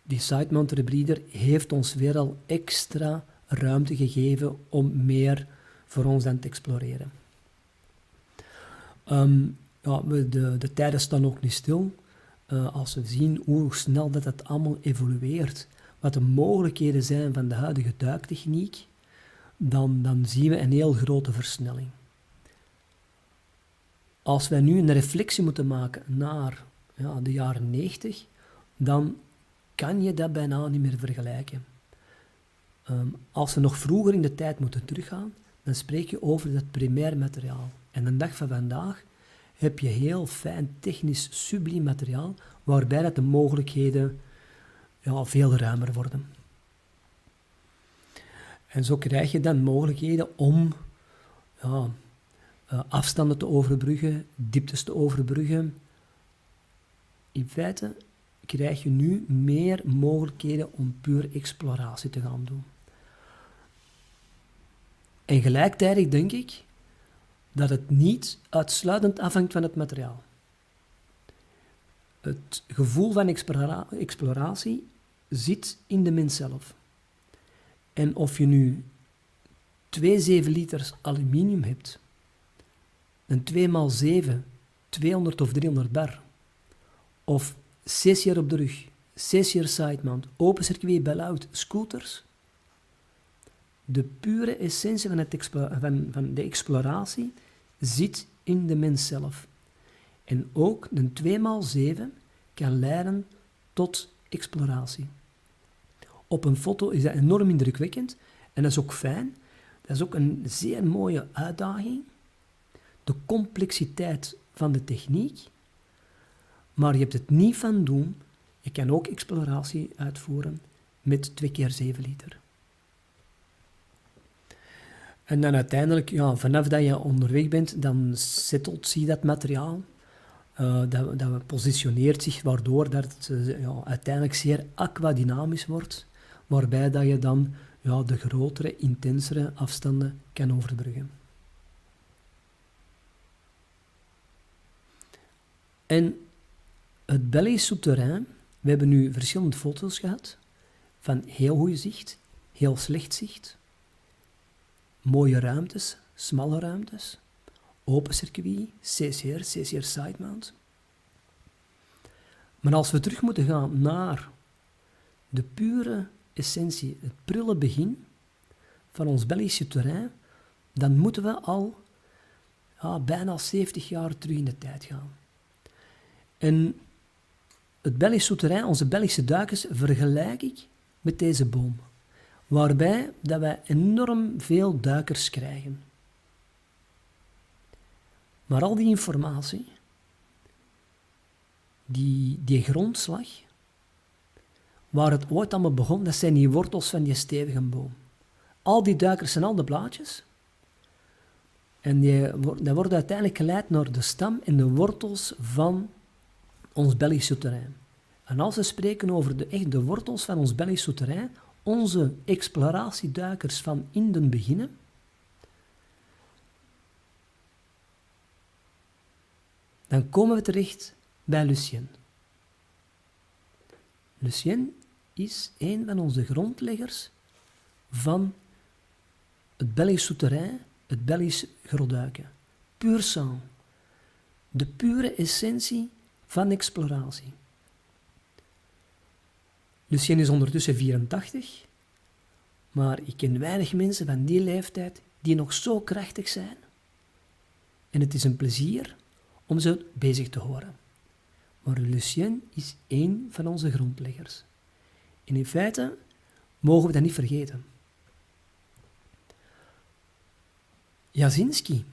[SPEAKER 10] die side-mount rebreather heeft ons weer al extra ruimte gegeven om meer voor ons aan te exploreren. De tijden staan ook niet stil. Als we zien hoe snel dat het allemaal evolueert, wat de mogelijkheden zijn van de huidige duiktechniek, dan zien we een heel grote versnelling. Als wij nu een reflectie moeten maken naar de jaren 90, dan kan je dat bijna niet meer vergelijken. Als we nog vroeger in de tijd moeten teruggaan, dan spreek je over het primair materiaal. En de dag van vandaag heb je heel fijn technisch subliem materiaal, waarbij dat de mogelijkheden veel ruimer worden. En zo krijg je dan mogelijkheden om afstanden te overbruggen, dieptes te overbruggen. In feite krijg je nu meer mogelijkheden om puur exploratie te gaan doen. En gelijktijdig denk ik dat het niet uitsluitend afhangt van het materiaal. Het gevoel van exploratie zit in de mens zelf. En of je nu 2 7 liters aluminium hebt, een 2x7, 200 of 300 bar, of CCR op de rug, CCR sidemount, open circuit, bell-out, scooters, de pure essentie van de exploratie zit in de mens zelf. En ook een 2x7 kan leiden tot exploratie. Op een foto is dat enorm indrukwekkend en dat is ook fijn. Dat is ook een zeer mooie uitdaging. De complexiteit van de techniek. Maar je hebt het niet van doen. Je kan ook exploratie uitvoeren met 2 keer 7 liter. En dan uiteindelijk, ja, vanaf dat je onderweg bent, dan settelt zie dat materiaal. Dat positioneert zich, waardoor dat het uiteindelijk zeer aquadynamisch wordt. Waarbij dat je dan de grotere, intensere afstanden kan overbruggen. En het Belgisch souterrain, we hebben nu verschillende foto's gehad, van heel goed zicht, heel slecht zicht, mooie ruimtes, smalle ruimtes, open circuit, CCR sidemount. Maar als we terug moeten gaan naar de pure essentie, het prille begin van ons Belgische terrein, dan moeten we al bijna 70 jaar terug in de tijd gaan. En het Belgische terrein, onze Belgische duikers, vergelijk ik met deze boom, waarbij dat wij enorm veel duikers krijgen. Maar al die informatie, die grondslag, waar het ooit allemaal begon, dat zijn die wortels van die stevige boom. Al die duikers zijn al de blaadjes. En dat wordt uiteindelijk geleid naar de stam en de wortels van ons Belgisch souterrain. En als we spreken over de wortels van ons Belgisch souterrain, onze exploratieduikers van in den beginnen, dan komen we terecht bij Lucien. Lucien is een van onze grondleggers van het Belgisch souterrain, het Belgisch grotduiken. Puur sang. De pure essentie van exploratie. Lucien is ondertussen 84, maar ik ken weinig mensen van die leeftijd die nog zo krachtig zijn. En het is een plezier om ze bezig te horen. Maar Lucien is één van onze grondleggers. En in feite mogen we dat niet vergeten. Jasinski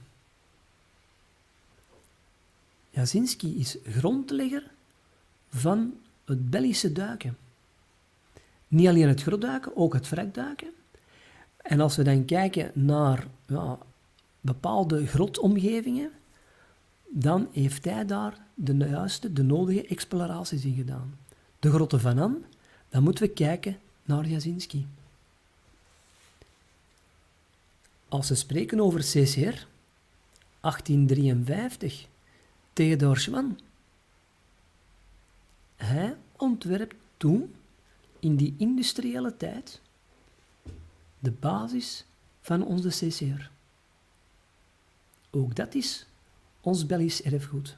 [SPEAKER 10] is grondlegger van het Belgische duiken. Niet alleen het grotduiken, ook het wrakduiken. En als we dan kijken naar bepaalde grotomgevingen, dan heeft hij daar de nodige exploraties in gedaan. De grotten van An, dan moeten we kijken naar Jasinski. Als we spreken over CCR, 1853, tegen de Orschman. Hij ontwerpt toen, in die industriële tijd, de basis van onze CCR. Ook dat is ons Belgisch erfgoed.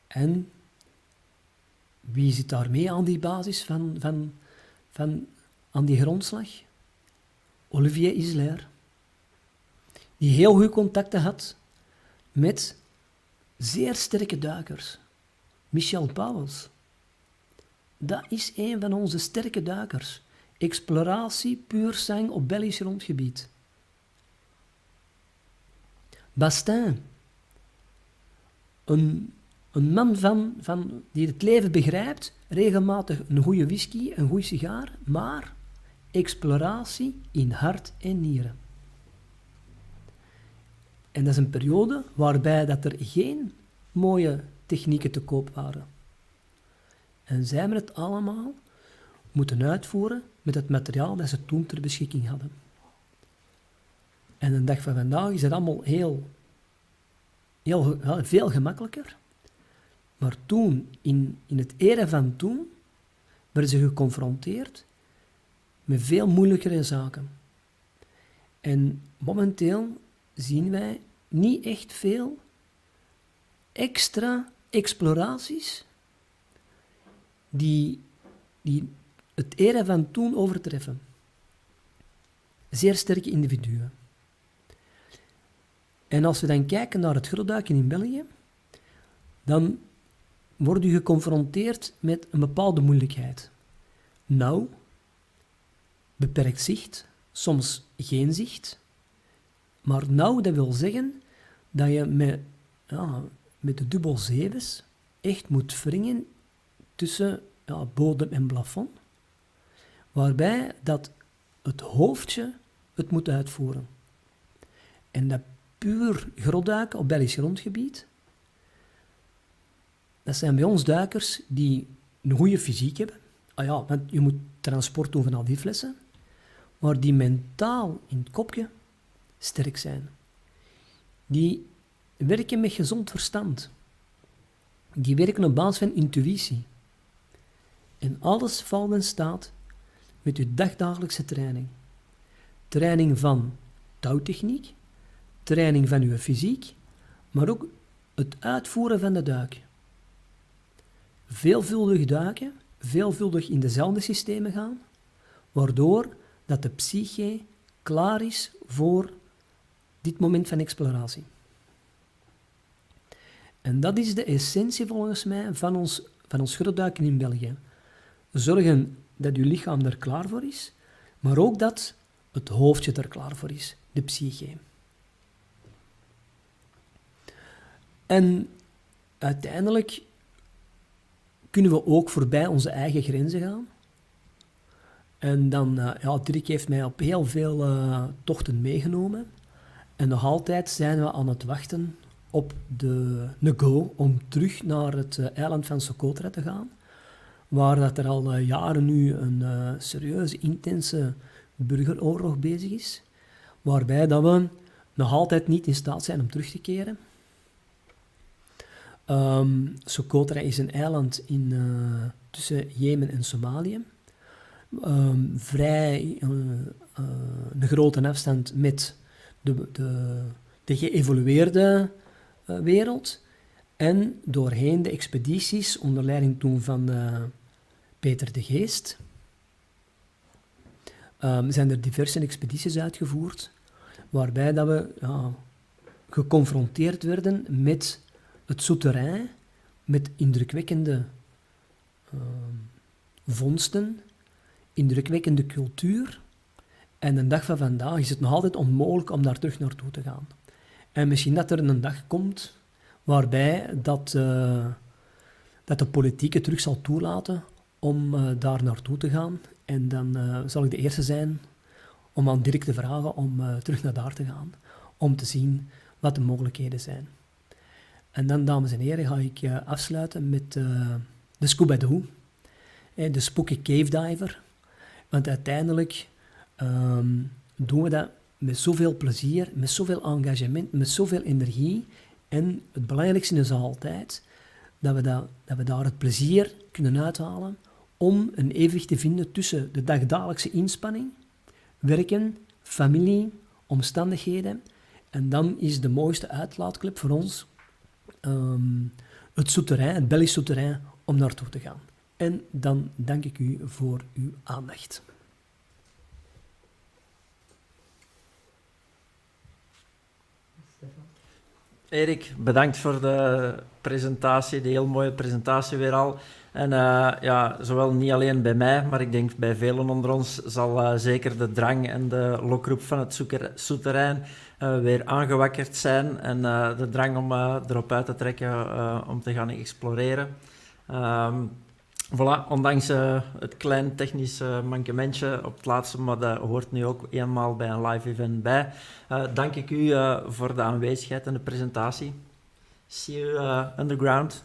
[SPEAKER 10] En wie zit daarmee aan die basis aan die grondslag? Olivier Isler, die heel goede contacten had met zeer sterke duikers. Michel Pauwels, dat is een van onze sterke duikers. Exploratie, puur sang op Belgisch grondgebied. Bastin, een man die het leven begrijpt, regelmatig een goede whisky, een goed sigaar, maar exploratie in hart en nieren. En dat is een periode waarbij dat er geen mooie technieken te koop waren. En zij hebben het allemaal moeten uitvoeren met het materiaal dat ze toen ter beschikking hadden. En de dag van vandaag is het allemaal heel veel gemakkelijker. Maar toen, in het era van toen, werden ze geconfronteerd met veel moeilijkere zaken. En momenteel zien wij niet echt veel extra exploraties die het era van toen overtreffen. Zeer sterke individuen. En als we dan kijken naar het grotduiken in België, dan word je geconfronteerd met een bepaalde moeilijkheid. Nauw, beperkt zicht, soms geen zicht. Maar nauw, dat wil zeggen dat je met de dubbel zeves echt moet wringen tussen bodem en plafond, waarbij dat het hoofdje het moet uitvoeren. En dat puur grotduiken op Belgisch grondgebied, dat zijn bij ons duikers die een goede fysiek hebben. Want je moet transport doen van al die flessen, maar die mentaal in het kopje sterk zijn. Die werken met gezond verstand. Die werken op basis van intuïtie. En alles valt in staat met je dagdagelijkse training. Training van touwtechniek, training van je fysiek, maar ook het uitvoeren van de duik. Veelvuldig duiken, veelvuldig in dezelfde systemen gaan, waardoor dat de psyche klaar is voor dit moment van exploratie. En dat is de essentie volgens mij van ons grotduiken in België. Zorgen dat uw lichaam er klaar voor is, maar ook dat het hoofdje er klaar voor is, de psyche. En uiteindelijk kunnen we ook voorbij onze eigen grenzen gaan. En dan, Dirk heeft mij op heel veel tochten meegenomen. En nog altijd zijn we aan het wachten op de go om terug naar het eiland van Socotra te gaan. Waar dat er al jaren nu een serieuze, intense burgeroorlog bezig is. Waarbij dat we nog altijd niet in staat zijn om terug te keren. Socotra is een eiland tussen Jemen en Somalië. Vrij een grote afstand met de geëvolueerde wereld. En doorheen de expedities, onder leiding toen van Peter de Geest, zijn er diverse expedities uitgevoerd, waarbij dat we geconfronteerd werden met het souterrain, met indrukwekkende vondsten, indrukwekkende cultuur. En de dag van vandaag is het nog altijd onmogelijk om daar terug naartoe te gaan. En misschien dat er een dag komt waarbij dat de politiek het terug zal toelaten om daar naartoe te gaan. En dan zal ik de eerste zijn om aan Dirk te vragen om terug naar daar te gaan, om te zien wat de mogelijkheden zijn. En dan, dames en heren, ga ik afsluiten met de scuba doo, de spooky cave diver. Want uiteindelijk doen we dat met zoveel plezier, met zoveel engagement, met zoveel energie. En het belangrijkste is altijd dat we daar het plezier kunnen uithalen om een evenwicht te vinden tussen de dagdagelijkse inspanning, werken, familie, omstandigheden. En dan is de mooiste uitlaatklep voor ons het souterrain, het Belgisch souterrain, om naartoe te gaan. En dan dank ik u voor uw aandacht.
[SPEAKER 1] Erik, bedankt voor de presentatie, de heel mooie presentatie weer al. En zowel niet alleen bij mij, maar ik denk bij velen onder ons zal zeker de drang en de lokroep van het souterrain weer aangewakkerd zijn. En de drang om erop uit te trekken om te gaan exploreren. Voilà, ondanks het klein technisch mankementje op het laatste, maar dat hoort nu ook eenmaal bij een live event bij. Dank ik u voor de aanwezigheid en de presentatie. See you underground.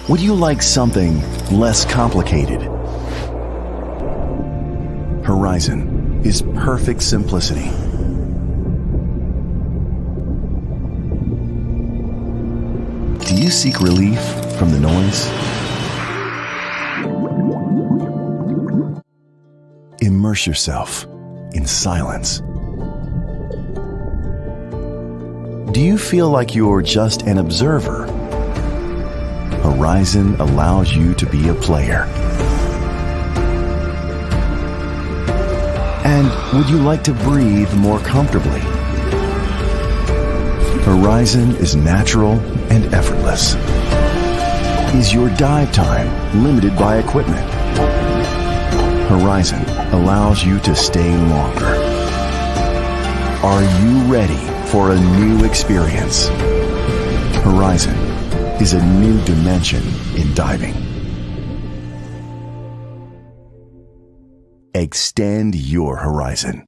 [SPEAKER 11] Would you like something less complicated? Horizon is perfect simplicity. Do you seek relief from the noise? Immerse yourself in silence. Do you feel like you're just an observer? Horizon allows you to be a player. And would you like to breathe more comfortably? Horizon is natural and effortless. Is your dive time limited by equipment? Horizon allows you to stay longer. Are you ready for a new experience? Horizon is a new dimension in diving. Extend your horizon.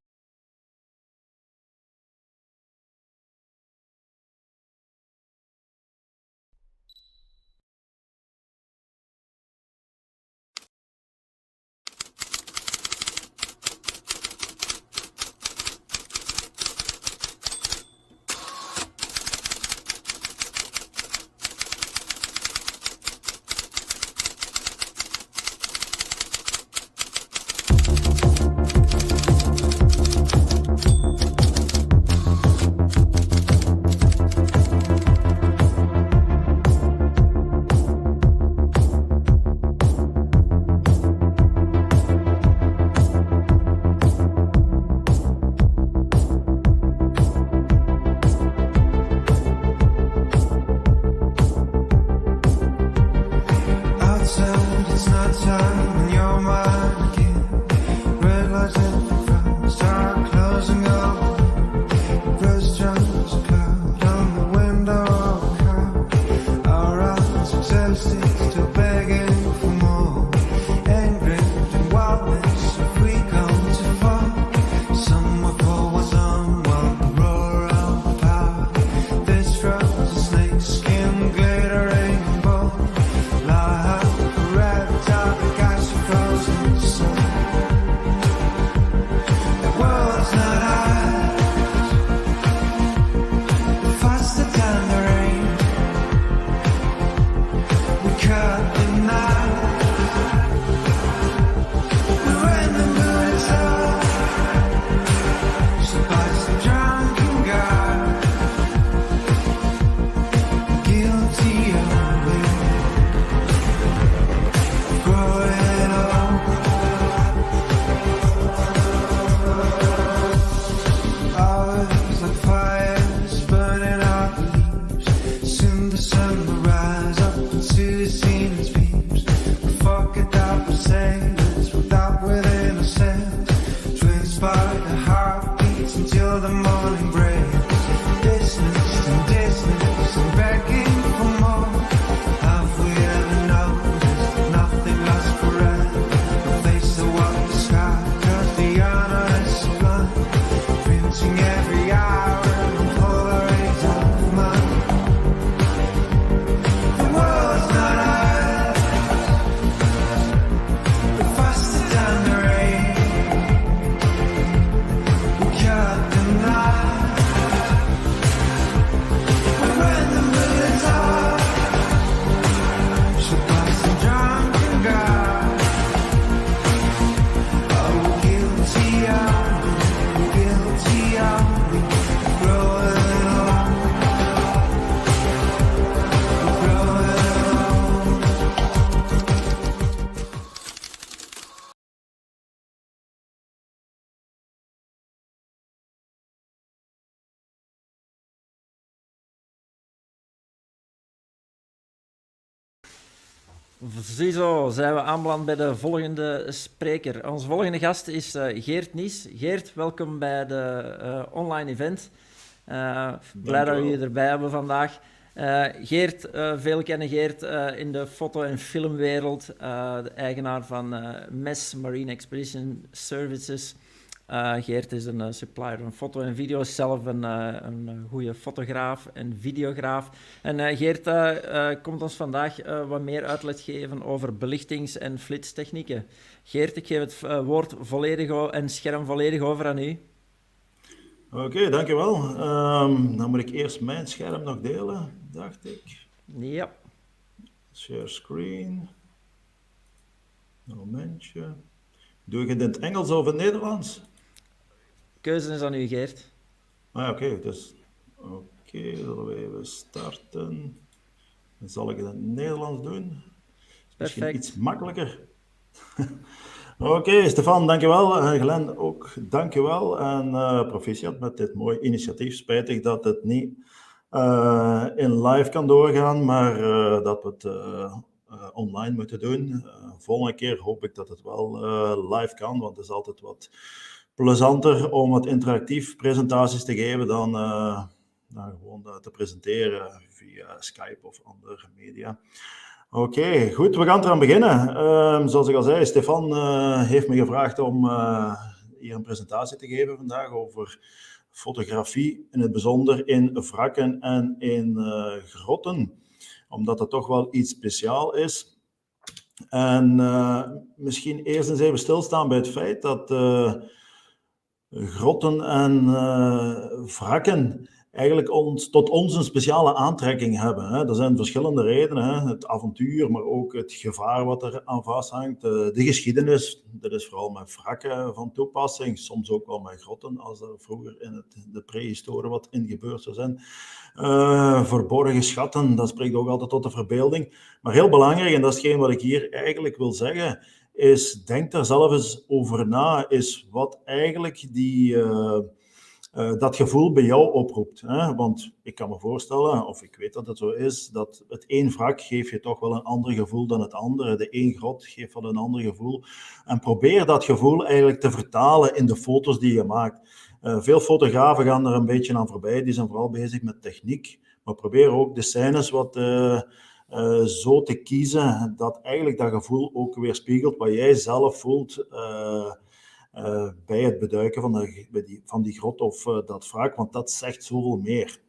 [SPEAKER 1] Ziezo, zijn we aanbeland bij de volgende spreker. Onze volgende gast is Geert Nies. Geert, welkom bij de online event. Blij dat we je erbij hebben vandaag. Geert, veel kennen Geert in de foto- en filmwereld. De eigenaar van MES, Marine Expedition Services. Geert is een supplier van foto en video, is zelf een goede fotograaf en videograaf. En Geert komt ons vandaag wat meer uitleg geven over belichtings- en flitstechnieken. Geert, ik geef het woord volledig en scherm volledig over aan u.
[SPEAKER 12] Oké, dankjewel. Dan moet ik eerst mijn scherm nog delen, dacht ik.
[SPEAKER 1] Ja.
[SPEAKER 12] Share screen. Een momentje. Doe ik het in het Engels of in het Nederlands?
[SPEAKER 1] Keuze is aan u, Geert.
[SPEAKER 12] Oké, dus... Oké, zullen we even starten. Dan zal ik het in het Nederlands doen. Misschien
[SPEAKER 1] Perfect.
[SPEAKER 12] iets makkelijker. Oké, Stefan, dankjewel. Glenn ook, dankjewel. En proficiat met dit mooie initiatief. Spijtig dat het niet in live kan doorgaan, maar dat we het online moeten doen. Volgende keer hoop ik dat het wel live kan, want het is altijd wat plezanter om wat interactief presentaties te geven dan gewoon te presenteren via Skype of andere media. Oké, goed, we gaan eraan beginnen. Zoals ik al zei, Stefan heeft me gevraagd om hier een presentatie te geven vandaag over fotografie, in het bijzonder in wrakken en in grotten, omdat het toch wel iets speciaals is. En misschien eerst eens even stilstaan bij het feit dat grotten en wrakken eigenlijk tot ons een speciale aantrekking hebben. Hè. Er zijn verschillende redenen. Hè. Het avontuur, maar ook het gevaar wat er aan vasthangt. De geschiedenis, dat is vooral met wrakken van toepassing. Soms ook wel met grotten, als er vroeger in de prehistorie wat in gebeurd zou zijn. Verborgen schatten, dat spreekt ook altijd tot de verbeelding. Maar heel belangrijk, en dat is hetgeen wat ik hier eigenlijk wil zeggen, is denk daar zelf eens over na, is wat eigenlijk dat gevoel bij jou oproept. Hè? Want ik kan me voorstellen, of ik weet dat het zo is, dat het één wrak geeft je toch wel een ander gevoel dan het andere. De één grot geeft wel een ander gevoel. En probeer dat gevoel eigenlijk te vertalen in de foto's die je maakt. Veel fotografen gaan er een beetje aan voorbij, die zijn vooral bezig met techniek. Maar probeer ook de scènes wat zo te kiezen, dat eigenlijk dat gevoel ook weerspiegelt wat jij zelf voelt bij het beduiken van die grot of dat wrak, want dat zegt zoveel meer.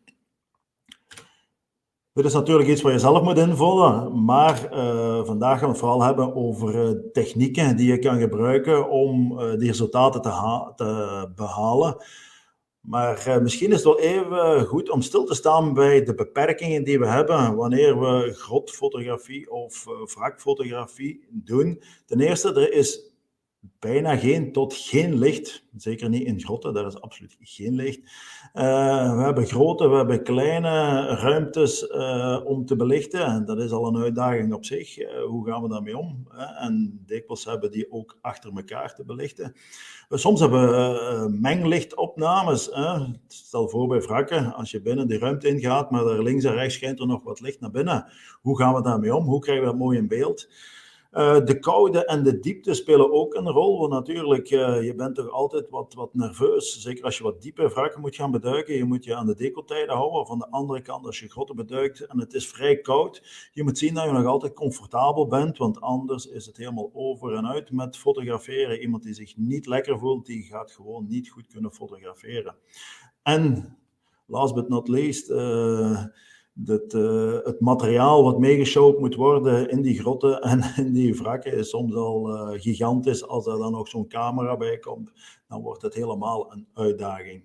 [SPEAKER 12] Dit is natuurlijk iets wat je zelf moet invullen, maar vandaag gaan we het vooral hebben over technieken die je kan gebruiken om die resultaten te behalen. Maar misschien is het wel even goed om stil te staan bij de beperkingen die we hebben wanneer we grotfotografie of wrakfotografie doen. Ten eerste, er is bijna geen tot geen licht, zeker niet in grotten, daar is absoluut geen licht. We hebben grote, we hebben kleine ruimtes om te belichten en dat is al een uitdaging op zich. Hoe gaan we daarmee om? En dikwijls hebben die ook achter elkaar te belichten. Soms hebben we menglichtopnames. Stel voor bij wrakken, als je binnen die ruimte ingaat, maar daar links en rechts schijnt er nog wat licht naar binnen. Hoe gaan we daarmee om? Hoe krijgen we dat mooi in beeld? De koude en de diepte spelen ook een rol, want natuurlijk, je bent toch altijd wat nerveus, zeker als je wat diepe wrakken moet gaan beduiken. Je moet je aan de decotijden houden, of aan de andere kant als je grotten beduikt en het is vrij koud. Je moet zien dat je nog altijd comfortabel bent, want anders is het helemaal over en uit met fotograferen. Iemand die zich niet lekker voelt, die gaat gewoon niet goed kunnen fotograferen. En, last but not least, het materiaal wat meegeshowd moet worden in die grotten en in die wrakken is soms al gigantisch. Als er dan nog zo'n camera bij komt, dan wordt het helemaal een uitdaging.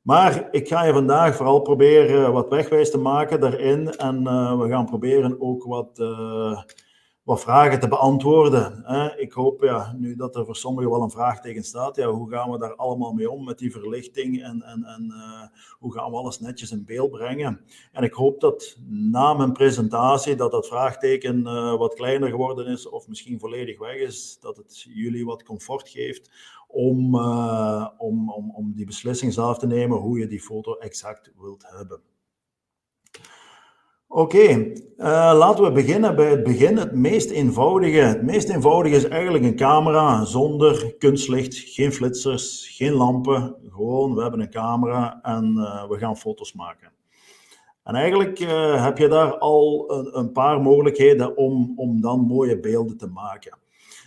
[SPEAKER 12] Maar ik ga je vandaag vooral proberen wat wegwijs te maken daarin en we gaan proberen ook wat vragen te beantwoorden. Ik hoop nu dat er voor sommigen wel een vraagteken staat. Ja, hoe gaan we daar allemaal mee om met die verlichting en hoe gaan we alles netjes in beeld brengen? En ik hoop dat na mijn presentatie dat vraagteken wat kleiner geworden is of misschien volledig weg is. Dat het jullie wat comfort geeft om die beslissing zelf te nemen hoe je die foto exact wilt hebben. Oké, laten we beginnen bij het begin. Het meest eenvoudige. Het meest eenvoudige is eigenlijk een camera zonder kunstlicht, geen flitsers, geen lampen. Gewoon, we hebben een camera en we gaan foto's maken. En eigenlijk heb je daar al een paar mogelijkheden om dan mooie beelden te maken.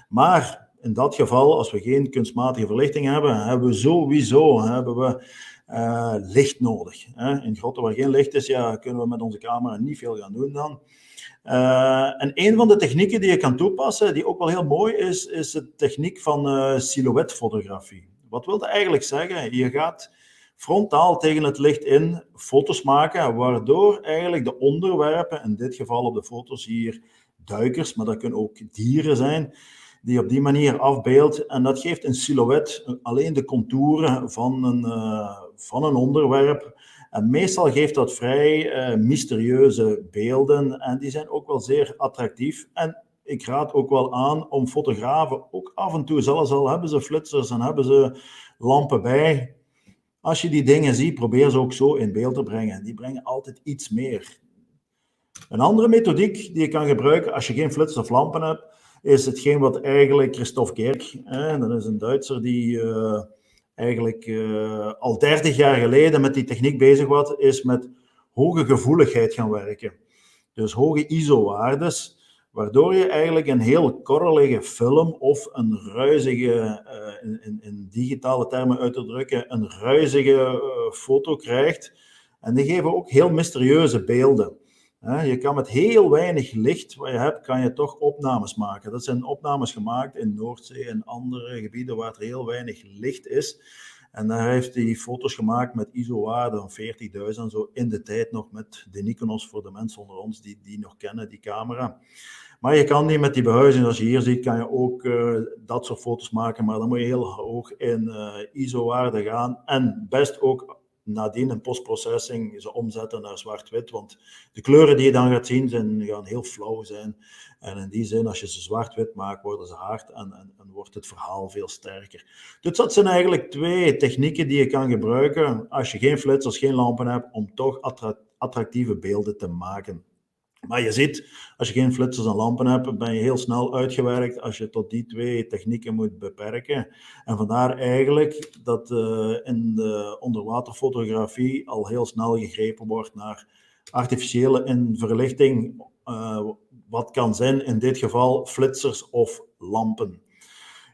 [SPEAKER 12] Maar in dat geval, als we geen kunstmatige verlichting hebben, hebben we sowieso licht nodig. In grotten waar geen licht is, ja, kunnen we met onze camera niet veel gaan doen dan. En een van de technieken die je kan toepassen, die ook wel heel mooi is de techniek van silhouetfotografie. Wat wil dat eigenlijk zeggen? Je gaat frontaal tegen het licht in foto's maken, waardoor eigenlijk de onderwerpen, in dit geval op de foto's hier duikers, maar dat kunnen ook dieren zijn, die op die manier afbeeldt. En dat geeft een silhouet, alleen de contouren van een onderwerp. En meestal geeft dat vrij mysterieuze beelden en die zijn ook wel zeer attractief. En ik raad ook wel aan om fotografen ook af en toe, zelfs al hebben ze flitsers en hebben ze lampen bij, als je die dingen ziet, probeer ze ook zo in beeld te brengen. Die brengen altijd iets meer. Een andere methodiek die je kan gebruiken als je geen flitsers of lampen hebt, is hetgeen wat eigenlijk Christophe Geert, dat is een Duitser die al 30 jaar geleden met die techniek bezig was, is met hoge gevoeligheid gaan werken. Dus hoge ISO-waardes, waardoor je eigenlijk een heel korrelige film of een ruizige, in digitale termen uit te drukken, een ruizige foto krijgt. En die geven ook heel mysterieuze beelden. Je kan met heel weinig licht wat je hebt, kan je toch opnames maken. Dat zijn opnames gemaakt in Noordzee en andere gebieden waar er heel weinig licht is. En daar heeft hij foto's gemaakt met ISO-waarden van 40.000 zo in de tijd nog met de Nikonos voor de mensen onder ons die nog kennen, die camera. Maar je kan die met die behuizing, zoals je hier ziet, kan je ook dat soort foto's maken, maar dan moet je heel hoog in ISO-waarden gaan en best ook nadien in postprocessing ze omzetten naar zwart-wit, want de kleuren die je dan gaat zien gaan heel flauw zijn. En in die zin, als je ze zwart-wit maakt, worden ze hard en wordt het verhaal veel sterker. Dus dat zijn eigenlijk 2 technieken die je kan gebruiken als je geen flitsers, geen lampen hebt, om toch attractieve beelden te maken. Maar je ziet, als je geen flitsers en lampen hebt, ben je heel snel uitgewerkt als je tot die 2 technieken moet beperken. En vandaar eigenlijk dat in de onderwaterfotografie al heel snel gegrepen wordt naar artificiële verlichting, wat kan zijn in dit geval flitsers of lampen.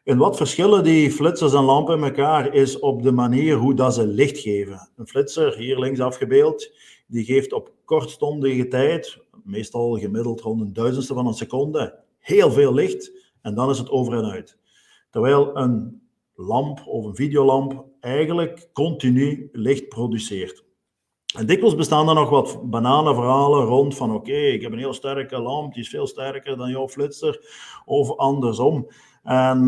[SPEAKER 12] En wat verschillen die flitsers en lampen met elkaar is op de manier hoe dat ze licht geven. Een flitser, hier links afgebeeld, die geeft op kortstondige tijd, meestal gemiddeld rond een duizendste van een seconde, heel veel licht en dan is het over en uit. Terwijl een lamp of een videolamp eigenlijk continu licht produceert. En dikwijls bestaan er nog wat bananenverhalen rond van oké, ik heb een heel sterke lamp, die is veel sterker dan jouw flitser, of andersom. En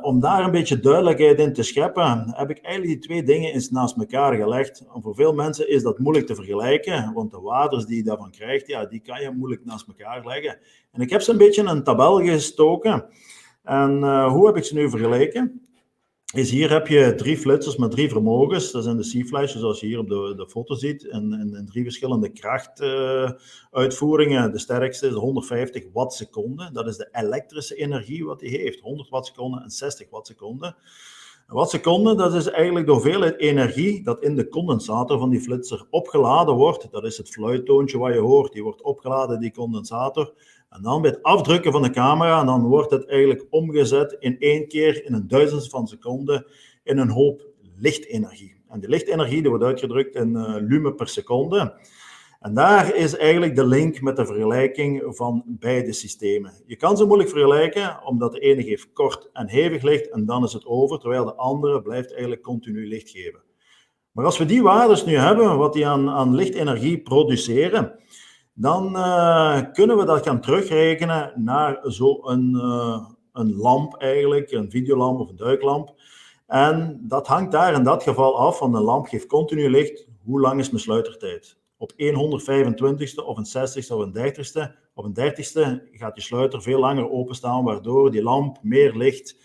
[SPEAKER 12] om daar een beetje duidelijkheid in te scheppen, heb ik eigenlijk die 2 dingen eens naast elkaar gelegd. En voor veel mensen is dat moeilijk te vergelijken, want de waardes die je daarvan krijgt, ja, die kan je moeilijk naast elkaar leggen. En ik heb ze een beetje in een tabel gestoken. En hoe heb ik ze nu vergeleken? Hier heb je 3 flitsers met 3 vermogens. Dat zijn de C-flashes, zoals je hier op de foto ziet. En in 3 verschillende krachtuitvoeringen. De sterkste is 150 wattseconden. Dat is de elektrische energie wat hij heeft. 100 wattseconden en 60 wattseconden. Een wattseconde, dat is eigenlijk de hoeveelheid energie dat in de condensator van die flitser opgeladen wordt. Dat is het fluittoontje wat je hoort. Die wordt opgeladen, die condensator. En dan bij het afdrukken van de camera, dan wordt het eigenlijk omgezet in 1 keer in een duizendste van een seconde in een hoop lichtenergie. En die lichtenergie die wordt uitgedrukt in lumen per seconde. En daar is eigenlijk de link met de vergelijking van beide systemen. Je kan ze moeilijk vergelijken, omdat de ene geeft kort en hevig licht en dan is het over, terwijl de andere blijft eigenlijk continu licht geven. Maar als we die waardes nu hebben, wat die aan lichtenergie produceren, dan kunnen we dat gaan terugrekenen naar een lamp eigenlijk, een videolamp of een duiklamp. En dat hangt daar in dat geval af, want een lamp geeft continu licht. Hoe lang is mijn sluitertijd? Op 125ste of een 60ste of een 30ste. Op een 30ste gaat die sluiter veel langer openstaan, waardoor die lamp meer licht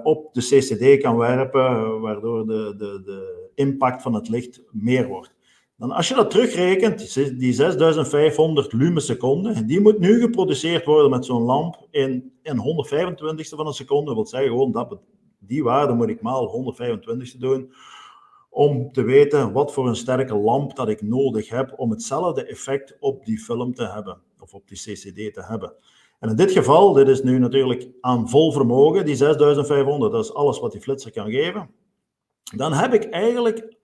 [SPEAKER 12] op de CCD kan werpen, waardoor de impact van het licht meer wordt. Dan als je dat terugrekent, die 6500 lumenseconden, die moet nu geproduceerd worden met zo'n lamp in 125ste van een seconde. Dat wil zeggen, gewoon die waarde moet ik maal 125ste doen, om te weten wat voor een sterke lamp dat ik nodig heb om hetzelfde effect op die film te hebben, of op die CCD te hebben. En in dit geval, dit is nu natuurlijk aan vol vermogen, die 6500, dat is alles wat die flitser kan geven. Dan heb ik eigenlijk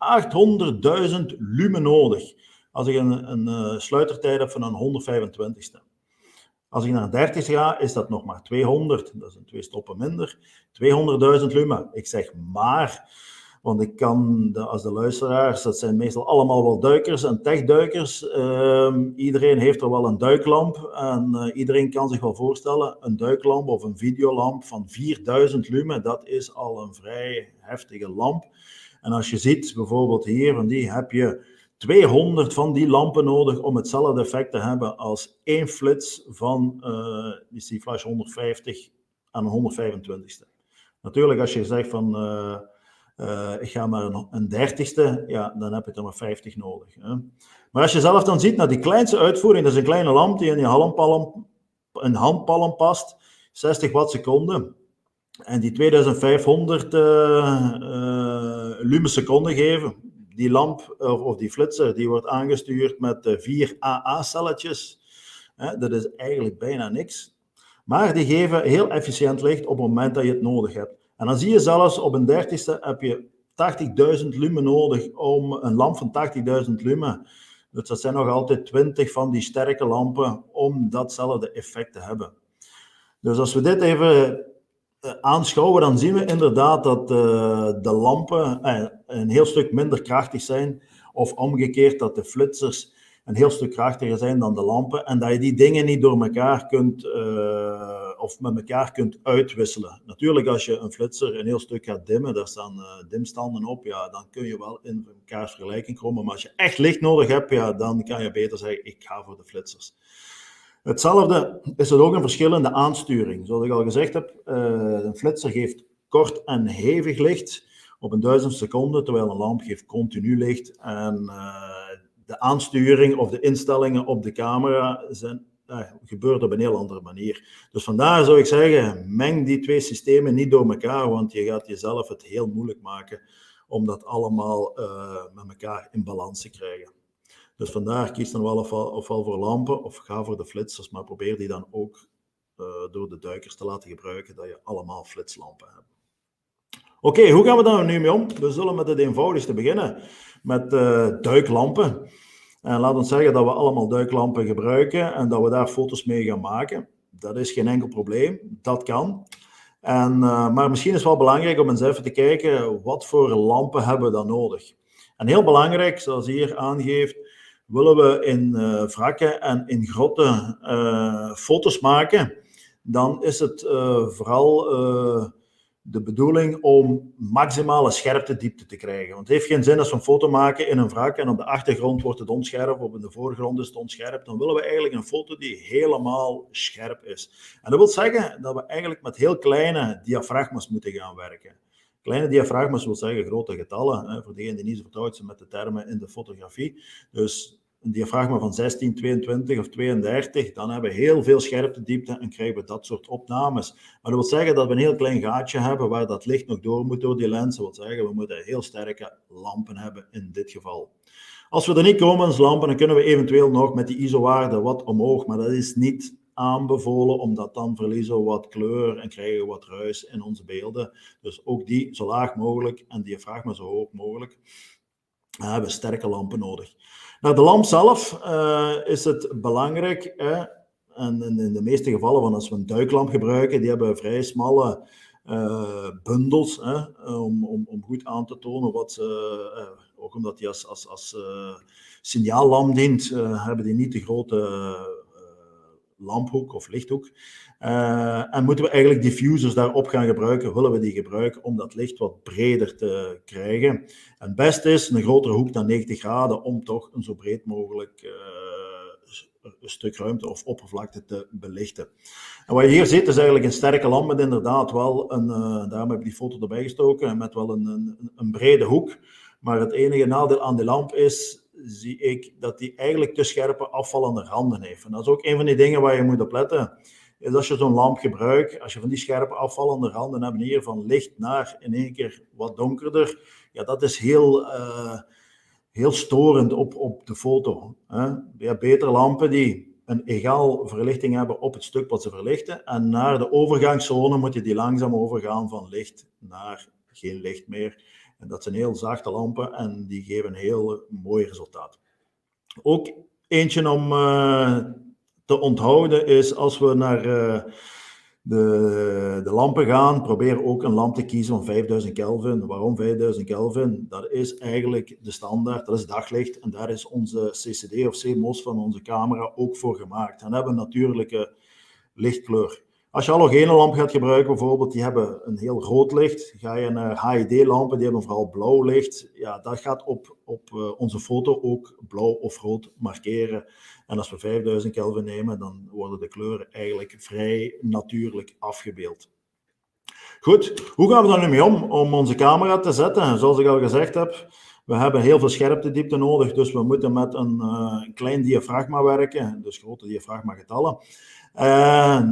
[SPEAKER 12] 800.000 lumen nodig als ik een sluitertijd heb van een 125ste. Als ik naar een 30 ga, is dat nog maar 200. Dat zijn 2 stoppen minder. 200.000 lumen. Ik zeg maar, want ik kan, als de luisteraars, dat zijn meestal allemaal wel duikers en techduikers. Iedereen heeft er wel een duiklamp. En iedereen kan zich wel voorstellen, een duiklamp of een videolamp van 4000 lumen, dat is al een vrij heftige lamp. En als je ziet, bijvoorbeeld hier, van die heb je 200 van die lampen nodig om hetzelfde effect te hebben als 1 flits van die flash 150 aan een 125ste. Natuurlijk, als je zegt van ik ga maar een 30ste, ja, dan heb je er maar 50 nodig. Hè. Maar als je zelf dan ziet naar die kleinste uitvoering, dat is een kleine lamp die in je handpalm past, 60 watt seconde. En die 2500 lumenseconden geven. Die lamp of die flitser die wordt aangestuurd met 4 AA-celletjes. Dat is eigenlijk bijna niks. Maar die geven heel efficiënt licht op het moment dat je het nodig hebt. En dan zie je zelfs op een 30ste heb je 80.000 lumen nodig om een lamp van 80.000 lumen. Dus dat zijn nog altijd 20 van die sterke lampen om datzelfde effect te hebben. Dus als we dit even aanschouwen, dan zien we inderdaad dat de lampen een heel stuk minder krachtig zijn. Of omgekeerd dat de flitsers een heel stuk krachtiger zijn dan de lampen. En dat je die dingen niet door elkaar kunt, of met elkaar kunt uitwisselen. Natuurlijk, als je een flitser een heel stuk gaat dimmen, daar staan dimstanden op, ja, dan kun je wel in elkaars vergelijking komen. Maar als je echt licht nodig hebt, ja, dan kan je beter zeggen, ik ga voor de flitsers. Hetzelfde is er ook een verschil in de aansturing. Zoals ik al gezegd heb, een flitser geeft kort en hevig licht op een 1000 seconden, terwijl een lamp geeft continu licht. En de aansturing of de instellingen op de camera gebeurt op een heel andere manier. Dus vandaar zou ik zeggen, meng die 2 systemen niet door elkaar, want je gaat jezelf het heel moeilijk maken om dat allemaal met elkaar in balans te krijgen. Dus vandaar kies dan wel ofwel voor lampen of ga voor de flitsers, maar probeer die dan ook door de duikers te laten gebruiken, dat je allemaal flitslampen hebt. Oké, hoe gaan we daar nu mee om? We zullen met het eenvoudigste beginnen, met duiklampen. En laat ons zeggen dat we allemaal duiklampen gebruiken en dat we daar foto's mee gaan maken. Dat is geen enkel probleem, dat kan. Maar misschien is het wel belangrijk om eens even te kijken, wat voor lampen hebben we dan nodig? En heel belangrijk, zoals hier aangeeft, willen we in wrakken en in grotten foto's maken, dan is het vooral de bedoeling om maximale scherptediepte te krijgen. Want het heeft geen zin als we een foto maken in een wrak en op de achtergrond wordt het onscherp, of in de voorgrond is het onscherp. Dan willen we eigenlijk een foto die helemaal scherp is. En dat wil zeggen dat we eigenlijk met heel kleine diafragma's moeten gaan werken. Kleine diafragma's wil zeggen grote getallen, hè, voor degenen die niet zo vertrouwd zijn met de termen in de fotografie. Dus een diafragma van 16, 22 of 32, dan hebben we heel veel scherptediepte en krijgen we dat soort opnames. Maar dat wil zeggen dat we een heel klein gaatje hebben waar dat licht nog door moet door die lens. Dat wil zeggen, we moeten heel sterke lampen hebben in dit geval. Als we er niet komen als lampen, dan kunnen we eventueel nog met die ISO-waarde wat omhoog, maar dat is niet aanbevolen, omdat dan verliezen we wat kleur en krijgen we wat ruis in onze beelden. Dus ook die zo laag mogelijk en diafragma zo hoog mogelijk. Dan hebben we sterke lampen nodig. Nou, de lamp zelf is het belangrijk, en in de meeste gevallen, van als we een duiklamp gebruiken, die hebben vrij smalle bundels, om goed aan te tonen wat ze, ook omdat die als signaallamp dient, hebben die niet de grote lamphoek of lichthoek. En moeten we eigenlijk diffusers daarop gaan gebruiken, willen we die gebruiken om dat licht wat breder te krijgen. En het beste is een grotere hoek dan 90 graden om toch een zo breed mogelijk stuk ruimte of oppervlakte te belichten. En wat je hier ziet is eigenlijk een sterke lamp met inderdaad wel daarom heb ik die foto erbij gestoken, met wel een brede hoek. Maar het enige nadeel aan die lamp is, zie ik, dat die eigenlijk te scherpe afvallende randen heeft. En dat is ook een van die dingen waar je moet op letten. Is als je zo'n lamp gebruikt, als je van die scherpe afvallende randen hebt, hier van licht naar in één keer wat donkerder, ja, dat is heel storend op de foto. Hè. Je hebt betere lampen die een egaal verlichting hebben op het stuk wat ze verlichten. En naar de overgangszone moet je die langzaam overgaan van licht naar geen licht meer. En dat zijn heel zachte lampen en die geven een heel mooi resultaat. Ook eentje om te onthouden is als we naar de lampen gaan, probeer ook een lamp te kiezen van 5000 Kelvin. Waarom 5000 Kelvin? Dat is eigenlijk de standaard, dat is daglicht en daar is onze CCD of CMOS van onze camera ook voor gemaakt. En dan hebben we een natuurlijke lichtkleur. Als je halogene lamp gaat gebruiken bijvoorbeeld, die hebben een heel rood licht. Ga je naar HID-lampen, die hebben vooral blauw licht. Ja, dat gaat op onze foto ook blauw of rood markeren. En als we 5000 Kelvin nemen, dan worden de kleuren eigenlijk vrij natuurlijk afgebeeld. Goed, hoe gaan we daar nu mee om onze camera te zetten? Zoals ik al gezegd heb, we hebben heel veel scherptediepte nodig, dus we moeten met een klein diafragma werken, dus grote diafragmagetallen.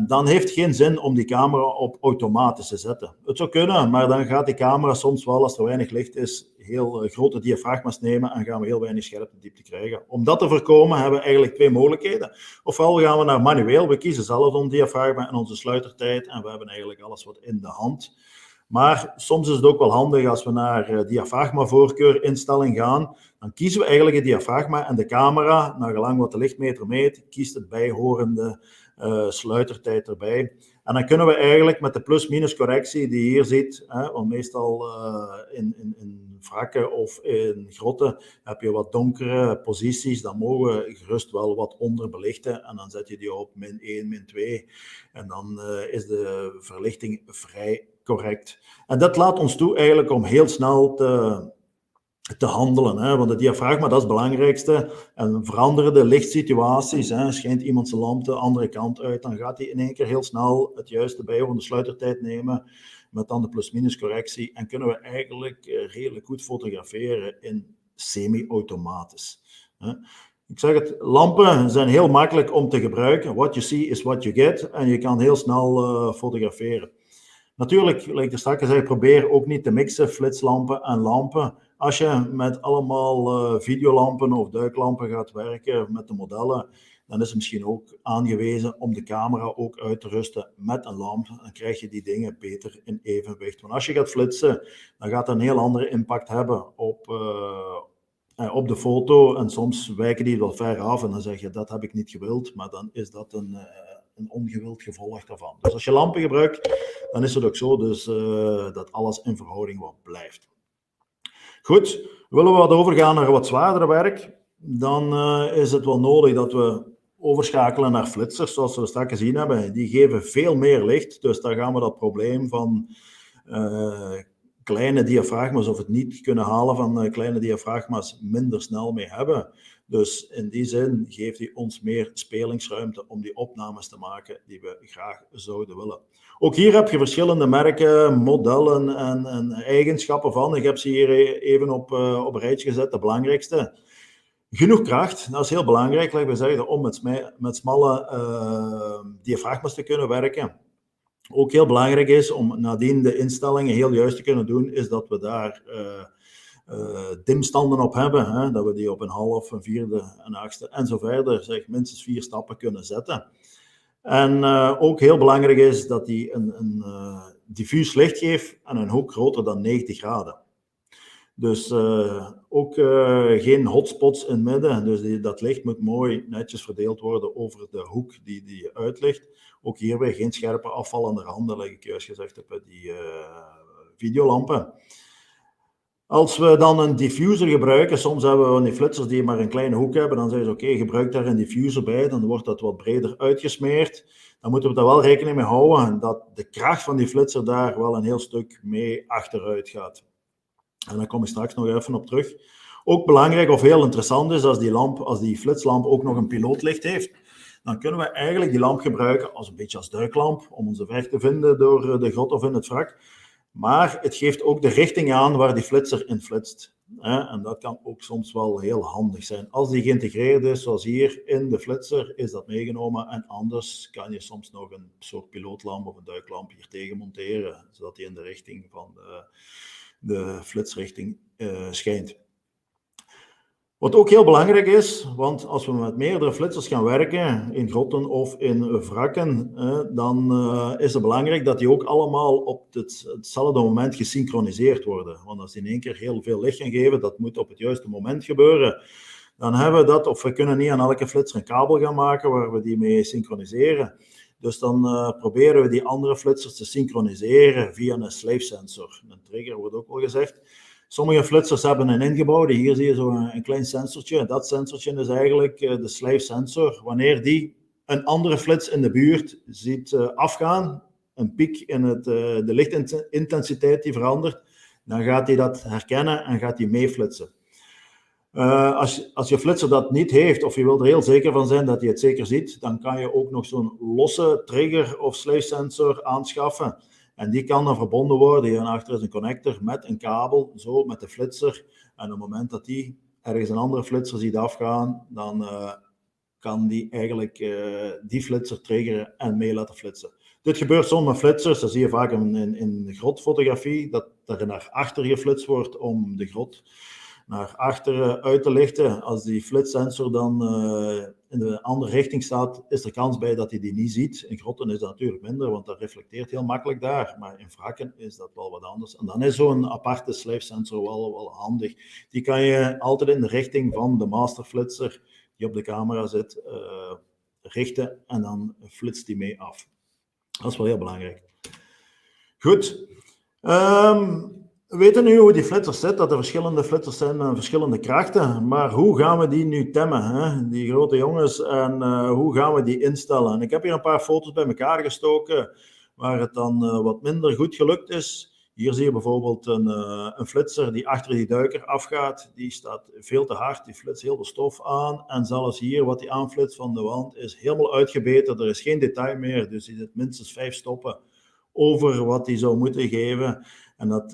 [SPEAKER 12] Dan heeft het geen zin om die camera op automatisch te zetten. Het zou kunnen, maar dan gaat die camera soms wel, als er weinig licht is, heel grote diafragma's nemen en gaan we heel weinig scherptediepte krijgen. Om dat te voorkomen hebben we eigenlijk twee mogelijkheden. Ofwel gaan we naar manueel, we kiezen zelf ons diafragma en onze sluitertijd en we hebben eigenlijk alles wat in de hand. Maar soms is het ook wel handig als we naar diafragma-voorkeur instelling gaan. Dan kiezen we eigenlijk het diafragma en de camera, naar gelang wat de lichtmeter meet, kiest het bijhorende sluitertijd erbij. En dan kunnen we eigenlijk met de plus-minus correctie die je hier ziet, want meestal in wrakken of in grotten heb je wat donkere posities, dan mogen we gerust wel wat onderbelichten en dan zet je die op min 1, min 2 en dan is de verlichting vrij correct. En dat laat ons toe eigenlijk om heel snel te handelen, want het diafragma, dat is het belangrijkste. En veranderen de lichtsituaties, schijnt iemand zijn lamp de andere kant uit, dan gaat hij in één keer heel snel het juiste bijhorende sluitertijd nemen, met dan de plus-minus correctie, en kunnen we eigenlijk redelijk goed fotograferen in semi-automatisch. Ik zeg het, lampen zijn heel makkelijk om te gebruiken. What you see is what you get, en je kan heel snel fotograferen. Natuurlijk, like ik er straks zei, probeer ook niet te mixen, flitslampen en lampen. Als je met allemaal videolampen of duiklampen gaat werken met de modellen, dan is het misschien ook aangewezen om de camera ook uit te rusten met een lamp. Dan krijg je die dingen beter in evenwicht. Want als je gaat flitsen, dan gaat dat een heel andere impact hebben op de foto. En soms wijken die wel ver af en dan zeg je, dat heb ik niet gewild. Maar dan is dat een ongewild gevolg daarvan. Dus als je lampen gebruikt, dan is het ook zo dus, dat alles in verhouding wat blijft. Goed, willen we wat overgaan naar wat zwaardere werk, dan is het wel nodig dat we overschakelen naar flitsers, zoals we straks gezien hebben. Die geven veel meer licht, dus daar gaan we dat probleem van kleine diafragma's of het niet kunnen halen van kleine diafragma's minder snel mee hebben. Dus in die zin geeft hij ons meer spelingsruimte om die opnames te maken die we graag zouden willen. Ook hier heb je verschillende merken, modellen en eigenschappen van. Ik heb ze hier even op een rijtje gezet, de belangrijkste. Genoeg kracht, dat is heel belangrijk, laten we zeggen, om met smalle diafragma's te kunnen werken. Ook heel belangrijk is om nadien de instellingen heel juist te kunnen doen, is dat we daar dimstanden op hebben, dat we die op een half, een vierde, een achtste en zo verder, zeg minstens 4 stappen kunnen zetten. En ook heel belangrijk is dat die een diffuus licht geeft en een hoek groter dan 90 graden. Dus ook geen hotspots in het midden, dus dat licht moet mooi netjes verdeeld worden over de hoek die uitlicht. Ook hier weer geen scherpe afvallende randen, like ik juist gezegd heb bij die videolampen. Als we dan een diffuser gebruiken, soms hebben we die flitsers die maar een kleine hoek hebben, dan zeggen ze oké, gebruik daar een diffuser bij, dan wordt dat wat breder uitgesmeerd. Dan moeten we daar wel rekening mee houden dat de kracht van die flitser daar wel een heel stuk mee achteruit gaat. En daar kom ik straks nog even op terug. Ook belangrijk of heel interessant is, als die flitslamp ook nog een pilootlicht heeft, dan kunnen we eigenlijk die lamp gebruiken als een beetje als duiklamp, om onze weg te vinden door de grot of in het wrak. Maar het geeft ook de richting aan waar die flitser in flitst. En dat kan ook soms wel heel handig zijn. Als die geïntegreerd is, zoals hier in de flitser, is dat meegenomen. En anders kan je soms nog een soort pilootlamp of een duiklamp hier tegen monteren, zodat die in de richting van de flitsrichting schijnt. Wat ook heel belangrijk is, want als we met meerdere flitsers gaan werken, in grotten of in wrakken, dan is het belangrijk dat die ook allemaal op hetzelfde moment gesynchroniseerd worden. Want als die in één keer heel veel licht gaan geven, dat moet op het juiste moment gebeuren. Dan hebben we dat, of we kunnen niet aan elke flitser een kabel gaan maken waar we die mee synchroniseren. Dus dan proberen we die andere flitsers te synchroniseren via een slave sensor. Een trigger wordt ook al gezegd. Sommige flitsers hebben een ingebouwde, hier zie je zo'n klein sensortje. Dat sensortje is eigenlijk de slave sensor. Wanneer die een andere flits in de buurt ziet afgaan, een piek in de lichtintensiteit die verandert, dan gaat hij dat herkennen en gaat hij meeflitsen. Als je flitser dat niet heeft, of je wilt er heel zeker van zijn dat hij het zeker ziet, dan kan je ook nog zo'n losse trigger of slave sensor aanschaffen. En die kan dan verbonden worden, hierachter is een connector met een kabel, zo met de flitser. En op het moment dat die ergens een andere flitser ziet afgaan, dan kan die eigenlijk die flitser triggeren en mee laten flitsen. Dit gebeurt soms met flitsers, dat zie je vaak in grotfotografie, dat er naar achter geflitst wordt om de grot naar achteren uit te lichten. Als die flitssensor dan in de andere richting staat, is er kans bij dat hij die niet ziet. In grotten is dat natuurlijk minder, want dat reflecteert heel makkelijk daar. Maar in wrakken is dat wel wat anders. En dan is zo'n aparte slave sensor wel handig. Die kan je altijd in de richting van de masterflitser die op de camera zit richten en dan flitst die mee af. Dat is wel heel belangrijk. Goed. We weten nu hoe die flitsers zitten, dat er verschillende flitsers zijn met verschillende krachten, maar hoe gaan we die nu temmen, hè? Die grote jongens, en hoe gaan we die instellen? En ik heb hier een paar foto's bij elkaar gestoken, waar het dan wat minder goed gelukt is. Hier zie je bijvoorbeeld een flitser die achter die duiker afgaat, die staat veel te hard, die flitst heel veel stof aan, en zelfs hier wat die aanflitst van de wand is helemaal uitgebeten, er is geen detail meer, dus die zit minstens 5 stoppen over wat hij zou moeten geven. En dat,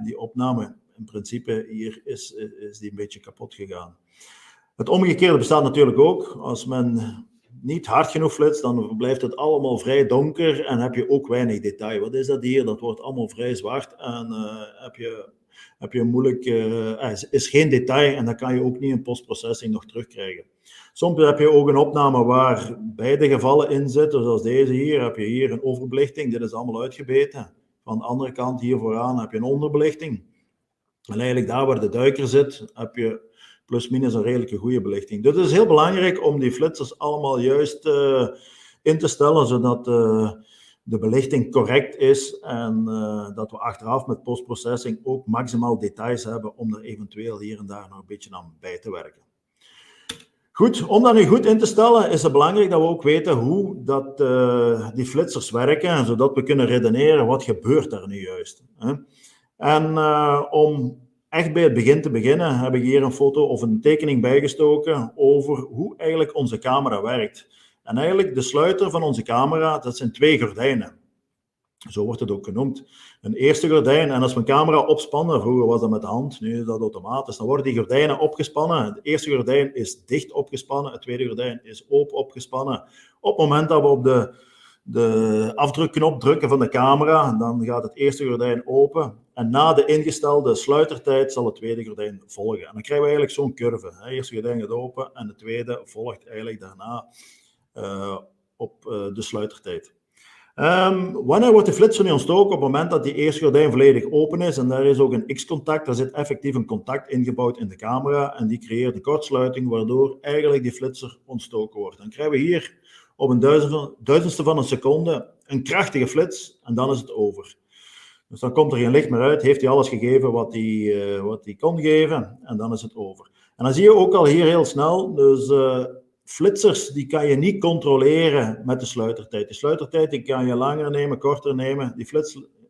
[SPEAKER 12] die opname, in principe, hier is die een beetje kapot gegaan. Het omgekeerde bestaat natuurlijk ook. Als men niet hard genoeg flitst, dan blijft het allemaal vrij donker en heb je ook weinig detail. Wat is dat hier? Dat wordt allemaal vrij zwart en heb je moeilijk, is geen detail en dan kan je ook niet in postprocessing nog terugkrijgen. Soms heb je ook een opname waar beide gevallen in zitten, zoals deze hier. Heb je hier een overbelichting, dit is allemaal uitgebeten. Van de andere kant, hier vooraan, heb je een onderbelichting. En eigenlijk daar waar de duiker zit, heb je plus minus een redelijke goede belichting. Dus het is heel belangrijk om die flitsers allemaal juist in te stellen, zodat de belichting correct is en dat we achteraf met postprocessing ook maximaal details hebben om er eventueel hier en daar nog een beetje aan bij te werken. Goed, om dat nu goed in te stellen is het belangrijk dat we ook weten hoe die flitsers werken, zodat we kunnen redeneren wat gebeurt daar nu juist. Hè? En om echt bij het begin te beginnen heb ik hier een foto of een tekening bijgestoken over hoe eigenlijk onze camera werkt. En eigenlijk de sluiter van onze camera, dat zijn 2 gordijnen. Zo wordt het ook genoemd. Een eerste gordijn, en als we een camera opspannen, vroeger was dat met de hand, nu is dat automatisch, dan worden die gordijnen opgespannen. Het eerste gordijn is dicht opgespannen, het tweede gordijn is open opgespannen. Op het moment dat we op de afdrukknop drukken van de camera, dan gaat het eerste gordijn open. En na de ingestelde sluitertijd zal het tweede gordijn volgen. En dan krijgen we eigenlijk zo'n curve. Het eerste gordijn gaat open en de tweede volgt eigenlijk daarna op de sluitertijd. Wanneer wordt de flitser nu ontstoken? Op het moment dat die eerste gordijn volledig open is en daar is ook een X-contact, daar zit effectief een contact ingebouwd in de camera en die creëert een kortsluiting waardoor eigenlijk die flitser ontstoken wordt. Dan krijgen we hier op een duizendste van een seconde een krachtige flits en dan is het over. Dus dan komt er geen licht meer uit, heeft hij alles gegeven wat hij kon geven en dan is het over. En dan zie je ook al hier heel snel, dus flitsers die kan je niet controleren met de sluitertijd. De sluitertijd die kan je langer nemen, korter nemen.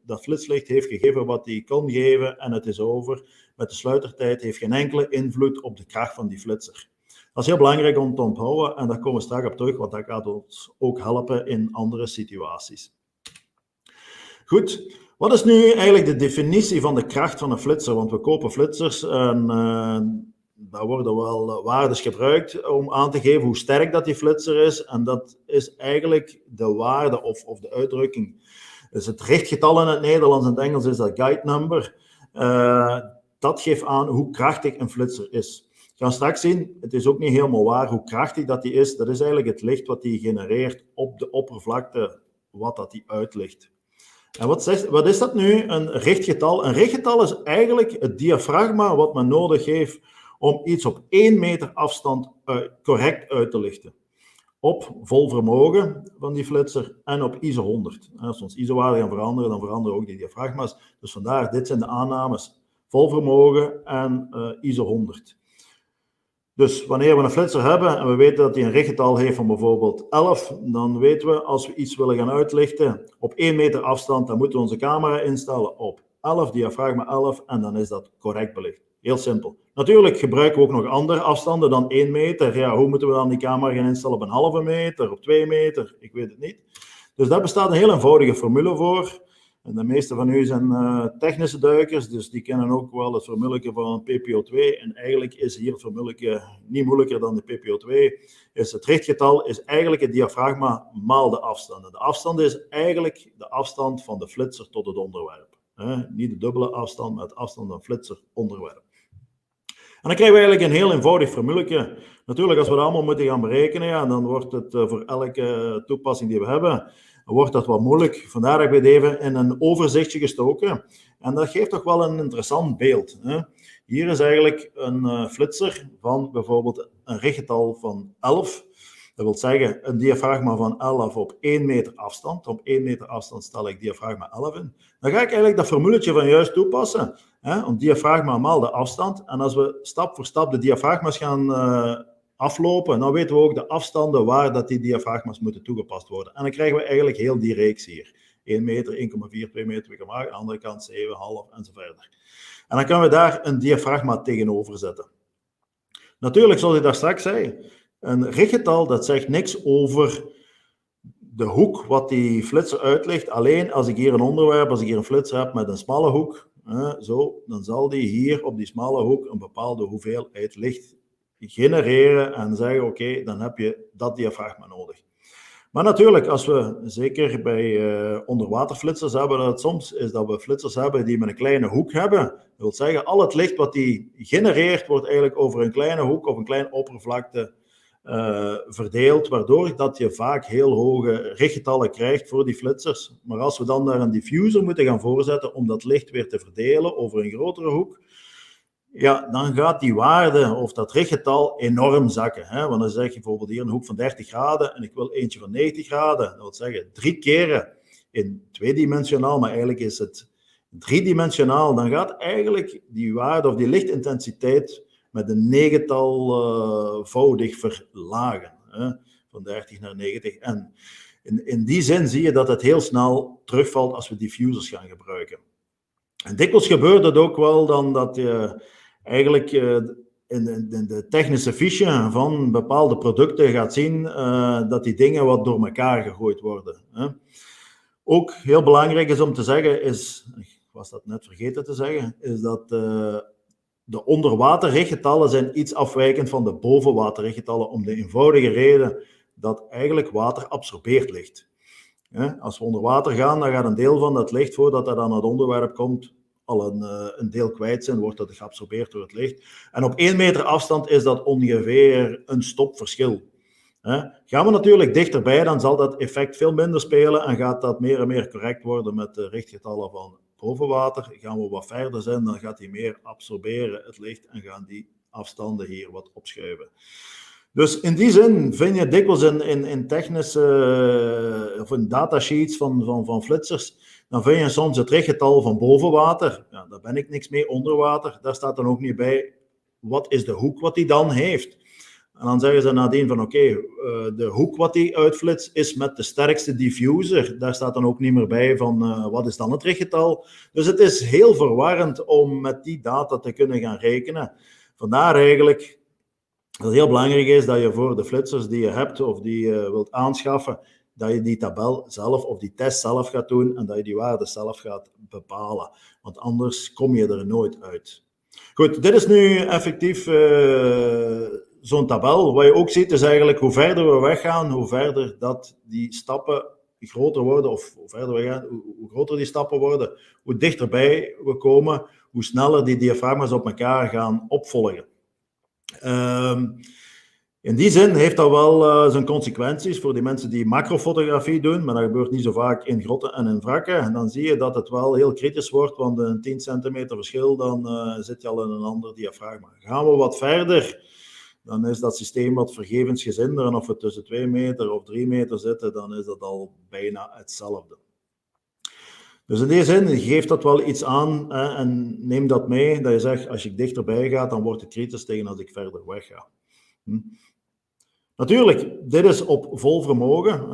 [SPEAKER 12] Dat flitslicht heeft gegeven wat hij kon geven en het is over. Met de sluitertijd heeft geen enkele invloed op de kracht van die flitser. Dat is heel belangrijk om te onthouden en daar komen we straks op terug, want dat gaat ons ook helpen in andere situaties. Goed, wat is nu eigenlijk de definitie van de kracht van een flitser? Want we kopen flitsers en daar worden wel waardes gebruikt om aan te geven hoe sterk dat die flitser is. En dat is eigenlijk de waarde of de uitdrukking. Dus het richtgetal in het Nederlands en het Engels is dat guide number. Dat geeft aan hoe krachtig een flitser is. Je gaat straks zien, het is ook niet helemaal waar hoe krachtig dat die is. Dat is eigenlijk het licht wat die genereert op de oppervlakte, wat dat die uitlicht. En wat is dat nu? Een richtgetal. Een richtgetal is eigenlijk het diafragma wat men nodig heeft om iets op 1 meter afstand correct uit te lichten. Op vol vermogen van die flitser en op ISO 100. Als we ons ISO-waarde gaan veranderen, dan veranderen ook die diafragma's. Dus vandaar, dit zijn de aannames. Vol vermogen en ISO 100. Dus wanneer we een flitser hebben en we weten dat hij een richtgetal heeft van bijvoorbeeld 11, dan weten we als we iets willen gaan uitlichten op 1 meter afstand, dan moeten we onze camera instellen op 11, diafragma 11, en dan is dat correct belicht. Heel simpel. Natuurlijk gebruiken we ook nog andere afstanden dan 1 meter. Ja, hoe moeten we dan die camera gaan instellen op een halve meter, op 2 meter? Ik weet het niet. Dus daar bestaat een heel eenvoudige formule voor. En de meeste van u zijn technische duikers, dus die kennen ook wel het formuletje van PPO2. En eigenlijk is hier het formuletje niet moeilijker dan de PPO2. Is het richtgetal is eigenlijk het diafragma maal de afstand. En de afstand is eigenlijk de afstand van de flitser tot het onderwerp. Niet de dubbele afstand, maar het afstand van flitser-onderwerp. En dan krijgen we eigenlijk een heel eenvoudig formuletje. Natuurlijk, als we dat allemaal moeten gaan berekenen, ja, dan wordt het voor elke toepassing die we hebben, wordt dat wat moeilijk. Vandaar heb ik het even in een overzichtje gestoken. En dat geeft toch wel een interessant beeld. Hè? Hier is eigenlijk een flitser van bijvoorbeeld een richtgetal van 11. Dat wil zeggen een diafragma van 11 op 1 meter afstand. Op 1 meter afstand stel ik diafragma 11 in. Dan ga ik eigenlijk dat formuletje van juist toepassen. Hè? Om diafragma maal de afstand. En als we stap voor stap de diafragma's gaan aflopen, dan weten we ook de afstanden waar dat die diafragma's moeten toegepast worden. En dan krijgen we eigenlijk heel die reeks hier. 1 meter, 1,4, 2 meter, 2,8, aan de andere kant 7,5 en zo verder. En dan kunnen we daar een diafragma tegenover zetten. Natuurlijk, zoals ik daar straks zei, een richtgetal dat zegt niks over de hoek wat die flitser uitlicht. Alleen als ik hier een onderwerp, als ik hier een flitser heb met een smalle hoek, dan zal die hier op die smalle hoek een bepaalde hoeveelheid licht genereren en zeggen, oké, dan heb je dat diafragma nodig. Maar natuurlijk, als we zeker bij onderwaterflitsers hebben dat het soms is dat we flitsers hebben die met een kleine hoek hebben. Dat wil zeggen, al het licht wat die genereert wordt eigenlijk over een kleine hoek of een kleine oppervlakte verdeeld, waardoor dat je vaak heel hoge richtgetallen krijgt voor die flitsers. Maar als we dan daar een diffuser moeten gaan voorzetten om dat licht weer te verdelen over een grotere hoek, ja, dan gaat die waarde of dat richtgetal enorm zakken. Hè? Want dan zeg je bijvoorbeeld hier een hoek van 30 graden en ik wil eentje van 90 graden. Dat wil zeggen 3 keren in tweedimensionaal, maar eigenlijk is het driedimensionaal. Dan gaat eigenlijk die waarde of die lichtintensiteit met een negentalvoudig verlagen. Hè? Van 30 naar 90. En in die zin zie je dat het heel snel terugvalt als we diffusers gaan gebruiken. En dikwijls gebeurt het ook wel dan dat je eigenlijk in de technische fiche van bepaalde producten gaat zien dat die dingen wat door elkaar gegooid worden. Hè. Ook heel belangrijk is om te zeggen, ik was dat net vergeten te zeggen, is dat de onderwaterrichtgetallen zijn iets afwijkend van de bovenwaterrichtgetallen om de eenvoudige reden dat eigenlijk water absorbeert licht. Als we onder water gaan, dan gaat een deel van dat licht, voordat dat aan het onderwerp komt, al een deel kwijt zijn, wordt dat geabsorbeerd door het licht. En op 1 meter afstand is dat ongeveer een stopverschil. Gaan we natuurlijk dichterbij, dan zal dat effect veel minder spelen en gaat dat meer en meer correct worden met de richtgetallen van boven water. Gaan we wat verder zijn, dan gaat die meer absorberen, het licht, en gaan die afstanden hier wat opschuiven. Dus in die zin vind je dikwijls in technische of in datasheets van flitsers, dan vind je soms het richtgetal van boven water. Ja, daar ben ik niks mee, onder water. Daar staat dan ook niet bij wat is de hoek wat die dan heeft. En dan zeggen ze nadien van oké, de hoek wat die uitflitst is met de sterkste diffuser. Daar staat dan ook niet meer bij van wat is dan het richtgetal. Dus het is heel verwarrend om met die data te kunnen gaan rekenen. Vandaar eigenlijk dat het heel belangrijk is dat je voor de flitsers die je hebt of die je wilt aanschaffen, dat je die tabel zelf of die test zelf gaat doen en dat je die waarde zelf gaat bepalen. Want anders kom je er nooit uit. Goed, dit is nu effectief zo'n tabel. Wat je ook ziet is eigenlijk hoe verder we weggaan, hoe verder dat die stappen groter worden, of hoe verder we gaan, hoe groter die stappen worden, hoe dichterbij we komen, hoe sneller die diafragma's op elkaar gaan opvolgen. In die zin heeft dat wel zijn consequenties voor die mensen die macrofotografie doen, maar dat gebeurt niet zo vaak in grotten en in wrakken. En dan zie je dat het wel heel kritisch wordt, want een 10 centimeter verschil, dan zit je al in een ander diafragma. Gaan we wat verder, dan is dat systeem wat vergevensgezinder, en of we tussen 2 meter of 3 meter zitten, dan is dat al bijna hetzelfde. Dus in die zin geeft dat wel iets aan en neem dat mee, dat je zegt, als je dichterbij gaat, dan wordt het kritisch tegen als ik verder weg ga. Natuurlijk, dit is op vol vermogen,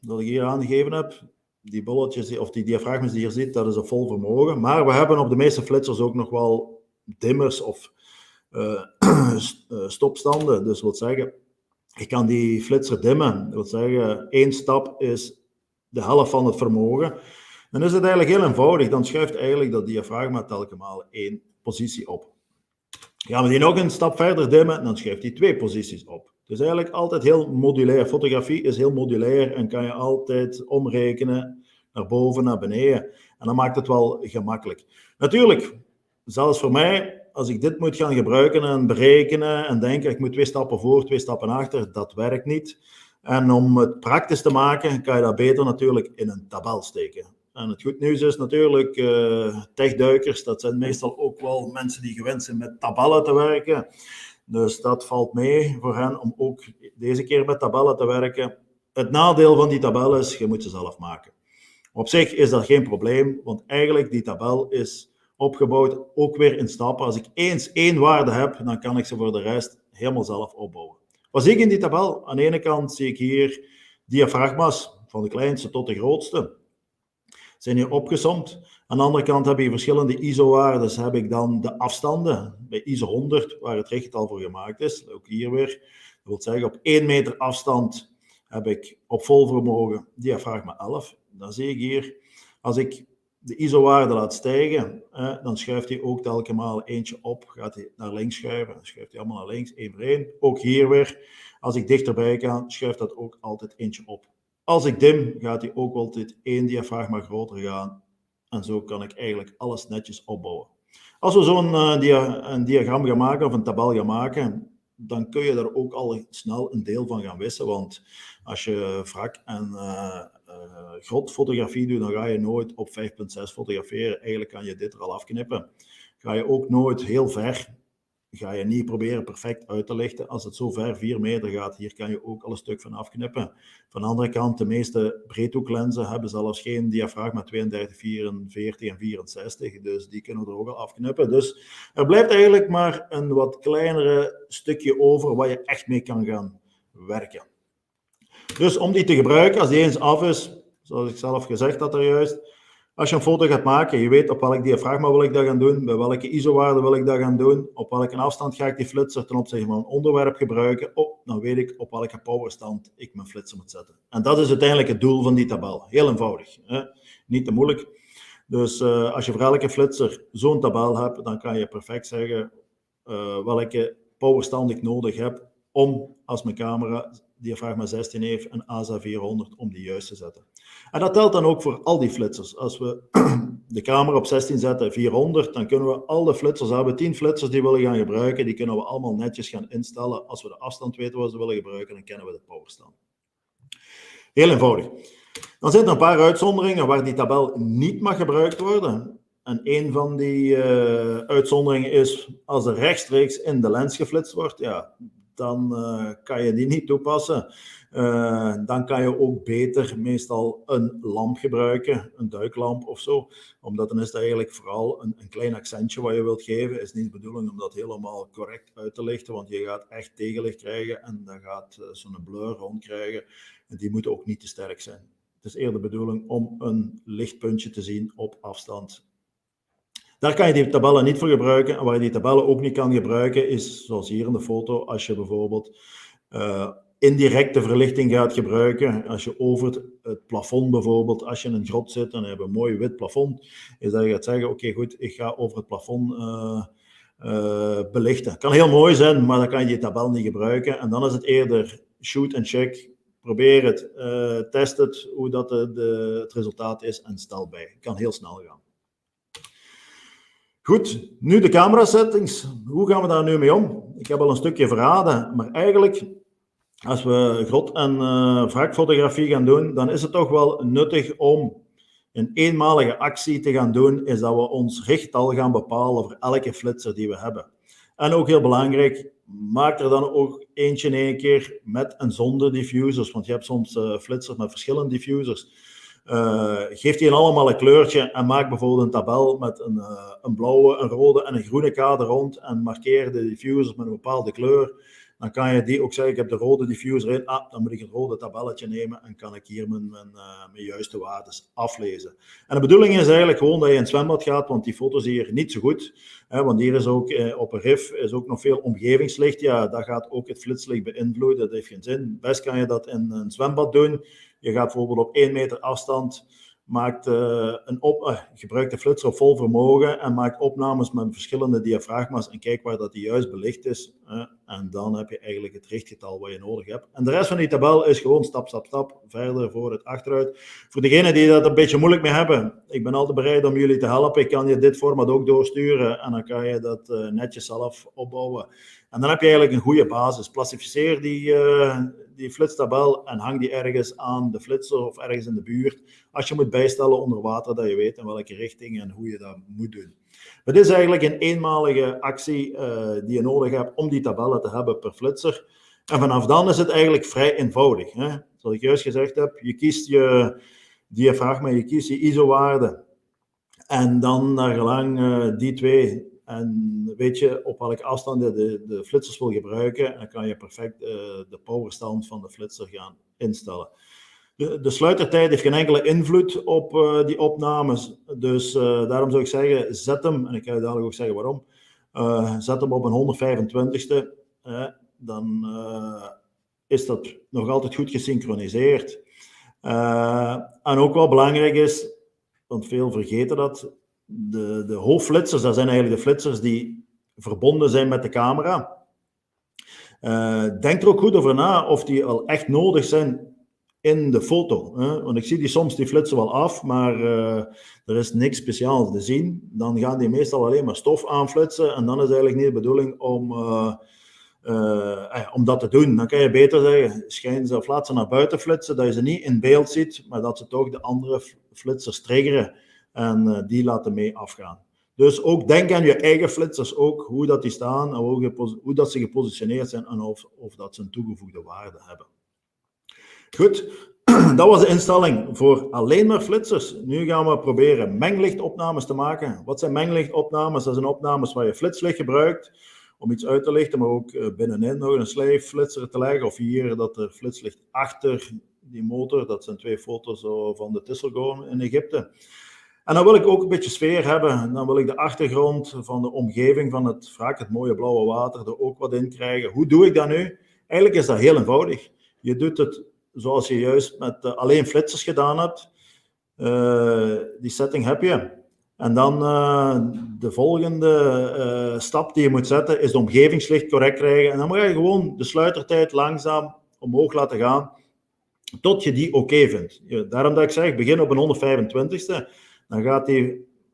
[SPEAKER 12] dat ik hier aangegeven heb. Die bolletjes, of die diafragma's die je ziet, dat is op vol vermogen. Maar we hebben op de meeste flitsers ook nog wel dimmers of stopstanden. Dus dat wil zeggen, ik kan die flitser dimmen. Dat wil zeggen, 1 stap is de helft van het vermogen. Dan is het eigenlijk heel eenvoudig. Dan schuift eigenlijk dat diafragma telkens 1 positie op. Gaan we die nog een stap verder dimmen, dan schuift die 2 posities op. Dus eigenlijk altijd heel modulair. Fotografie is heel modulair en kan je altijd omrekenen naar boven, naar beneden. En dan maakt het wel gemakkelijk. Natuurlijk, zelfs voor mij, als ik dit moet gaan gebruiken en berekenen en denken, ik moet 2 stappen voor, 2 stappen achter, dat werkt niet. En om het praktisch te maken, kan je dat beter natuurlijk in een tabel steken. En het goed nieuws is natuurlijk, techduikers, dat zijn meestal ook wel mensen die gewend zijn met tabellen te werken. Dus dat valt mee voor hen om ook deze keer met tabellen te werken. Het nadeel van die tabel is, je moet ze zelf maken. Op zich is dat geen probleem, want eigenlijk die tabel is opgebouwd ook weer in stappen. Als ik eens 1 waarde heb, dan kan ik ze voor de rest helemaal zelf opbouwen. Wat zie ik in die tabel? Aan de ene kant zie ik hier diafragma's, van de kleinste tot de grootste. Zijn hier opgesomd. Aan de andere kant heb je verschillende ISO-waarden. Heb ik dan de afstanden bij ISO 100, waar het richtgetal voor gemaakt is. Ook hier weer. Dat wil zeggen, op 1 meter afstand heb ik op vol vermogen diafragma 11. Dan zie ik hier, als ik de ISO-waarde laat stijgen, dan schuift hij ook telkens eentje op. Gaat hij naar links schuiven, dan schuift hij allemaal naar links, 1 voor 1. Ook hier weer, als ik dichterbij kan, schuift dat ook altijd eentje op. Als ik dim, gaat hij ook altijd 1 diafragma groter gaan. En zo kan ik eigenlijk alles netjes opbouwen. Als we zo'n diagram gaan maken of een tabel gaan maken, dan kun je daar ook al snel een deel van gaan wissen. Want als je wrak en grotfotografie doet, dan ga je nooit op 5.6 fotograferen. Eigenlijk kan je dit er al afknippen. Ga je ook nooit heel ver. Ga je niet proberen perfect uit te lichten. Als het zo ver 4 meter gaat, hier kan je ook al een stuk van afknippen. Van de andere kant, de meeste breedhoeklenzen hebben zelfs geen diafragma 32, 44 en 64. Dus die kunnen we er ook al afknippen. Dus er blijft eigenlijk maar een wat kleinere stukje over waar je echt mee kan gaan werken. Dus om die te gebruiken, als die eens af is, zoals ik zelf gezegd had er juist, als je een foto gaat maken, je weet op welk diafragma wil ik dat gaan doen, bij welke ISO-waarde wil ik dat gaan doen, op welke afstand ga ik die flitser ten opzichte van een onderwerp gebruiken, dan weet ik op welke powerstand ik mijn flitser moet zetten. En dat is uiteindelijk het doel van die tabel. Heel eenvoudig, hè? Niet te moeilijk. Dus als je voor elke flitser zo'n tabel hebt, dan kan je perfect zeggen welke powerstand ik nodig heb om, als mijn camera diafragma 16 heeft, een ASA 400 om die juist te zetten. En dat telt dan ook voor al die flitsers. Als we de camera op 16 zetten, 400, dan kunnen we al de flitsers hebben. 10 flitsers die we willen gaan gebruiken, die kunnen we allemaal netjes gaan instellen. Als we de afstand weten wat we willen gebruiken, dan kennen we de powerstand. Heel eenvoudig. Dan zijn er een paar uitzonderingen waar die tabel niet mag gebruikt worden. En een van die uitzonderingen is als er rechtstreeks in de lens geflitst wordt, ja, dan kan je die niet toepassen. Dan kan je ook beter meestal een lamp gebruiken, een duiklamp of zo. Omdat dan is het eigenlijk vooral een klein accentje wat je wilt geven. Het is niet de bedoeling om dat helemaal correct uit te lichten, want je gaat echt tegenlicht krijgen en dan gaat zo'n blur rond krijgen. En die moet ook niet te sterk zijn. Het is eerder de bedoeling om een lichtpuntje te zien op afstand. Daar kan je die tabellen niet voor gebruiken. En waar je die tabellen ook niet kan gebruiken is, zoals hier in de foto, als je bijvoorbeeld indirecte verlichting gaat gebruiken. Als je over het plafond bijvoorbeeld, als je in een grot zit en je hebt een mooi wit plafond, is dat je gaat zeggen, oké, goed, ik ga over het plafond belichten. Kan heel mooi zijn, maar dan kan je die tabel niet gebruiken. En dan is het eerder shoot en check. Probeer het, test het, hoe dat het resultaat is en stel bij. Het kan heel snel gaan. Goed, nu de camera settings. Hoe gaan we daar nu mee om? Ik heb al een stukje verraden, maar eigenlijk, als we grot- en wrakfotografie gaan doen, dan is het toch wel nuttig om een eenmalige actie te gaan doen, is dat we ons richttal gaan bepalen voor elke flitser die we hebben. En ook heel belangrijk, maak er dan ook eentje in één keer met en zonder diffusers, want je hebt soms flitsers met verschillende diffusers. Geef die allemaal een kleurtje en maak bijvoorbeeld een tabel met een blauwe, een rode en een groene kader rond en markeer de diffusers met een bepaalde kleur. Dan kan je die ook zeggen, ik heb de rode diffuser in, dan moet ik een rode tabelletje nemen en kan ik hier mijn juiste waardes aflezen. En de bedoeling is eigenlijk gewoon dat je in het zwembad gaat, want die foto's hier niet zo goed. Want hier is ook op een rif is ook nog veel omgevingslicht. Ja, dat gaat ook het flitslicht beïnvloeden, dat heeft geen zin. Best kan je dat in een zwembad doen. Je gaat bijvoorbeeld op 1 meter afstand, gebruikt de flitser op vol vermogen en maakt opnames met verschillende diafragma's en kijk waar dat die juist belicht is. En dan heb je eigenlijk het richtgetal wat je nodig hebt. En de rest van die tabel is gewoon stap, stap, stap, verder, vooruit, achteruit. Voor degenen die dat een beetje moeilijk mee hebben, ik ben altijd bereid om jullie te helpen. Ik kan je dit format ook doorsturen en dan kan je dat netjes zelf opbouwen. En dan heb je eigenlijk een goede basis. Plastificeer die flitstabel en hang die ergens aan de flitser of ergens in de buurt. Als je moet bijstellen onder water, dat je weet in welke richting en hoe je dat moet doen. Maar dit is eigenlijk een eenmalige actie die je nodig hebt om die tabellen te hebben per flitser. En vanaf dan is het eigenlijk vrij eenvoudig. Zoals ik juist gezegd heb, je kiest je diafragma, je kiest je ISO-waarde. En dan naar gelang die twee... En weet je op welke afstand je de flitsers wil gebruiken, dan kan je perfect de powerstand van de flitser gaan instellen. De sluitertijd heeft geen enkele invloed op die opnames, dus daarom zou ik zeggen, zet hem, en ik ga je dadelijk ook zeggen waarom, zet hem op een 125ste, dan is dat nog altijd goed gesynchroniseerd. En ook wel belangrijk is, want veel vergeten dat, de hoofdflitsers, dat zijn eigenlijk de flitsers die verbonden zijn met de camera. Denk er ook goed over na of die al echt nodig zijn in de foto. Want ik zie die soms die flitsen wel af, maar er is niks speciaals te zien. Dan gaan die meestal alleen maar stof aanflitsen en dan is eigenlijk niet de bedoeling om dat te doen. Dan kan je beter zeggen, schijn ze of laat ze naar buiten flitsen, dat je ze niet in beeld ziet, maar dat ze toch de andere flitsers triggeren. En die laten mee afgaan. Dus ook denk aan je eigen flitsers, ook hoe dat die staan, en hoe dat ze gepositioneerd zijn en of dat ze een toegevoegde waarde hebben. Goed, dat was de instelling voor alleen maar flitsers. Nu gaan we proberen menglichtopnames te maken. Wat zijn menglichtopnames? Dat zijn opnames waar je flitslicht gebruikt om iets uit te lichten, maar ook binnenin nog een slijfflitser te leggen. Of hier dat er flitslicht achter die motor, dat zijn 2 foto's van de Tisselgoorn in Egypte. En dan wil ik ook een beetje sfeer hebben. Dan wil ik de achtergrond van de omgeving van het wrak, het mooie blauwe water, er ook wat in krijgen. Hoe doe ik dat nu? Eigenlijk is dat heel eenvoudig. Je doet het zoals je juist met alleen flitsers gedaan hebt. Die setting heb je. En dan de volgende stap die je moet zetten is de omgevingslicht correct krijgen. En dan moet je gewoon de sluitertijd langzaam omhoog laten gaan tot je die oké vindt. Daarom dat ik zeg, begin op een 125ste. Dan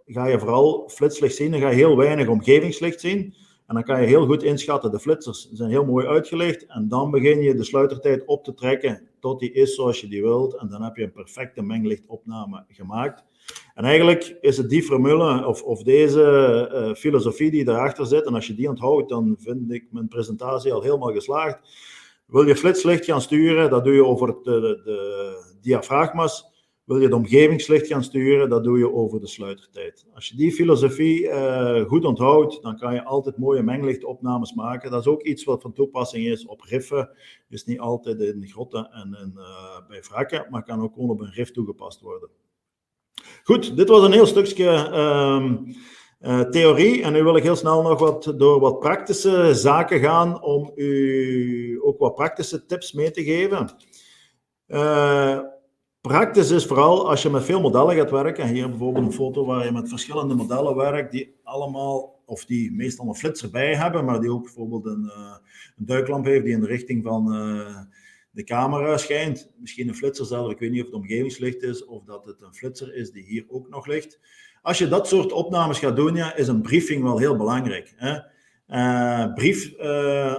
[SPEAKER 12] ga je vooral flitslicht zien, dan ga je heel weinig omgevingslicht zien. En dan kan je heel goed inschatten, de flitsers zijn heel mooi uitgelicht. En dan begin je de sluitertijd op te trekken tot die is zoals je die wilt. En dan heb je een perfecte menglichtopname gemaakt. En eigenlijk is het die formule of deze filosofie die daarachter zit. En als je die onthoudt, dan vind ik mijn presentatie al helemaal geslaagd. Wil je flitslicht gaan sturen, dat doe je over de diafragma's. Wil je de omgevingslicht gaan sturen, dat doe je over de sluitertijd. Als je die filosofie goed onthoudt, dan kan je altijd mooie menglichtopnames maken. Dat is ook iets wat van toepassing is op riffen. Dus niet altijd in grotten en bij wrakken, maar kan ook gewoon op een rif toegepast worden. Goed, dit was een heel stukje theorie. En nu wil ik heel snel nog door wat praktische zaken gaan om u ook wat praktische tips mee te geven. Praktisch is vooral als je met veel modellen gaat werken. Hier bijvoorbeeld een foto waar je met verschillende modellen werkt die allemaal, of die meestal een flitser bij hebben, maar die ook bijvoorbeeld een duiklamp heeft die in de richting van de camera schijnt. Misschien een flitser zelf, ik weet niet of het omgevingslicht is of dat het een flitser is die hier ook nog ligt. als je dat soort opnames gaat doen, ja, is een briefing wel heel belangrijk. Hè? Brief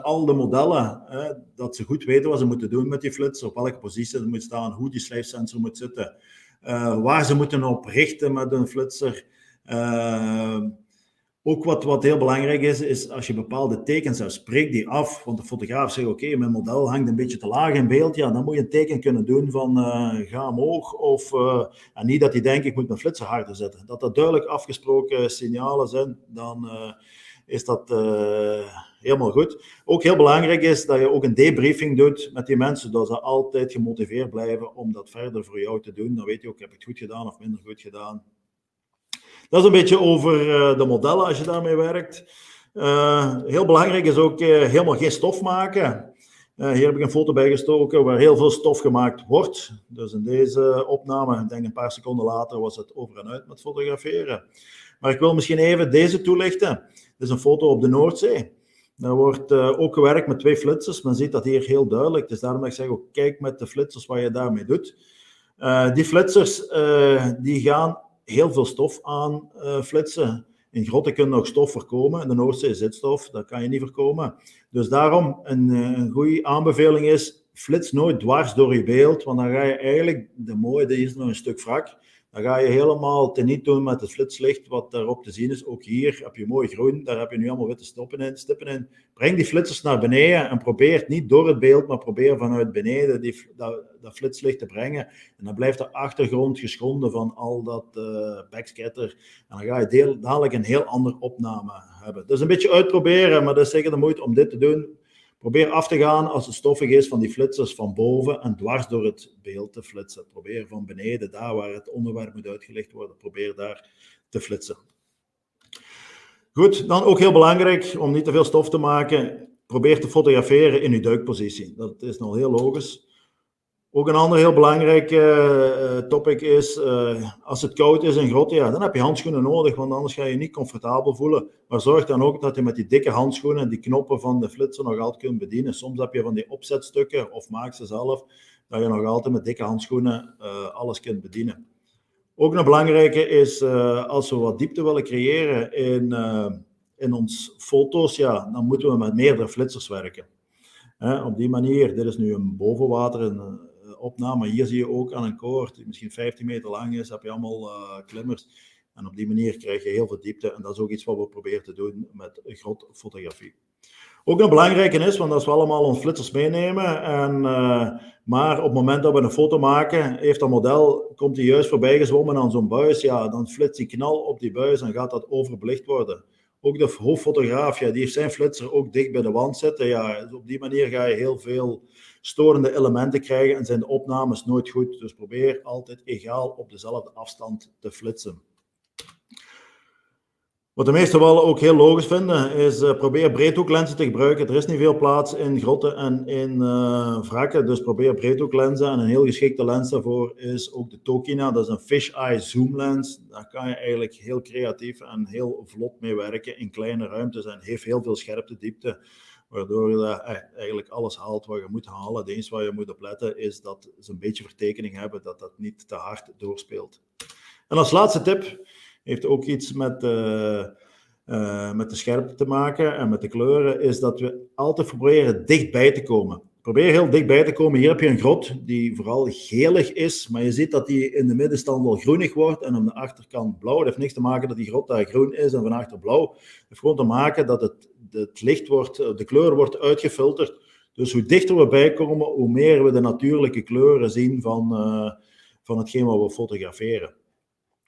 [SPEAKER 12] al de modellen, dat ze goed weten wat ze moeten doen met die flitser, op welke positie ze moet staan, hoe die slijfsensor moet zitten, waar ze moeten op richten met een flitser. Ook wat heel belangrijk is als je bepaalde tekens hebt, spreek die af. Want de fotograaf zegt, oké, mijn model hangt een beetje te laag in beeld. Ja, dan moet je een teken kunnen doen van ga omhoog. En niet dat hij denkt, ik moet mijn flitser harder zetten. Dat dat duidelijk afgesproken signalen zijn, dan is dat helemaal goed. Ook heel belangrijk is dat je ook een debriefing doet met die mensen, zodat ze altijd gemotiveerd blijven om dat verder voor jou te doen. Dan weet je ook, heb ik het goed gedaan of minder goed gedaan. Dat is een beetje over de modellen als je daarmee werkt. Heel belangrijk is ook helemaal geen stof maken. Hier heb ik een foto bij gestoken waar heel veel stof gemaakt wordt. Dus in deze opname, ik denk een paar seconden later, was het over en uit met fotograferen. Maar ik wil misschien even deze toelichten. Dit is een foto op de Noordzee. Er wordt ook gewerkt met 2 flitsers. Men ziet dat hier heel duidelijk. Dus daarom dat ik zeg, ook, kijk met de flitsers wat je daarmee doet. Die flitsers die gaan heel veel stof aan flitsen. In grotten kun je nog stof voorkomen. In de Noordzee zit stof, dat kan je niet voorkomen. Dus daarom een goede aanbeveling is, flits nooit dwars door je beeld, want dan ga je eigenlijk, die is nog een stuk wrak, dan ga je helemaal teniet doen met het flitslicht wat daarop te zien is. Ook hier heb je mooi groen, daar heb je nu allemaal witte stippen in. Breng die flitsers naar beneden en probeer niet door het beeld, maar probeer vanuit beneden dat flitslicht te brengen. En dan blijft de achtergrond geschonden van al dat backscatter. En dan ga je dadelijk een heel andere opname hebben. Dus een beetje uitproberen, maar dat is zeker de moeite om dit te doen. Probeer af te gaan als het stoffig is van die flitsers van boven en dwars door het beeld te flitsen. Probeer van beneden, daar waar het onderwerp moet uitgelicht worden, probeer daar te flitsen. Goed, dan ook heel belangrijk om niet te veel stof te maken. Probeer te fotograferen in je duikpositie. Dat is nog heel logisch. Ook een ander heel belangrijk topic is, als het koud is in grotten, ja, dan heb je handschoenen nodig, want anders ga je je niet comfortabel voelen. Maar zorg dan ook dat je met die dikke handschoenen die knoppen van de flitser nog altijd kunt bedienen. Soms heb je van die opzetstukken, of maak ze zelf, dat je nog altijd met dikke handschoenen alles kunt bedienen. Ook een belangrijke is, als we wat diepte willen creëren in ons foto's, ja, dan moeten we met meerdere flitsers werken. Op die manier, dit is nu een bovenwater opname, hier zie je ook aan een koord die misschien 15 meter lang is, heb je allemaal klimmers. En op die manier krijg je heel veel diepte en dat is ook iets wat we proberen te doen met grotfotografie. Ook een belangrijke is, want als we allemaal ons flitsers meenemen, maar op het moment dat we een foto maken, heeft dat model, komt hij juist voorbij gezwommen aan zo'n buis, ja, dan flitst hij knal op die buis en gaat dat overbelicht worden. Ook de hoofdfotograaf, ja, die heeft zijn flitser ook dicht bij de wand zitten. Ja, op die manier ga je heel veel storende elementen krijgen en zijn de opnames nooit goed. Dus probeer altijd egaal op dezelfde afstand te flitsen. Wat de meesten wel ook heel logisch vinden, is probeer breedhoeklenzen te gebruiken. Er is niet veel plaats in grotten en in wrakken, dus probeer breedhoeklenzen. En een heel geschikte lens daarvoor is ook de Tokina. Dat is een fisheye zoomlens. Daar kan je eigenlijk heel creatief en heel vlot mee werken in kleine ruimtes en heeft heel veel scherpte, diepte. Waardoor je eigenlijk alles haalt wat je moet halen. Het enige waar je moet op letten is dat ze een beetje vertekening hebben, dat dat niet te hard doorspeelt. En als laatste tip heeft ook iets met de scherpte te maken en met de kleuren, is dat we altijd proberen dichtbij te komen. Probeer heel dichtbij te komen. Hier heb je een grot die vooral gelig is, maar je ziet dat die in de middenstand wel groenig wordt en aan de achterkant blauw. Dat heeft niks te maken dat die grot daar groen is en van achter blauw. Het heeft gewoon te maken dat het licht wordt, de kleur wordt uitgefilterd. Dus hoe dichter we bij komen, hoe meer we de natuurlijke kleuren zien van hetgeen wat we fotograferen.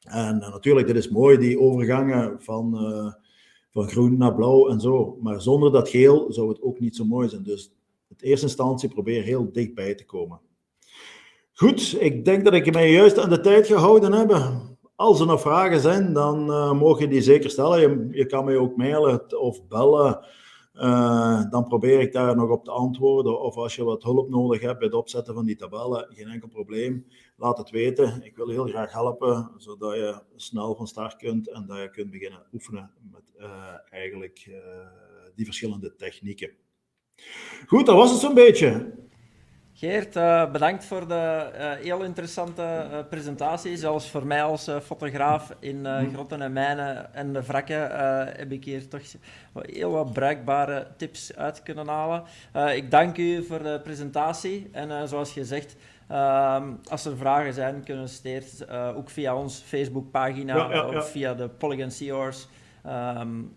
[SPEAKER 12] En natuurlijk, dit is mooi, die overgangen van groen naar blauw en zo. Maar zonder dat geel zou het ook niet zo mooi zijn. Dus in eerste instantie probeer heel dichtbij te komen. Goed, ik denk dat ik mij juist aan de tijd gehouden heb. Als er nog vragen zijn, dan mogen je die zeker stellen. Je kan mij ook mailen of bellen. Dan probeer ik daar nog op te antwoorden. Of als je wat hulp nodig hebt bij het opzetten van die tabellen, geen enkel probleem. Laat het weten. Ik wil heel graag helpen, zodat je snel van start kunt en dat je kunt beginnen oefenen met die verschillende technieken. Goed, dat was het zo'n beetje.
[SPEAKER 1] Geert, bedankt voor de heel interessante presentatie. Zelfs voor mij als fotograaf in grotten en mijnen en de wrakken heb ik hier toch heel wat bruikbare tips uit kunnen halen. Ik dank u voor de presentatie en zoals gezegd, als er vragen zijn, kunnen we steeds ook via onze Facebookpagina of via de Polygon Seahorse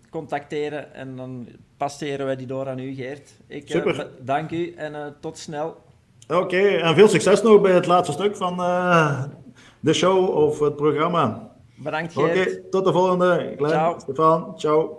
[SPEAKER 1] contacteren en dan passeren wij die door aan u, Geert. Ik dank u en tot snel.
[SPEAKER 12] Oké, en veel succes nog bij het laatste stuk van de show of het programma.
[SPEAKER 1] Bedankt, Geert.
[SPEAKER 12] Oké, tot de volgende.
[SPEAKER 1] Ciao.
[SPEAKER 12] Stefan, ciao.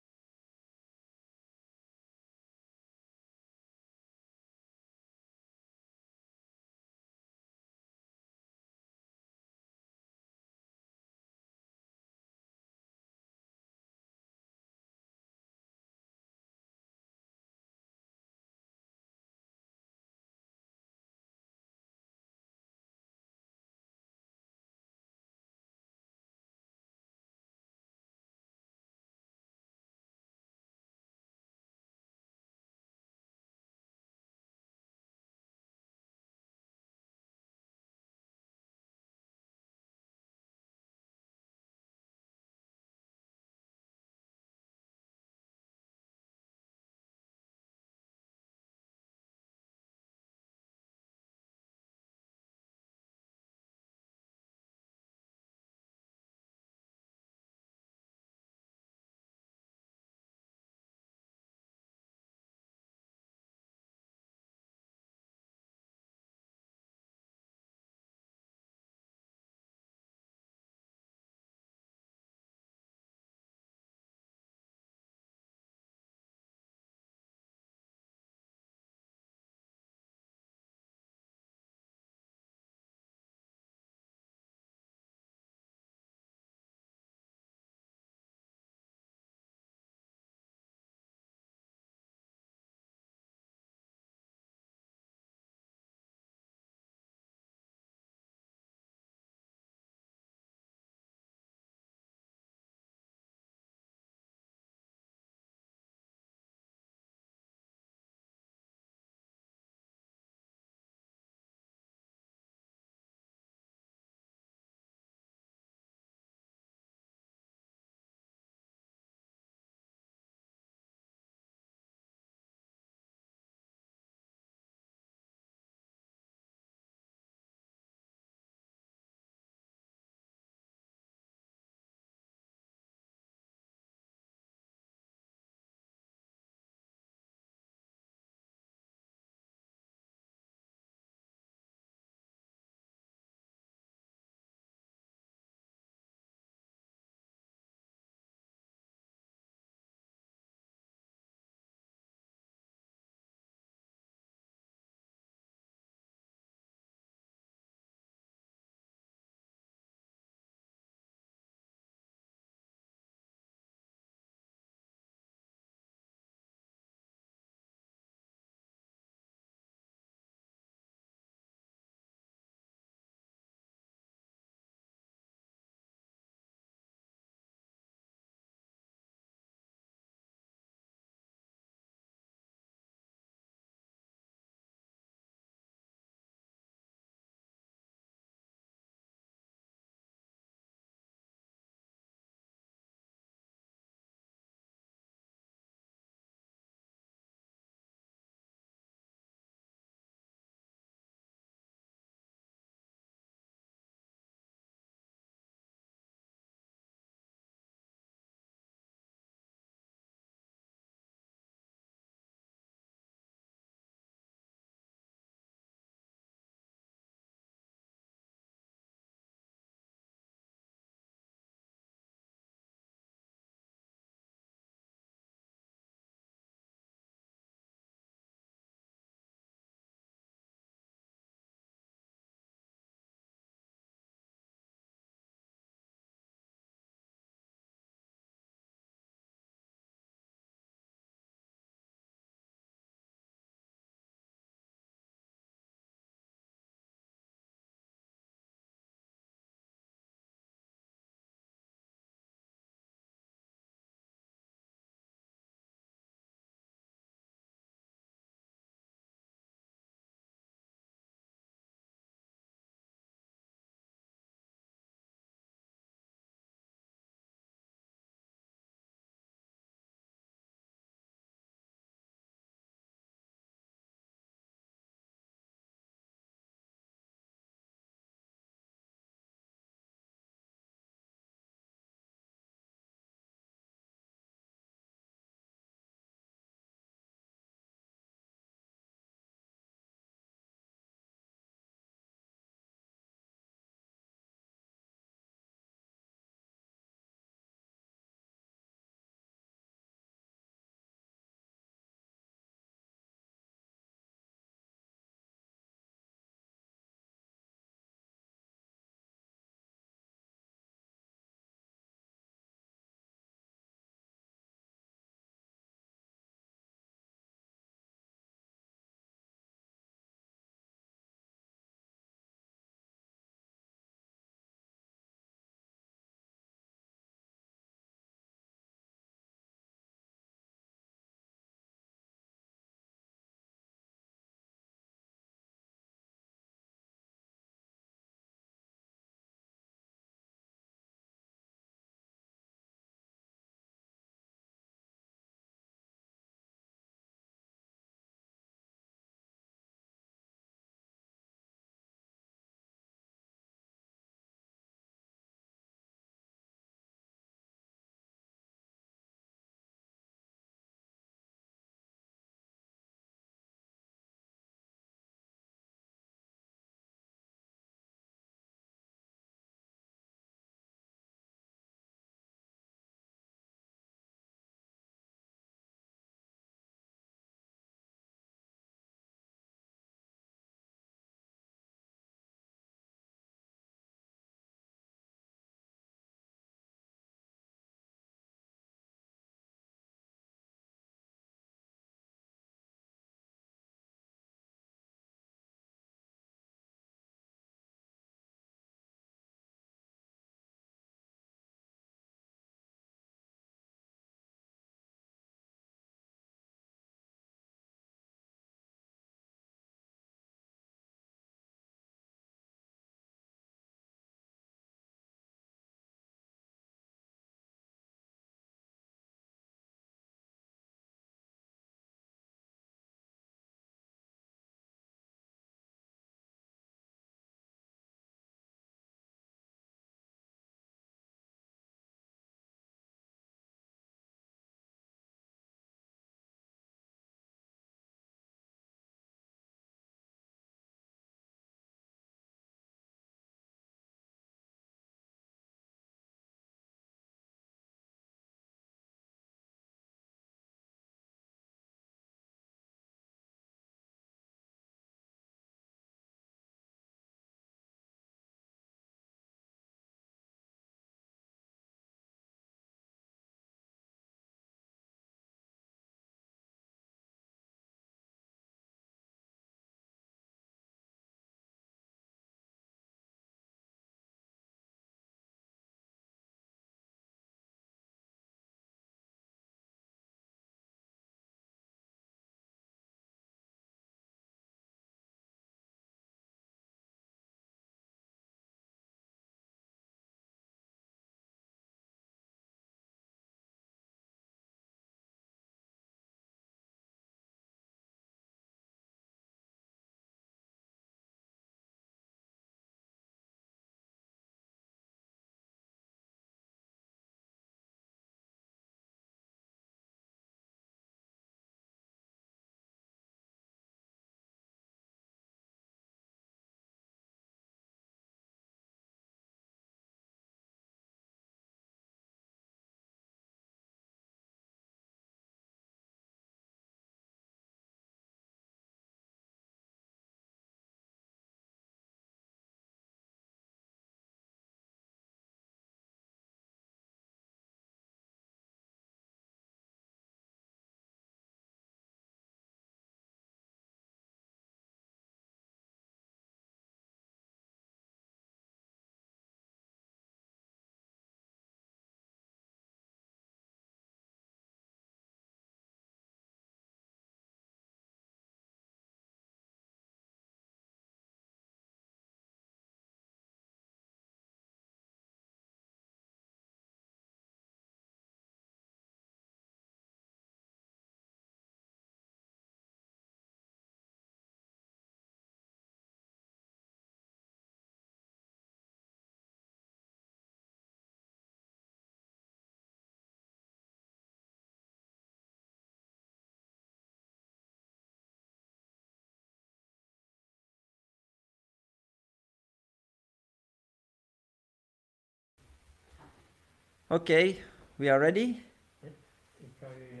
[SPEAKER 1] Okay, we are ready.
[SPEAKER 3] Ik ga u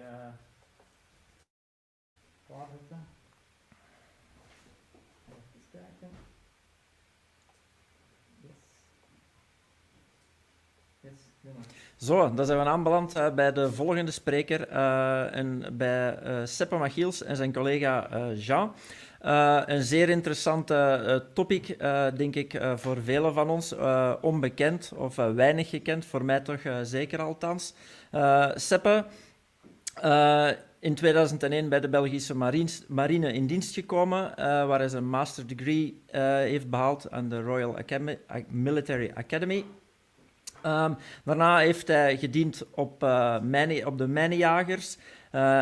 [SPEAKER 3] klaarzetten. Even kijken. Yes, doe maar.
[SPEAKER 1] Zo, dan zijn we aanbeland bij de volgende spreker en bij Seppe Machiels en zijn collega Jean. Een zeer interessante topic, denk ik, voor velen van ons. Onbekend of weinig gekend, voor mij toch zeker althans. Seppe, in 2001 bij de Belgische marine in dienst gekomen, waar hij zijn master degree heeft behaald aan de Royal Military Academy. Daarna heeft hij gediend op de mijnenjagers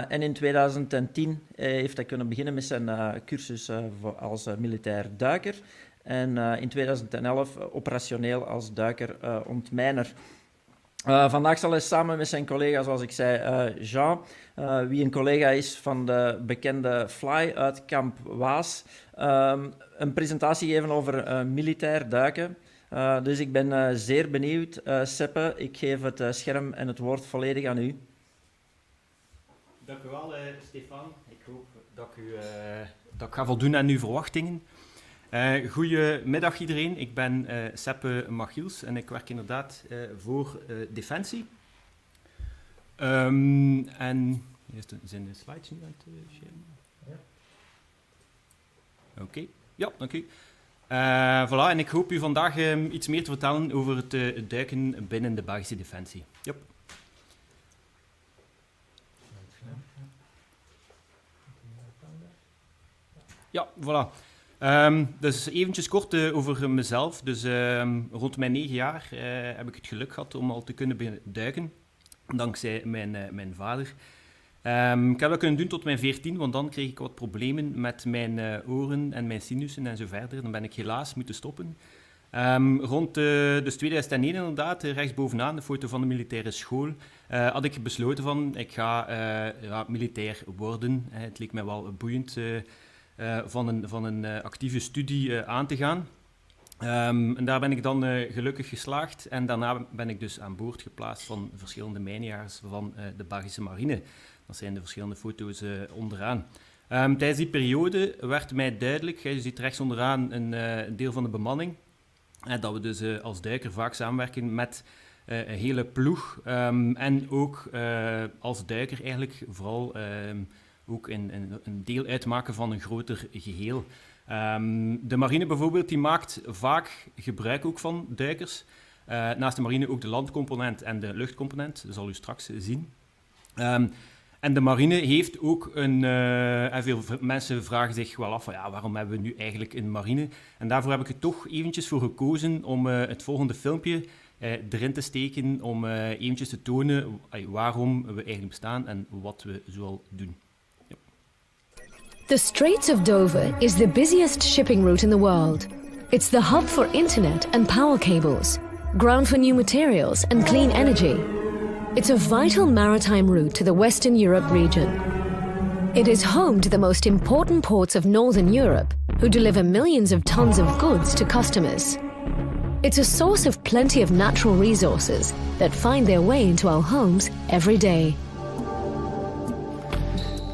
[SPEAKER 1] en in 2010 heeft hij kunnen beginnen met zijn cursus als militair duiker en in 2011 operationeel als duiker ontmijner. Vandaag zal hij samen met zijn collega, zoals ik zei, Jean, wie een collega is van de bekende Fly uit Kamp Waas, een presentatie geven over militair duiken. Dus ik ben zeer benieuwd. Seppe, ik geef het scherm en het woord volledig aan u.
[SPEAKER 13] Dank u wel, Stefan. Ik hoop dat ik ga voldoen aan uw verwachtingen. Goedemiddag iedereen, ik ben Seppe Machiels en ik werk inderdaad voor Defensie. En zijn de slides nu aan het sharen?
[SPEAKER 3] Ja.
[SPEAKER 13] Oké, ja, dank u. Voilà, en ik hoop u vandaag iets meer te vertellen over het duiken binnen de Belgische Defensie. Yep. Ja, voilà. Dus eventjes kort over mezelf. Dus rond mijn 9 jaar heb ik het geluk gehad om al te kunnen duiken, dankzij mijn vader. Ik heb dat kunnen doen tot mijn 14, want dan kreeg ik wat problemen met mijn oren en mijn sinussen en zo verder. Dan ben ik helaas moeten stoppen. Rond dus 2001 inderdaad, rechtsbovenaan, de foto van de militaire school, had ik besloten van, ik ga militair worden. Het leek mij wel boeiend van een actieve studie aan te gaan. En daar ben ik dan gelukkig geslaagd en daarna ben ik dus aan boord geplaatst van verschillende mijnjagers van de Belgische marine. Dat zijn de verschillende foto's onderaan. Tijdens die periode werd mij duidelijk, je ziet rechts onderaan een deel van de bemanning, dat we dus als duiker vaak samenwerken met een hele ploeg en ook als duiker eigenlijk vooral ook een deel uitmaken van een groter geheel. De marine bijvoorbeeld die maakt vaak gebruik ook van duikers. Naast de marine ook de landcomponent en de luchtcomponent, dat zal u straks zien. En de marine heeft ook veel mensen vragen zich wel af van ja, waarom hebben we nu eigenlijk een marine? En daarvoor heb ik er toch eventjes voor gekozen om het volgende filmpje erin te steken om eventjes te tonen waarom we eigenlijk bestaan en wat we zoal doen. Yep.
[SPEAKER 14] The Straits of Dover is the busiest shipping route in the world. It's the hub for internet and power cables, ground for new materials and clean energy. It's a vital maritime route to the Western Europe region. It is home to the most important ports of Northern Europe, who deliver millions of tons of goods to customers. It's a source of plenty of natural resources that find their way into our homes every day.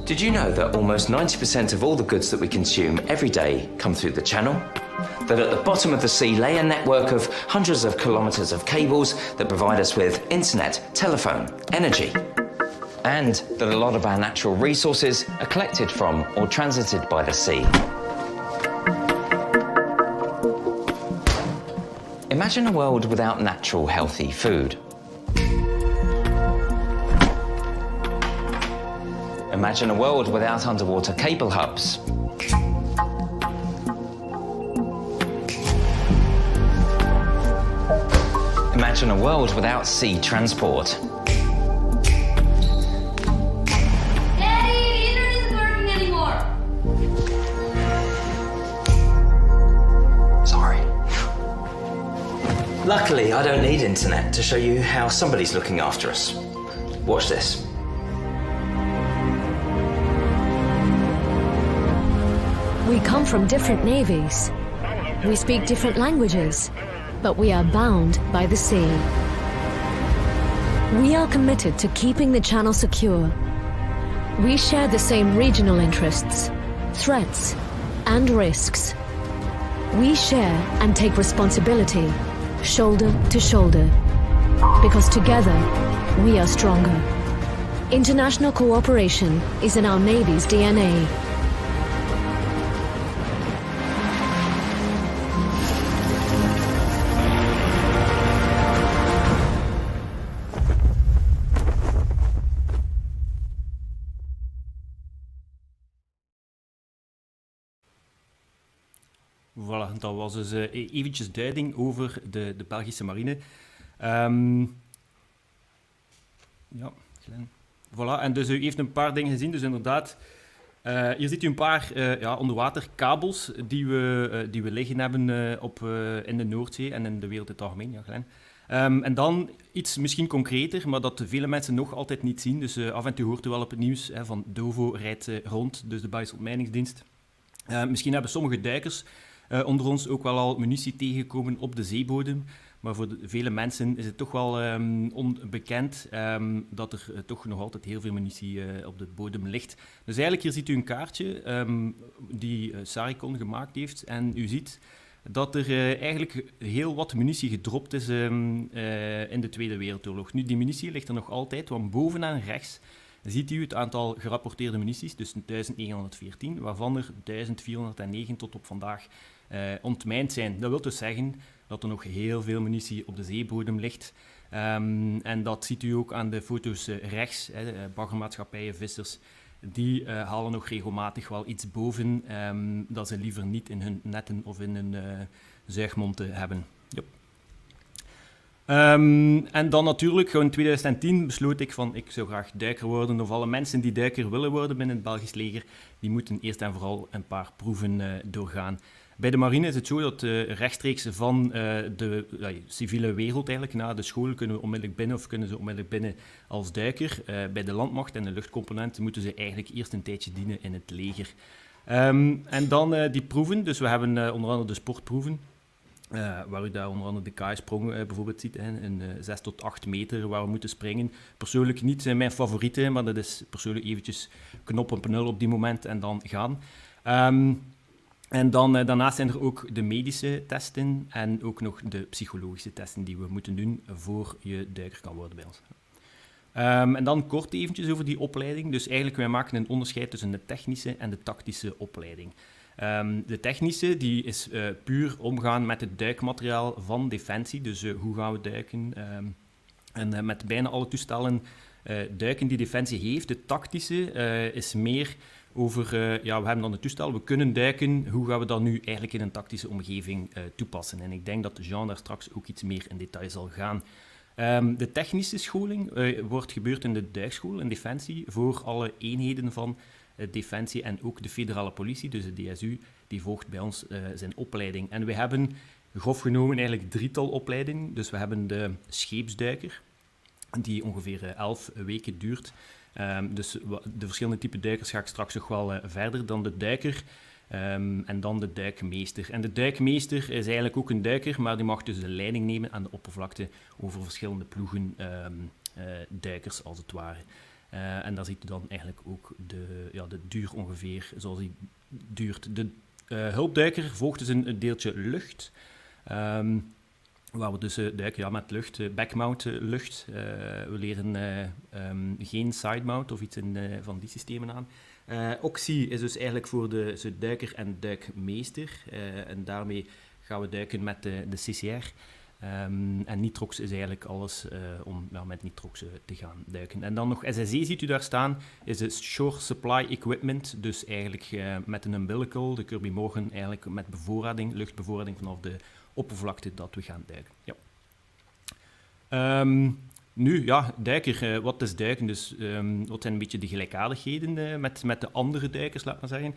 [SPEAKER 15] Did you know that almost 90% of all the goods that we consume every day come through the channel? That at the bottom of the sea lay a network of hundreds of kilometers of cables that provide us with internet, telephone, energy. And that a lot of our natural resources are collected from or transited by the sea. Imagine a world without natural, healthy food. Imagine a world without underwater cable hubs. Imagine a world without sea transport.
[SPEAKER 4] Daddy, the internet isn't working anymore.
[SPEAKER 15] Sorry. Luckily, I don't need internet to show you how somebody's looking after us. Watch this.
[SPEAKER 14] We come from different navies. We speak different languages, but we are bound by the sea. We are committed to keeping the channel secure. We share the same regional interests, threats, and risks. We share and take responsibility, shoulder to shoulder. Because together, we are stronger. International cooperation is in our Navy's DNA.
[SPEAKER 13] Voilà, dat was dus eventjes duiding over de Belgische marine. Ja, klein. Voilà, en dus u heeft een paar dingen gezien, dus inderdaad, hier ziet u een paar onderwaterkabels die we liggen hebben in de Noordzee en in de wereld in het algemeen. Ja, klein. En dan iets misschien concreter, maar dat vele mensen nog altijd niet zien. Dus af en toe hoort u wel op het nieuws van DOVO rijdt rond, dus de Belgische Ontmijningsdienst. Misschien hebben sommige duikers onder ons ook wel al munitie tegengekomen op de zeebodem. Maar voor vele mensen is het toch wel onbekend dat er toch nog altijd heel veel munitie op de bodem ligt. Dus eigenlijk hier ziet u een kaartje die Sarikon gemaakt heeft. En u ziet dat er eigenlijk heel wat munitie gedropt is in de Tweede Wereldoorlog. Nu, die munitie ligt er nog altijd, want bovenaan rechts ziet u het aantal gerapporteerde munities, dus 1914, waarvan er 1409 tot op vandaag ontmijnd zijn. Dat wil dus zeggen dat er nog heel veel munitie op de zeebodem ligt. En dat ziet u ook aan de foto's rechts. Baggermaatschappijen, vissers, die halen nog regelmatig wel iets boven dat ze liever niet in hun netten of in hun zuigmonten hebben. Yep. En dan natuurlijk, in 2010 besloot ik van ik zou graag duiker worden, of alle mensen die duiker willen worden binnen het Belgisch leger, die moeten eerst en vooral een paar proeven doorgaan. Bij de marine is het zo dat rechtstreeks van de civiele wereld eigenlijk, na de school kunnen we onmiddellijk binnen of kunnen ze onmiddellijk binnen als duiker. Bij de landmacht en de luchtcomponent moeten ze eigenlijk eerst een tijdje dienen in het leger. En dan die proeven, dus we hebben onder andere de sportproeven. Waar u daar onder andere de kaaisprong bijvoorbeeld ziet, een 6 tot 8 meter waar we moeten springen. Persoonlijk niet mijn favoriete, maar dat is persoonlijk eventjes knop op 0 op die moment en dan gaan. En dan, daarnaast zijn er ook de medische testen en ook nog de psychologische testen die we moeten doen voor je duiker kan worden bij ons. En dan kort eventjes over die opleiding. Dus eigenlijk, wij maken een onderscheid tussen de technische en de tactische opleiding. De technische die is puur omgaan met het duikmateriaal van Defensie, dus hoe gaan we duiken en met bijna alle toestellen duiken die Defensie heeft. De tactische is meer over, we hebben dan het toestel, we kunnen duiken, hoe gaan we dat nu eigenlijk in een tactische omgeving toepassen? En ik denk dat Jean daar straks ook iets meer in detail zal gaan. De technische scholing wordt gebeurd in de duikschool in Defensie voor alle eenheden van Defensie en ook de federale politie, dus de DSU, die volgt bij ons zijn opleiding. En we hebben grof genomen eigenlijk 3-tal opleidingen. Dus we hebben de scheepsduiker, die ongeveer 11 weken duurt. Dus de verschillende typen duikers ga ik straks nog wel verder dan de duiker. En dan de duikmeester. En de duikmeester is eigenlijk ook een duiker, maar die mag dus de leiding nemen aan de oppervlakte over verschillende ploegen duikers, als het ware. En daar ziet u dan eigenlijk ook de duur ongeveer zoals die duurt. De hulpduiker volgt dus een deeltje lucht, waar we dus duiken met lucht, backmount lucht. We leren geen sidemount of iets van die systemen aan. Oxy is dus eigenlijk voor de duiker en duikmeester. En daarmee gaan we duiken met de CCR. En nitrox is eigenlijk alles om met nitrox te gaan duiken. En dan nog SSE ziet u daar staan, is de Shore Supply Equipment. Dus eigenlijk met een umbilical, de Kirby Morgan, eigenlijk met bevoorrading, luchtbevoorrading vanaf de oppervlakte dat we gaan duiken. Ja. Nu, duiker. Wat is duiken? Dus wat zijn een beetje de gelijkaardigheden met de andere duikers, laat maar zeggen.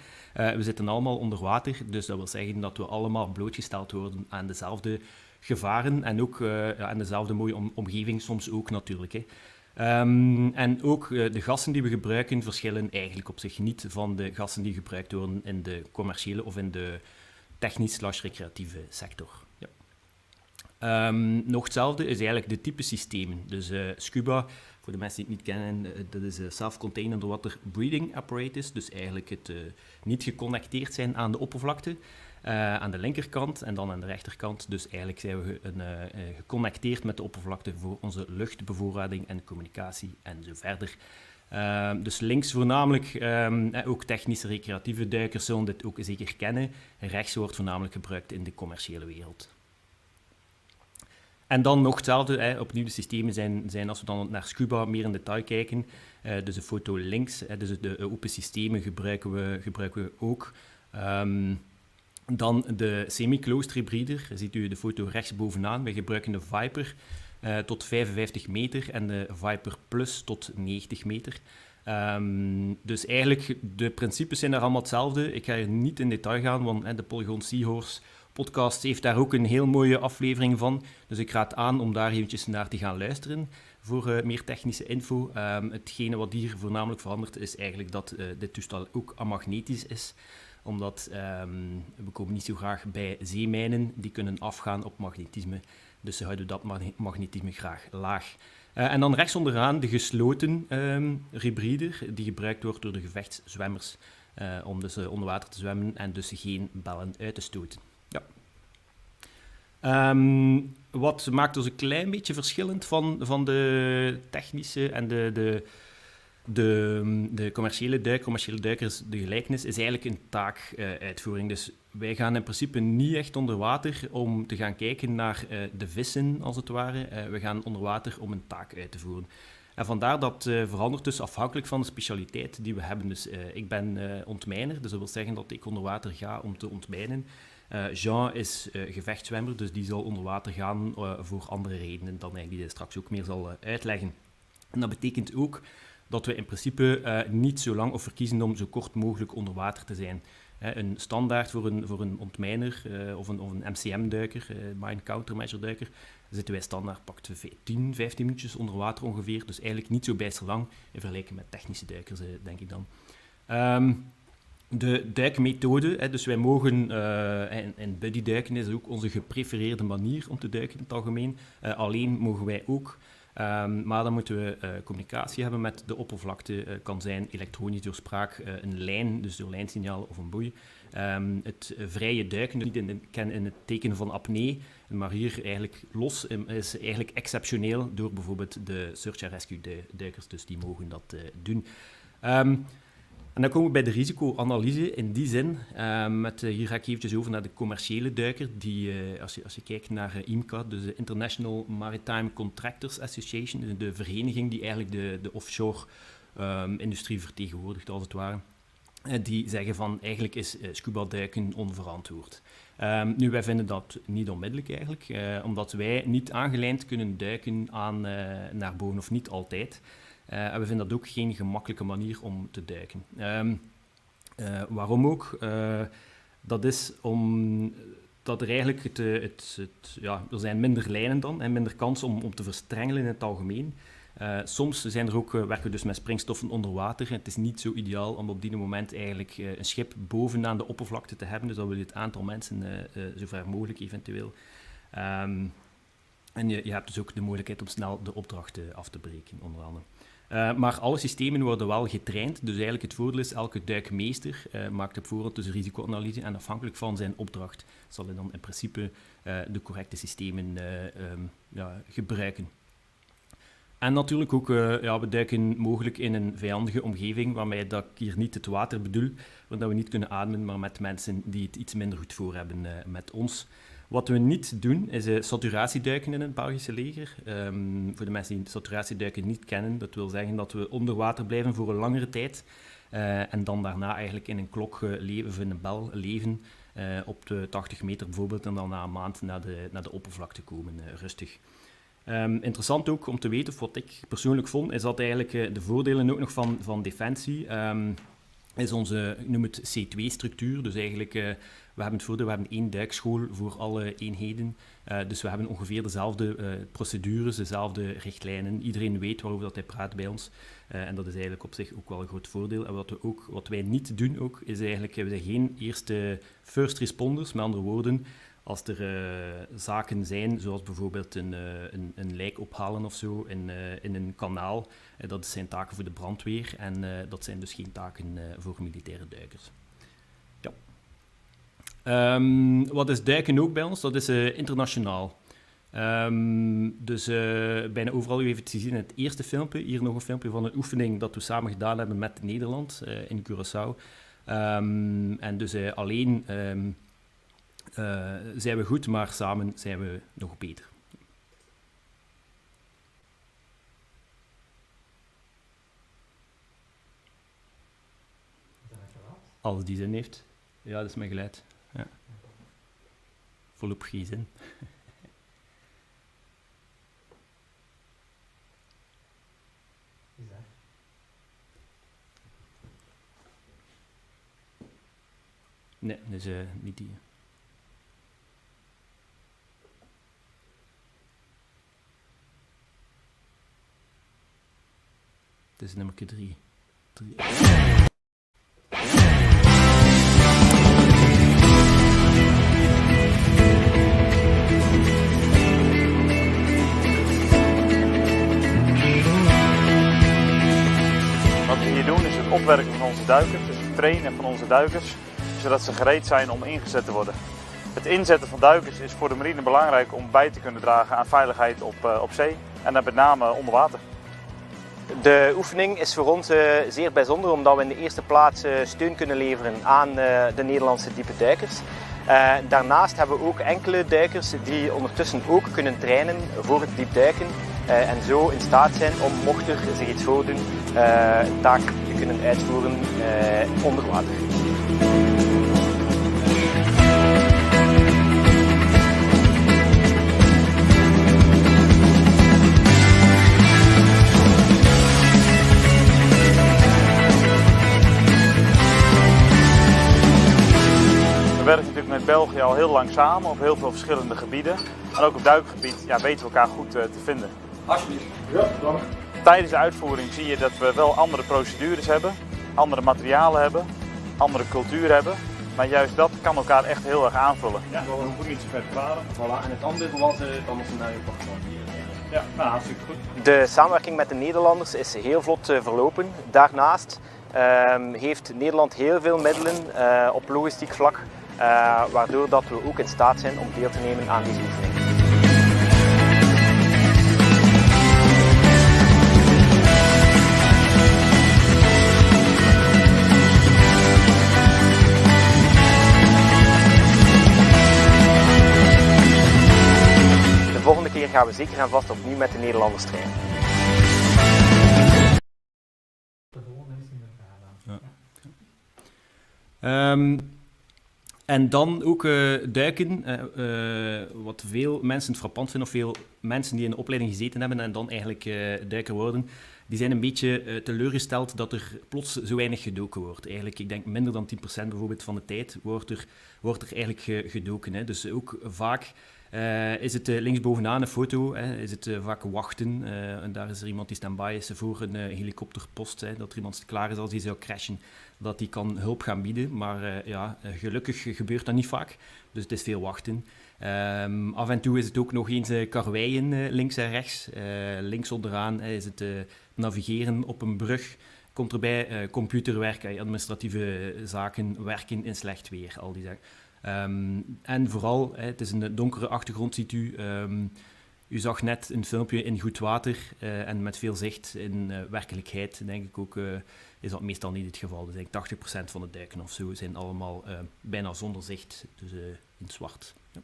[SPEAKER 13] We zitten allemaal onder water, dus dat wil zeggen dat we allemaal blootgesteld worden aan dezelfde gevaren en ook aan dezelfde mooie omgeving soms ook natuurlijk. Hè. En ook de gassen die we gebruiken verschillen eigenlijk op zich niet van de gassen die gebruikt worden in de commerciële of in de technisch/recreatieve sector. Ja. Nog hetzelfde is eigenlijk de type systemen. Dus scuba, voor de mensen die het niet kennen, dat is een self-contained underwater breathing apparatus. Dus eigenlijk het niet geconnecteerd zijn aan de oppervlakte. Aan de linkerkant en dan aan de rechterkant. Dus eigenlijk zijn we geconnecteerd met de oppervlakte voor onze luchtbevoorrading en communicatie en zo verder. Dus links voornamelijk, ook technische recreatieve duikers zullen dit ook zeker kennen. Rechts wordt voornamelijk gebruikt in de commerciële wereld. En dan nog hetzelfde, opnieuw de systemen zijn als we dan naar scuba meer in detail kijken. Dus de foto links, dus de open systemen gebruiken we ook. Dan de semi-closed rebreather, ziet u de foto rechts bovenaan. Wij gebruiken de Viper tot 55 meter en de Viper Plus tot 90 meter. Dus eigenlijk, de principes zijn daar allemaal hetzelfde. Ik ga hier niet in detail gaan, want de Polygon Seahorse podcast heeft daar ook een heel mooie aflevering van. Dus ik raad aan om daar eventjes naar te gaan luisteren voor meer technische info. Hetgene wat hier voornamelijk verandert is eigenlijk dat dit toestel ook amagnetisch is. Omdat we komen niet zo graag bij zeemijnen, die kunnen afgaan op magnetisme. Dus ze houden dat magnetisme graag laag. En dan rechts onderaan de gesloten rebreather, die gebruikt wordt door de gevechtszwemmers om dus onder water te zwemmen en dus geen bellen uit te stoten. Ja. Wat maakt ons een klein beetje verschillend van de technische en de commerciële duiker. Commerciële duikers, de gelijkenis is eigenlijk een taakuitvoering. Dus wij gaan in principe niet echt onder water om te gaan kijken naar de vissen, als het ware. We gaan onder water om een taak uit te voeren. En vandaar dat verandert dus afhankelijk van de specialiteit die we hebben. Dus ik ben ontmijner, dus dat wil zeggen dat ik onder water ga om te ontmijnen. Jean is gevechtszwemmer, dus die zal onder water gaan voor andere redenen dan hij die straks ook meer zal uitleggen. En dat betekent ook dat we in principe niet zo lang of verkiezen om zo kort mogelijk onder water te zijn. Een standaard voor een ontmijner of een MCM-duiker, Mine Countermeasure duiker, zitten wij standaard pakt 10, 15 minuutjes onder water ongeveer. Dus eigenlijk niet zo bijster lang in vergelijking met technische duikers, denk ik dan. De duikmethode, dus wij mogen in buddy duiken, is ook onze geprefereerde manier om te duiken in het algemeen. Alleen mogen wij ook. Maar dan moeten we communicatie hebben met de oppervlakte. Kan zijn elektronisch door spraak, een lijn, dus door lijnsignaal of een boei. Het vrije duiken, dus niet in het teken van apnee, maar hier eigenlijk los, is eigenlijk exceptioneel door bijvoorbeeld de search and rescue duikers, dus die mogen dat doen. En dan komen we bij de risicoanalyse in die zin. Hier ga ik eventjes over naar de commerciële duiker. Die, als je kijkt naar IMCA, dus de International Maritime Contractors Association, de vereniging die eigenlijk de offshore-industrie vertegenwoordigt, als het ware. Die zeggen van, eigenlijk is scuba-duiken onverantwoord. Nu, wij vinden dat niet onmiddellijk eigenlijk, omdat wij niet aangelijnd kunnen duiken naar boven, of niet altijd. En we vinden dat ook geen gemakkelijke manier om te duiken. Waarom ook? Dat is omdat er eigenlijk er zijn minder lijnen dan en minder kans om te verstrengelen in het algemeen. Soms werken we dus met springstoffen onder water. Het is niet zo ideaal om op die moment eigenlijk een schip bovenaan de oppervlakte te hebben. Dus dan wil je het aantal mensen zo ver mogelijk eventueel. En je hebt dus ook de mogelijkheid om snel de opdracht af te breken, onder andere. Maar alle systemen worden wel getraind, dus eigenlijk het voordeel is, elke duikmeester maakt op voorhand dus een risicoanalyse en afhankelijk van zijn opdracht zal hij dan in principe de correcte systemen gebruiken. En natuurlijk ook, we duiken mogelijk in een vijandige omgeving, waarmee dat ik hier niet het water bedoel, waar we niet kunnen ademen, maar met mensen die het iets minder goed voor hebben met ons. Wat we niet doen, is saturatieduiken in het Belgische leger. Voor de mensen die saturatieduiken niet kennen, dat wil zeggen dat we onder water blijven voor een langere tijd. En dan daarna eigenlijk in een klok leven, of in een bel leven, op de 80 meter bijvoorbeeld, en dan na een maand naar de oppervlakte komen, rustig. Interessant ook om te weten, of wat ik persoonlijk vond, is dat eigenlijk de voordelen ook nog van defensie, is onze, ik noem het C2-structuur, dus eigenlijk... we hebben het voordeel, we hebben 1 duikschool voor alle eenheden. Dus we hebben ongeveer dezelfde procedures, dezelfde richtlijnen. Iedereen weet waarover dat hij praat bij ons. En dat is eigenlijk op zich ook wel een groot voordeel. En wat wij niet doen ook, is eigenlijk, we zijn geen eerste first responders. Met andere woorden, als er zaken zijn, zoals bijvoorbeeld een lijk ophalen of zo in een kanaal, dat zijn taken voor de brandweer en dat zijn dus geen taken voor militaire duikers. Ja. Wat is duiken ook bij ons? Dat is internationaal. Dus bijna overal, u heeft het gezien in het eerste filmpje, hier nog een filmpje van een oefening dat we samen gedaan hebben met Nederland in Curaçao. En dus alleen zijn we goed, maar samen zijn we nog beter. Als die zin heeft. Ja, dat is mijn geluid. Ja. Volop geen zin. Nee, dus niet die. Het is nummer 3.
[SPEAKER 16] Wat we hier doen is het opwerken van onze duikers, dus het trainen van onze duikers, zodat ze gereed zijn om ingezet te worden. Het inzetten van duikers is voor de marine belangrijk om bij te kunnen dragen aan veiligheid op zee en dan met name onder water.
[SPEAKER 17] De oefening is voor ons zeer bijzonder omdat we in de eerste plaats steun kunnen leveren aan de Nederlandse diepe duikers. Daarnaast hebben we ook enkele duikers die ondertussen ook kunnen trainen voor het diepduiken en zo in staat zijn om, mocht er zich iets voordoen, taak te kunnen uitvoeren onder water.
[SPEAKER 16] We werken natuurlijk met België al heel lang samen op heel veel verschillende gebieden. En ook op duikgebied weten we elkaar goed te vinden.
[SPEAKER 6] Alsjeblieft. Ja, dank.
[SPEAKER 16] Tijdens de uitvoering zie je dat we wel andere procedures hebben, andere materialen hebben, andere cultuur hebben. Maar juist dat kan elkaar echt heel erg aanvullen.
[SPEAKER 18] Ja, we hoeven niet zo ver te varen. Voilà. En het andere was dan is een pakman hier. Ja, nou, hartstikke goed.
[SPEAKER 17] De samenwerking met de Nederlanders is heel vlot verlopen. Daarnaast heeft Nederland heel veel middelen op logistiek vlak. Waardoor dat we ook in staat zijn om deel te nemen aan deze oefening. De volgende keer gaan we zeker en vast opnieuw met de Nederlanders trainen.
[SPEAKER 13] En dan ook duiken, wat veel mensen frappant vinden, of veel mensen die in de opleiding gezeten hebben en dan eigenlijk duiker worden, die zijn een beetje teleurgesteld dat er plots zo weinig gedoken wordt. Eigenlijk, ik denk minder dan 10% bijvoorbeeld van de tijd wordt er eigenlijk gedoken. Hè. Dus ook vaak is het linksbovenaan een foto, is het vaak wachten. En daar is er iemand die stand-by is voor een helikopterpost, dat er iemand klaar is als die zou crashen, dat die kan hulp gaan bieden. Maar gelukkig gebeurt dat niet vaak, dus het is veel wachten. Af en toe is het ook nog eens karweien links en rechts. Links onderaan is het navigeren op een brug. Komt erbij computerwerk, administratieve zaken, werken in slecht weer, al die zaken. En vooral, het is een donkere achtergrond, ziet u. U zag net een filmpje in goed water en met veel zicht. In werkelijkheid, denk ik ook, is dat meestal niet het geval. Dus eigenlijk 80% van de duiken of zo zijn allemaal bijna zonder zicht, dus in zwart. Ja.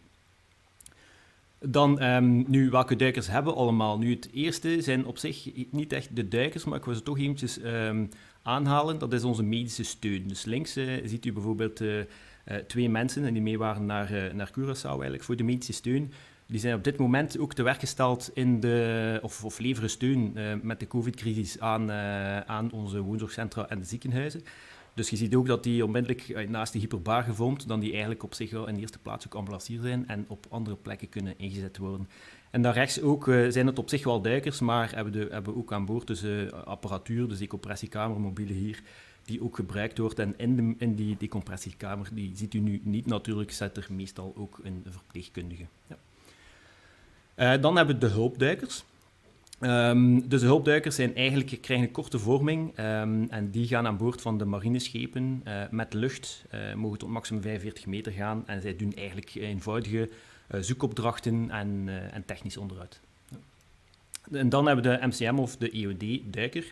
[SPEAKER 13] Dan, nu, welke duikers hebben allemaal? Nu, het eerste zijn op zich niet echt de duikers, maar ik wil ze toch eventjes aanhalen. Dat is onze medische steun. Dus links ziet u bijvoorbeeld 2 mensen en die mee waren naar Curaçao eigenlijk voor de medische steun. Die zijn op dit moment ook te werk gesteld in of leveren steun met de COVID-crisis aan onze woonzorgcentra en de ziekenhuizen. Dus je ziet ook dat die onmiddellijk naast die hyperbaar gevormd, dan die eigenlijk op zich wel in de eerste plaats ook ambulancier zijn en op andere plekken kunnen ingezet worden. En daar rechts ook zijn het op zich wel duikers, maar hebben we ook aan boord dus apparatuur, dus decompressiekamer, mobiele hier, die ook gebruikt wordt. En in die decompressiekamer, die ziet u nu niet natuurlijk, zit er meestal ook een verpleegkundige. Ja. Dan hebben we de hulpduikers. Dus de hulpduikers krijgen een korte vorming en die gaan aan boord van de marineschepen met lucht, mogen tot maximum 45 meter gaan en zij doen eigenlijk eenvoudige zoekopdrachten en technisch onderhoud. En dan hebben we de MCM of de EOD-duiker.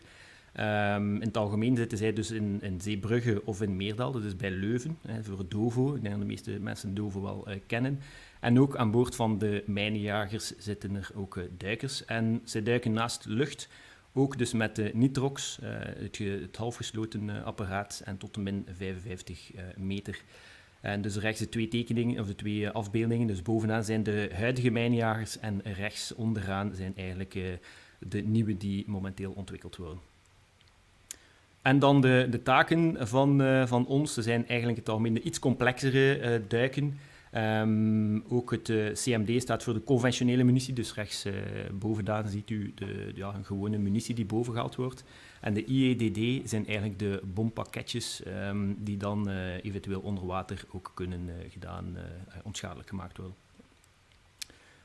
[SPEAKER 13] In het algemeen zitten zij dus in Zeebrugge of in Meerdal, dat is bij Leuven, voor het DOVO. Ik denk dat de meeste mensen DOVO wel kennen. En ook aan boord van de mijnenjagers zitten er ook duikers. En zij duiken naast lucht, ook dus met de nitrox, het halfgesloten apparaat, en tot de min 55 meter. En dus rechts de twee tekeningen, of de twee afbeeldingen. Dus bovenaan zijn de huidige mijnenjagers en rechts onderaan zijn eigenlijk de nieuwe die momenteel ontwikkeld worden. En dan de taken van ons, ze zijn eigenlijk het algemeen de iets complexere duiken. Ook het CMD staat voor de conventionele munitie, dus rechts bovenaan ziet u een gewone munitie die bovengehaald wordt. En de IEDD zijn eigenlijk de bompakketjes die dan eventueel onder water ook kunnen onschadelijk gemaakt worden.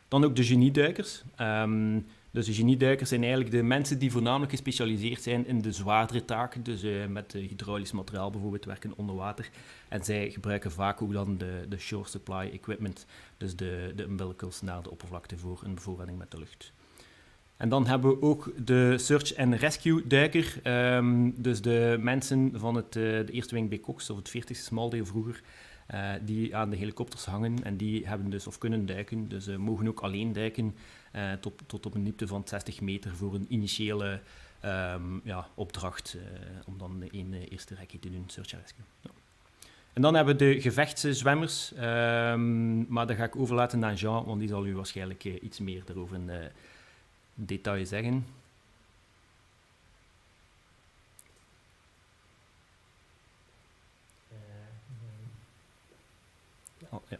[SPEAKER 13] Dan ook de genieduikers. Dus de genieduikers zijn eigenlijk de mensen die voornamelijk gespecialiseerd zijn in de zwaardere taken, dus met hydraulisch materiaal bijvoorbeeld werken onder water. En zij gebruiken vaak ook dan de shore supply equipment, dus de umbilicals naar de oppervlakte voor een bevoorrading met de lucht. En dan hebben we ook de search and rescue duiker, dus de mensen van de eerste wing bij Cox of het 40e small deel vroeger, die aan de helikopters hangen en die hebben dus of kunnen duiken, dus mogen ook alleen duiken tot op een diepte van 60 meter voor een initiële opdracht om dan een eerste rekje te doen, search and rescue. Ja. En dan hebben we de gevechtszwemmers, maar dat ga ik overlaten aan Jean, want die zal u waarschijnlijk iets meer daarover in detail zeggen.
[SPEAKER 19] Oh, ja.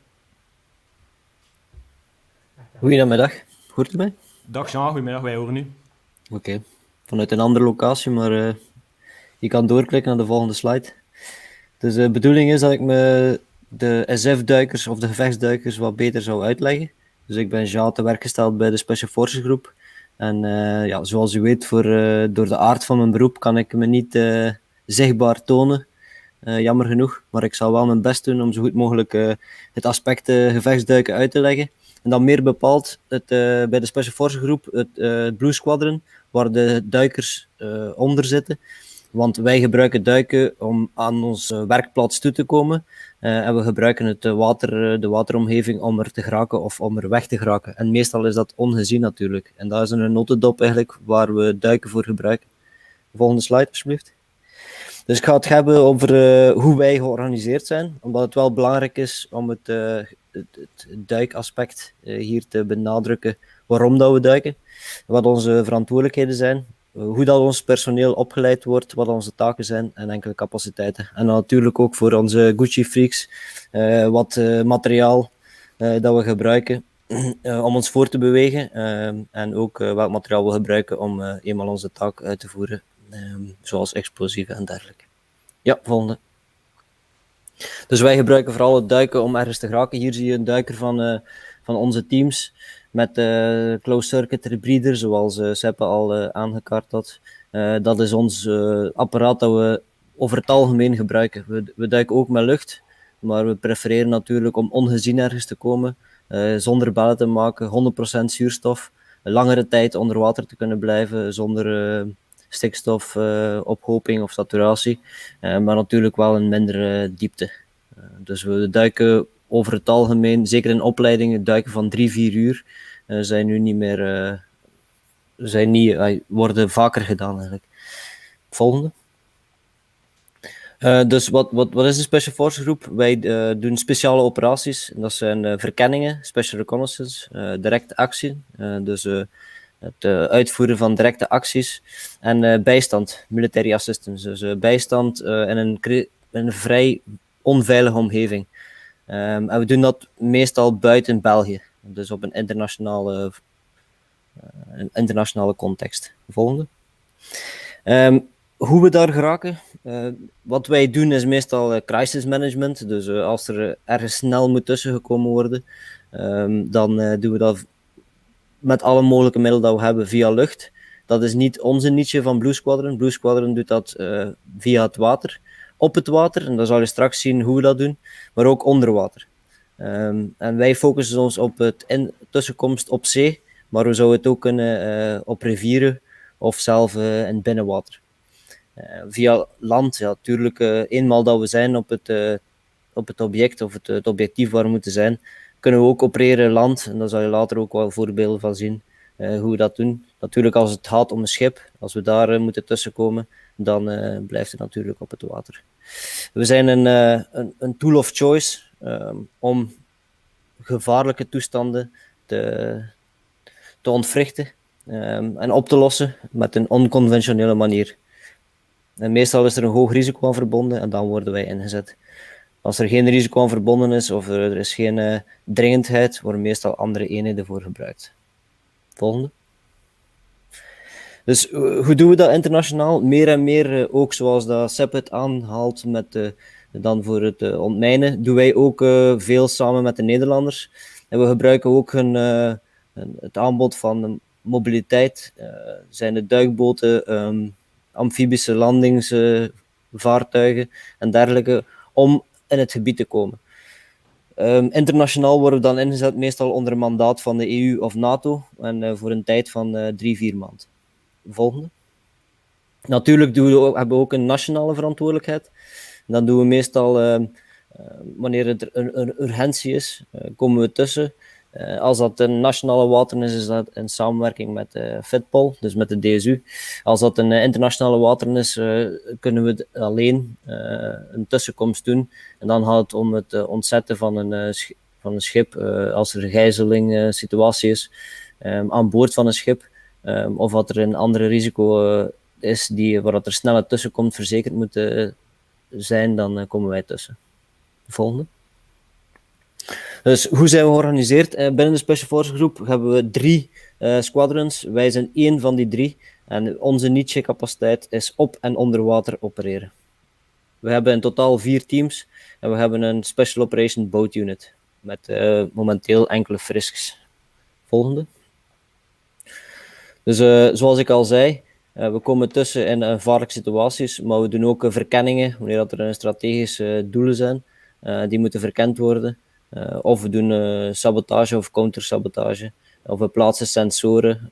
[SPEAKER 19] Goedemiddag, hoort u mij?
[SPEAKER 13] Dag Jean, goedemiddag, wij horen u.
[SPEAKER 19] Oké, vanuit een andere locatie, maar je kan doorklikken naar de volgende slide. Dus de bedoeling is dat ik me de SF-duikers of de gevechtsduikers wat beter zou uitleggen. Dus ik ben Jean te werk gesteld bij de Special Forces groep. En zoals u weet, door de aard van mijn beroep kan ik me niet zichtbaar tonen. Jammer genoeg, maar ik zal wel mijn best doen om zo goed mogelijk het aspect gevechtsduiken uit te leggen. En dan meer bepaald bij de Special Forces groep, het Blue Squadron, waar de duikers onder zitten. Want wij gebruiken duiken om aan onze werkplaats toe te komen. En we gebruiken de wateromgeving om er te geraken of om er weg te geraken. En meestal is dat ongezien natuurlijk. En dat is een notendop eigenlijk waar we duiken voor gebruiken. Volgende slide alsjeblieft. Dus ik ga het hebben over hoe wij georganiseerd zijn. Omdat het wel belangrijk is om het duikaspect hier te benadrukken. Waarom dat we duiken. Wat onze verantwoordelijkheden zijn. Hoe dat ons personeel opgeleid wordt, wat onze taken zijn en enkele capaciteiten. En natuurlijk ook voor onze Gucci freaks, wat materiaal dat we gebruiken om ons voor te bewegen. En ook welk materiaal we gebruiken om eenmaal onze taak uit te voeren, zoals explosieven en dergelijke. Ja, volgende. Dus wij gebruiken vooral het duiken om ergens te geraken. Hier zie je een duiker van onze teams. Met closed circuit rebreather, zoals Seppe al aangekaart had. Dat is ons apparaat dat we over het algemeen gebruiken. We duiken ook met lucht, maar we prefereren natuurlijk om ongezien ergens te komen, zonder bellen te maken, 100% zuurstof, langere tijd onder water te kunnen blijven, zonder stikstofophoping of saturatie, maar natuurlijk wel een mindere diepte. Dus we duiken over het algemeen, zeker in opleidingen, duiken van 3-4 uur, zijn nu niet meer, worden vaker gedaan eigenlijk. Volgende. Dus wat is de Special Forces groep? Wij doen speciale operaties, dat zijn verkenningen, special reconnaissance, directe actie, dus het uitvoeren van directe acties en bijstand, military assistance, dus bijstand in een vrij onveilige omgeving. En we doen dat meestal buiten België, dus op een internationale context. Volgende. Hoe we daar geraken? Wat wij doen is meestal crisis management. Dus als er ergens snel moet tussengekomen worden, dan doen we dat met alle mogelijke middelen dat we hebben via lucht. Dat is niet onze niche van Blue Squadron. Blue Squadron doet dat via het water, op het water. En dan zal je straks zien hoe we dat doen, maar ook onder water. En wij focussen ons op het tussenkomst op zee, maar we zouden het ook kunnen op rivieren of zelf in binnenwater. Via land, ja, natuurlijk, eenmaal dat we zijn op het object of het objectief waar we moeten zijn, kunnen we ook opereren land. En daar zal je later ook wel voorbeelden van zien hoe we dat doen. Natuurlijk, als het gaat om een schip, als we daar moeten tussenkomen, dan blijft het natuurlijk op het water. We zijn een tool of choice om gevaarlijke toestanden te ontwrichten en op te lossen met een onconventionele manier. En meestal is er een hoog risico aan verbonden en dan worden wij ingezet. Als er geen risico aan verbonden is of er is geen dringendheid, worden meestal andere eenheden voor gebruikt. Volgende. Dus hoe doen we dat internationaal? Meer en meer, ook zoals dat Seppe het aanhaalt dan voor het ontmijnen, doen wij ook veel samen met de Nederlanders. En we gebruiken ook het aanbod van mobiliteit, zijn de duikboten, amfibische landingsvaartuigen en dergelijke, om in het gebied te komen. Internationaal worden we dan ingezet meestal onder mandaat van de EU of NATO en voor een tijd van 3-4 maanden. Volgende. Natuurlijk hebben we ook een nationale verantwoordelijkheid. Dan doen we meestal, wanneer er een urgentie is, komen we tussen. Als dat een nationale wateren is dat in samenwerking met FITPOL, dus met de DSU. Als dat een internationale wateren is, kunnen we alleen een tussenkomst doen. En dan gaat het om het ontzetten van een schip, als er een gijzeling situatie is, aan boord van een schip. Of wat er een andere risico is waar dat er snelle tussenkomst verzekerd moet zijn, dan komen wij tussen. Volgende. Dus hoe zijn we georganiseerd? Binnen de Special Forces groep hebben we 3 squadrons. Wij zijn 1 van die 3. En onze niche-capaciteit is op en onder water opereren. We hebben in totaal 4 teams. En we hebben een Special Operation Boat Unit. Met momenteel enkele frisks. Volgende. Dus zoals ik al zei, we komen tussen in gevaarlijke situaties. Maar we doen ook verkenningen, wanneer dat er strategische doelen zijn. Die moeten verkend worden. Of we doen sabotage of countersabotage. Of we plaatsen sensoren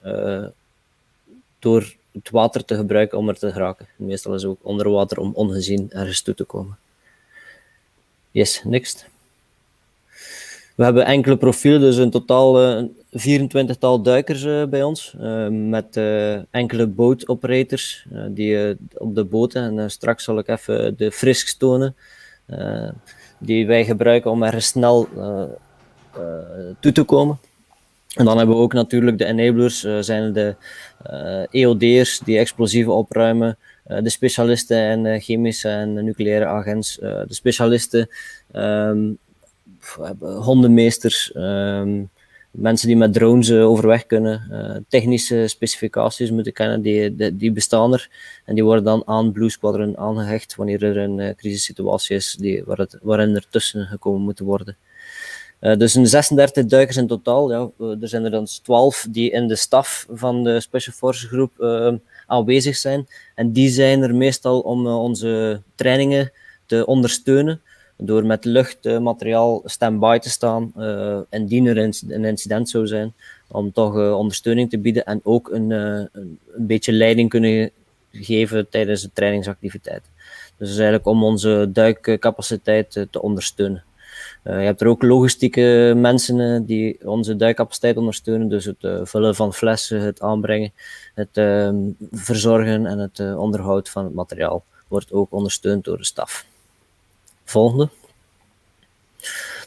[SPEAKER 19] door het water te gebruiken om er te geraken. Meestal is het ook onder water om ongezien ergens toe te komen. Yes, next. We hebben enkele profielen, dus in totaal 24-tal duikers bij ons. Met enkele bootoperators die op de boten. En straks zal ik even de frisks tonen. Die wij gebruiken om er snel toe te komen. En dan hebben we ook natuurlijk de enablers, zijn de EOD'ers die explosieven opruimen, de specialisten en chemische en nucleaire agents, de specialisten, hondenmeesters, mensen die met drones overweg kunnen, technische specificaties moeten kennen, die bestaan er. En die worden dan aan Blue Squadron aangehecht wanneer er een crisissituatie is waarin er tussen gekomen moet worden. Dus een 36 duikers in totaal. Ja, er zijn er dan 12 die in de staf van de Special Forces groep aanwezig zijn. En die zijn er meestal om onze trainingen te ondersteunen. Door met luchtmateriaal stand-by te staan, indien er een incident zou zijn, om toch ondersteuning te bieden en ook een beetje leiding kunnen geven tijdens de trainingsactiviteit. Dus dat is eigenlijk om onze duikcapaciteit te ondersteunen. Je hebt er ook logistieke mensen die onze duikcapaciteit ondersteunen, dus het vullen van flessen, het aanbrengen, het verzorgen en het onderhoud van het materiaal wordt ook ondersteund door de staf. Volgende.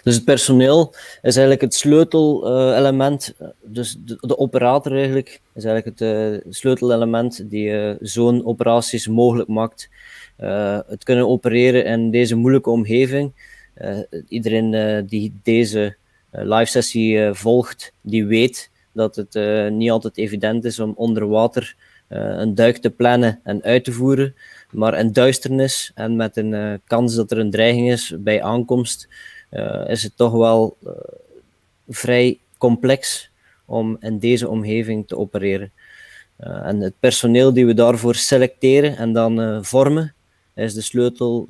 [SPEAKER 19] Dus het personeel is eigenlijk het sleutelelement, dus de operator eigenlijk, is eigenlijk het sleutelelement die zo'n operaties mogelijk maakt. Het kunnen opereren in deze moeilijke omgeving. Iedereen die deze live sessie volgt, die weet dat het niet altijd evident is om onder water een duik te plannen en uit te voeren. Maar in duisternis en met een kans dat er een dreiging is bij aankomst, is het toch wel vrij complex om in deze omgeving te opereren. En het personeel die we daarvoor selecteren en dan vormen, is de sleutel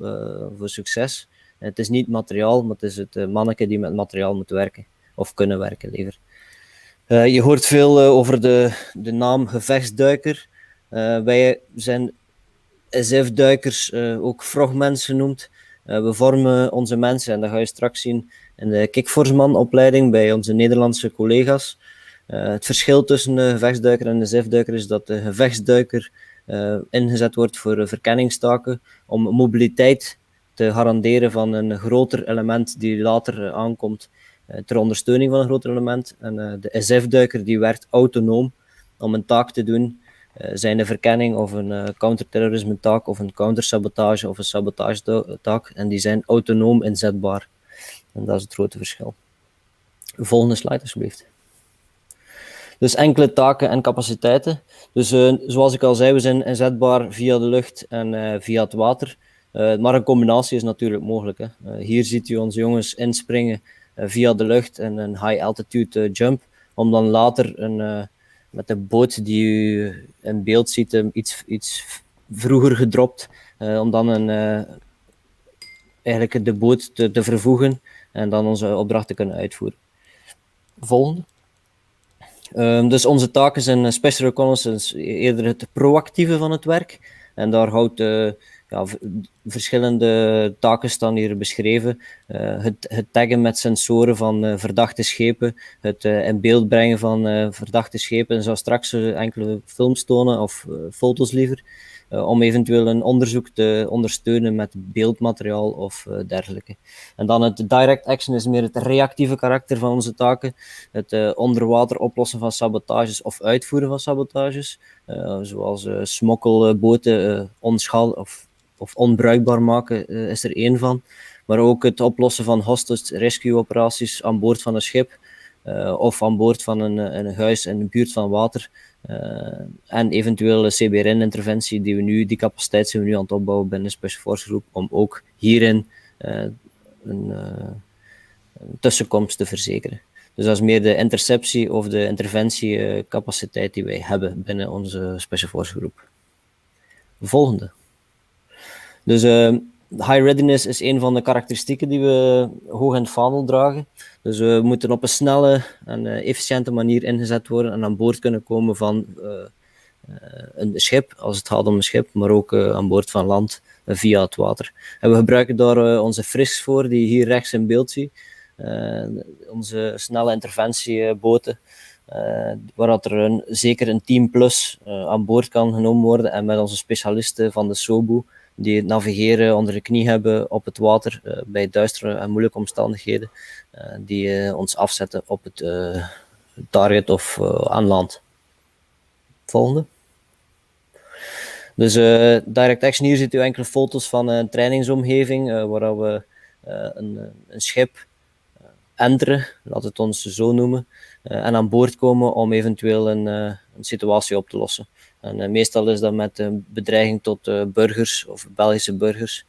[SPEAKER 19] voor succes. Het is niet materiaal, maar het is het manneke die met materiaal moet werken, of kunnen werken liever. Je hoort veel over de naam gevechtsduiker. Wij zijn SF-duikers, ook frogmens genoemd. We vormen onze mensen, en dat ga je straks zien in de Kickforceman-opleiding bij onze Nederlandse collega's. Het verschil tussen de gevechtsduiker en de SF-duiker is dat de gevechtsduiker ingezet wordt voor verkenningstaken om mobiliteit te garanderen van een groter element die later aankomt ter ondersteuning van een groter element. En de SF-duiker die werkt autonoom om een taak te doen, zijn de verkenning of een counterterrorisme taak of een countersabotage of een sabotagetaak, en die zijn autonoom inzetbaar. En dat is het grote verschil. Volgende slide alsjeblieft. Dus enkele taken en capaciteiten. Dus zoals ik al zei, we zijn inzetbaar via de lucht en via het water. Maar een combinatie is natuurlijk mogelijk. Hè. Hier ziet u onze jongens inspringen via de lucht en een high altitude jump, om dan later met de boot die u in beeld ziet, iets vroeger gedropt, om dan eigenlijk de boot te vervoegen en dan onze opdracht te kunnen uitvoeren. Volgende. Dus onze taken zijn special reconnaissance, eerder het proactieve van het werk. En daar houdt verschillende taken staan hier beschreven. Het taggen met sensoren van verdachte schepen, het in beeld brengen van verdachte schepen. En zal straks enkele films tonen, of foto's liever, om eventueel een onderzoek te ondersteunen met beeldmateriaal of dergelijke. En dan het direct action is meer het reactieve karakter van onze taken. Het onderwater oplossen van sabotages of uitvoeren van sabotages, zoals smokkelboten of onbruikbaar maken is er één van. Maar ook het oplossen van hostage rescue operaties aan boord van een schip of aan boord van een huis in de buurt van water. En eventueel CBRN-interventie, die capaciteit zijn we nu aan het opbouwen binnen de Special Force Groep, om ook hierin een tussenkomst te verzekeren. Dus dat is meer de interceptie of de interventiecapaciteit die wij hebben binnen onze Special Force Groep. Volgende. Dus high readiness is een van de karakteristieken die we hoog in het vaandel dragen. Dus we moeten op een snelle en efficiënte manier ingezet worden en aan boord kunnen komen van een schip, als het gaat om een schip, maar ook aan boord van land via het water. En we gebruiken daar onze frisks voor, die je hier rechts in beeld ziet. Onze snelle interventieboten, waar er zeker een team plus aan boord kan genomen worden, en met onze specialisten van de SOBU, die het navigeren onder de knie hebben op het water bij duistere en moeilijke omstandigheden, die ons afzetten op het target of aan land. Volgende. Dus direct action, hier ziet u enkele foto's van een trainingsomgeving waar we een schip enteren, laat het ons zo noemen, en aan boord komen om eventueel een situatie op te lossen. En meestal is dat met een bedreiging tot burgers of Belgische burgers,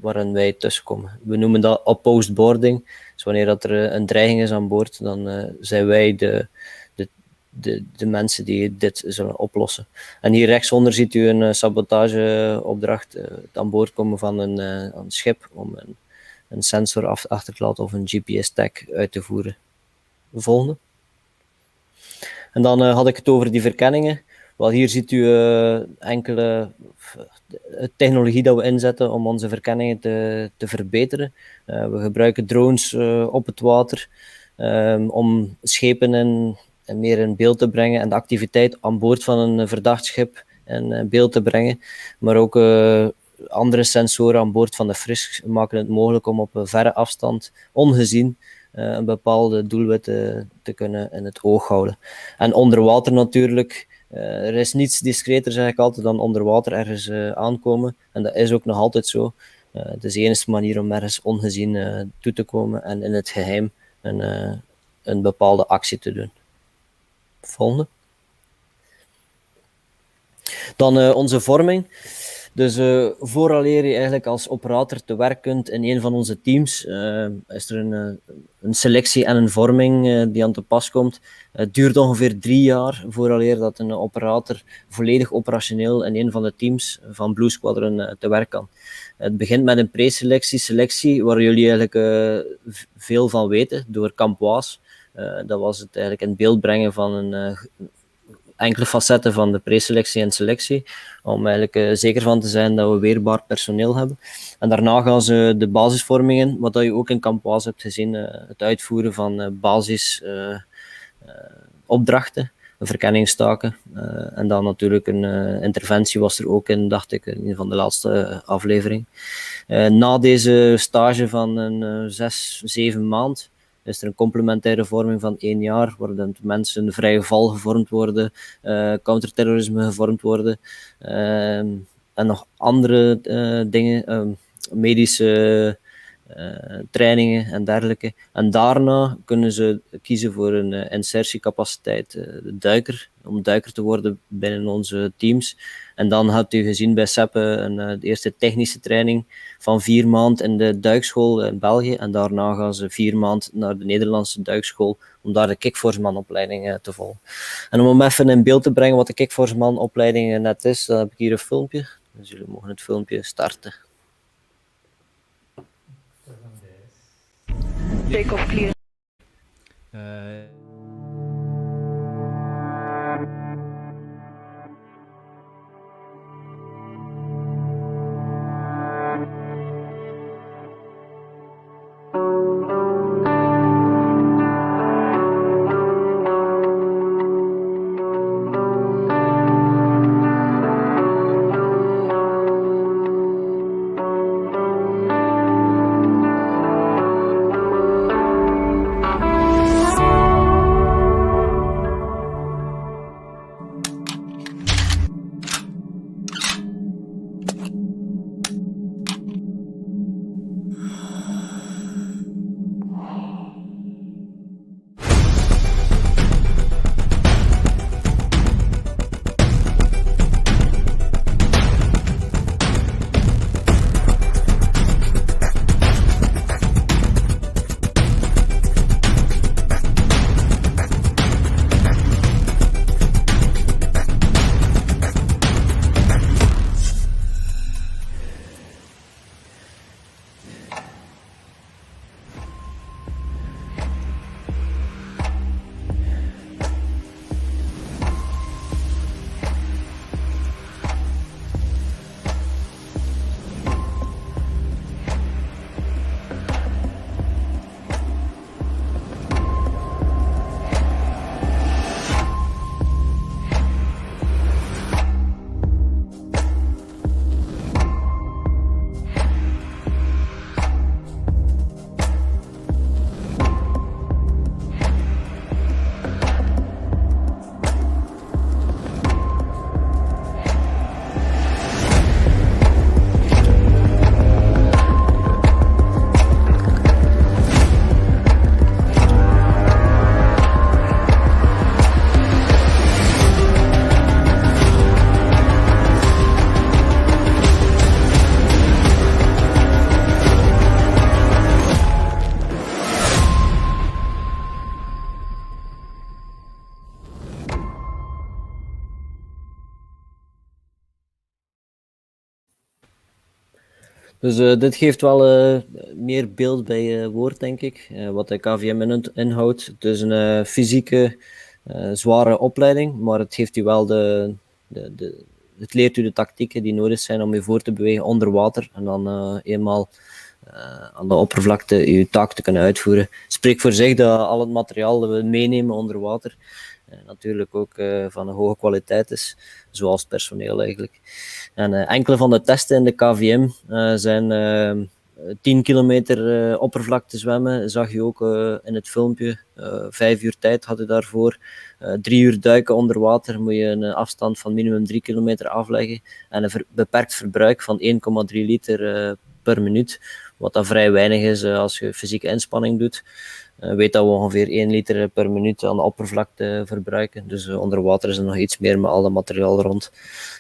[SPEAKER 19] waarin wij tussenkomen. We noemen dat opposed boarding. Dus wanneer dat er een dreiging is aan boord, dan zijn wij de mensen die dit zullen oplossen. En hier rechtsonder ziet u een sabotageopdracht, het aan boord komen van een schip om een sensor achter te laten of een GPS-tag uit te voeren. De volgende. En dan had ik het over die verkenningen. Wel, hier ziet u enkele technologie dat we inzetten om onze verkenningen te verbeteren. We gebruiken drones op het water om schepen meer in beeld te brengen en de activiteit aan boord van een verdacht schip in beeld te brengen. Maar ook andere sensoren aan boord van de fris maken het mogelijk om op een verre afstand ongezien een bepaalde doelwit te kunnen in het oog houden. En onder water natuurlijk, er is niets discreter, zeg ik altijd, dan onder water ergens aankomen. En dat is ook nog altijd zo. Het is de enige manier om ergens ongezien toe te komen en in het geheim een bepaalde actie te doen. Volgende. Dan onze vorming. Dus vooraleer je eigenlijk als operator te werk kunt in een van onze teams, is er een selectie en een vorming die aan te pas komt. Het duurt ongeveer 3 jaar vooraleer dat een operator volledig operationeel in een van de teams van Blue Squadron te werk kan. Het begint met een preselectie, waar jullie eigenlijk veel van weten door Campoise. Dat was het eigenlijk in beeld brengen van enkele facetten van de preselectie en selectie, om eigenlijk zeker van te zijn dat we weerbaar personeel hebben. En daarna gaan ze de basisvormingen, wat je ook in Campoise hebt gezien, het uitvoeren van basisopdrachten, verkenningstaken. En dan natuurlijk een interventie was er ook in, dacht ik, in een van de laatste afleveringen. Na deze stage van een 6-7 maand is er een complementaire vorming van 1 jaar, waar de mensen vrije val gevormd worden, counterterrorisme gevormd worden, en nog andere dingen, medische trainingen en dergelijke. En daarna kunnen ze kiezen voor een insertiecapaciteit duiker, om duiker te worden binnen onze teams. En dan hebt u gezien bij Seppe de eerste technische training van 4 maanden in de duikschool in België. En daarna gaan ze 4 maanden naar de Nederlandse duikschool om daar de kickforceman-opleiding te volgen. En om even in beeld te brengen wat de kickforceman-opleiding net is, dan heb ik hier een filmpje. Dus jullie mogen het filmpje starten.
[SPEAKER 20] Take-off clear.
[SPEAKER 19] Dus dit geeft wel meer beeld bij woord, denk ik, wat de KVM inhoudt. Het is een fysieke, zware opleiding, maar het geeft u wel het leert u de tactieken die nodig zijn om je voor te bewegen onder water en dan eenmaal aan de oppervlakte je taak te kunnen uitvoeren. Het spreekt voor zich dat al het materiaal dat we meenemen onder water natuurlijk ook van een hoge kwaliteit is, zoals het personeel eigenlijk. En enkele van de testen in de KVM zijn 10 kilometer oppervlakte zwemmen, zag je ook in het filmpje. 5 uur tijd had je daarvoor. 3 uur duiken onder water moet je een afstand van minimum 3 kilometer afleggen. En een beperkt verbruik van 1,3 liter per minuut, wat dat vrij weinig is als je fysieke inspanning doet. weet dat we ongeveer 1 liter per minuut aan de oppervlakte verbruiken. Dus onder water is er nog iets meer met al dat materiaal rond.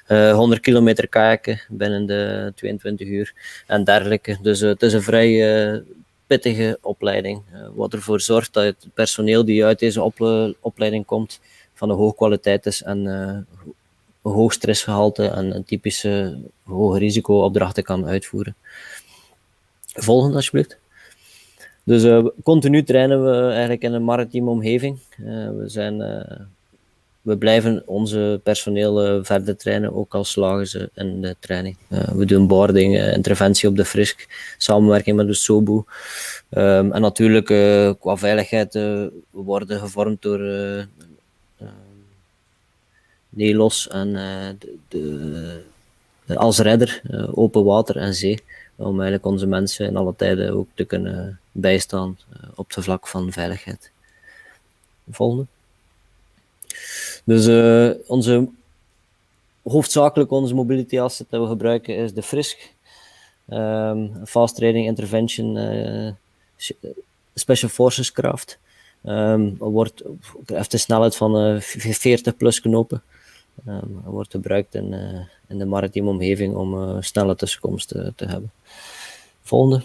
[SPEAKER 19] 100 kilometer kajaken binnen de 22 uur en dergelijke. Dus het is een vrij pittige opleiding. Wat ervoor zorgt dat het personeel die uit deze opleiding komt van een hoge kwaliteit is en een hoog stressgehalte en een typische hoge risico-opdrachten kan uitvoeren. Volgende alsjeblieft. Dus continu trainen we eigenlijk in een maritieme omgeving. We blijven onze personeel verder trainen, ook al slagen ze in de training. We doen boarding, interventie op de frisk, samenwerking met de SOBU. En natuurlijk qua veiligheid, we worden gevormd door NELOS en als redder, open water en zee. Om eigenlijk onze mensen in alle tijden ook te kunnen bijstaan op het vlak van veiligheid. Volgende. Dus hoofdzakelijk onze mobility asset dat we gebruiken is de frisk. Fast Trading Intervention Special Forces Craft. Heeft een snelheid van 40 plus knopen. Wordt gebruikt in de maritieme omgeving om snelle tussenkomsten te hebben. Volgende.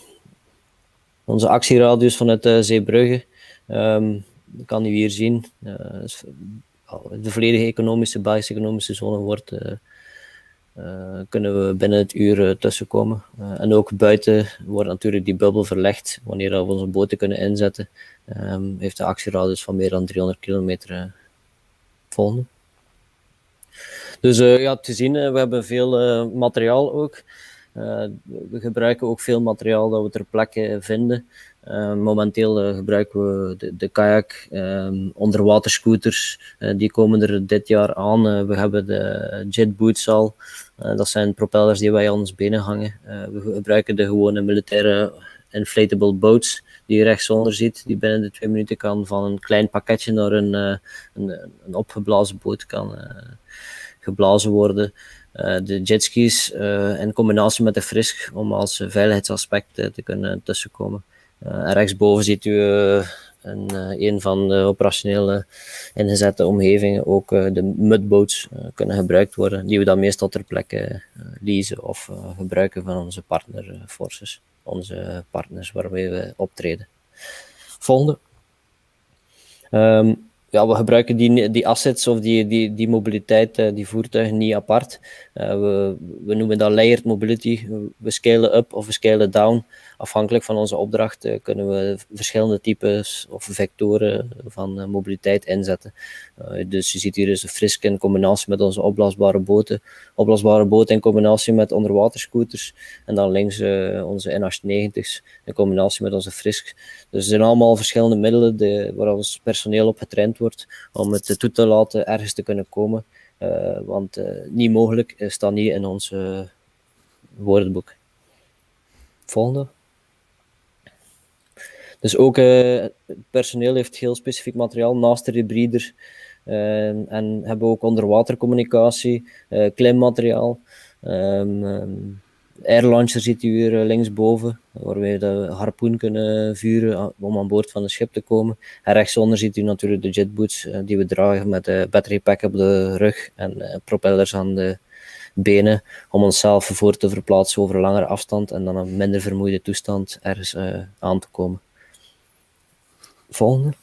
[SPEAKER 19] Onze actieradius vanuit Zeebrugge. Dat kan u hier zien. De volledige economische zone wordt, kunnen we binnen het uur tussenkomen. En ook buiten wordt natuurlijk die bubbel verlegd wanneer we onze boten kunnen inzetten. Heeft de actieradius van meer dan 300 kilometer. Volgende. Dus ja, te zien, we hebben veel materiaal ook. We gebruiken ook veel materiaal dat we ter plekke vinden. Momenteel gebruiken we de kajak, onderwaterscooters, die komen er dit jaar aan. We hebben de jetboots al, dat zijn propellers die wij aan ons benen hangen. We gebruiken de gewone militaire inflatable boats, die je rechtsonder ziet, die binnen de 2 minuten kan van een klein pakketje naar een opgeblazen boot kan geblazen worden. De jetskis in combinatie met de frisk om als veiligheidsaspect te kunnen tussenkomen. En rechtsboven ziet u een van de operationele ingezette omgevingen ook de mudboats kunnen gebruikt worden, die we dan meestal ter plekke leasen of gebruiken van onze partner forces, onze partners waarmee we optreden. Volgende. Ja, we gebruiken die assets of die mobiliteit, die voertuigen niet apart. We noemen dat layered mobility. We scalen up of we scalen down. Afhankelijk van onze opdracht kunnen we verschillende types of vectoren van mobiliteit inzetten. Dus je ziet hier dus een frisk in combinatie met onze opblaasbare boten. Opblaasbare boten in combinatie met onderwaterscooters. En dan links onze N890's in combinatie met onze frisk. Dus er zijn allemaal verschillende middelen waar ons personeel op getraind wordt om het toe te laten ergens te kunnen komen. Want niet mogelijk staat niet in ons woordenboek. Volgende. Dus ook het personeel heeft heel specifiek materiaal naast de rebreather. En hebben ook onderwatercommunicatie, klimmateriaal. Airlauncher ziet u hier linksboven, waar we de harpoen kunnen vuren om aan boord van het schip te komen. En rechtsonder ziet u natuurlijk de jetboots die we dragen met de battery pack op de rug en propellers aan de benen om onszelf voor te verplaatsen over een langere afstand en dan een minder vermoeide toestand ergens aan te komen. Volgende.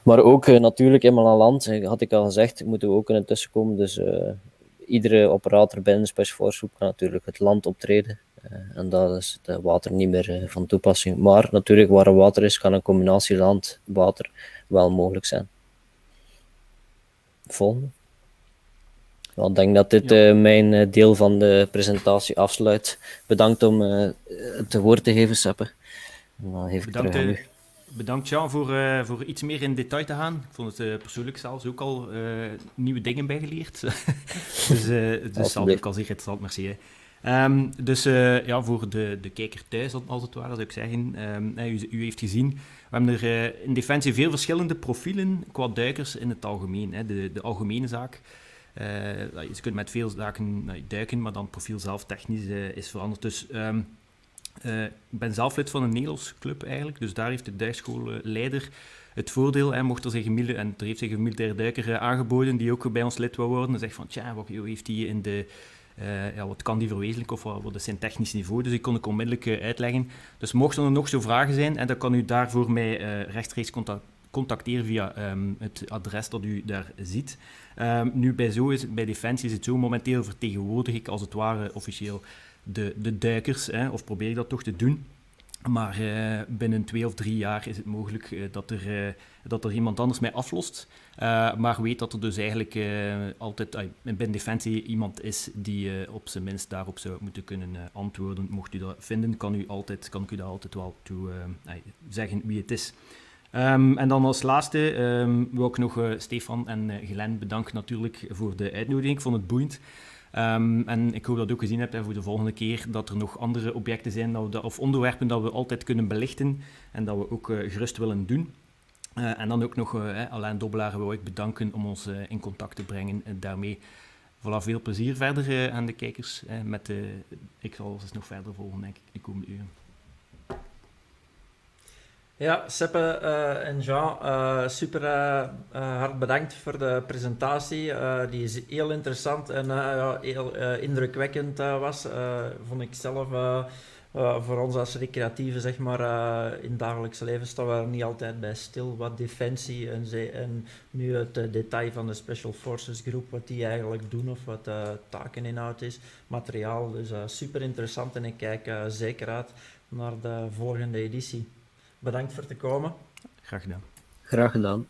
[SPEAKER 19] Maar ook natuurlijk eenmaal aan land, had ik al gezegd, moeten we ook kunnen tussenkomen. Dus iedere operator binnen de Special Force Groep kan natuurlijk het land optreden. En dat is het water niet meer van toepassing. Maar natuurlijk waar er water is, kan een combinatie land-water wel mogelijk zijn. Volgende. Wel, ik denk dat dit mijn deel van de presentatie afsluit. Bedankt om het woord te geven, Seppe. Dan geef ik terug aan u.
[SPEAKER 13] Bedankt Jean voor iets meer in detail te gaan. Ik vond het persoonlijk zelfs ook al nieuwe dingen bijgeleerd. Dus zal ook al zeer interessant, merci. Dus ja, voor de kijker thuis, als het ware, zou ik zeggen. U heeft gezien, we hebben er in Defensie veel verschillende profielen qua duikers in het algemeen. De algemene zaak. Je kunt met veel zaken duiken, maar dan het profiel zelf technisch is veranderd. Dus Ik ben zelf lid van een Nederlands club eigenlijk, dus daar heeft de duikschoolleider het voordeel, mocht er zich er heeft zich een militair duiker aangeboden die ook bij ons lid wou worden, en zegt van, tja, wat heeft hij in de... wat kan die verwezenlijken of wat is zijn technisch niveau? Dus ik kon ik onmiddellijk uitleggen. Dus mochten er nog zo vragen zijn, en dan kan u daarvoor mij rechtstreeks contacteren via het adres dat u daar ziet. Nu bij Defensie is het zo, momenteel vertegenwoordig ik als het ware officieel de duikers, of probeer ik dat toch te doen. Maar binnen 2 of 3 jaar is het mogelijk dat er iemand anders mij aflost. Maar weet dat er dus eigenlijk altijd binnen Defensie iemand is die op zijn minst daarop zou moeten kunnen antwoorden. Mocht u dat vinden, kan ik u daar altijd wel toe zeggen wie het is. En dan als laatste wil ik nog Stefan en Glenn bedanken natuurlijk voor de uitnodiging. Ik vond het boeiend. En ik hoop dat u ook gezien hebt voor de volgende keer dat er nog andere objecten zijn of onderwerpen dat we altijd kunnen belichten en dat we ook gerust willen doen. En dan ook nog Alain Dobbelaar wil ik bedanken om ons in contact te brengen. En daarmee veel plezier verder aan de kijkers. Ik zal eens nog verder volgen, denk ik, de komende uren.
[SPEAKER 1] Ja, Seppe en Jean, super hard bedankt voor de presentatie. Die is heel interessant en heel indrukwekkend was. Vond ik zelf voor ons als recreatieven, zeg maar, in het dagelijks leven staan we er niet altijd bij stil. Wat defensie en nu het detail van de Special Forces groep, wat die eigenlijk doen of wat takeninhoud is, materiaal. Dus super interessant en ik kijk zeker uit naar de volgende editie. Bedankt voor te komen.
[SPEAKER 13] Graag gedaan.
[SPEAKER 19] Graag gedaan.